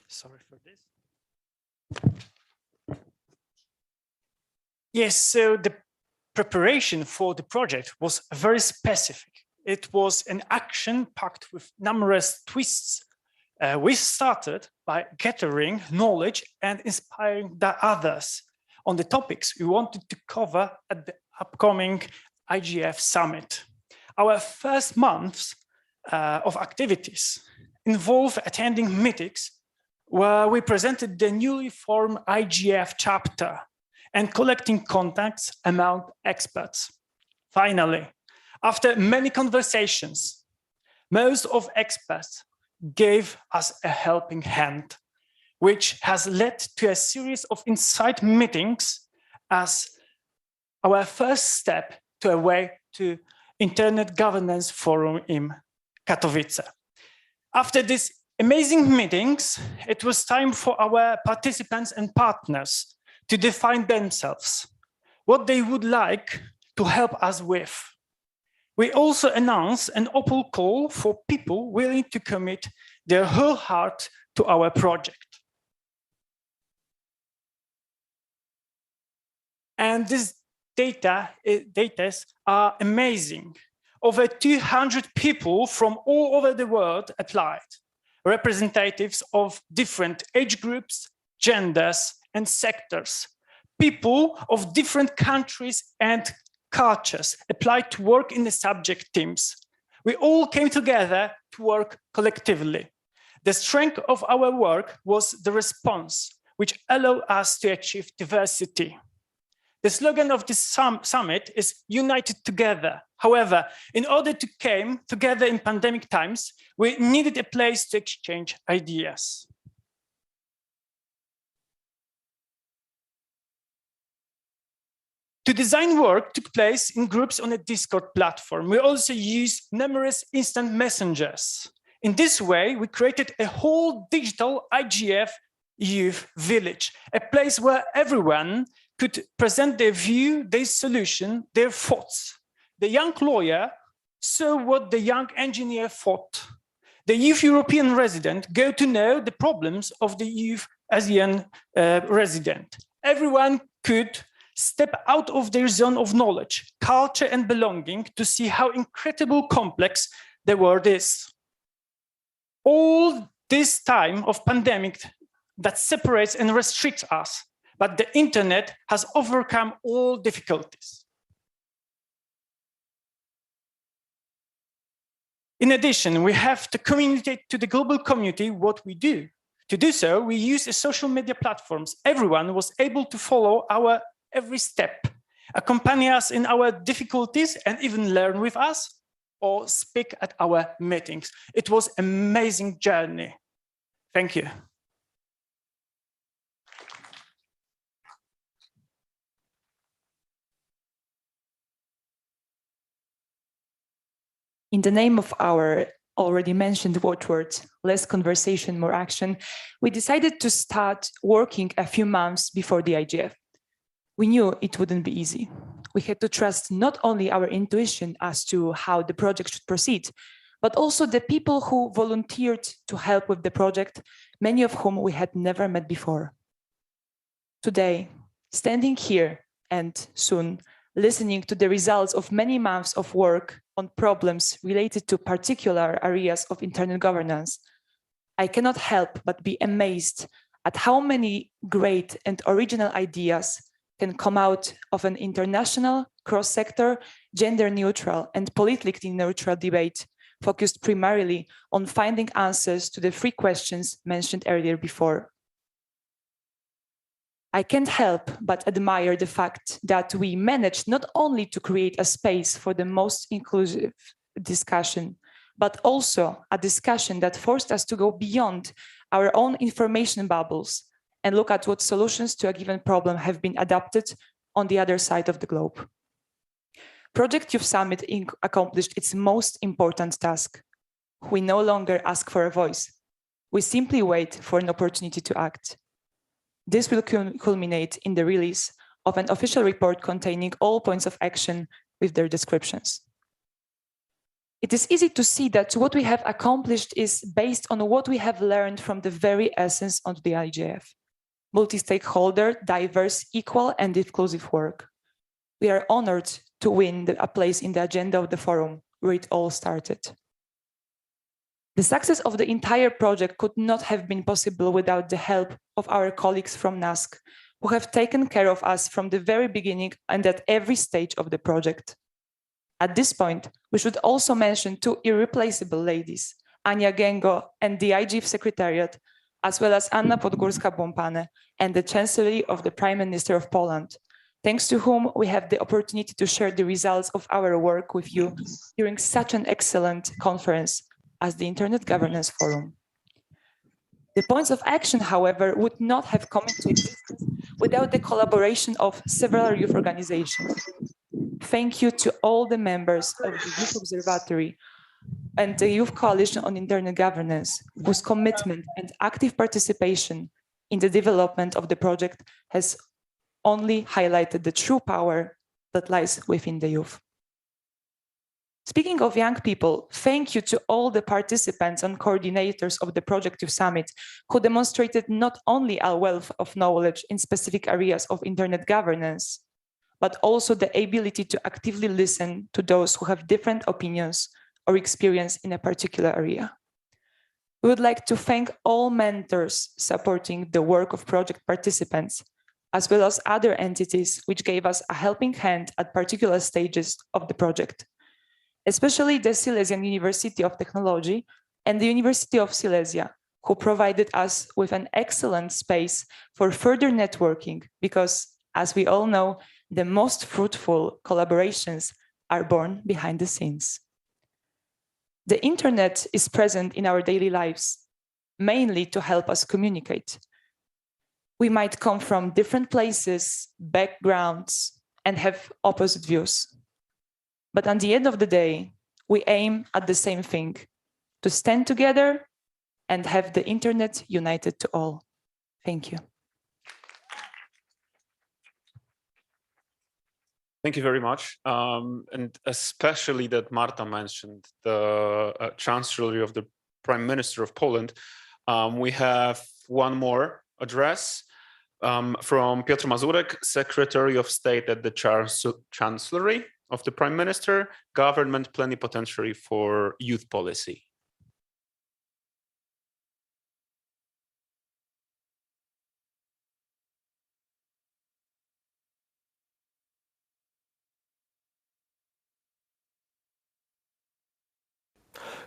Sorry for this. Yes, so the preparation for the project was very specific. It was an action packed with numerous twists. We started by gathering knowledge and inspiring the others on the topics we wanted to cover at the upcoming IGF summit. Our first months of activities involve attending meetings where we presented the newly formed IGF chapter and collecting contacts among experts. Finally, after many conversations, most of experts gave us a helping hand, which has led to a series of insight meetings as our first step to a way to Internet Governance Forum in Katowice. After this Amazing meetings. It was time for our participants and partners to define themselves, what they would like to help us with. We also announced an open call for people willing to commit their whole heart to our project. And these data are amazing. Over 200 people from all over the world applied, representatives of different age groups, genders, and sectors. People of different countries and cultures applied to work in the subject teams. We all came together to work collectively. The strength of our work was the response, which allowed us to achieve diversity. The slogan of this summit is United Together. However, in order to come together in pandemic times, we needed a place to exchange ideas. To design work took place in groups on a Discord platform. We also used numerous instant messengers. In this way, we created a whole digital IGF youth village, a place where everyone could present their view, their solution, their thoughts. The young lawyer saw what the young engineer thought. The youth European resident got to know the problems of the youth Asian resident. Everyone could step out of their zone of knowledge, culture, and belonging to see how incredibly complex the world is. All this time of pandemic that separates and restricts us, but the internet has overcome all difficulties. In addition, we have to communicate to the global community what we do. To do so, we use social media platforms. Everyone was able to follow our every step, accompany us in our difficulties, and even learn with us or speak at our meetings. It was an amazing journey. Thank you. In the name of our already mentioned watchwords, less conversation, more action, we decided to start working a few months before the IGF. We knew it wouldn't be easy. We had to trust not only our intuition as to how the project should proceed, but also the people who volunteered to help with the project, many of whom we had never met before. Today, standing here and soon listening to the results of many months of work on problems related to particular areas of internet governance, I cannot help but be amazed at how many great and original ideas can come out of an international, cross-sector, gender-neutral and politically neutral debate focused primarily on finding answers to the three questions mentioned earlier before. I can't help but admire the fact that we managed not only to create a space for the most inclusive discussion, but also a discussion that forced us to go beyond our own information bubbles and look at what solutions to a given problem have been adapted on the other side of the globe. Project Youth Summit accomplished its most important task. We no longer ask for a voice. We simply wait for an opportunity to act. This will culminate in the release of an official report containing all points of action with their descriptions. It is easy to see that what we have accomplished is based on what we have learned from the very essence of the IGF. Multi-stakeholder, diverse, equal, and inclusive work. We are honored to win a place in the agenda of the forum where it all started. The success of the entire project could not have been possible without the help of our colleagues from NASC, who have taken care of us from the very beginning and at every stage of the project. At this point, we should also mention two irreplaceable ladies, Ania Gengo and the IGF Secretariat, as well as Anna Podgórska-Błompane and the Chancellery of the Prime Minister of Poland, thanks to whom we have the opportunity to share the results of our work with you during such an excellent conference as the Internet Governance Forum. The points of action, however, would not have come into existence without the collaboration of several youth organizations. Thank you to all the members of the Youth Observatory and the Youth Coalition on Internet Governance, whose commitment and active participation in the development of the project has only highlighted the true power that lies within the youth. Speaking of young people, thank you to all the participants and coordinators of the Project Youth Summit who demonstrated not only a wealth of knowledge in specific areas of internet governance, but also the ability to actively listen to those who have different opinions or experience in a particular area. We would like to thank all mentors supporting the work of project participants, as well as other entities which gave us a helping hand at particular stages of the project, especially the Silesian University of Technology and the University of Silesia, who provided us with an excellent space for further networking, because, as we all know, the most fruitful collaborations are born behind the scenes. The internet is present in our daily lives, mainly to help us communicate. We might come from different places, backgrounds, and have opposite views. But at the end of the day, we aim at the same thing, to stand together and have the internet united to all. Thank you. Thank you very much. And especially that Marta mentioned the Chancellery of the Prime Minister of Poland. We have one more address from Piotr Mazurek, Secretary of State at the Chancellery of the Prime Minister, Government Plenipotentiary for Youth Policy.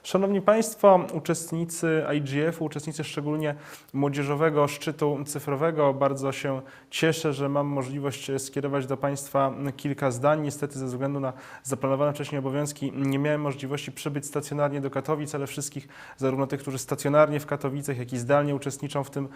Szanowni Państwo, uczestnicy IGF-u, uczestnicy szczególnie młodzieżowego szczytu cyfrowego, bardzo się cieszę, że mam możliwość skierować do Państwa kilka zdań. Niestety ze względu na zaplanowane wcześniej obowiązki nie miałem możliwości przybyć stacjonarnie do Katowic, ale wszystkich, zarówno tych, którzy stacjonarnie w Katowicach, jak i zdalnie uczestniczą w tym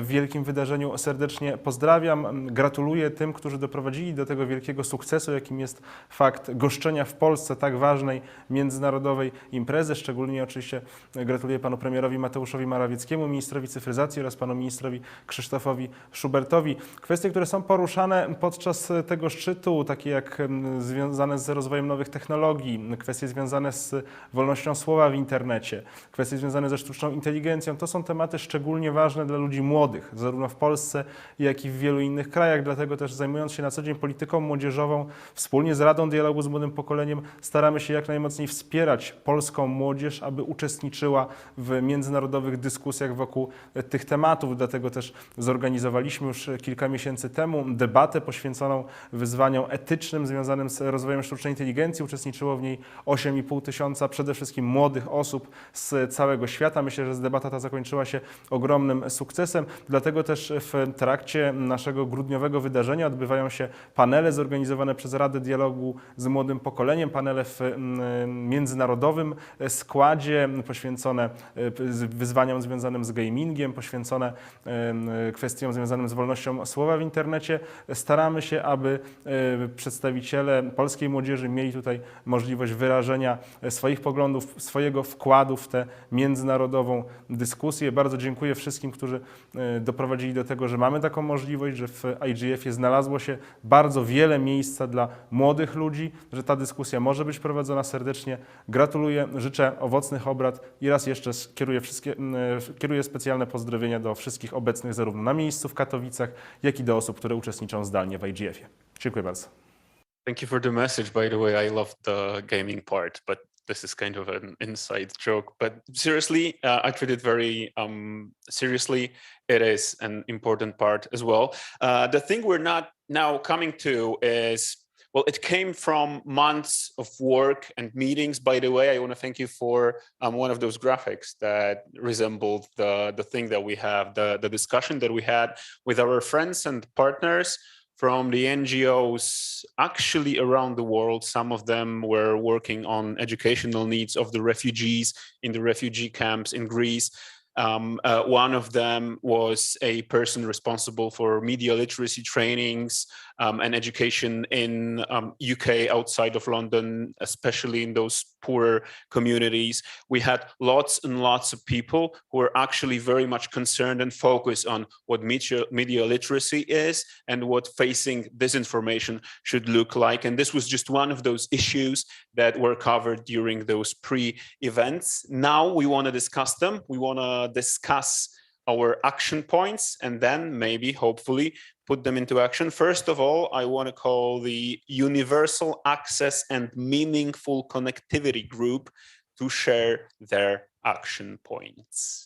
wielkim wydarzeniu, serdecznie pozdrawiam. Gratuluję tym, którzy doprowadzili do tego wielkiego sukcesu, jakim jest fakt goszczenia w Polsce tak ważnej międzynarodowej imprezy. Szczególnie oczywiście gratuluję panu premierowi Mateuszowi Morawieckiemu, ministrowi cyfryzacji oraz panu ministrowi Krzysztofowi Schubertowi. Kwestie, które są poruszane podczas tego szczytu, takie jak związane z rozwojem nowych technologii, kwestie związane z wolnością słowa w internecie, kwestie związane ze sztuczną inteligencją, to są tematy szczególnie ważne dla ludzi młodych, zarówno w Polsce, jak i w wielu innych krajach. Dlatego też, zajmując się na co dzień polityką młodzieżową, wspólnie z Radą Dialogu z Młodym Pokoleniem staramy się jak najmocniej wspierać polską młodzież, aby uczestniczyła w międzynarodowych dyskusjach wokół tych tematów. Dlatego też zorganizowaliśmy już kilka miesięcy temu debatę poświęconą wyzwaniom etycznym związanym z rozwojem sztucznej inteligencji. Uczestniczyło w niej 8,5 tysiąca przede wszystkim młodych osób z całego świata. Myślę, że debata ta zakończyła się ogromnym sukcesem. Dlatego też w trakcie naszego grudniowego wydarzenia odbywają się panele zorganizowane przez Radę Dialogu z Młodym Pokoleniem, panele w międzynarodowym składzie, poświęcone wyzwaniom związanym z gamingiem, poświęcone kwestiom związanym z wolnością słowa w internecie. Staramy się, aby przedstawiciele polskiej młodzieży mieli tutaj możliwość wyrażenia swoich poglądów, swojego wkładu w tę międzynarodową dyskusję. Bardzo dziękuję wszystkim, którzy doprowadzili do tego, że mamy taką możliwość, że w IGF-ie znalazło się bardzo wiele miejsca dla młodych ludzi, że ta dyskusja może być prowadzona. Serdecznie gratuluję, życzę owocnych obrad i raz jeszcze kieruję specjalne pozdrowienia do wszystkich obecnych zarówno na miejscu w Katowicach, jak i do osób, które uczestniczą zdalnie w IGF-ie. Dziękuję bardzo. Thank you for the message, by the way. I love the gaming part, but this is kind of an inside joke. But seriously, I treat it very seriously. It is an important part as well. The thing we're not now coming to is, well, it came from months of work and meetings. By the way, I want to thank you for one of those graphics that resembled the thing that we have, the discussion that we had with our friends and partners from the NGOs actually around the world. Some of them were working on educational needs of the refugees in the refugee camps in Greece. One of them was a person responsible for media literacy trainings and education in UK outside of London, especially in those poorer communities. We had lots and lots of people who were actually very much concerned and focused on what media literacy is and what facing disinformation should look like. And this was just one of those issues that were covered during those pre-events. Now we want to discuss them. We want to discuss our action points and then maybe, hopefully, put them into action. First of all, I want to call the Universal Access and Meaningful Connectivity Group to share their action points.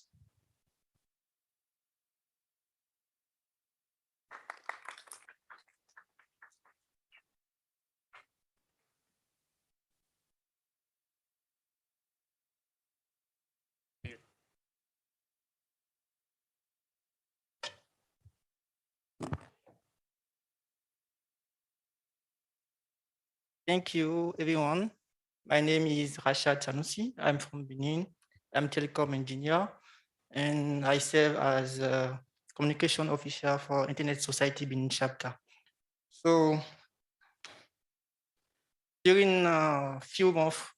Thank you, everyone. My name is Rashad Sanusi. I'm from Benin. I'm telecom engineer, and I serve as a communication officer for Internet Society Benin chapter. So during few months,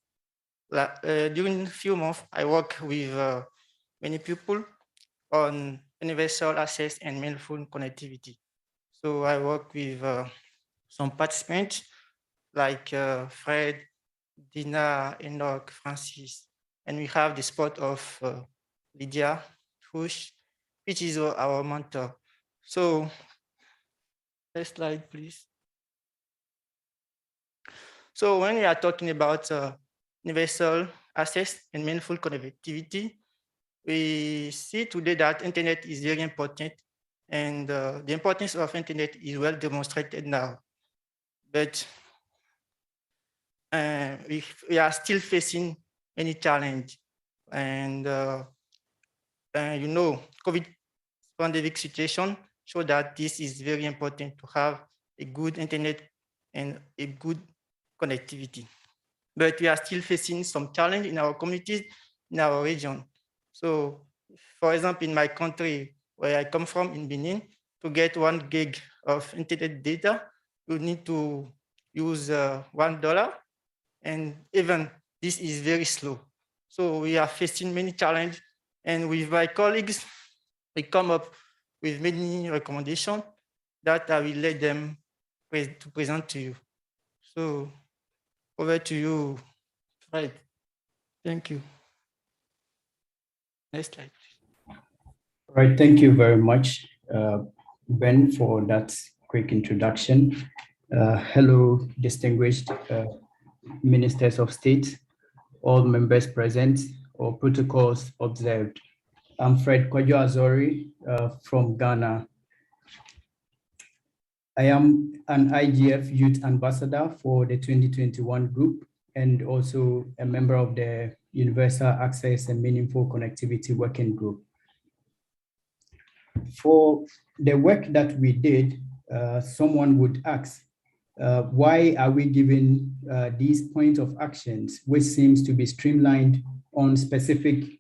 I work with many people on universal access and meaningful connectivity. So I work with some participants like Fred, Dina, Enoch, Francis, and we have the support of Lydia, Trush, which is our mentor. So, next slide, please. So when we are talking about universal access and meaningful connectivity, we see today that internet is very important, and the importance of internet is well demonstrated now. But we are still facing any challenge. And you know, COVID pandemic situation show that this is very important to have a good internet and a good connectivity. But we are still facing some challenge in our communities, in our region. So, for example, in my country, where I come from in Benin, to get 1 gig of internet data, you need to use $1. And even this is very slow. So we are facing many challenges. And with my colleagues, we come up with many recommendations that I will let them present to you. So over to you, Fred. Thank you. Next slide, please. All right, thank you very much, Ben, for that quick introduction. Hello, distinguished ministers of state, all members present, all protocols observed. I'm Fred Kwajo Azori from Ghana. I am an IGF Youth Ambassador for the 2021 group and also a member of the Universal Access and Meaningful Connectivity Working Group. For the work that we did, someone would ask, why are we giving these points of actions, which seems to be streamlined on specific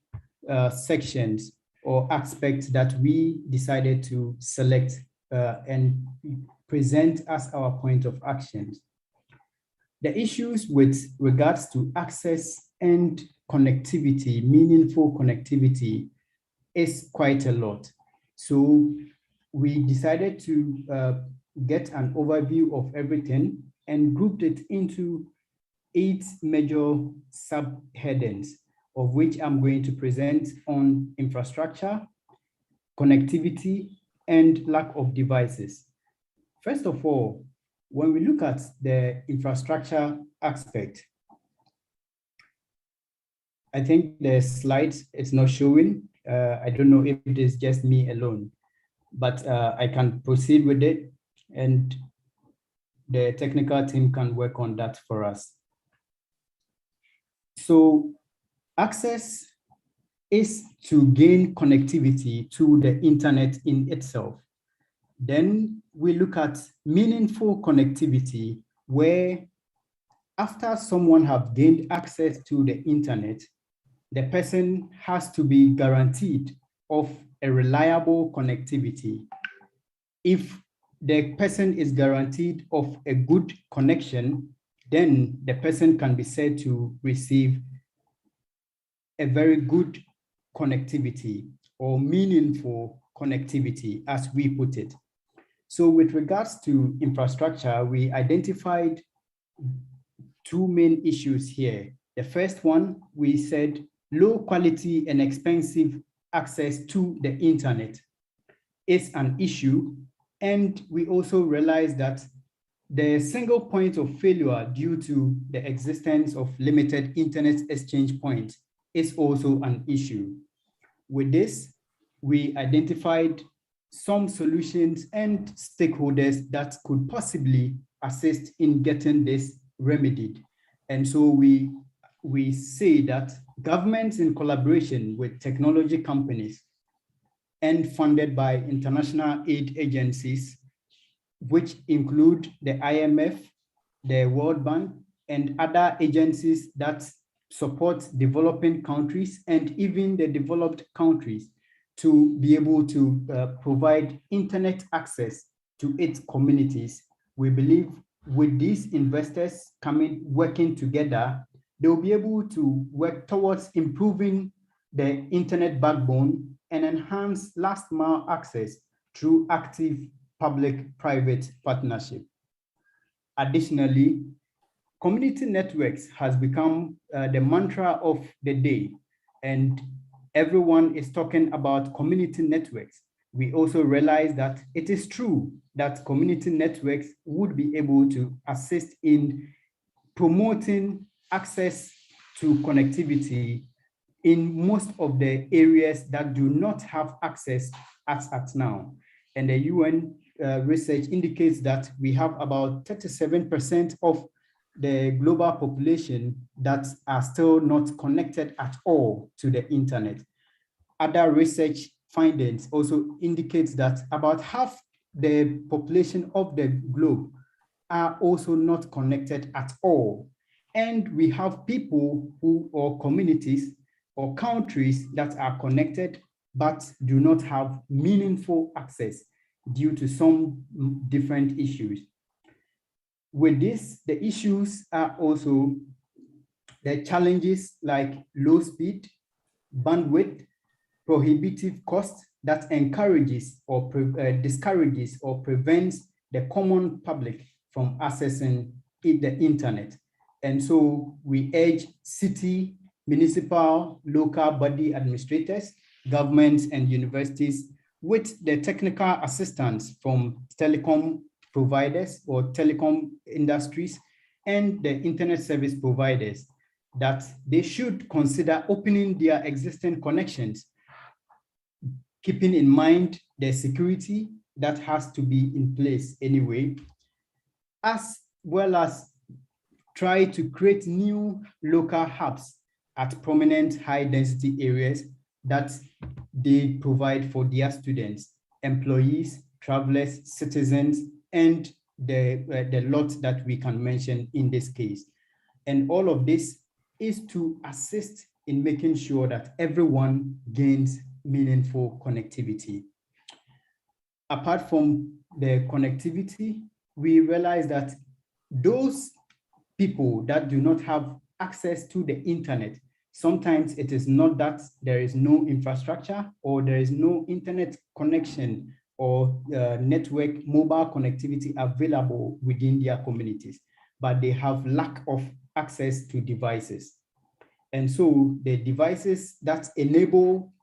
sections or aspects that we decided to select and present as our point of actions? The issues with regards to access and connectivity, meaningful connectivity, is quite a lot. So we decided to get an overview of everything and grouped it into 8 major subheadings, of which I'm going to present on infrastructure, connectivity, and lack of devices. First of all, when we look at the infrastructure aspect, I think the slide is not showing. I don't know if it is just me alone, but I can proceed with it and the technical team can work on that for us. So access is to gain connectivity to the internet in itself. Then we look at meaningful connectivity, where after someone have gained access to the internet, the person has to be guaranteed of a reliable connectivity. If the person is guaranteed of a good connection, then the person can be said to receive a very good connectivity or meaningful connectivity, as we put it. So with regards to infrastructure, we identified two main issues here. The first one, we said low quality and expensive access to the internet is an issue. And we also realized that the single point of failure due to the existence of limited internet exchange points is also an issue. With this, we identified some solutions and stakeholders that could possibly assist in getting this remedied. And so we say that governments in collaboration with technology companies and funded by international aid agencies, which include the IMF, the World Bank, and other agencies that support developing countries and even the developed countries, to be able to provide internet access to its communities. We believe with these investors working together, they'll be able to work towards improving the internet backbone and enhance last mile access through active public-private partnership. Additionally, community networks has become the mantra of the day, and everyone is talking about community networks. We also realize that it is true that community networks would be able to assist in promoting access to connectivity in most of the areas that do not have access as at now. And the UN research indicates that we have about 37% of the global population that are still not connected at all to the internet. Other research findings also indicates that about half the population of the globe are also not connected at all. And we have people who, or communities or countries that are connected but do not have meaningful access due to some different issues. With this, the issues are also the challenges like low speed, bandwidth, prohibitive cost that encourages or discourages or prevents the common public from accessing the internet. And so we urge city, municipal, local body administrators, governments, and universities with the technical assistance from telecom providers or telecom industries and the internet service providers that they should consider opening their existing connections, keeping in mind the security that has to be in place anyway, as well as try to create new local hubs at prominent high density areas that they provide for their students, employees, travelers, citizens, and the lot that we can mention in this case. And all of this is to assist in making sure that everyone gains meaningful connectivity. Apart from the connectivity, we realize that those people that do not have access to the internet, sometimes it is not that there is no infrastructure or there is no internet connection or network mobile connectivity available within their communities, but they have lack of access to devices. And so the devices that enable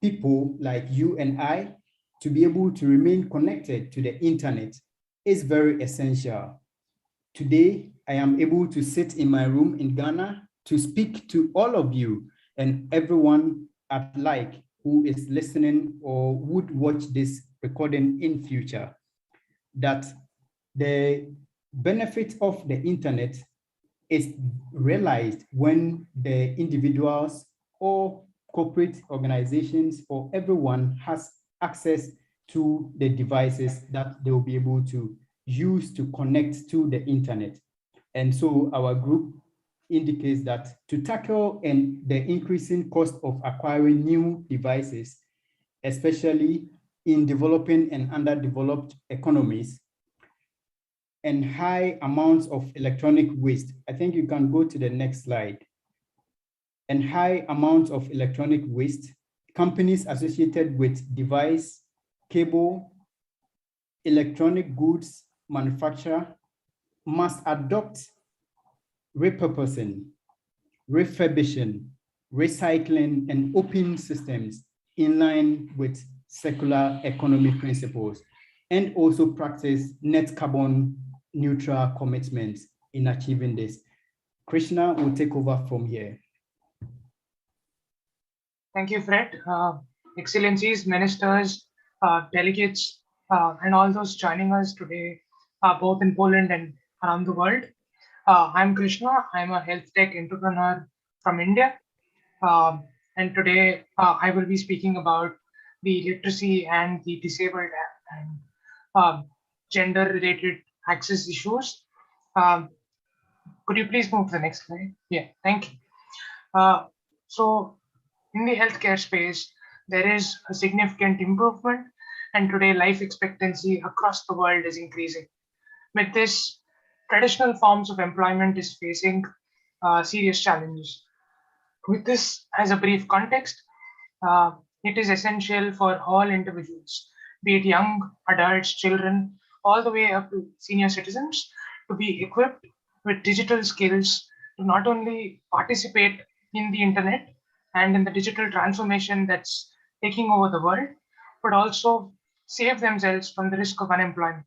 people like you and I to be able to remain connected to the internet is very essential. Today, I am able to sit in my room in Ghana to speak to all of you and everyone at like who is listening or would watch this recording in future, that the benefit of the internet is realized when the individuals or corporate organizations or everyone has access to the devices that they will be able to use to connect to the internet. And so our group indicates that to tackle the increasing cost of acquiring new devices, especially in developing and underdeveloped economies, and high amounts of electronic waste. I think you can go to the next slide. And high amounts of electronic waste, companies associated with device, cable, electronic goods manufacturer must adopt repurposing, refurbishing, recycling, and open systems in line with circular economy principles, and also practice net carbon neutral commitments in achieving this. Krishna will take over from here. Thank you, Fred. Excellencies, ministers, delegates, and all those joining us today, both in Poland and around the world. I'm Krishna. I'm a health tech entrepreneur from India. And today I will be speaking about the literacy and the disabled and gender-related access issues. Could you please move to the next slide? Yeah, thank you. So in the healthcare space, there is a significant improvement, and today life expectancy across the world is increasing. With this, traditional forms of employment is facing serious challenges. With this as a brief context, it is essential for all individuals, be it young, adults, children, all the way up to senior citizens, to be equipped with digital skills to not only participate in the internet and in the digital transformation that's taking over the world, but also save themselves from the risk of unemployment.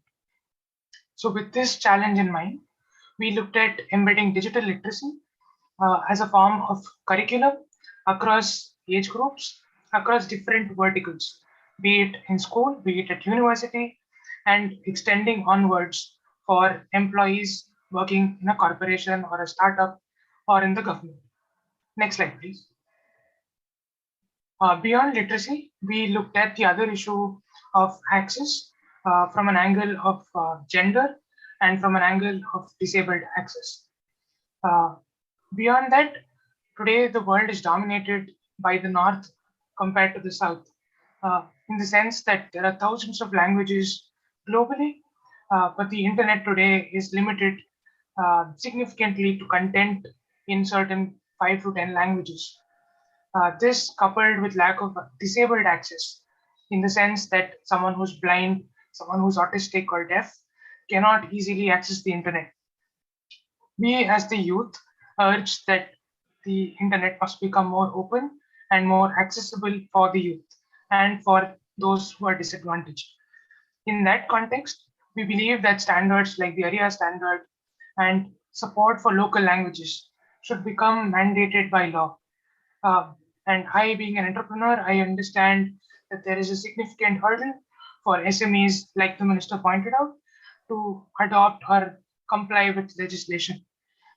So with this challenge in mind, we looked at embedding digital literacy as a form of curriculum across age groups, across different verticals, be it in school, be it at university, and extending onwards for employees working in a corporation or a startup or in the government. Next slide, please. Beyond literacy, we looked at the other issue of access from an angle of gender and from an angle of disabled access. Beyond that, today the world is dominated by the North compared to the South, in the sense that there are thousands of languages globally, but the internet today is limited significantly to content in certain 5 to 10 languages. This coupled with lack of disabled access, in the sense that someone who's blind, someone who's autistic or deaf cannot easily access the internet. We as the youth urge that the internet must become more open and more accessible for the youth and for those who are disadvantaged. In that context, we believe that standards like the ARIA standard and support for local languages should become mandated by law. And I, being an entrepreneur, I understand that there is a significant hurdle for SMEs, like the minister pointed out, to adopt or comply with legislation.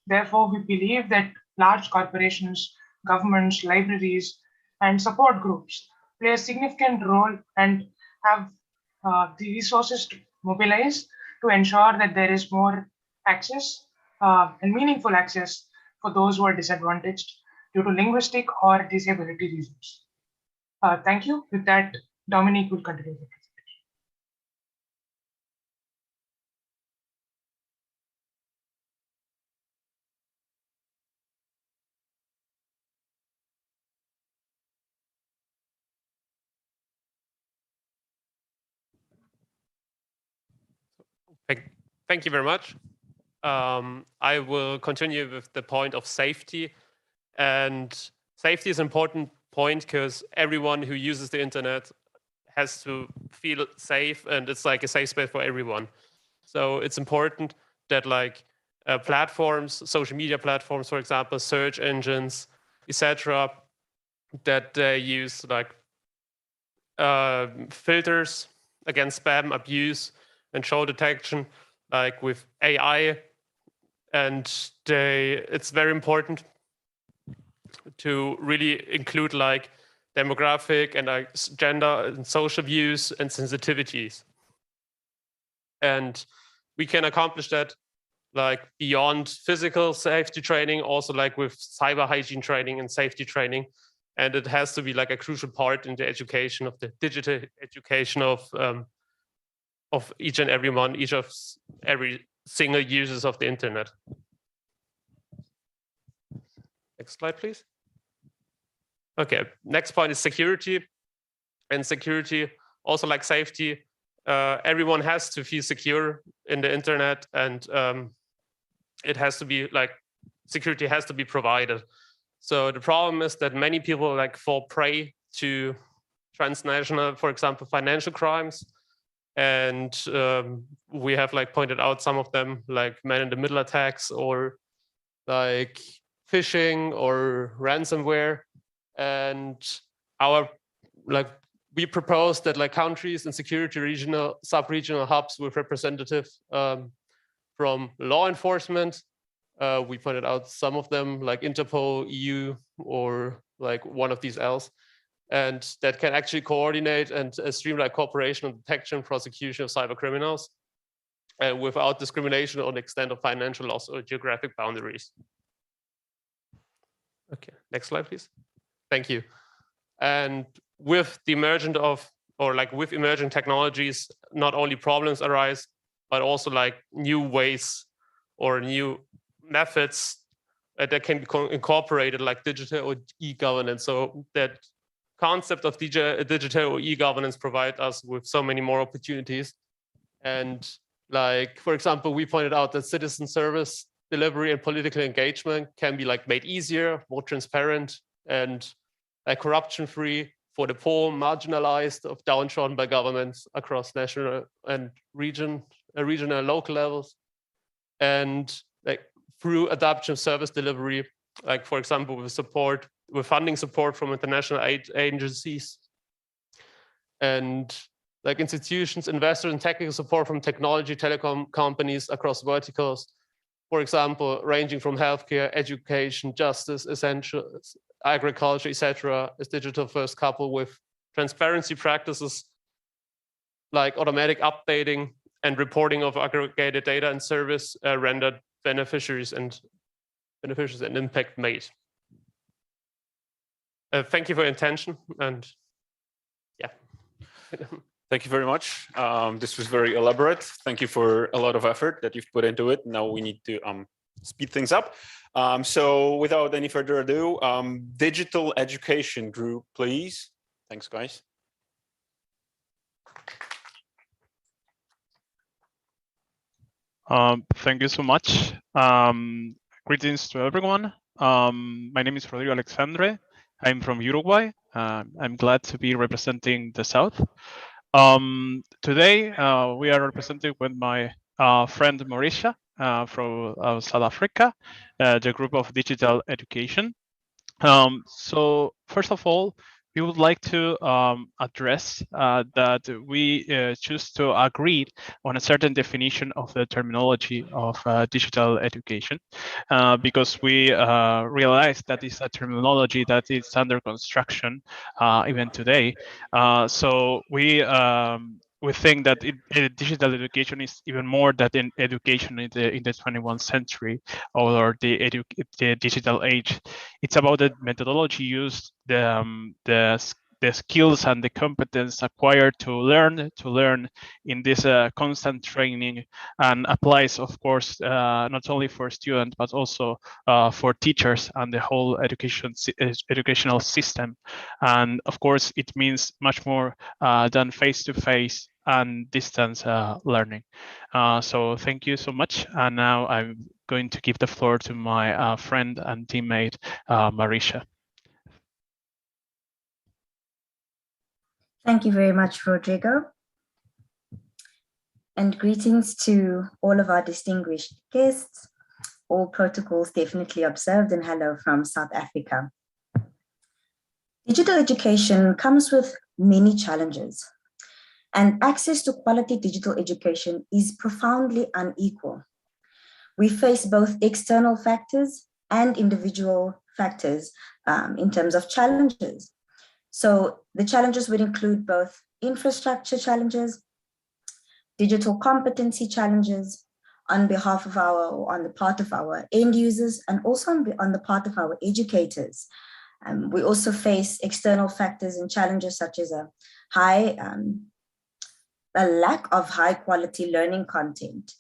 Therefore, we believe that large corporations, governments, libraries, and support groups play a significant role and have the resources to mobilize to ensure that there is more access and meaningful access for those who are disadvantaged due to linguistic or disability reasons. Thank you. With that, Dominique will continue. Thank you very much. I will continue with the point of safety. And safety is an important point because everyone who uses the internet has to feel safe, and it's like a safe space for everyone. So it's important that like platforms, social media platforms, for example, search engines, etc., that they use like filters against spam, abuse, and show detection, like with AI. And it's very important to really include like demographic and like gender and social views and sensitivities. And we can accomplish that like beyond physical safety training, also like with cyber hygiene training and safety training. and it has to be like a crucial part in the education of the digital education of each and everyone, every single users of the internet. Next slide, please. Okay, next point is security. And security, also like safety, everyone has to feel secure in the internet, and it has to be like, security has to be provided. So the problem is that many people like fall prey to transnational, for example, financial crimes. And we have like pointed out some of them, like man-in-the-middle attacks, or like phishing or ransomware. And we propose that like countries and security regional, sub-regional hubs with representatives from law enforcement. We pointed out some of them, like Interpol, EU, or like one of these else, and that can actually coordinate and streamline cooperation on detection and prosecution of cyber criminals, without discrimination on the extent of financial loss or geographic boundaries. Okay, next slide, please. Thank you. And with the emergence of, or like with emerging technologies, not only problems arise, but also like new ways or new methods that can be incorporated, like digital or e-governance. So that concept of digital or e-governance provide us with so many more opportunities. And like, for example, we pointed out that citizen service delivery and political engagement can be like made easier, more transparent, and corruption-free for the poor, marginalized, of downtrodden by governments across national and regional and local levels. And like through adaptive service delivery, like for example, with funding support from international aid agencies, and like institutions, investors, and technical support from technology, telecom companies across verticals, for example, ranging from healthcare, education, justice, essentials, agriculture, etc., is digital first, coupled with transparency practices like automatic updating and reporting of aggregated data and service rendered beneficiaries and impact made. Thank you for your attention, and yeah. Thank you very much. This was very elaborate. Thank you for a lot of effort that you've put into it. Now we need to speed things up. So without any further ado, digital education group, please. Thanks, guys. Thank you so much. Greetings to everyone. My name is Rodrigo Alexandre. I'm from Uruguay. I'm glad to be representing the South. Today, we are representing with my friend Mauricia from South Africa, the group of digital education. So first of all, we would like to address that we choose to agree on a certain definition of the terminology of digital education, because we realize that it's a terminology that is under construction even today. So we think that digital education is even more than in education in the 21st century or the digital age. It's about the methodology used, the skills and the competence acquired to learn in this constant training, and applies, of course, not only for students but also for teachers and the whole educational system. And of course, it means much more than face-to-face and distance learning. So thank you so much. And now I'm going to give the floor to my friend and teammate, Mauricia. Thank you very much, Rodrigo. And greetings to all of our distinguished guests, all protocols definitely observed, and hello from South Africa. Digital education comes with many challenges, and access to quality digital education is profoundly unequal. We face both external factors and individual factors in terms of challenges. So the challenges would include both infrastructure challenges, digital competency challenges on the part of our end users, and also on the part of our educators. We also face external factors and challenges such as a lack of high quality learning content.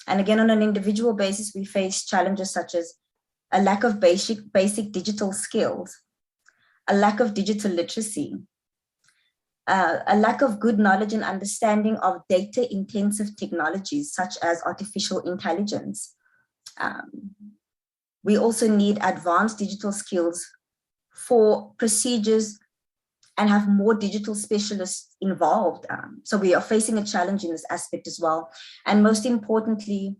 And again, on an individual basis, we face challenges such as a lack of basic digital skills, a lack of digital literacy, a lack of good knowledge and understanding of data-intensive technologies such as artificial intelligence. We also need advanced digital skills for procedures and have more digital specialists involved. So we are facing a challenge in this aspect as well. And most importantly,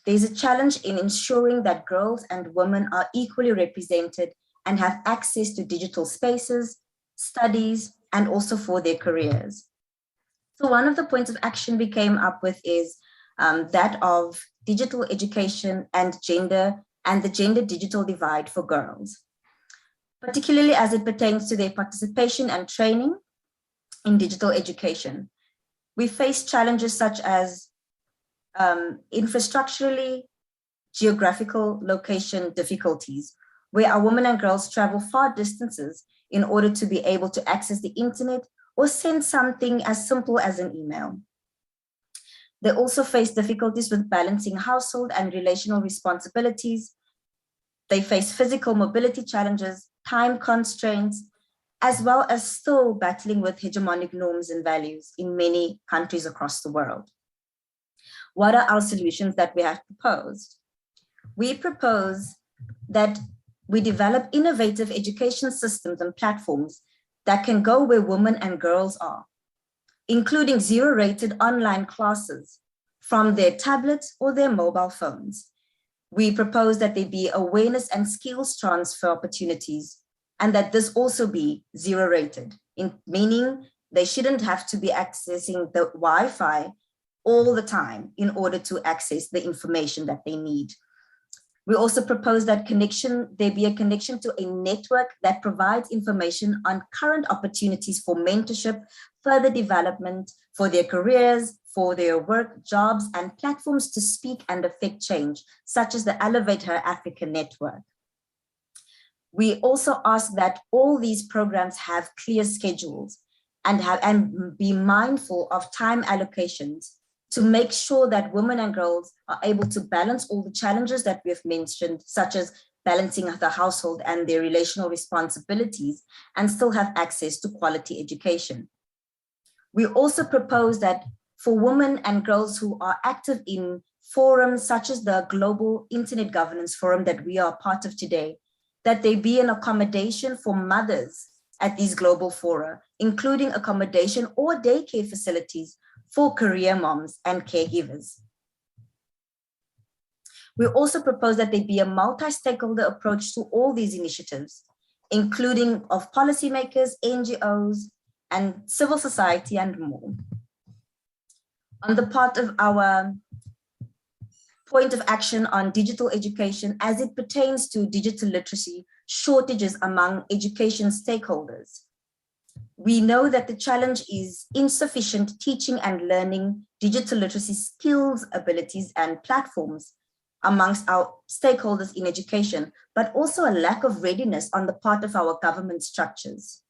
there's a challenge in ensuring that girls and women are equally represented and have access to digital spaces, studies, and also for their careers. So one of the points of action we came up with is that of digital education and the gender digital divide for girls, particularly as it pertains to their participation and training in digital education. We face challenges such as infrastructurally, geographical location difficulties, where our women and girls travel far distances in order to be able to access the internet or send something as simple as an email. They also face difficulties with balancing household and relational responsibilities. They face physical mobility challenges, time constraints, as well as still battling with hegemonic norms and values in many countries across the world. What are our solutions that we have proposed? We propose that we develop innovative education systems and platforms that can go where women and girls are, including zero-rated online classes from their tablets or their mobile phones. We propose that there be awareness and skills transfer opportunities, and that this also be zero-rated, meaning they shouldn't have to be accessing the Wi-Fi all the time in order to access the information that they need. We also propose that there be a connection to a network that provides information on current opportunities for mentorship, further development for their careers, for their work, jobs, and platforms to speak and affect change, such as the Elevate Her Africa network. We also ask that all these programs have clear schedules and be mindful of time allocations to make sure that women and girls are able to balance all the challenges that we have mentioned, such as balancing the household and their relational responsibilities, and still have access to quality education. We also propose that for women and girls who are active in forums such as the Global Internet Governance Forum that we are part of today, that there be an accommodation for mothers at these global fora, including accommodation or daycare facilities for career moms and caregivers. We also propose that there be a multi-stakeholder approach to all these initiatives, including of policymakers, NGOs, and civil society and more. On the part of our point of action on digital education as it pertains to digital literacy shortages among education stakeholders. We know that the challenge is insufficient teaching and learning digital literacy skills, abilities, and platforms amongst our stakeholders in education, but also a lack of readiness on the part of our government structures.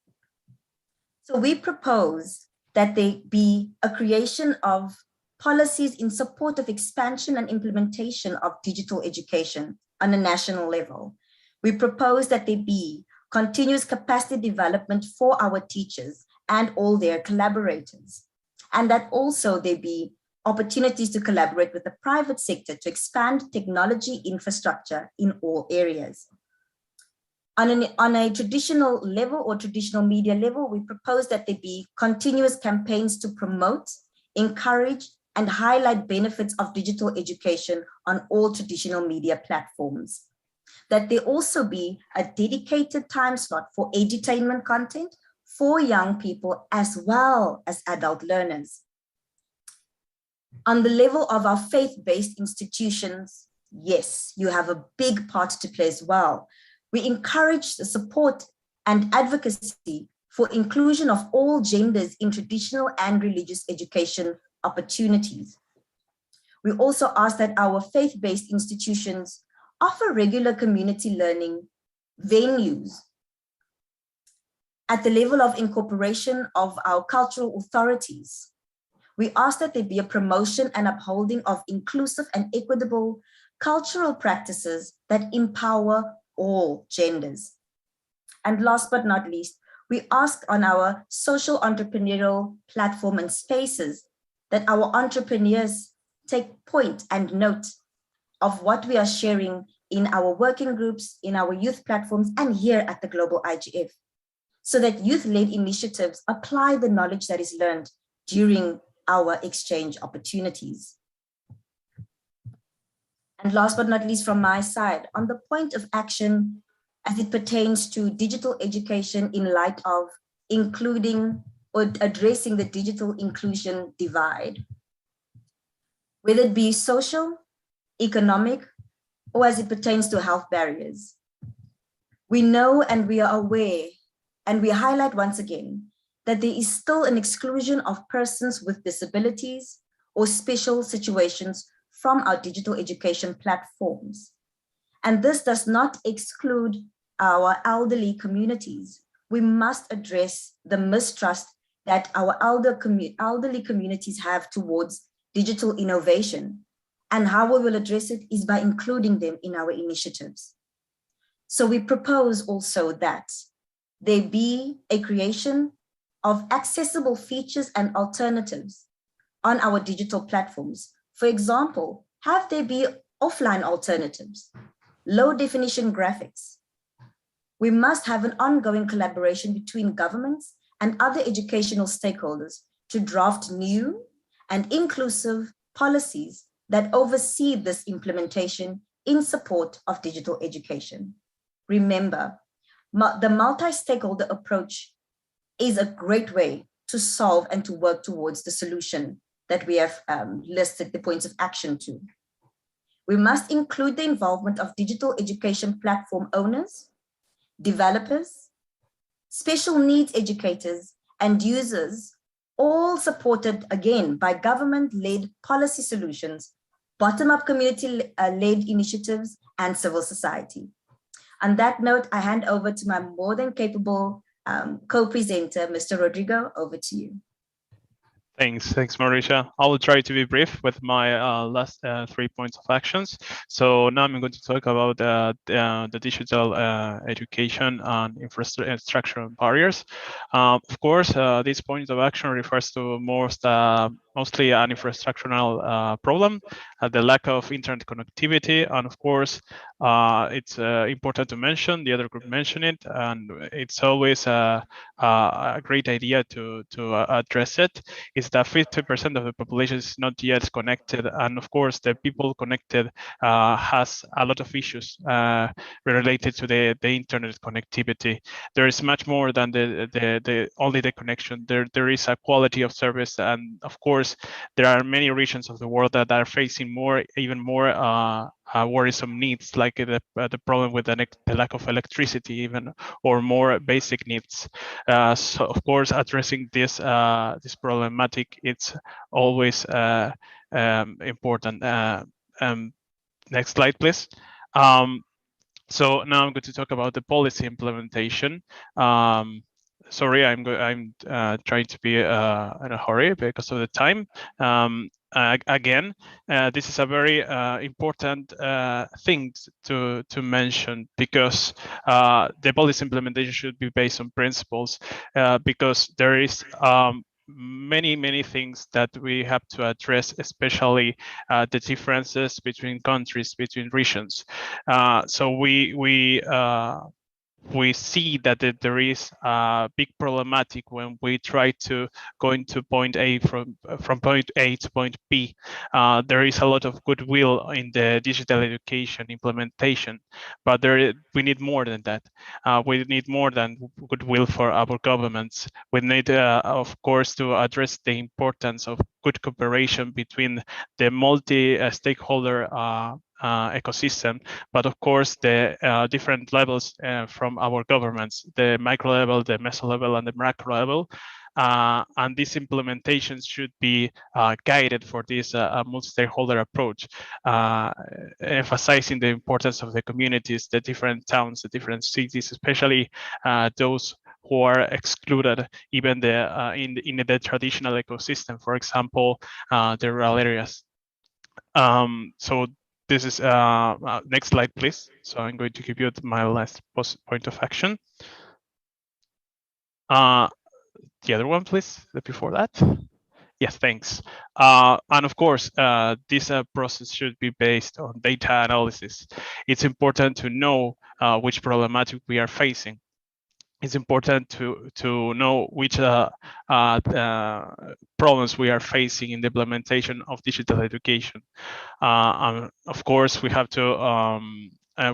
So we propose that there be a creation of policies in support of expansion and implementation of digital education on a national level. We propose that there be continuous capacity development for our teachers and all their collaborators, and that also there be opportunities to collaborate with the private sector to expand technology infrastructure in all areas. On a traditional level or traditional media level, we propose that there be continuous campaigns to promote, encourage, and highlight benefits of digital education on all traditional media platforms. That there also be a dedicated time slot for edutainment content for young people as well as adult learners. On the level of our faith-based institutions, yes, you have a big part to play as well. We encourage the support and advocacy for inclusion of all genders in traditional and religious education opportunities. We also ask that our faith-based institutions offer regular community learning venues At the level of incorporation of our cultural authorities, we ask that there be a promotion and upholding of inclusive and equitable cultural practices that empower all genders. And last but not least, we ask on our social entrepreneurial platform and spaces that our entrepreneurs take point and note of what we are sharing in our working groups, in our youth platforms, and here at the Global IGF, so that youth-led initiatives apply the knowledge that is learned during our exchange opportunities. And last but not least from my side, on the point of action as it pertains to digital education in light of including or addressing the digital inclusion divide, whether it be social, economic, or as it pertains to health barriers. We know and we are aware, and we highlight once again, that there is still an exclusion of persons with disabilities or special situations from our digital education platforms. And this does not exclude our elderly communities. We must address the mistrust that our elderly communities have towards digital innovation. And how we will address it is by including them in our initiatives. So we propose also that there be a creation of accessible features and alternatives on our digital platforms. For example, have there be offline alternatives, low definition graphics. We must have an ongoing collaboration between governments and other educational stakeholders to draft new and inclusive policies that oversee this implementation in support of digital education. Remember, the multi-stakeholder approach is a great way to solve and to work towards the solution that we have listed the points of action to. We must include the involvement of digital education platform owners, developers, special needs educators, and users, all supported again by government-led policy solutions, bottom-up community-led initiatives, and civil society. On that note, I hand over to my more than capable co-presenter, Mr. Rodrigo. Over to you. Thanks, Mauricia. I will try to be brief with my last 3 points of actions. So now I'm going to talk about the digital education and infrastructure barriers. Of course, this point of action refers to mostly an infrastructural problem, the lack of internet connectivity, and of course, it's important to mention, the other group mentioned it, and it's always a great idea to address it, is that 50% of the population is not yet connected, and of course, the people connected has a lot of issues related to the internet connectivity. There is much more than only the connection. There is a quality of service, and of course, there are many regions of the world that are facing even more worrisome needs, like the problem with the lack of electricity, even, or more basic needs. So, of course, addressing this problematic, it's always important. Next slide, please. So now I'm going to talk about the policy implementation. Sorry, I'm trying to be in a hurry because of the time. Again, this is a very important thing to mention, because the policy implementation should be based on principles, because there is many things that we have to address, especially the differences between countries, between regions. So we see that there is a big problematic when we try to go into point A from point A to point B. There is a lot of goodwill in the digital education implementation, but we need more than that. We need more than goodwill for our governments. We need, of course, to address the importance of good cooperation between the multi-stakeholder ecosystem, but of course the different levels from our governments, the micro level, the meso level, and the macro level. And these implementations should be guided for this multi-stakeholder approach, emphasizing the importance of the communities, the different towns, the different cities, especially those who are excluded even in the traditional ecosystem, for example, the rural areas. So this is next slide, please. So I'm going to give you my last point of action. The other one, please, before that. Yes, thanks. And of course, this process should be based on data analysis. It's important to know which problematic we are facing. It's important to know which problems we are facing in the implementation of digital education. Of course, we have to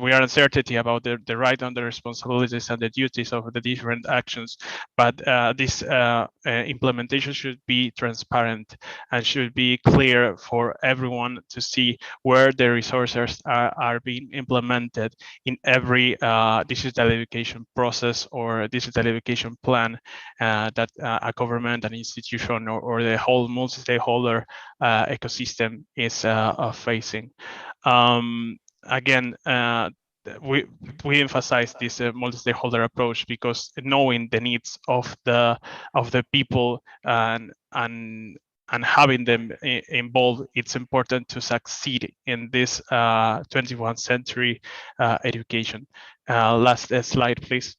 we are uncertainty about the right and the responsibilities and the duties of the different actions, but this implementation should be transparent and should be clear for everyone to see where the resources are being implemented in every digital education process or digital education plan that a government, an institution, or the whole multi-stakeholder ecosystem is facing. Again, we emphasize this multi-stakeholder approach because knowing the needs of the people and having them involved, it's important to succeed in this 21st century education. Last slide, please.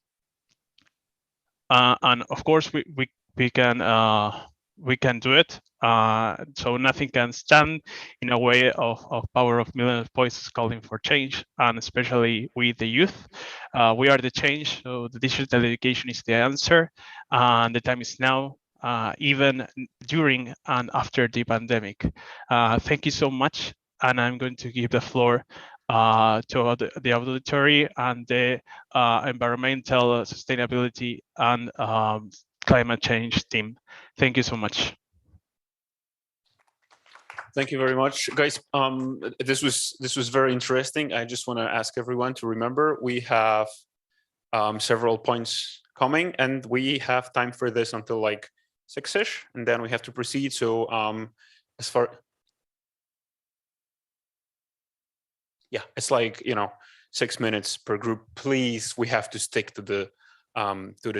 And of course, we can do it. So nothing can stand in a way of power of millions of voices calling for change, and especially with the youth. We are the change, so the digital education is the answer, and the time is now, even during and after the pandemic. Thank you so much, and I'm going to give the floor to the auditory and the environmental sustainability and climate change team. Thank you so much. Thank you very much, guys. This was very interesting. I just want to ask everyone to remember we have several points coming, and we have time for this until like 6ish, and then we have to proceed. So as far, yeah, it's like 6 minutes per group. Please, we have to stick to the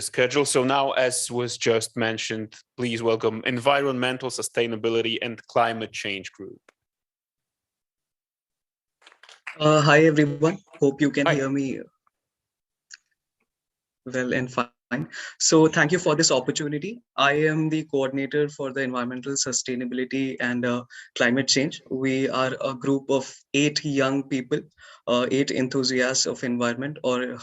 schedule. So now, as was just mentioned, please welcome Environmental Sustainability and Climate Change Group. Hi everyone, hope you can hear me well and fine. So thank you for this opportunity. I am the coordinator for the environmental sustainability and climate change. We are a group of 8 young people, 8 enthusiasts of environment, or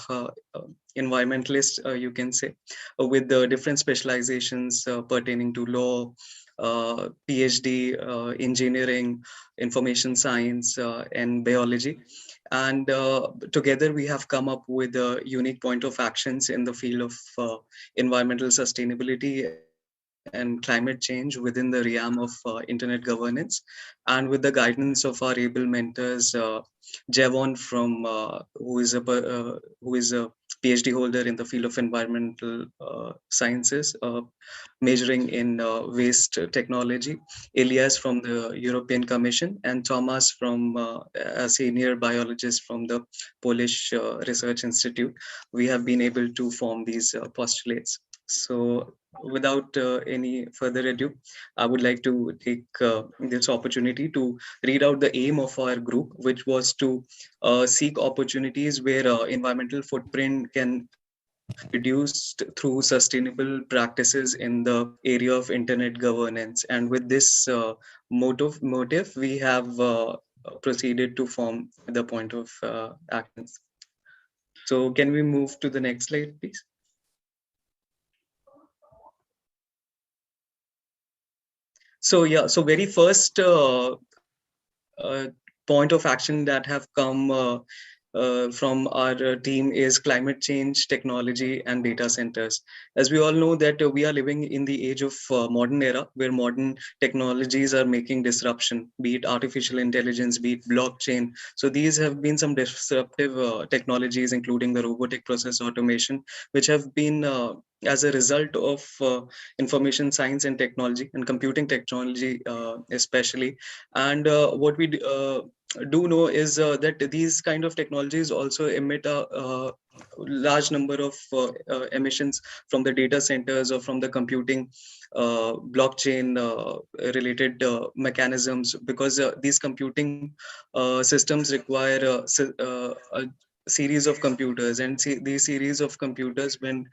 environmentalists, you can say, with the different specializations pertaining to law, PhD, engineering, information science, and biology. And together we have come up with a unique point of actions in the field of environmental sustainability and climate change within the realm of internet governance, and with the guidance of our able mentors, Jevon from who is a PhD holder in the field of environmental sciences, majoring in waste technology, Elias from the European Commission, and Thomas from a senior biologist from the Polish Research Institute. We have been able to form these postulates. So without any further ado, I would like to take this opportunity to read out the aim of our group, which was to seek opportunities where environmental footprint can be reduced through sustainable practices in the area of internet governance. And with this motive, we have proceeded to form the point of actions. So can we move to the next slide, please? So yeah, so very first point of action that have come from our team is climate change, technology, and data centers. As we all know that we are living in the age of modern era, where modern technologies are making disruption, be it artificial intelligence, be it blockchain. So these have been some disruptive technologies, including the robotic process automation, which have been as a result of information science and technology and computing technology especially. And do know is that these kind of technologies also emit a large number of emissions from the data centers or from the computing blockchain related mechanisms, because these computing systems require a series of computers, and these series of computers, when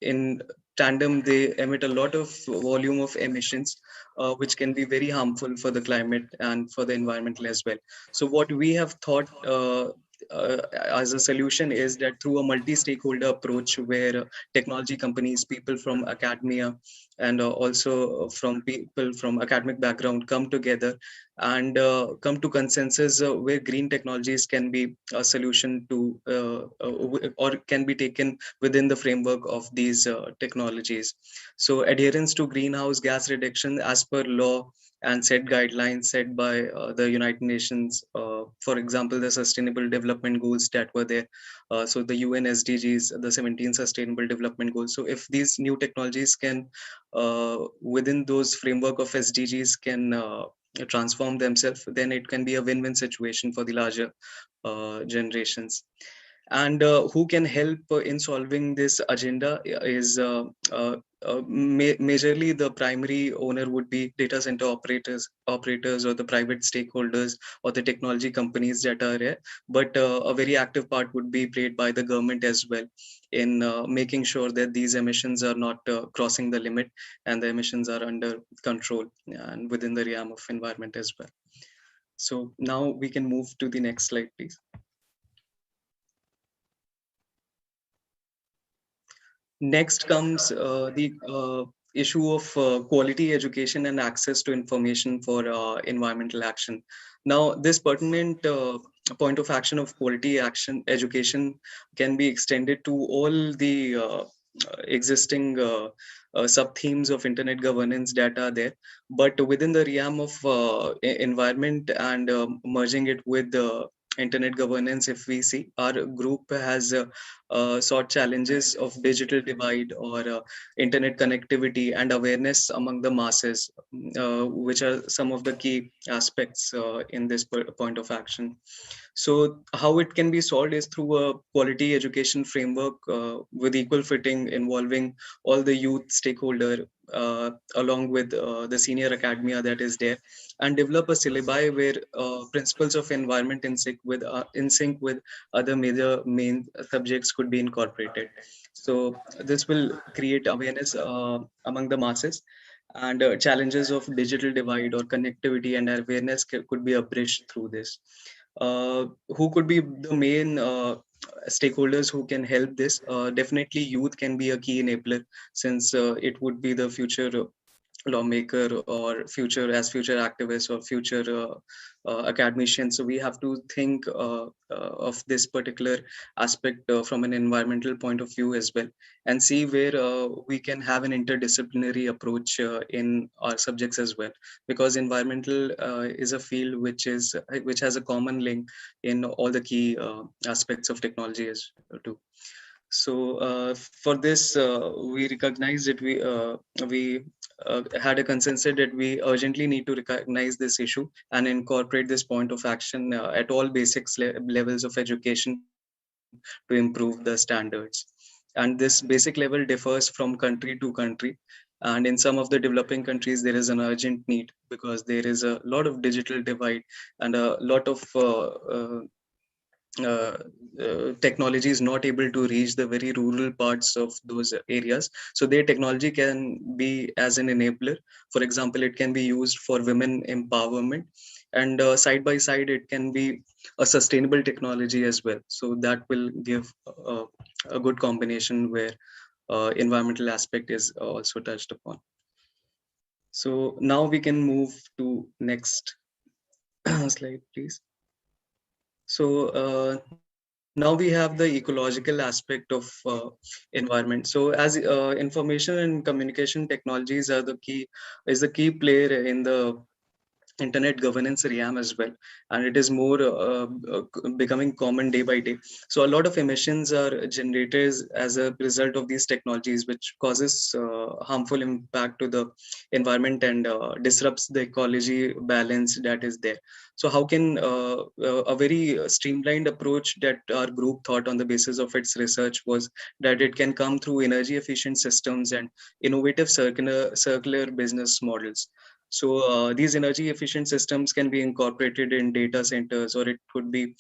in tandem, they emit a lot of volume of emissions, which can be very harmful for the climate and for the environmental as well. So what we have thought as a solution is that through a multi-stakeholder approach, where technology companies, people from academia, and also from people from academic background come together and come to consensus where green technologies can be a solution to or can be taken within the framework of these technologies. So adherence to greenhouse gas reduction as per law and set guidelines set by the United Nations, for example, the Sustainable Development Goals that were there. So the UN SDGs, the 17 Sustainable Development Goals. So if these new technologies can, within those framework of SDGs, can transform themselves, then it can be a win-win situation for the larger generations. And who can help in solving this agenda is majorly the primary owner would be data center operators or the private stakeholders or the technology companies that are there. But a very active part would be played by the government as well in making sure that these emissions are not crossing the limit and the emissions are under control and within the realm of environment as well. So now we can move to the next slide, please. Next comes the issue of quality education and access to information for environmental action. Now, this pertinent point of action of quality action education can be extended to all the existing sub-themes of internet governance that are there. But within the realm of environment and merging it with the internet governance, if we see, our group has sought challenges of digital divide or internet connectivity and awareness among the masses, which are some of the key aspects in this point of action. So how it can be solved is through a quality education framework with equal footing involving all the youth stakeholder along with the senior academia that is there, and develop a syllabi where principles of environment in sync with other major main subjects could be incorporated. So this will create awareness among the masses, and challenges of digital divide or connectivity and awareness could be abridged through this. Who could be the main stakeholders who can help this? Definitely youth can be a key enabler, since it would be the future lawmaker or future activists or future academicians. So we have to think of this particular aspect from an environmental point of view as well, and see where we can have an interdisciplinary approach in our subjects as well, because environmental is a field which has a common link in all the key aspects of technology as too. So for this, we recognize that we had a consensus that we urgently need to recognize this issue and incorporate this point of action at all basics levels of education to improve the standards. And this basic level differs from country to country. And in some of the developing countries, there is an urgent need because there is a lot of digital divide and a lot of technology is not able to reach the very rural parts of those areas. So their technology can be as an enabler. For example, it can be used for women empowerment, and side by side, it can be a sustainable technology as well. So that will give a good combination where environmental aspect is also touched upon. So now we can move to next slide, please. So now we have the ecological aspect of environment. So as information and communication technologies are the key player in the internet governance realm as well, and it is more becoming common day by day. So a lot of emissions are generated as a result of these technologies, which causes harmful impact to the environment and disrupts the ecology balance that is there. So how can a very streamlined approach that our group thought on the basis of its research was that it can come through energy efficient systems and innovative circular business models. So these energy efficient systems can be incorporated in data centers, or it could be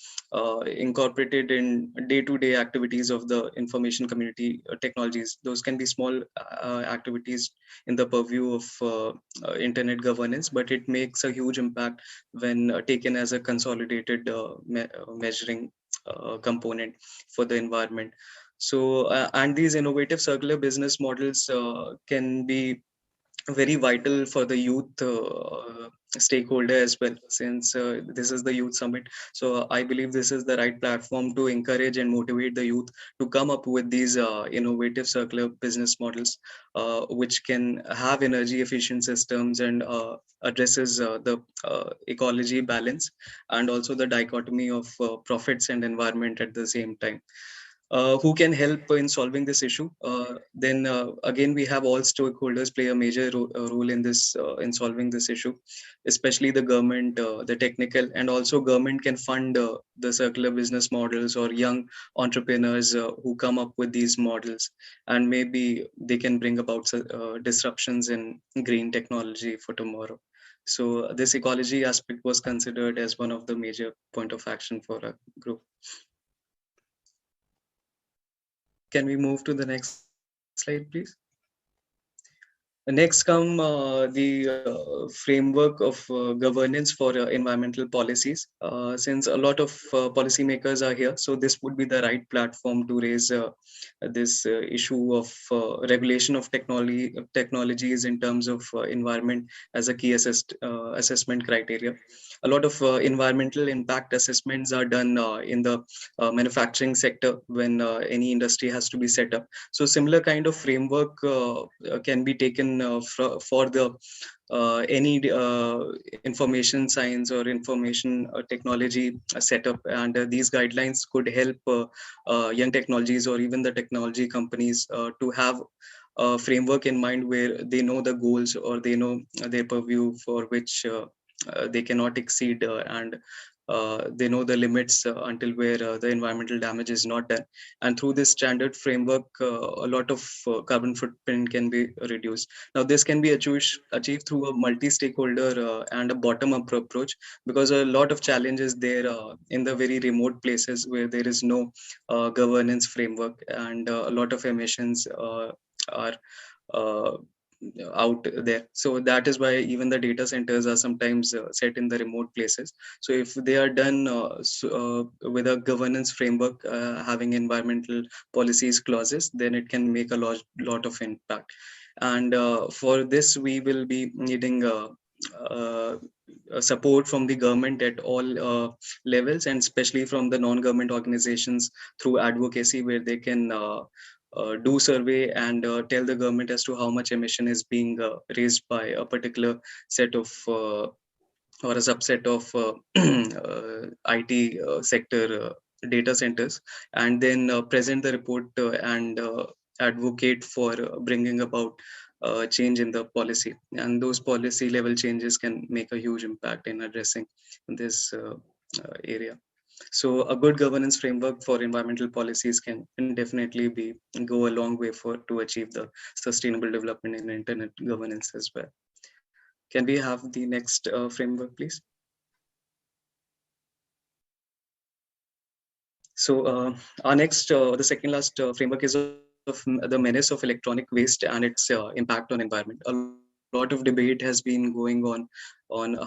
incorporated in day-to-day activities of the information community technologies. Those can be small activities in the purview of internet governance, but it makes a huge impact when taken as a consolidated measuring component for the environment. So, and these innovative circular business models can be very vital for the youth stakeholder as well, since this is the youth summit. So I believe this is the right platform to encourage and motivate the youth to come up with these innovative circular business models, which can have energy efficient systems and addresses the ecology balance and also the dichotomy of profits and environment at the same time. Who can help in solving this issue? Then again, we have all stakeholders play a major role in this in solving this issue, especially the government, the technical, and also government can fund the circular business models or young entrepreneurs who come up with these models, and maybe they can bring about disruptions in green technology for tomorrow. So this ecology aspect was considered as one of the major point of action for a group. Can we move to the next slide, please? Next come the framework of governance for environmental policies. Since a lot of policymakers are here, so this would be the right platform to raise this issue of regulation of technologies in terms of environment as a key assessment criteria. A lot of environmental impact assessments are done in the manufacturing sector when any industry has to be set up. So similar kind of framework can be taken for the any information science or information technology setup, and these guidelines could help young technologies or even the technology companies to have a framework in mind where they know the goals or they know their purview for which they cannot exceed, and they know the limits until where the environmental damage is not done. And through this standard framework, a lot of carbon footprint can be reduced. Now, this can be achieved through a multi-stakeholder and a bottom-up approach, because a lot of challenges there in the very remote places where there is no governance framework, and a lot of emissions are out there. So that is why even the data centers are sometimes set in the remote places. So if they are done with a governance framework having environmental policies clauses, then it can make a lot of impact. And for this, we will be needing support from the government at all levels, and especially from the non-government organizations through advocacy, where they can do survey and tell the government as to how much emission is being raised by a particular set of or a subset of IT sector data centers, and then present the report and advocate for bringing about change in the policy. And those policy level changes can make a huge impact in addressing this area. So a good governance framework for environmental policies can definitely go a long way to achieve the sustainable development in internet governance as well. Can we have the next framework, please? So our next, the second last framework is of the menace of electronic waste and its impact on environment. A lot of debate has been going on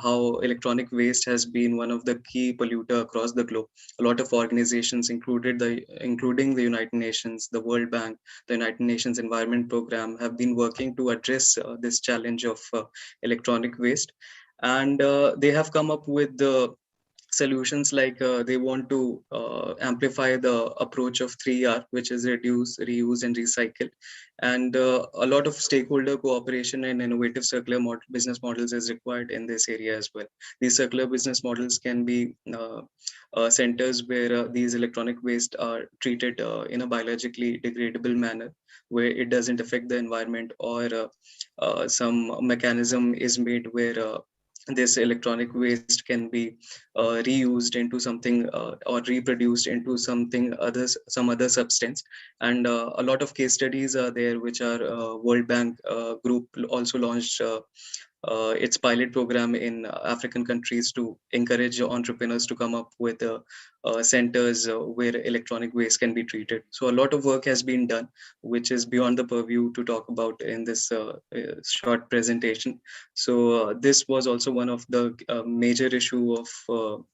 how electronic waste has been one of the key polluter across the globe. A lot of organizations, including the United Nations, the World Bank, the United Nations Environment Program, have been working to address this challenge of electronic waste, and they have come up with solutions like they want to amplify the approach of 3R, which is reduce, reuse, and recycle. And a lot of stakeholder cooperation and innovative circular business models is required in this area as well. These circular business models can be centers where these electronic waste are treated in a biologically degradable manner, where it doesn't affect the environment, or some mechanism is made where this electronic waste can be reused into something or reproduced into something others, some other substance. And a lot of case studies are there, which are World Bank group also launched its pilot program in African countries to encourage entrepreneurs to come up with centers where electronic waste can be treated. So a lot of work has been done, which is beyond the purview to talk about in this short presentation. So this was also one of the major issue of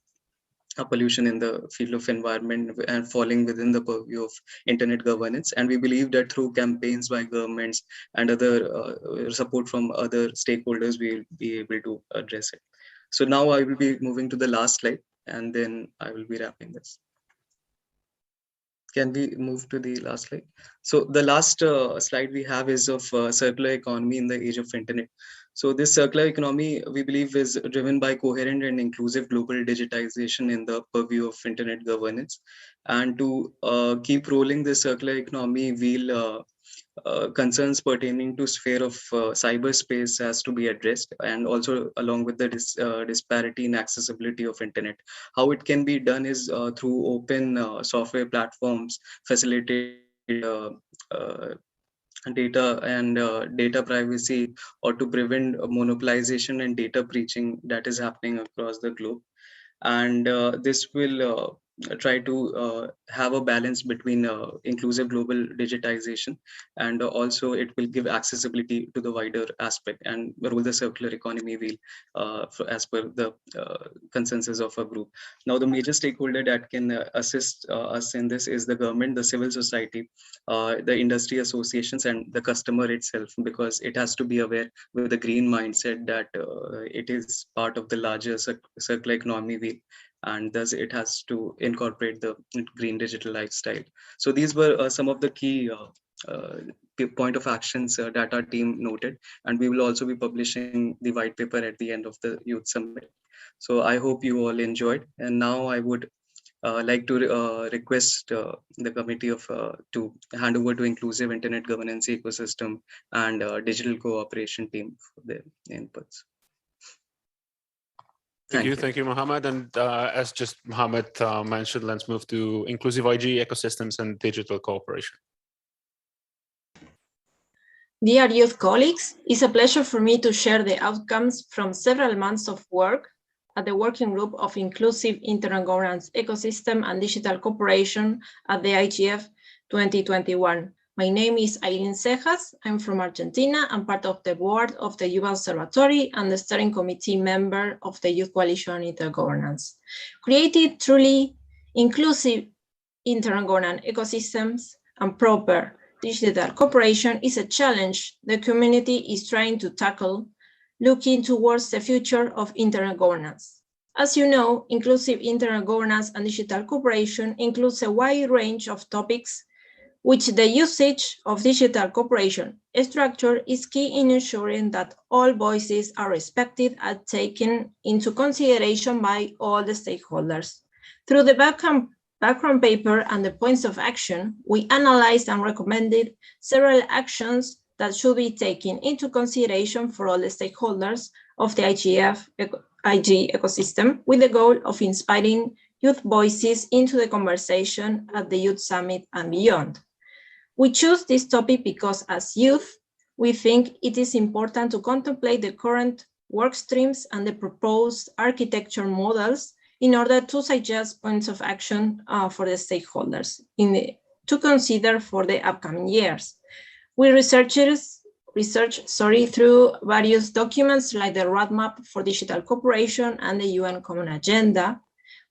pollution in the field of environment and falling within the purview of internet governance. And we believe that through campaigns by governments and other support from other stakeholders, we will be able to address it. So now I will be moving to the last slide, and then I will be wrapping this. Can we move to the last slide? So the last slide we have is of circular economy in the age of internet. So this circular economy, we believe, is driven by coherent and inclusive global digitization in the purview of internet governance. And to keep rolling this circular economy, we'll concerns pertaining to sphere of cyberspace has to be addressed, and also along with the disparity in accessibility of internet. How it can be done is through open software platforms, facilitate data and data privacy, or to prevent monopolization and data breaching that is happening across the globe. And this will try to have a balance between inclusive global digitization, and also it will give accessibility to the wider aspect and rule the circular economy wheel as per the consensus of a group. Now, the major stakeholder that can assist us in this is the government, the civil society, the industry associations, and the customer itself, because it has to be aware with the green mindset that it is part of the larger circular economy wheel, and thus it has to incorporate the green digital lifestyle. So these were some of the key point of actions that our team noted, and we will also be publishing the white paper at the end of the Youth Summit. So I hope you all enjoyed, and now I would like to request the committee of to hand over to Inclusive Internet Governance Ecosystem and Digital Cooperation team for their inputs. Thank you, Mohammed. And as just Mohammed mentioned, let's move to inclusive IG ecosystems and digital cooperation. Dear youth colleagues, it's a pleasure for me to share the outcomes from several months of work at the working group of Inclusive Internet Governance Ecosystem and Digital Cooperation at the IGF 2021. My name is Aileen Cejas. I'm from Argentina. I'm part of the board of the Youth Observatory and the steering committee member of the Youth Coalition on Intergovernance. Creating truly inclusive internet governance ecosystems and proper digital cooperation is a challenge the community is trying to tackle, looking towards the future of internet governance. As you know, inclusive internet governance and digital cooperation includes a wide range of topics, which the usage of digital cooperation structure is key in ensuring that all voices are respected and taken into consideration by all the stakeholders. Through the background paper and the points of action, we analyzed and recommended several actions that should be taken into consideration for all the stakeholders of the IG ecosystem, with the goal of inspiring youth voices into the conversation at the Youth Summit and beyond. We choose this topic because as youth, we think it is important to contemplate the current work streams and the proposed architecture models in order to suggest points of action for the stakeholders to consider for the upcoming years. We researched through various documents like the Roadmap for Digital Cooperation and the UN Common Agenda,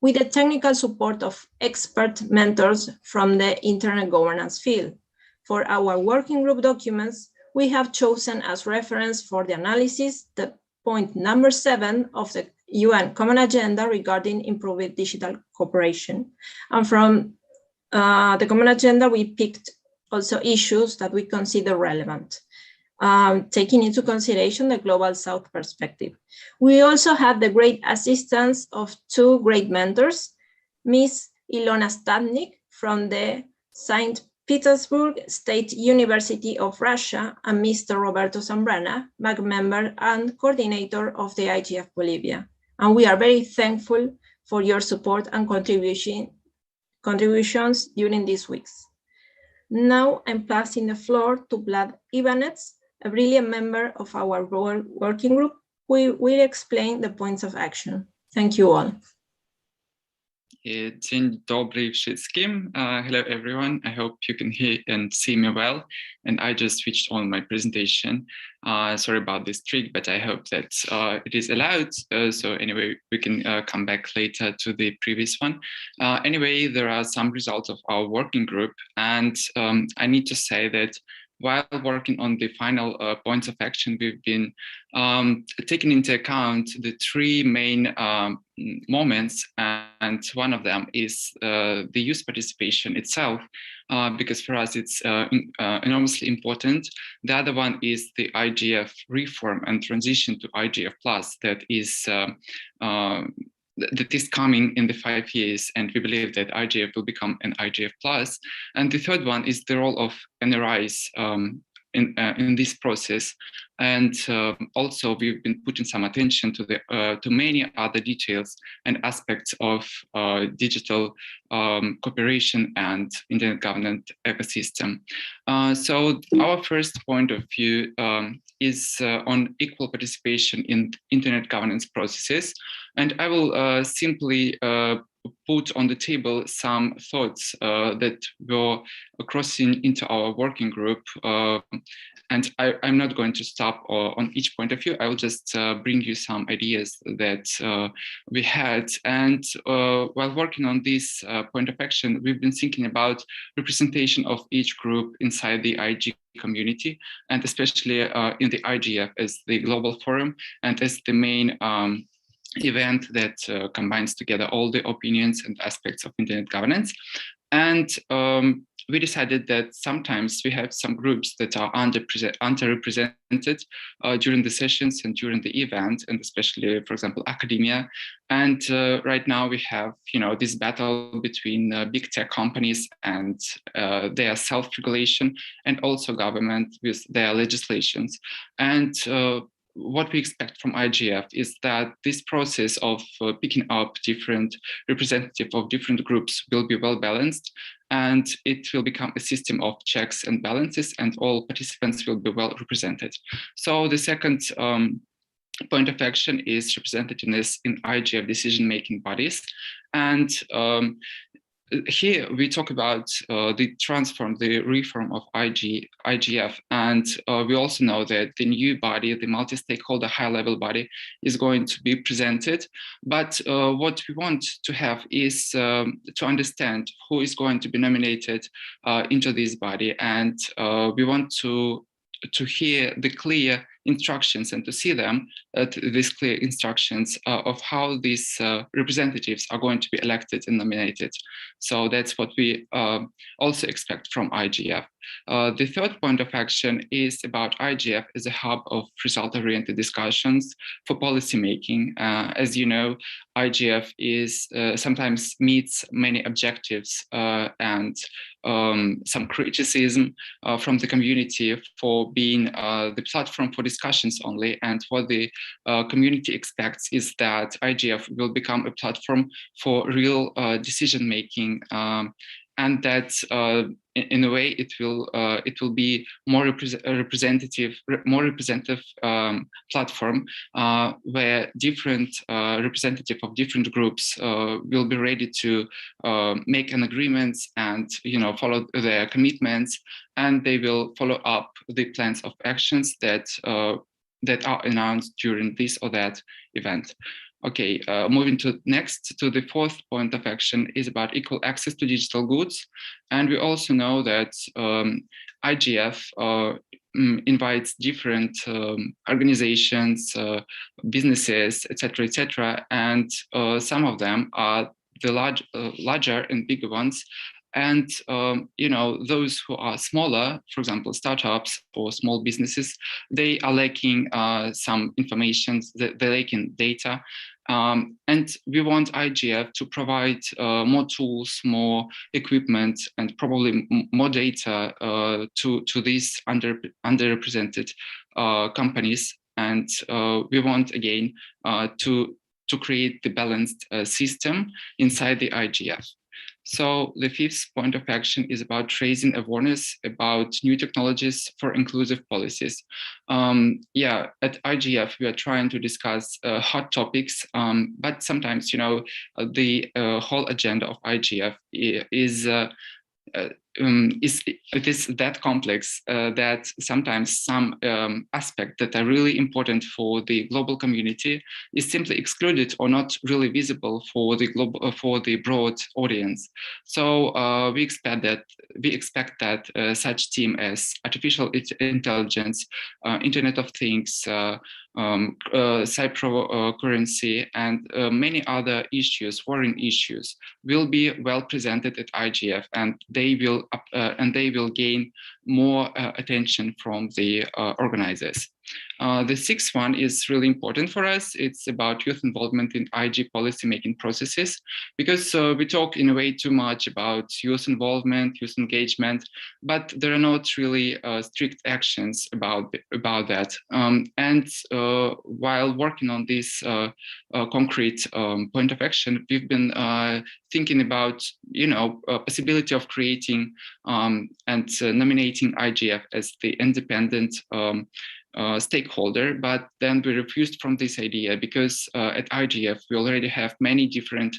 with the technical support of expert mentors from the internet governance field. For our working group documents, we have chosen as reference for the analysis the point number 7 of the UN Common Agenda regarding improved digital cooperation. And from the Common Agenda, we picked also issues that we consider relevant, taking into consideration the Global South perspective. We also had the great assistance of two great mentors, Ms. Ilona Stadnik from the St. Petersburg State University of Russia, and Mr. Roberto Zambrana, MAG member and coordinator of the IGF Bolivia. And we are very thankful for your support and contributions during these weeks. Now I'm passing the floor to Vlad Ivanets, a brilliant member of our working group, who will explain the points of action. Thank you all. Dzień dobry wszystkim. Hello everyone. I hope you can hear and see me well. And I just switched on my presentation. Sorry about this trick, but I hope that it is allowed. So anyway, we can come back later to the previous one. Anyway, there are some results of our working group. And I need to say that while working on the final points of action, we've been taking into account the three main moments, and one of them is the youth participation itself, because for us it's enormously important. The other one is the IGF reform and transition to IGF Plus that is coming in the 5 years, and we believe that IGF will become an IGF Plus. And the third one is the role of NRIs in this process. And also we've been putting some attention to many other details and aspects of digital cooperation and internet governance ecosystem. So our first point of view is on equal participation in internet governance processes. And I will simply put on the table some thoughts that were crossing into our working group. And I'm not going to stop on each point of view. I will just bring you some ideas that we had. And while working on this point of action, we've been thinking about representation of each group inside the IG community, and especially in the IGF as the global forum and as the main event that combines together all the opinions and aspects of internet governance. And we decided that sometimes we have some groups that are underrepresented during the sessions and during the event, and especially, for example, academia. And right now we have, this battle between big tech companies and their self-regulation, and also government with their legislations. And what we expect from IGF is that this process of picking up different representatives of different groups will be well balanced, and it will become a system of checks and balances, and all participants will be well represented. So the second point of action is representativeness in IGF decision-making bodies. And here we talk about the reform of IGF, and we also know that the new body, the multi-stakeholder high-level body, is going to be presented. But what we want to have is to understand who is going to be nominated into this body, and we want to hear the clear instructions and to see them, these clear instructions of how these representatives are going to be elected and nominated. So that's what we also expect from IGF. The third point of action is about IGF as a hub of result-oriented discussions for policymaking. As you know, IGF is sometimes meets many objectives and some criticism from the community for being the platform for discussions only. And what the community expects is that IGF will become a platform for real decision-making, and that in a way it will be more representative platform where different representative of different groups will be ready to make an agreements and follow their commitments, and they will follow up the plans of actions that are announced during this or that event. Okay, moving to the fourth point of action is about equal access to digital goods. And we also know that IGF invites different organizations, businesses, etc., and some of them are the larger and bigger ones. And those who are smaller, for example, startups or small businesses, they are lacking some information, they're lacking data. And we want IGF to provide more tools, more equipment, and probably more data to these underrepresented companies. And we want, again, to create the balanced system inside the IGF. So the fifth point of action is about raising awareness about new technologies for inclusive policies. At IGF, we are trying to discuss hot topics, but sometimes, the whole agenda of IGF is it is that complex that sometimes some aspects that are really important for the global community is simply excluded or not really visible for the broad audience. So we expect that such team as artificial intelligence, Internet of Things, cybercurrency, and many other issues, foreign issues, will be well presented at IGF, and they will gain more attention from the organizers. The sixth one is really important for us. It's about youth involvement in IG policy-making processes, because we talk in a way too much about youth involvement, youth engagement, but there are not really strict actions about that. And while working on this concrete point of action, we've been thinking about, possibility of creating and nominating IGF as the independent stakeholder, but then we refused from this idea because at IGF we already have many different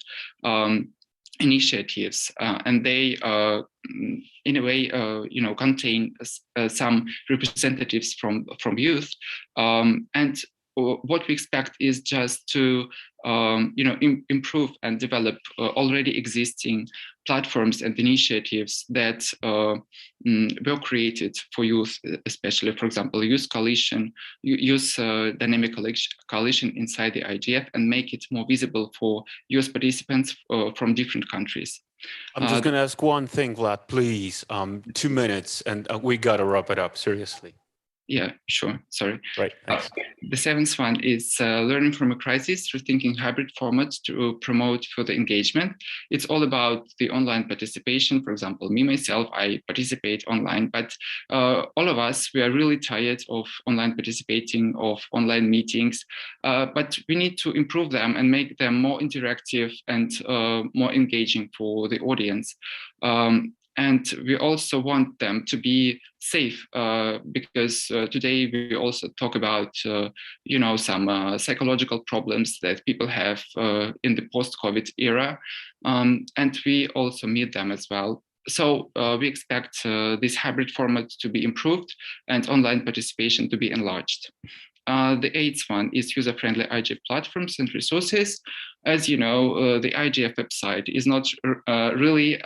initiatives, and they in a way contain some representatives from youth, and what we expect is just to improve and develop already existing platforms and initiatives that were created for youth, especially, for example, Youth Coalition, Youth Dynamic Coalition inside the IGF, and make it more visible for youth participants from different countries. I'm just going to ask one thing, Vlad, please. 2 minutes, and we got to wrap it up, seriously. Yeah, sure. Sorry. Right. Thanks. The seventh one is learning from a crisis through thinking hybrid formats to promote further engagement. It's all about the online participation. For example, me, myself, I participate online, but all of us, we are really tired of online participating, of online meetings, but we need to improve them and make them more interactive and more engaging for the audience. And we also want them to be safe, because today we also talk about, some psychological problems that people have in the post-COVID era, and we also meet them as well. So we expect this hybrid format to be improved and online participation to be enlarged. The eighth one is user-friendly IGF platforms and resources. As you know, the IGF website is not really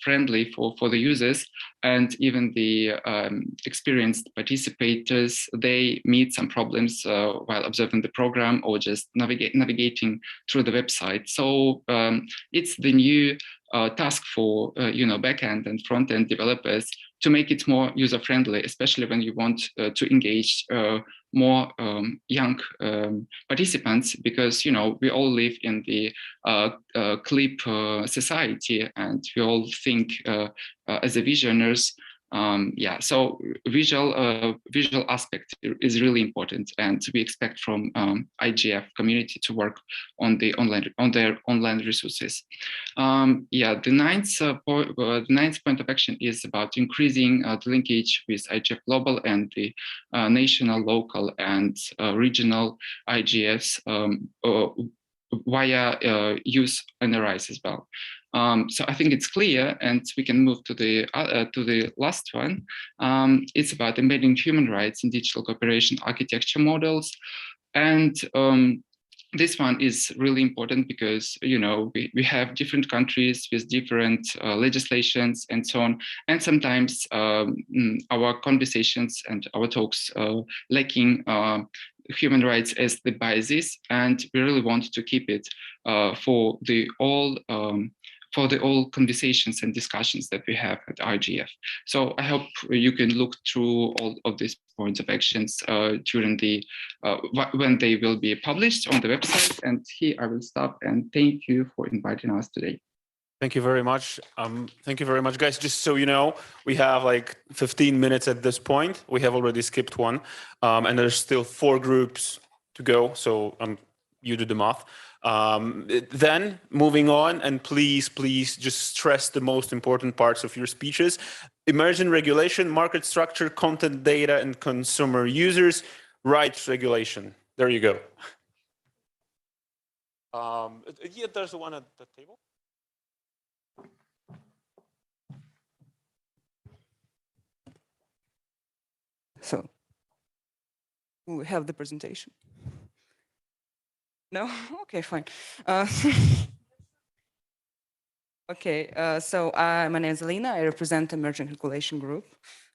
friendly for the users, and even the experienced participators, they meet some problems while observing the program or just navigating through the website. So it's the new task for backend and front-end developers to make it more user-friendly, especially when you want to engage more young participants, because we all live in the clip society, and we all think as a visionaries. So visual aspect is really important, and we expect from IGF community to work on their online resources. The ninth point of action is about increasing the linkage with IGF Global and the national, local, and regional IGFs via youth NRIs as well. So I think it's clear, and we can move to the last one. It's about embedding human rights in digital cooperation architecture models, and this one is really important because, you know, we have different countries with different legislations and so on. And sometimes our conversations and our talks lacking human rights as the basis. And we really want to keep it for the all conversations and discussions that we have at IGF. So I hope you can look through all of these points of actions during the when they will be published on the website. And here I will stop and thank you for inviting us today. Thank you very much. Thank you very much, guys. Just so you know, we have like 15 minutes at this point. We have already skipped one, and there's still 4 groups to go. So you do the math. Then moving on, and please just stress the most important parts of your speeches: emerging regulation, market structure, content data, and consumer users, rights regulation. There you go. Yeah, there's one at the table. So we have the presentation. No? Okay, fine. Okay, so my name is Alina. I represent Emerging Regulation Group.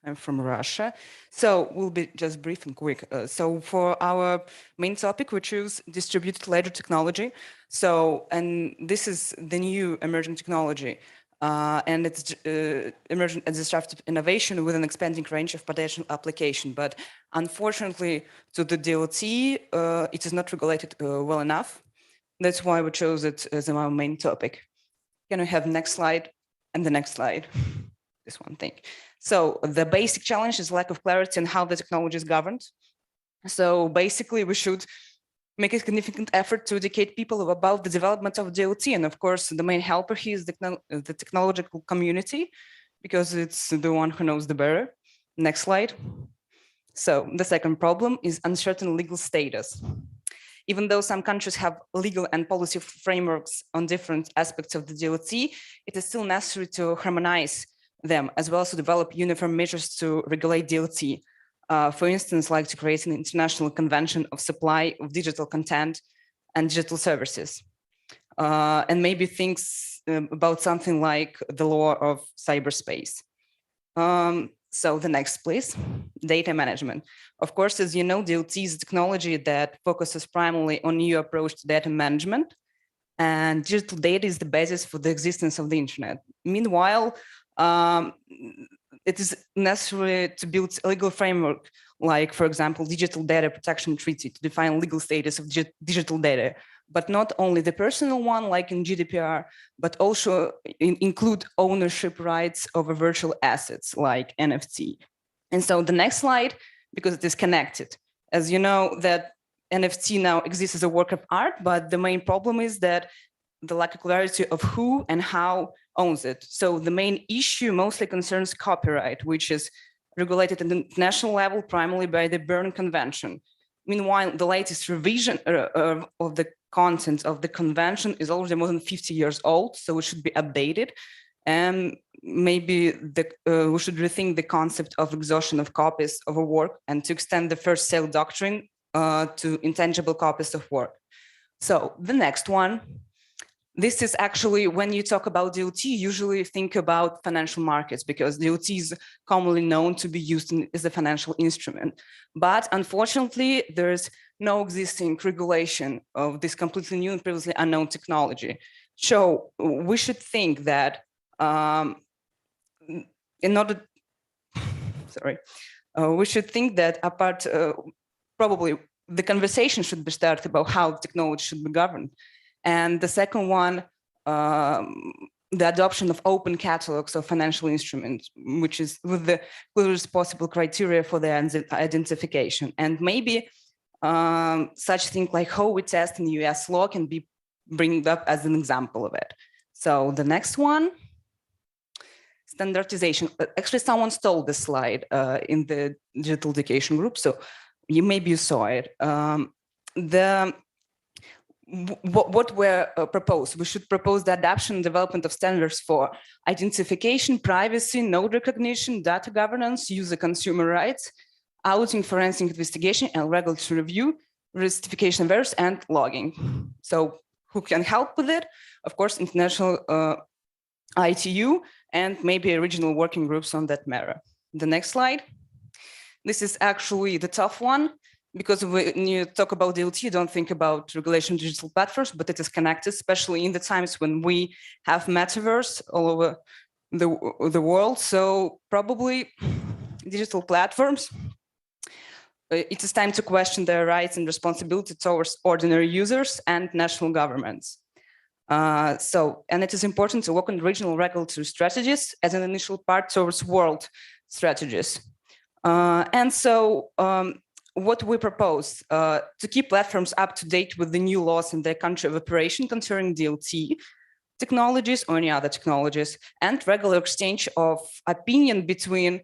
I'm from Russia. So we'll be just brief and quick. So for our main topic, we choose distributed ledger technology. So, and this is the new emerging technology. And it's emerging as disruptive innovation with an expanding range of potential application. But unfortunately, to the DOT, it is not regulated well enough. That's why we chose it as our main topic. Can we have next slide and the next slide? This one thing. So the basic challenge is lack of clarity on how the technology is governed. So basically, we should make a significant effort to educate people about the development of DOT. And of course, the main helper here is the technological community, because it's the one who knows the better. Next slide. So the second problem is uncertain legal status. Even though some countries have legal and policy frameworks on different aspects of the DOT, it is still necessary to harmonize them, as well as to develop uniform measures to regulate DOT. For instance, like to create an international convention of supply of digital content and digital services. And maybe things about something like the law of cyberspace. So the next, please, data management. Of course, as you know, DOT is a technology that focuses primarily on new approach to data management, and digital data is the basis for the existence of the internet. Meanwhile, it is necessary to build a legal framework, like, for example, Digital Data Protection Treaty to define legal status of digital data, but not only the personal one, like in GDPR, but also include ownership rights over virtual assets, like NFT. And so the next slide, because it is connected. As you know, that NFT now exists as a work of art, but the main problem is that the lack of clarity of who and how owns it. So the main issue mostly concerns copyright, which is regulated at the international level primarily by the Berne Convention. Meanwhile, the latest revision of the content of the convention is already more than 50 years old, so it should be updated. And maybe we should rethink the concept of exhaustion of copies of a work and to extend the first sale doctrine to intangible copies of work. So the next one. This is actually, when you talk about DOT, you usually think about financial markets, because DOT is commonly known to be used as a financial instrument. But unfortunately, there's no existing regulation of this completely new and previously unknown technology. So we should think that we should think that apart, probably the conversation should be started about how technology should be governed. And the second one, the adoption of open catalogs of financial instruments, which is with the clearest possible criteria for their identification. And maybe such thing like how we test in US law can be bring up as an example of it. So the next one, standardization. Actually, someone stole this slide in the digital education group, so maybe you saw it. What were proposed? We should propose the adoption and development of standards for identification, privacy, node recognition, data governance, user consumer rights, auditing, forensic investigation, and regulatory review, recertification of errors, and logging. So who can help with it? Of course, international ITU and maybe regional working groups on that matter. The next slide. This is actually the tough one, because when you talk about DLT, you don't think about regulation of digital platforms, but it is connected, especially in the times when we have metaverse all over the world. So probably digital platforms, it is time to question their rights and responsibility towards ordinary users and national governments. And it is important to work on regional regulatory strategies as an initial part towards world strategies. What we propose to keep platforms up to date with the new laws in their country of operation concerning DLT technologies or any other technologies, and regular exchange of opinion between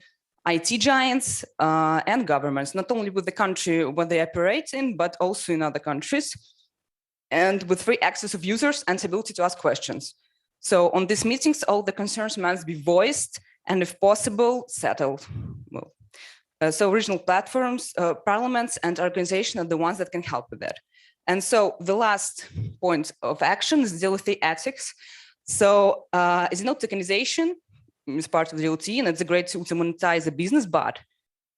IT giants and governments, not only with the country where they operate in, but also in other countries, and with free access of users and ability to ask questions. So on these meetings, all the concerns must be voiced and, if possible, settled. Well, so regional platforms, parliaments, and organizations are the ones that can help with that. And so the last point of action is DLT ethics. So as you know, tokenization is part of DLT, and it's a great tool to monetize a business, but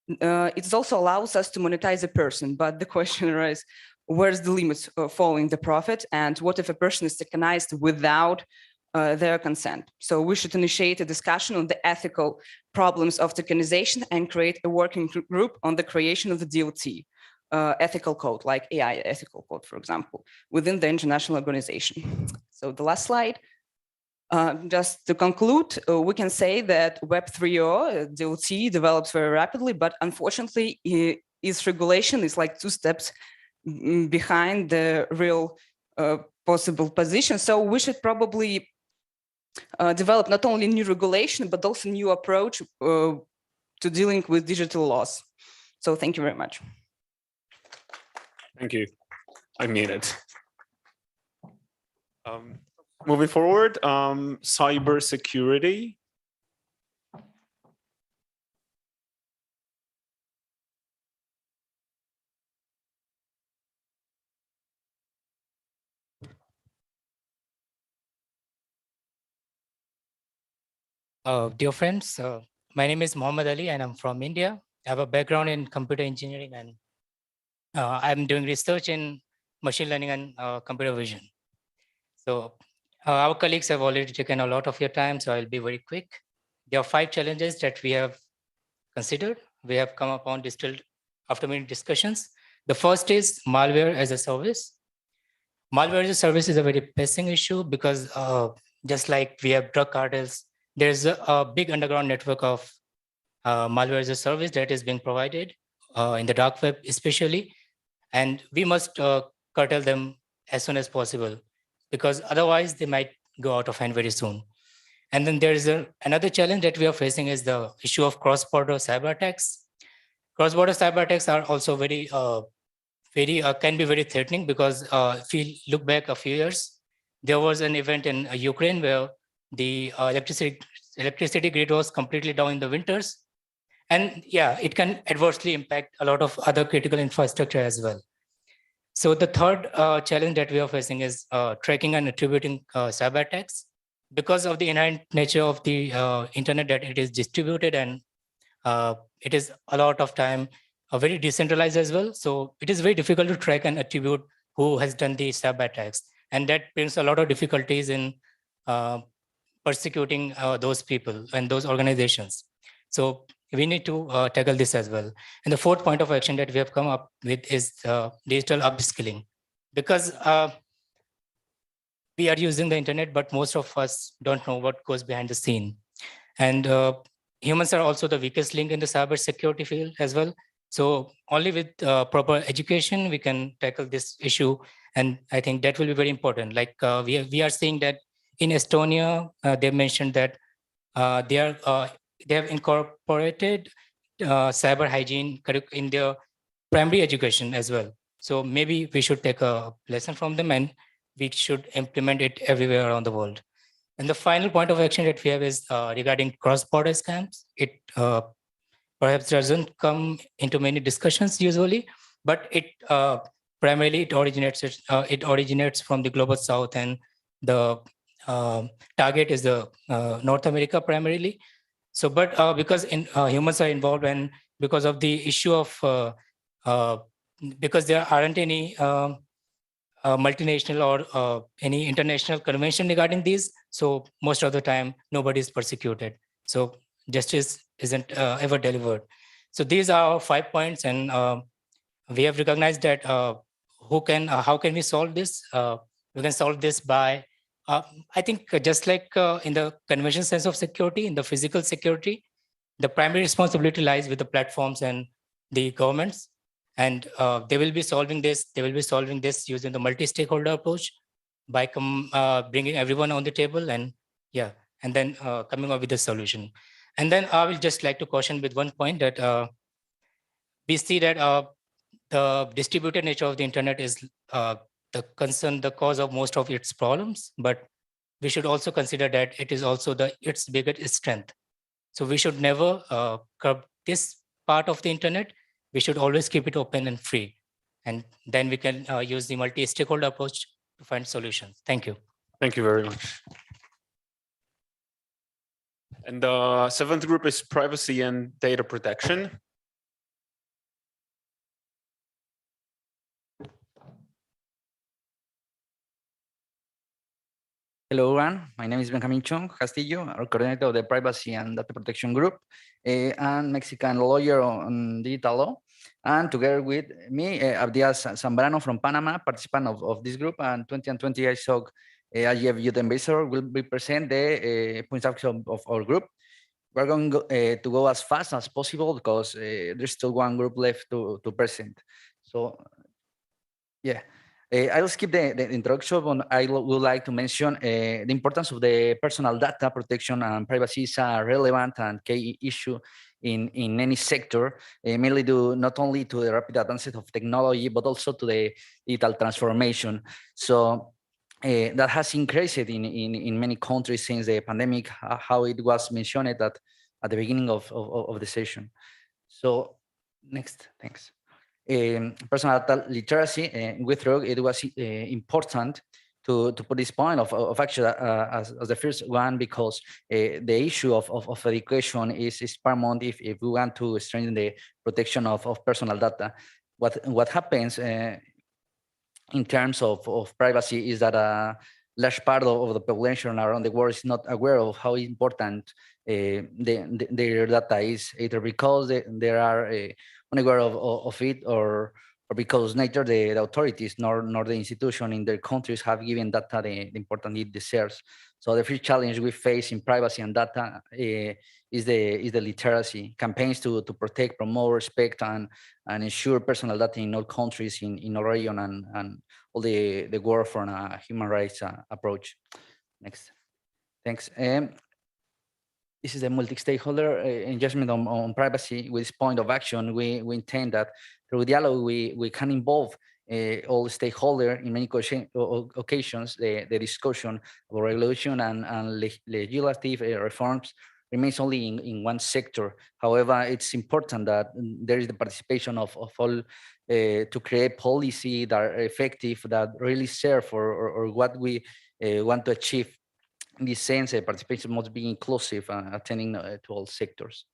it also allows us to monetize a person. But the question arises, where's the limit of following the profit? And what if a person is tokenized without their consent? So we should initiate a discussion on the ethical problems of tokenization and create a working group on the creation of the DLT ethical code, like AI ethical code, for example, within the international organization. So the last slide. Just to conclude, we can say that Web 3.0 DLT develops very rapidly, but unfortunately, its regulation is like 2 steps behind the real possible position. So we should probably develop not only new regulation, but also new approach to dealing with digital loss. So thank you very much. Thank you. I mean it. Moving forward, cybersecurity. Dear friends, my name is Mohammad Ali and I'm from India. I have a background in computer engineering and I'm doing research in machine learning and computer vision. So our colleagues have already taken a lot of your time, so I'll be very quick. There are 5 challenges that we have considered. We have come upon distilled after many discussions. The first is malware as a service. Malware as a service is a very pressing issue because just like we have drug cartels, there's a big underground network of malware as a service that is being provided in the dark web especially, and we must curtail them as soon as possible because otherwise they might go out of hand very soon. And then there is another challenge that we are facing is the issue of cross-border cyber attacks. Cross-border cyber attacks are also very can be very threatening because if you look back a few years, there was an event in Ukraine where the electricity grid was completely down in the winters. And yeah, it can adversely impact a lot of other critical infrastructure as well. So the third challenge that we are facing is tracking and attributing cyber attacks. Because of the inherent nature of the internet that it is distributed and it is a lot of time very decentralized as well. So it is very difficult to track and attribute who has done the cyber attacks. And that brings a lot of difficulties in persecuting those people and those organizations. So we need to tackle this as well. And the fourth point of action that we have come up with is digital upskilling. Because we are using the internet, but most of us don't know what goes behind the scene. And humans are also the weakest link in the cybersecurity field as well. So only with proper education, we can tackle this issue. And I think that will be very important. Like we are seeing that in Estonia, they mentioned that they have incorporated cyber hygiene in their primary education as well. So maybe we should take a lesson from them and we should implement it everywhere around the world. And the final point of action that we have is regarding cross-border scams. It perhaps doesn't come into many discussions usually, but it primarily it originates from the global south, and the target is the North America primarily. So, but because humans are involved, and because of the issue of because there aren't any multinational or any international convention regarding these, so most of the time nobody is persecuted. So justice isn't ever delivered. So these are our 5 points, and we have recognized that how can we solve this? We can solve this by, I think, just like in the conventional sense of security, in the physical security, the primary responsibility lies with the platforms and the governments, and they will be solving this. They will be solving this using the multi-stakeholder approach by bringing everyone on the table, and and then coming up with a solution. And then I will just like to caution with one point that we see that the distributed nature of the internet is the cause of most of its problems, but we should also consider that it is also its biggest strength. So we should never curb this part of the internet. We should always keep it open and free. And then we can use the multi-stakeholder approach to find solutions. Thank you. Thank you very much. And the seventh group is privacy and data protection. Hello, everyone. My name is Benjamin Chung Castillo, our coordinator of the Privacy and Data Protection Group, and Mexican lawyer on digital law. And together with me, Abdias Zambrano from Panama, participant of this group, and 2020 ISOC IGF Youth Ambassador will be present the points of our group. We're going to go as fast as possible because there's still one group left to present. So, yeah. I'll skip the introduction, but I would like to mention the importance of the personal data protection and privacy is a relevant and key issue in any sector, mainly due not only to the rapid advances of technology, but also to the digital transformation. So that has increased in many countries since the pandemic, how it was mentioned at the beginning of the session. So next, thanks. Personal data literacy, we thought it was important to put this point of action as the first one, because the issue of education is paramount if we want to strengthen the protection of personal data. What happens in terms of privacy is that a large part of the population around the world is not aware of how important their data is, either because they are unaware of it, or because neither the authorities nor the institution in their countries have given data the importance it deserves. So the first challenge we face in privacy and data is the literacy. Campaigns to protect, promote, respect, and ensure personal data in all countries in our region and all the work from a human rights approach. Next, thanks. This is a multi-stakeholder engagement on privacy. With this point of action, we intend that through dialogue, we can involve all stakeholders in many occasions. The discussion of regulation and legislative reforms remains only in one sector. However, it's important that there is the participation of all to create policy that are effective, that really serve or what we want to achieve. In this sense, participation must be inclusive and attending to all sectors.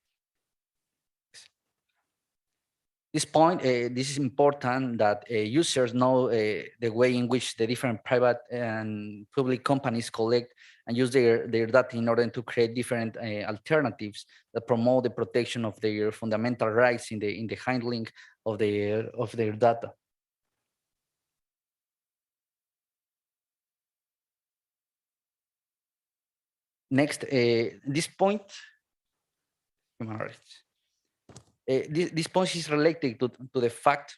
This point, this is important that users know the way in which the different private and public companies collect and use their data in order to create different alternatives that promote the protection of their fundamental rights in the handling of their data. Next, this point, human rights. This point is related to the fact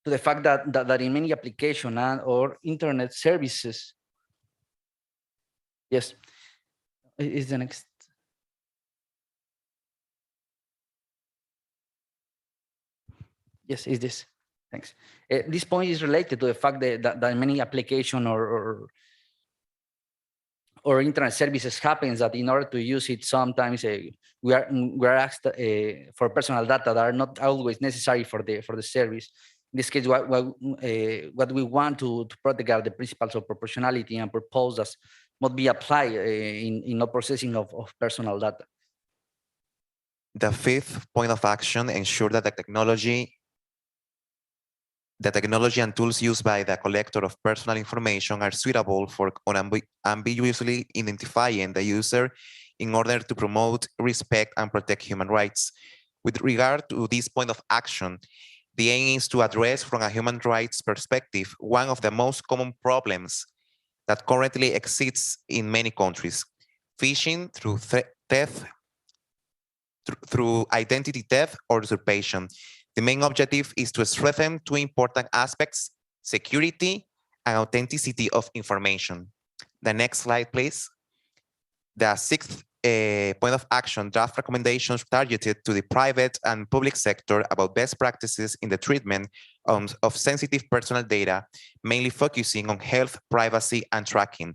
that in many applications or internet services, yes, is the next. Yes, is this. Thanks. This point is related to the fact that many applications or internet services happens that in order to use it, sometimes we are asked for personal data that are not always necessary for the service. In this case, what we want to protect are the principles of proportionality and purpose that must be applied in no processing of personal data. The fifth point of action, ensure that the technology and tools used by the collector of personal information are suitable for unambiguously identifying the user in order to promote, respect, and protect human rights. With regard to this point of action, the aim is to address from a human rights perspective one of the most common problems that currently exists in many countries: phishing through theft, through identity theft or usurpation. The main objective is to strengthen two important aspects: security and authenticity of information. The next slide, please. The sixth point of action, draft recommendations targeted to the private and public sector about best practices in the treatment of sensitive personal data, mainly focusing on health, privacy, and tracking.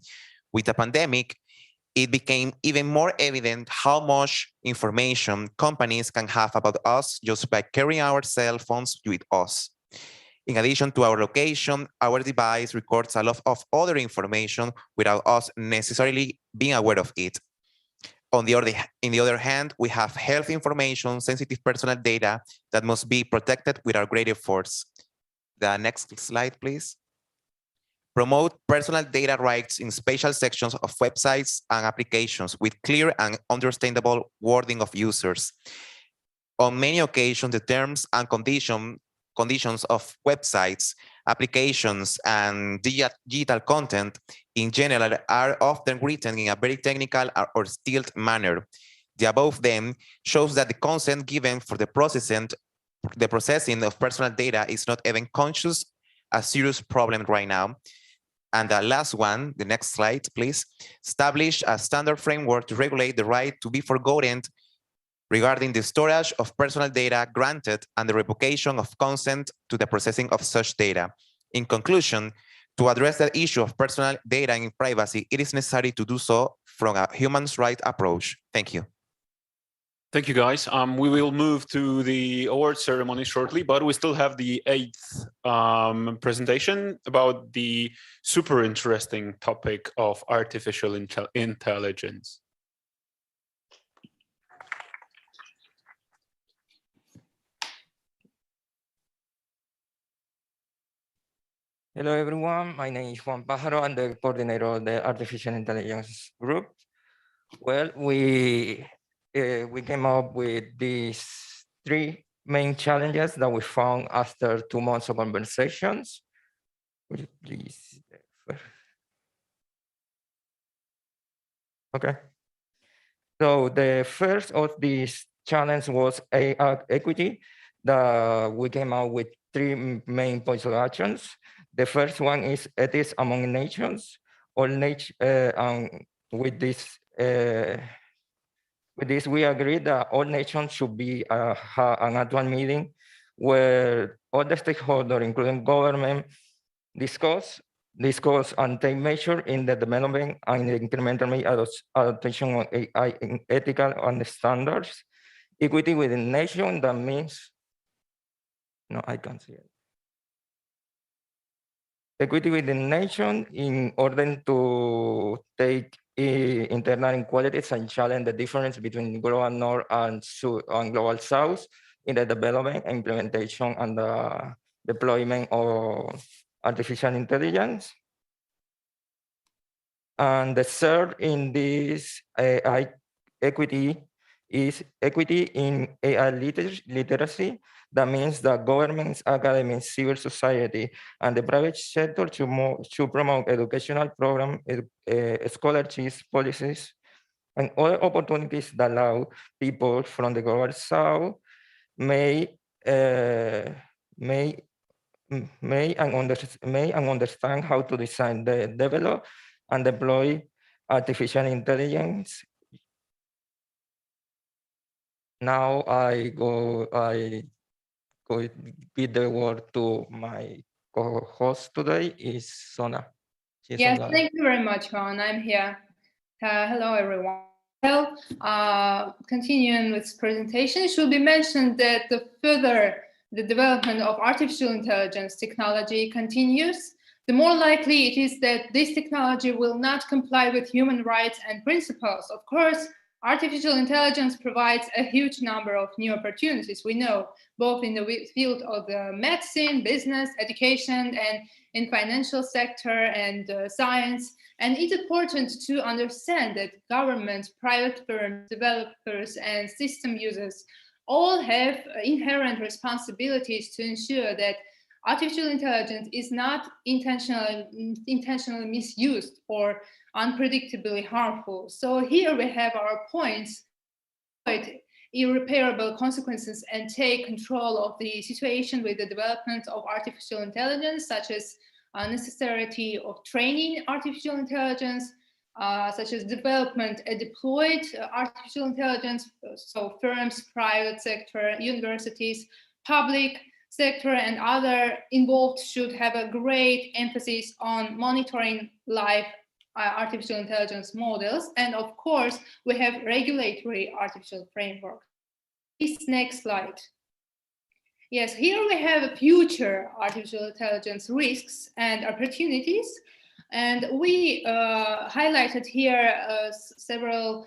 With the pandemic, it became even more evident how much information companies can have about us just by carrying our cell phones with us. In addition to our location, our device records a lot of other information without us necessarily being aware of it. On the other hand, we have health information, sensitive personal data that must be protected with our great efforts. The next slide, please. Promote personal data rights in special sections of websites and applications with clear and understandable wording of users. On many occasions, the terms and conditions of websites, applications, and digital content in general are often written in a very technical or stilted manner. The above then shows that the consent given for the processing of personal data is not even conscious, a serious problem right now. And the last one, the next slide, please, establish a standard framework to regulate the right to be forgotten regarding the storage of personal data granted and the revocation of consent to the processing of such data. In conclusion, to address the issue of personal data and privacy, it is necessary to do so from a human rights approach. Thank you. Thank you, guys. We will move to the award ceremony shortly, but we still have the eighth presentation about the super interesting topic of artificial intelligence. Hello, everyone. My name is Juan Pájaro. I'm the coordinator of the Artificial Intelligence Group. Well, we came up with these three main challenges that we found after 2 months of conversations. Would you please? Okay. So the first of these challenges was AI equity. We came out with three main points of actions. The first one is ethics among nations. With this, we agree that all nations should be have an annual meeting where all the stakeholders, including government, discuss and take measure in the development and incremental adaptation of AI in ethical and standards. Equity within nation, that means, no, I can't see it. Equity within nation in order to take internal inequalities and challenge the difference between global north and global south in the development, implementation, and the deployment of artificial intelligence. And the third in this AI equity is equity in AI literacy. That means that governments, academics, civil society, and the private sector to promote educational programs, scholarships, policies, and other opportunities that allow people from the global south may understand how to design, develop, and deploy artificial intelligence. Now I give the word to my co-host today, is Sona. Yes, thank you very much, Juan. I'm here. Hello, everyone. Well, continuing with presentation, it should be mentioned that the development of artificial intelligence technology continues, the more likely it is that this technology will not comply with human rights and principles. Of course, artificial intelligence provides a huge number of new opportunities, we know, both in the field of the medicine, business, education, and in financial sector and science. And it's important to understand that governments, private firms, developers, and system users all have inherent responsibilities to ensure that artificial intelligence is not intentionally misused or unpredictably harmful. So here we have our points, irreparable consequences, and take control of the situation with the development of artificial intelligence, such as necessity of training artificial intelligence, such as development and deployed artificial intelligence. So firms, private sector, universities, public sector, and other involved should have a great emphasis on monitoring live artificial intelligence models. And of course, we have regulatory artificial framework. This next slide. Yes, here we have future artificial intelligence risks and opportunities. And we highlighted here several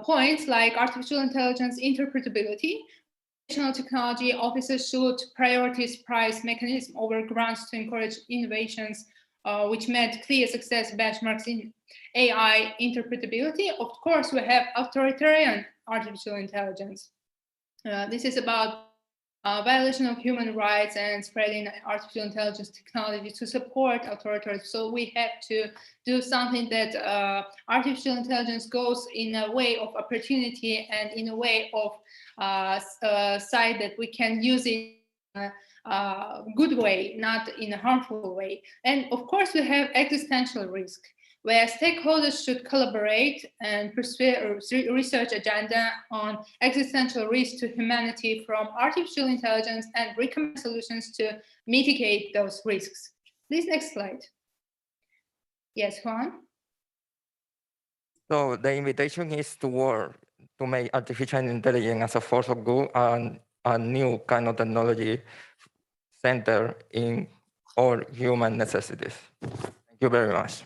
points like artificial intelligence interpretability. National technology officers should prioritize price mechanism over grants to encourage innovations which met clear success benchmarks in AI interpretability. Of course, we have authoritarian artificial intelligence. This is about violation of human rights and spreading artificial intelligence technology to support authoritarians. So we have to do something that artificial intelligence goes in a way of opportunity and in a way of side that we can use it in a good way, not in a harmful way. And of course, we have existential risk, where stakeholders should collaborate and pursue a research agenda on existential risk to humanity from artificial intelligence and recommend solutions to mitigate those risks. Please, next slide. Yes, Juan? So the invitation is to work to make artificial intelligence as a force of good and a new kind of technology center in all human necessities. Thank you very much.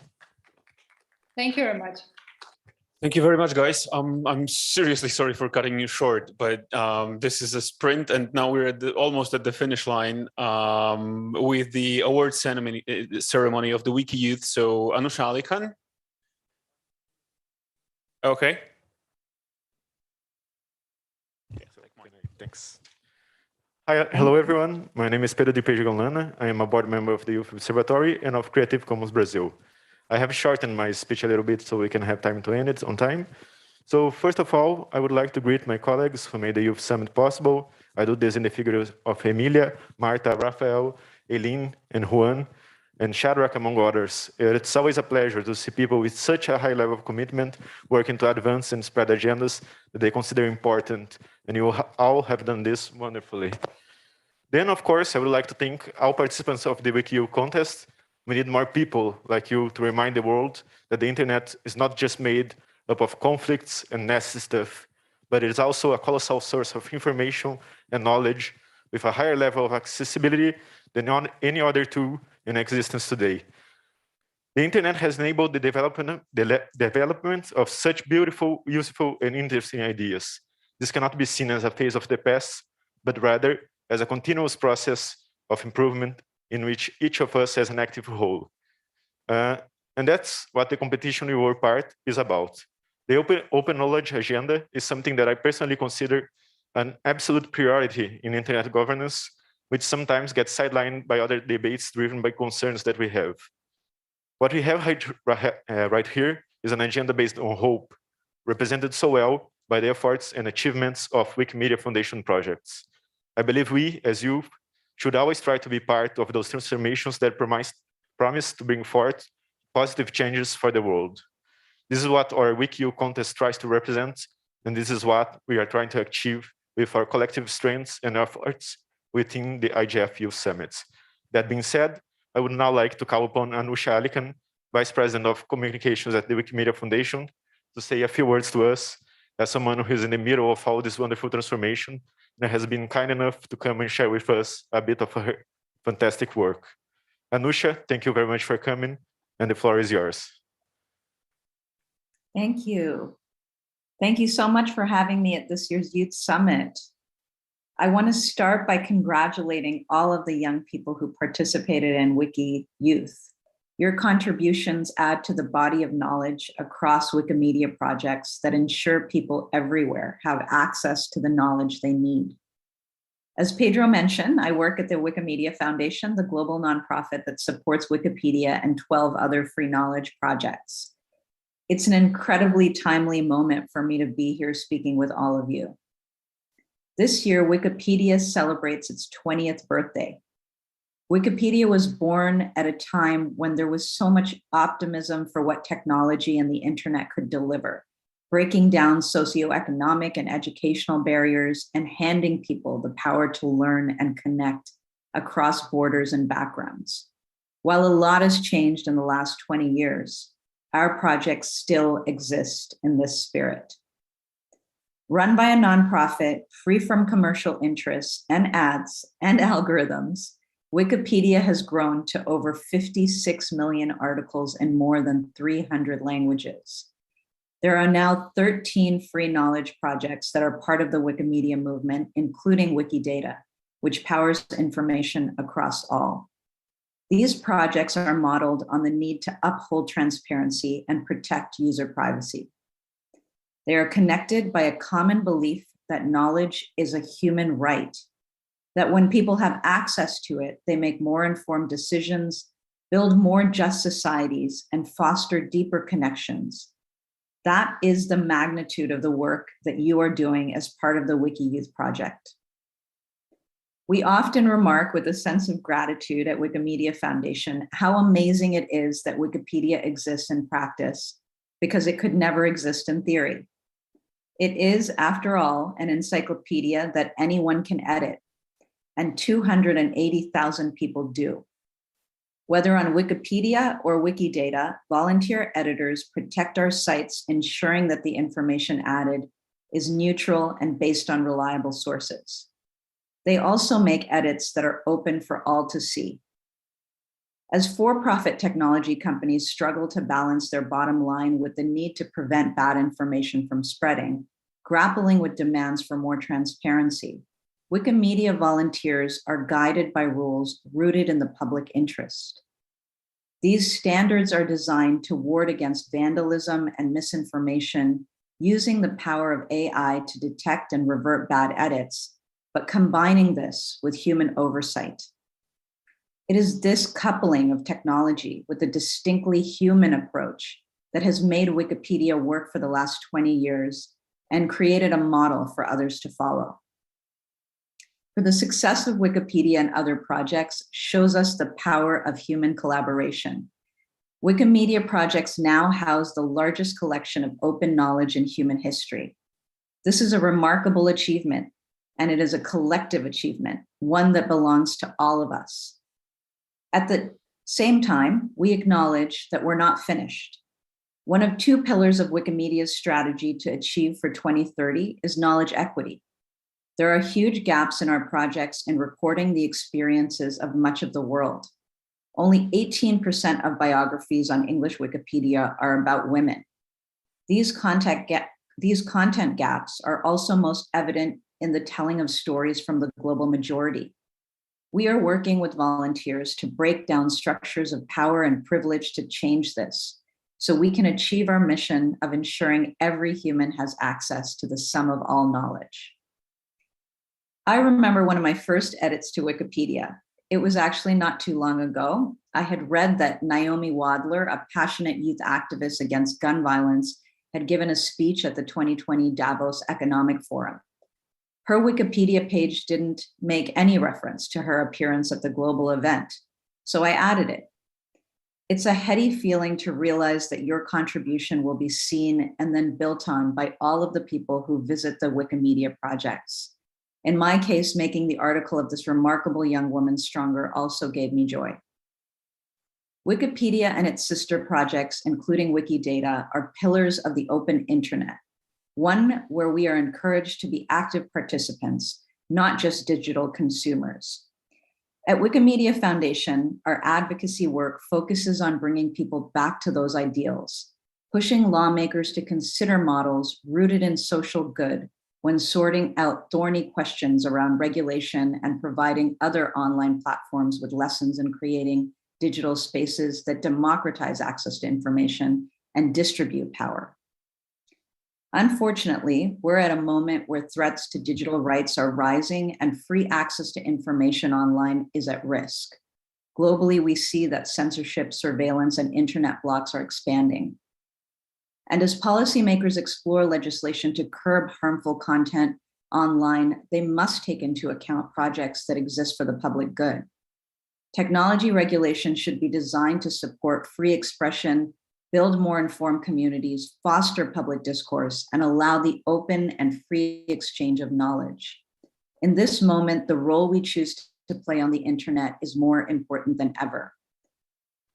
Thank you very much. Thank you very much, guys. I'm seriously sorry for cutting you short, but this is a sprint, and now we're at almost at the finish line with the award ceremony of the Wiki Youth. So, Anusha Ali Khan. Okay. Thanks. Hi, hello everyone. My name is Pedro de Peixe. I am a board member of the Youth Observatory and of Creative Commons Brazil. I have shortened my speech a little bit so we can have time to end it on time. So first of all, I would like to greet my colleagues who made the Youth Summit possible. I do this in the figures of Emilia, Marta, Rafael, Eileen, and Juan, and Shadrach, among others. It's always a pleasure to see people with such a high level of commitment working to advance and spread agendas that they consider important, and you all have done this wonderfully. Then, of course, I would like to thank all participants of the WikiU contest. We need more people like you to remind the world that the internet is not just made up of conflicts and nasty stuff, but it is also a colossal source of information and knowledge with a higher level of accessibility than on any other tool in existence today. The internet has enabled the development of such beautiful, useful, and interesting ideas. This cannot be seen as a phase of the past, but rather as a continuous process of improvement in which each of us has an active role. And that's what the competition we were part is about. The open knowledge agenda is something that I personally consider an absolute priority in internet governance, which sometimes gets sidelined by other debates driven by concerns that we have. What we have right here is an agenda based on hope, represented so well by the efforts and achievements of Wikimedia Foundation projects. I believe we, as youth, should always try to be part of those transformations that promise to bring forth positive changes for the world. This is what our WikiU contest tries to represent, and this is what we are trying to achieve with our collective strengths and efforts within the IGF Youth Summits. That being said, I would now like to call upon Anusha Ali Khan, Vice President of Communications at the Wikimedia Foundation, to say a few words to us as someone who is in the middle of all this wonderful transformation and has been kind enough to come and share with us a bit of her fantastic work. Anusha, thank you very much for coming, and the floor is yours. Thank you. Thank you so much for having me at this year's Youth Summit. I want to start by congratulating all of the young people who participated in Wiki Youth. Your contributions add to the body of knowledge across Wikimedia projects that ensure people everywhere have access to the knowledge they need. As Pedro mentioned, I work at the Wikimedia Foundation, the global nonprofit that supports Wikipedia and 12 other free knowledge projects. It's an incredibly timely moment for me to be here speaking with all of you. This year, Wikipedia celebrates its 20th birthday. Wikipedia was born at a time when there was so much optimism for what technology and the internet could deliver, breaking down socioeconomic and educational barriers and handing people the power to learn and connect across borders and backgrounds. While a lot has changed in the last 20 years, our projects still exist in this spirit. Run by a nonprofit, free from commercial interests and ads and algorithms, Wikipedia has grown to over 56 million articles in more than 300 languages. There are now 13 free knowledge projects that are part of the Wikimedia movement, including Wikidata, which powers information across all. These projects are modeled on the need to uphold transparency and protect user privacy. They are connected by a common belief that knowledge is a human right, that when people have access to it, they make more informed decisions, build more just societies, and foster deeper connections. That is the magnitude of the work that you are doing as part of the Wiki Youth Project. We often remark with a sense of gratitude at Wikimedia Foundation how amazing it is that Wikipedia exists in practice, because it could never exist in theory. It is, after all, an encyclopedia that anyone can edit, and 280,000 people do. Whether on Wikipedia or Wikidata, volunteer editors protect our sites, ensuring that the information added is neutral and based on reliable sources. They also make edits that are open for all to see. As for-profit technology companies struggle to balance their bottom line with the need to prevent bad information from spreading, grappling with demands for more transparency, Wikimedia volunteers are guided by rules rooted in the public interest. These standards are designed to ward against vandalism and misinformation, using the power of AI to detect and revert bad edits, but combining this with human oversight. It is this coupling of technology with a distinctly human approach that has made Wikipedia work for the last 20 years and created a model for others to follow. For the success of Wikipedia and other projects shows us the power of human collaboration. Wikimedia projects now house the largest collection of open knowledge in human history. This is a remarkable achievement, and it is a collective achievement, one that belongs to all of us. At the same time, we acknowledge that we're not finished. One of two pillars of Wikimedia's strategy to achieve for 2030 is knowledge equity. There are huge gaps in our projects in recording the experiences of much of the world. Only 18% of biographies on English Wikipedia are about women. These content gaps are also most evident in the telling of stories from the global majority. We are working with volunteers to break down structures of power and privilege to change this, so we can achieve our mission of ensuring every human has access to the sum of all knowledge. I remember one of my first edits to Wikipedia. It was actually not too long ago. I had read that Naomi Wadler, a passionate youth activist against gun violence, had given a speech at the 2020 Davos Economic Forum. Her Wikipedia page didn't make any reference to her appearance at the global event, so I added it. It's a heady feeling to realize that your contribution will be seen and then built on by all of the people who visit the Wikimedia projects. In my case, making the article of this remarkable young woman stronger also gave me joy. Wikipedia and its sister projects, including Wikidata, are pillars of the open internet, one where we are encouraged to be active participants, not just digital consumers. At Wikimedia Foundation, our advocacy work focuses on bringing people back to those ideals, pushing lawmakers to consider models rooted in social good when sorting out thorny questions around regulation and providing other online platforms with lessons in creating digital spaces that democratize access to information and distribute power. Unfortunately, we're at a moment where threats to digital rights are rising and free access to information online is at risk. Globally, we see that censorship, surveillance, and internet blocks are expanding. And as policymakers explore legislation to curb harmful content online, they must take into account projects that exist for the public good. Technology regulation should be designed to support free expression, build more informed communities, foster public discourse, and allow the open and free exchange of knowledge. In this moment, the role we choose to play on the internet is more important than ever.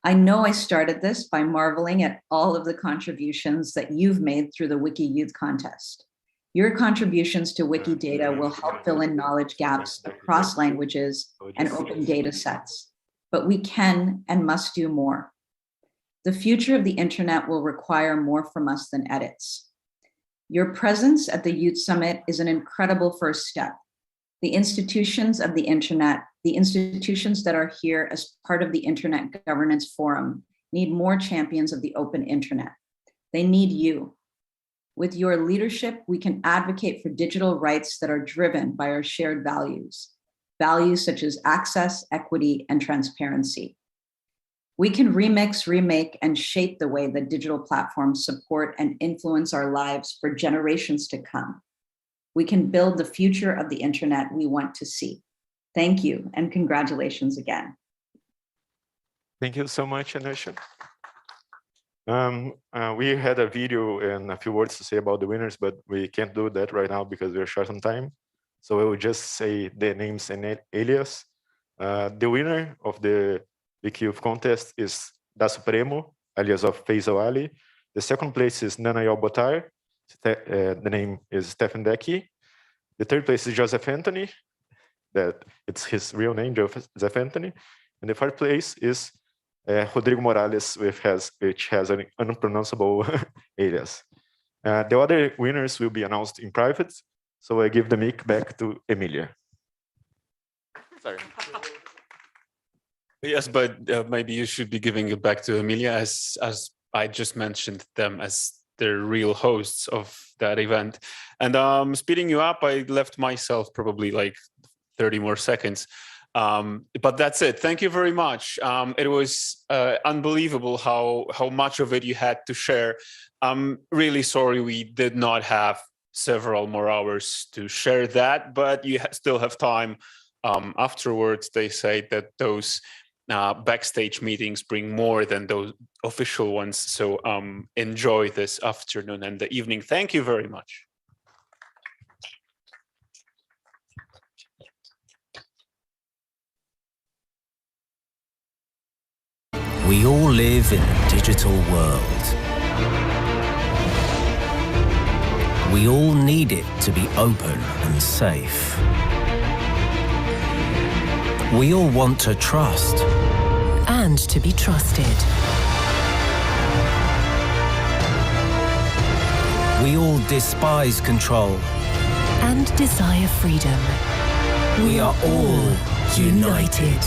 I know I started this by marveling at all of the contributions that you've made through the Wiki Youth Contest. Your contributions to Wikidata will help fill in knowledge gaps across languages and open data sets, but we can and must do more. The future of the internet will require more from us than edits. Your presence at the Youth Summit is an incredible first step. The institutions of the internet, the institutions that are here as part of the Internet Governance Forum, need more champions of the open internet. They need you. With your leadership, we can advocate for digital rights that are driven by our shared values, values such as access, equity, and transparency. We can remix, remake, and shape the way that digital platforms support and influence our lives for generations to come. We can build the future of the internet we want to see. Thank you, and congratulations again. Thank you so much, Anusha. We had a video and a few words to say about the winners, but we can't do that right now because we're short on time. So I will just say the names and alias. The winner of the Wiki Youth Contest is Da Supremo, alias of Faisal Ali. The second place is Nanayal Botar. The name is Stephen Decky. The third place is Joseph Anthony. That it's his real name, Joseph Anthony. And the fourth place is Rodrigo Morales, which has an unpronounceable alias. The other winners will be announced in private. So I give the mic back to Emilia. Sorry. Yes, but maybe you should be giving it back to Emilia, as I just mentioned them as the real hosts of that event. And speeding you up, I left myself probably like 30 more seconds. But that's it. Thank you very much. It was unbelievable how much of it you had to share. I'm really sorry we did not have several more hours to share that, but you still have time afterwards. They say that those backstage meetings bring more than those official ones. So enjoy this afternoon and the evening. Thank you very much. We all live in a digital world. We all need it to be open and safe. We all want to trust. And to be trusted. We all despise control. And desire freedom. We are all united.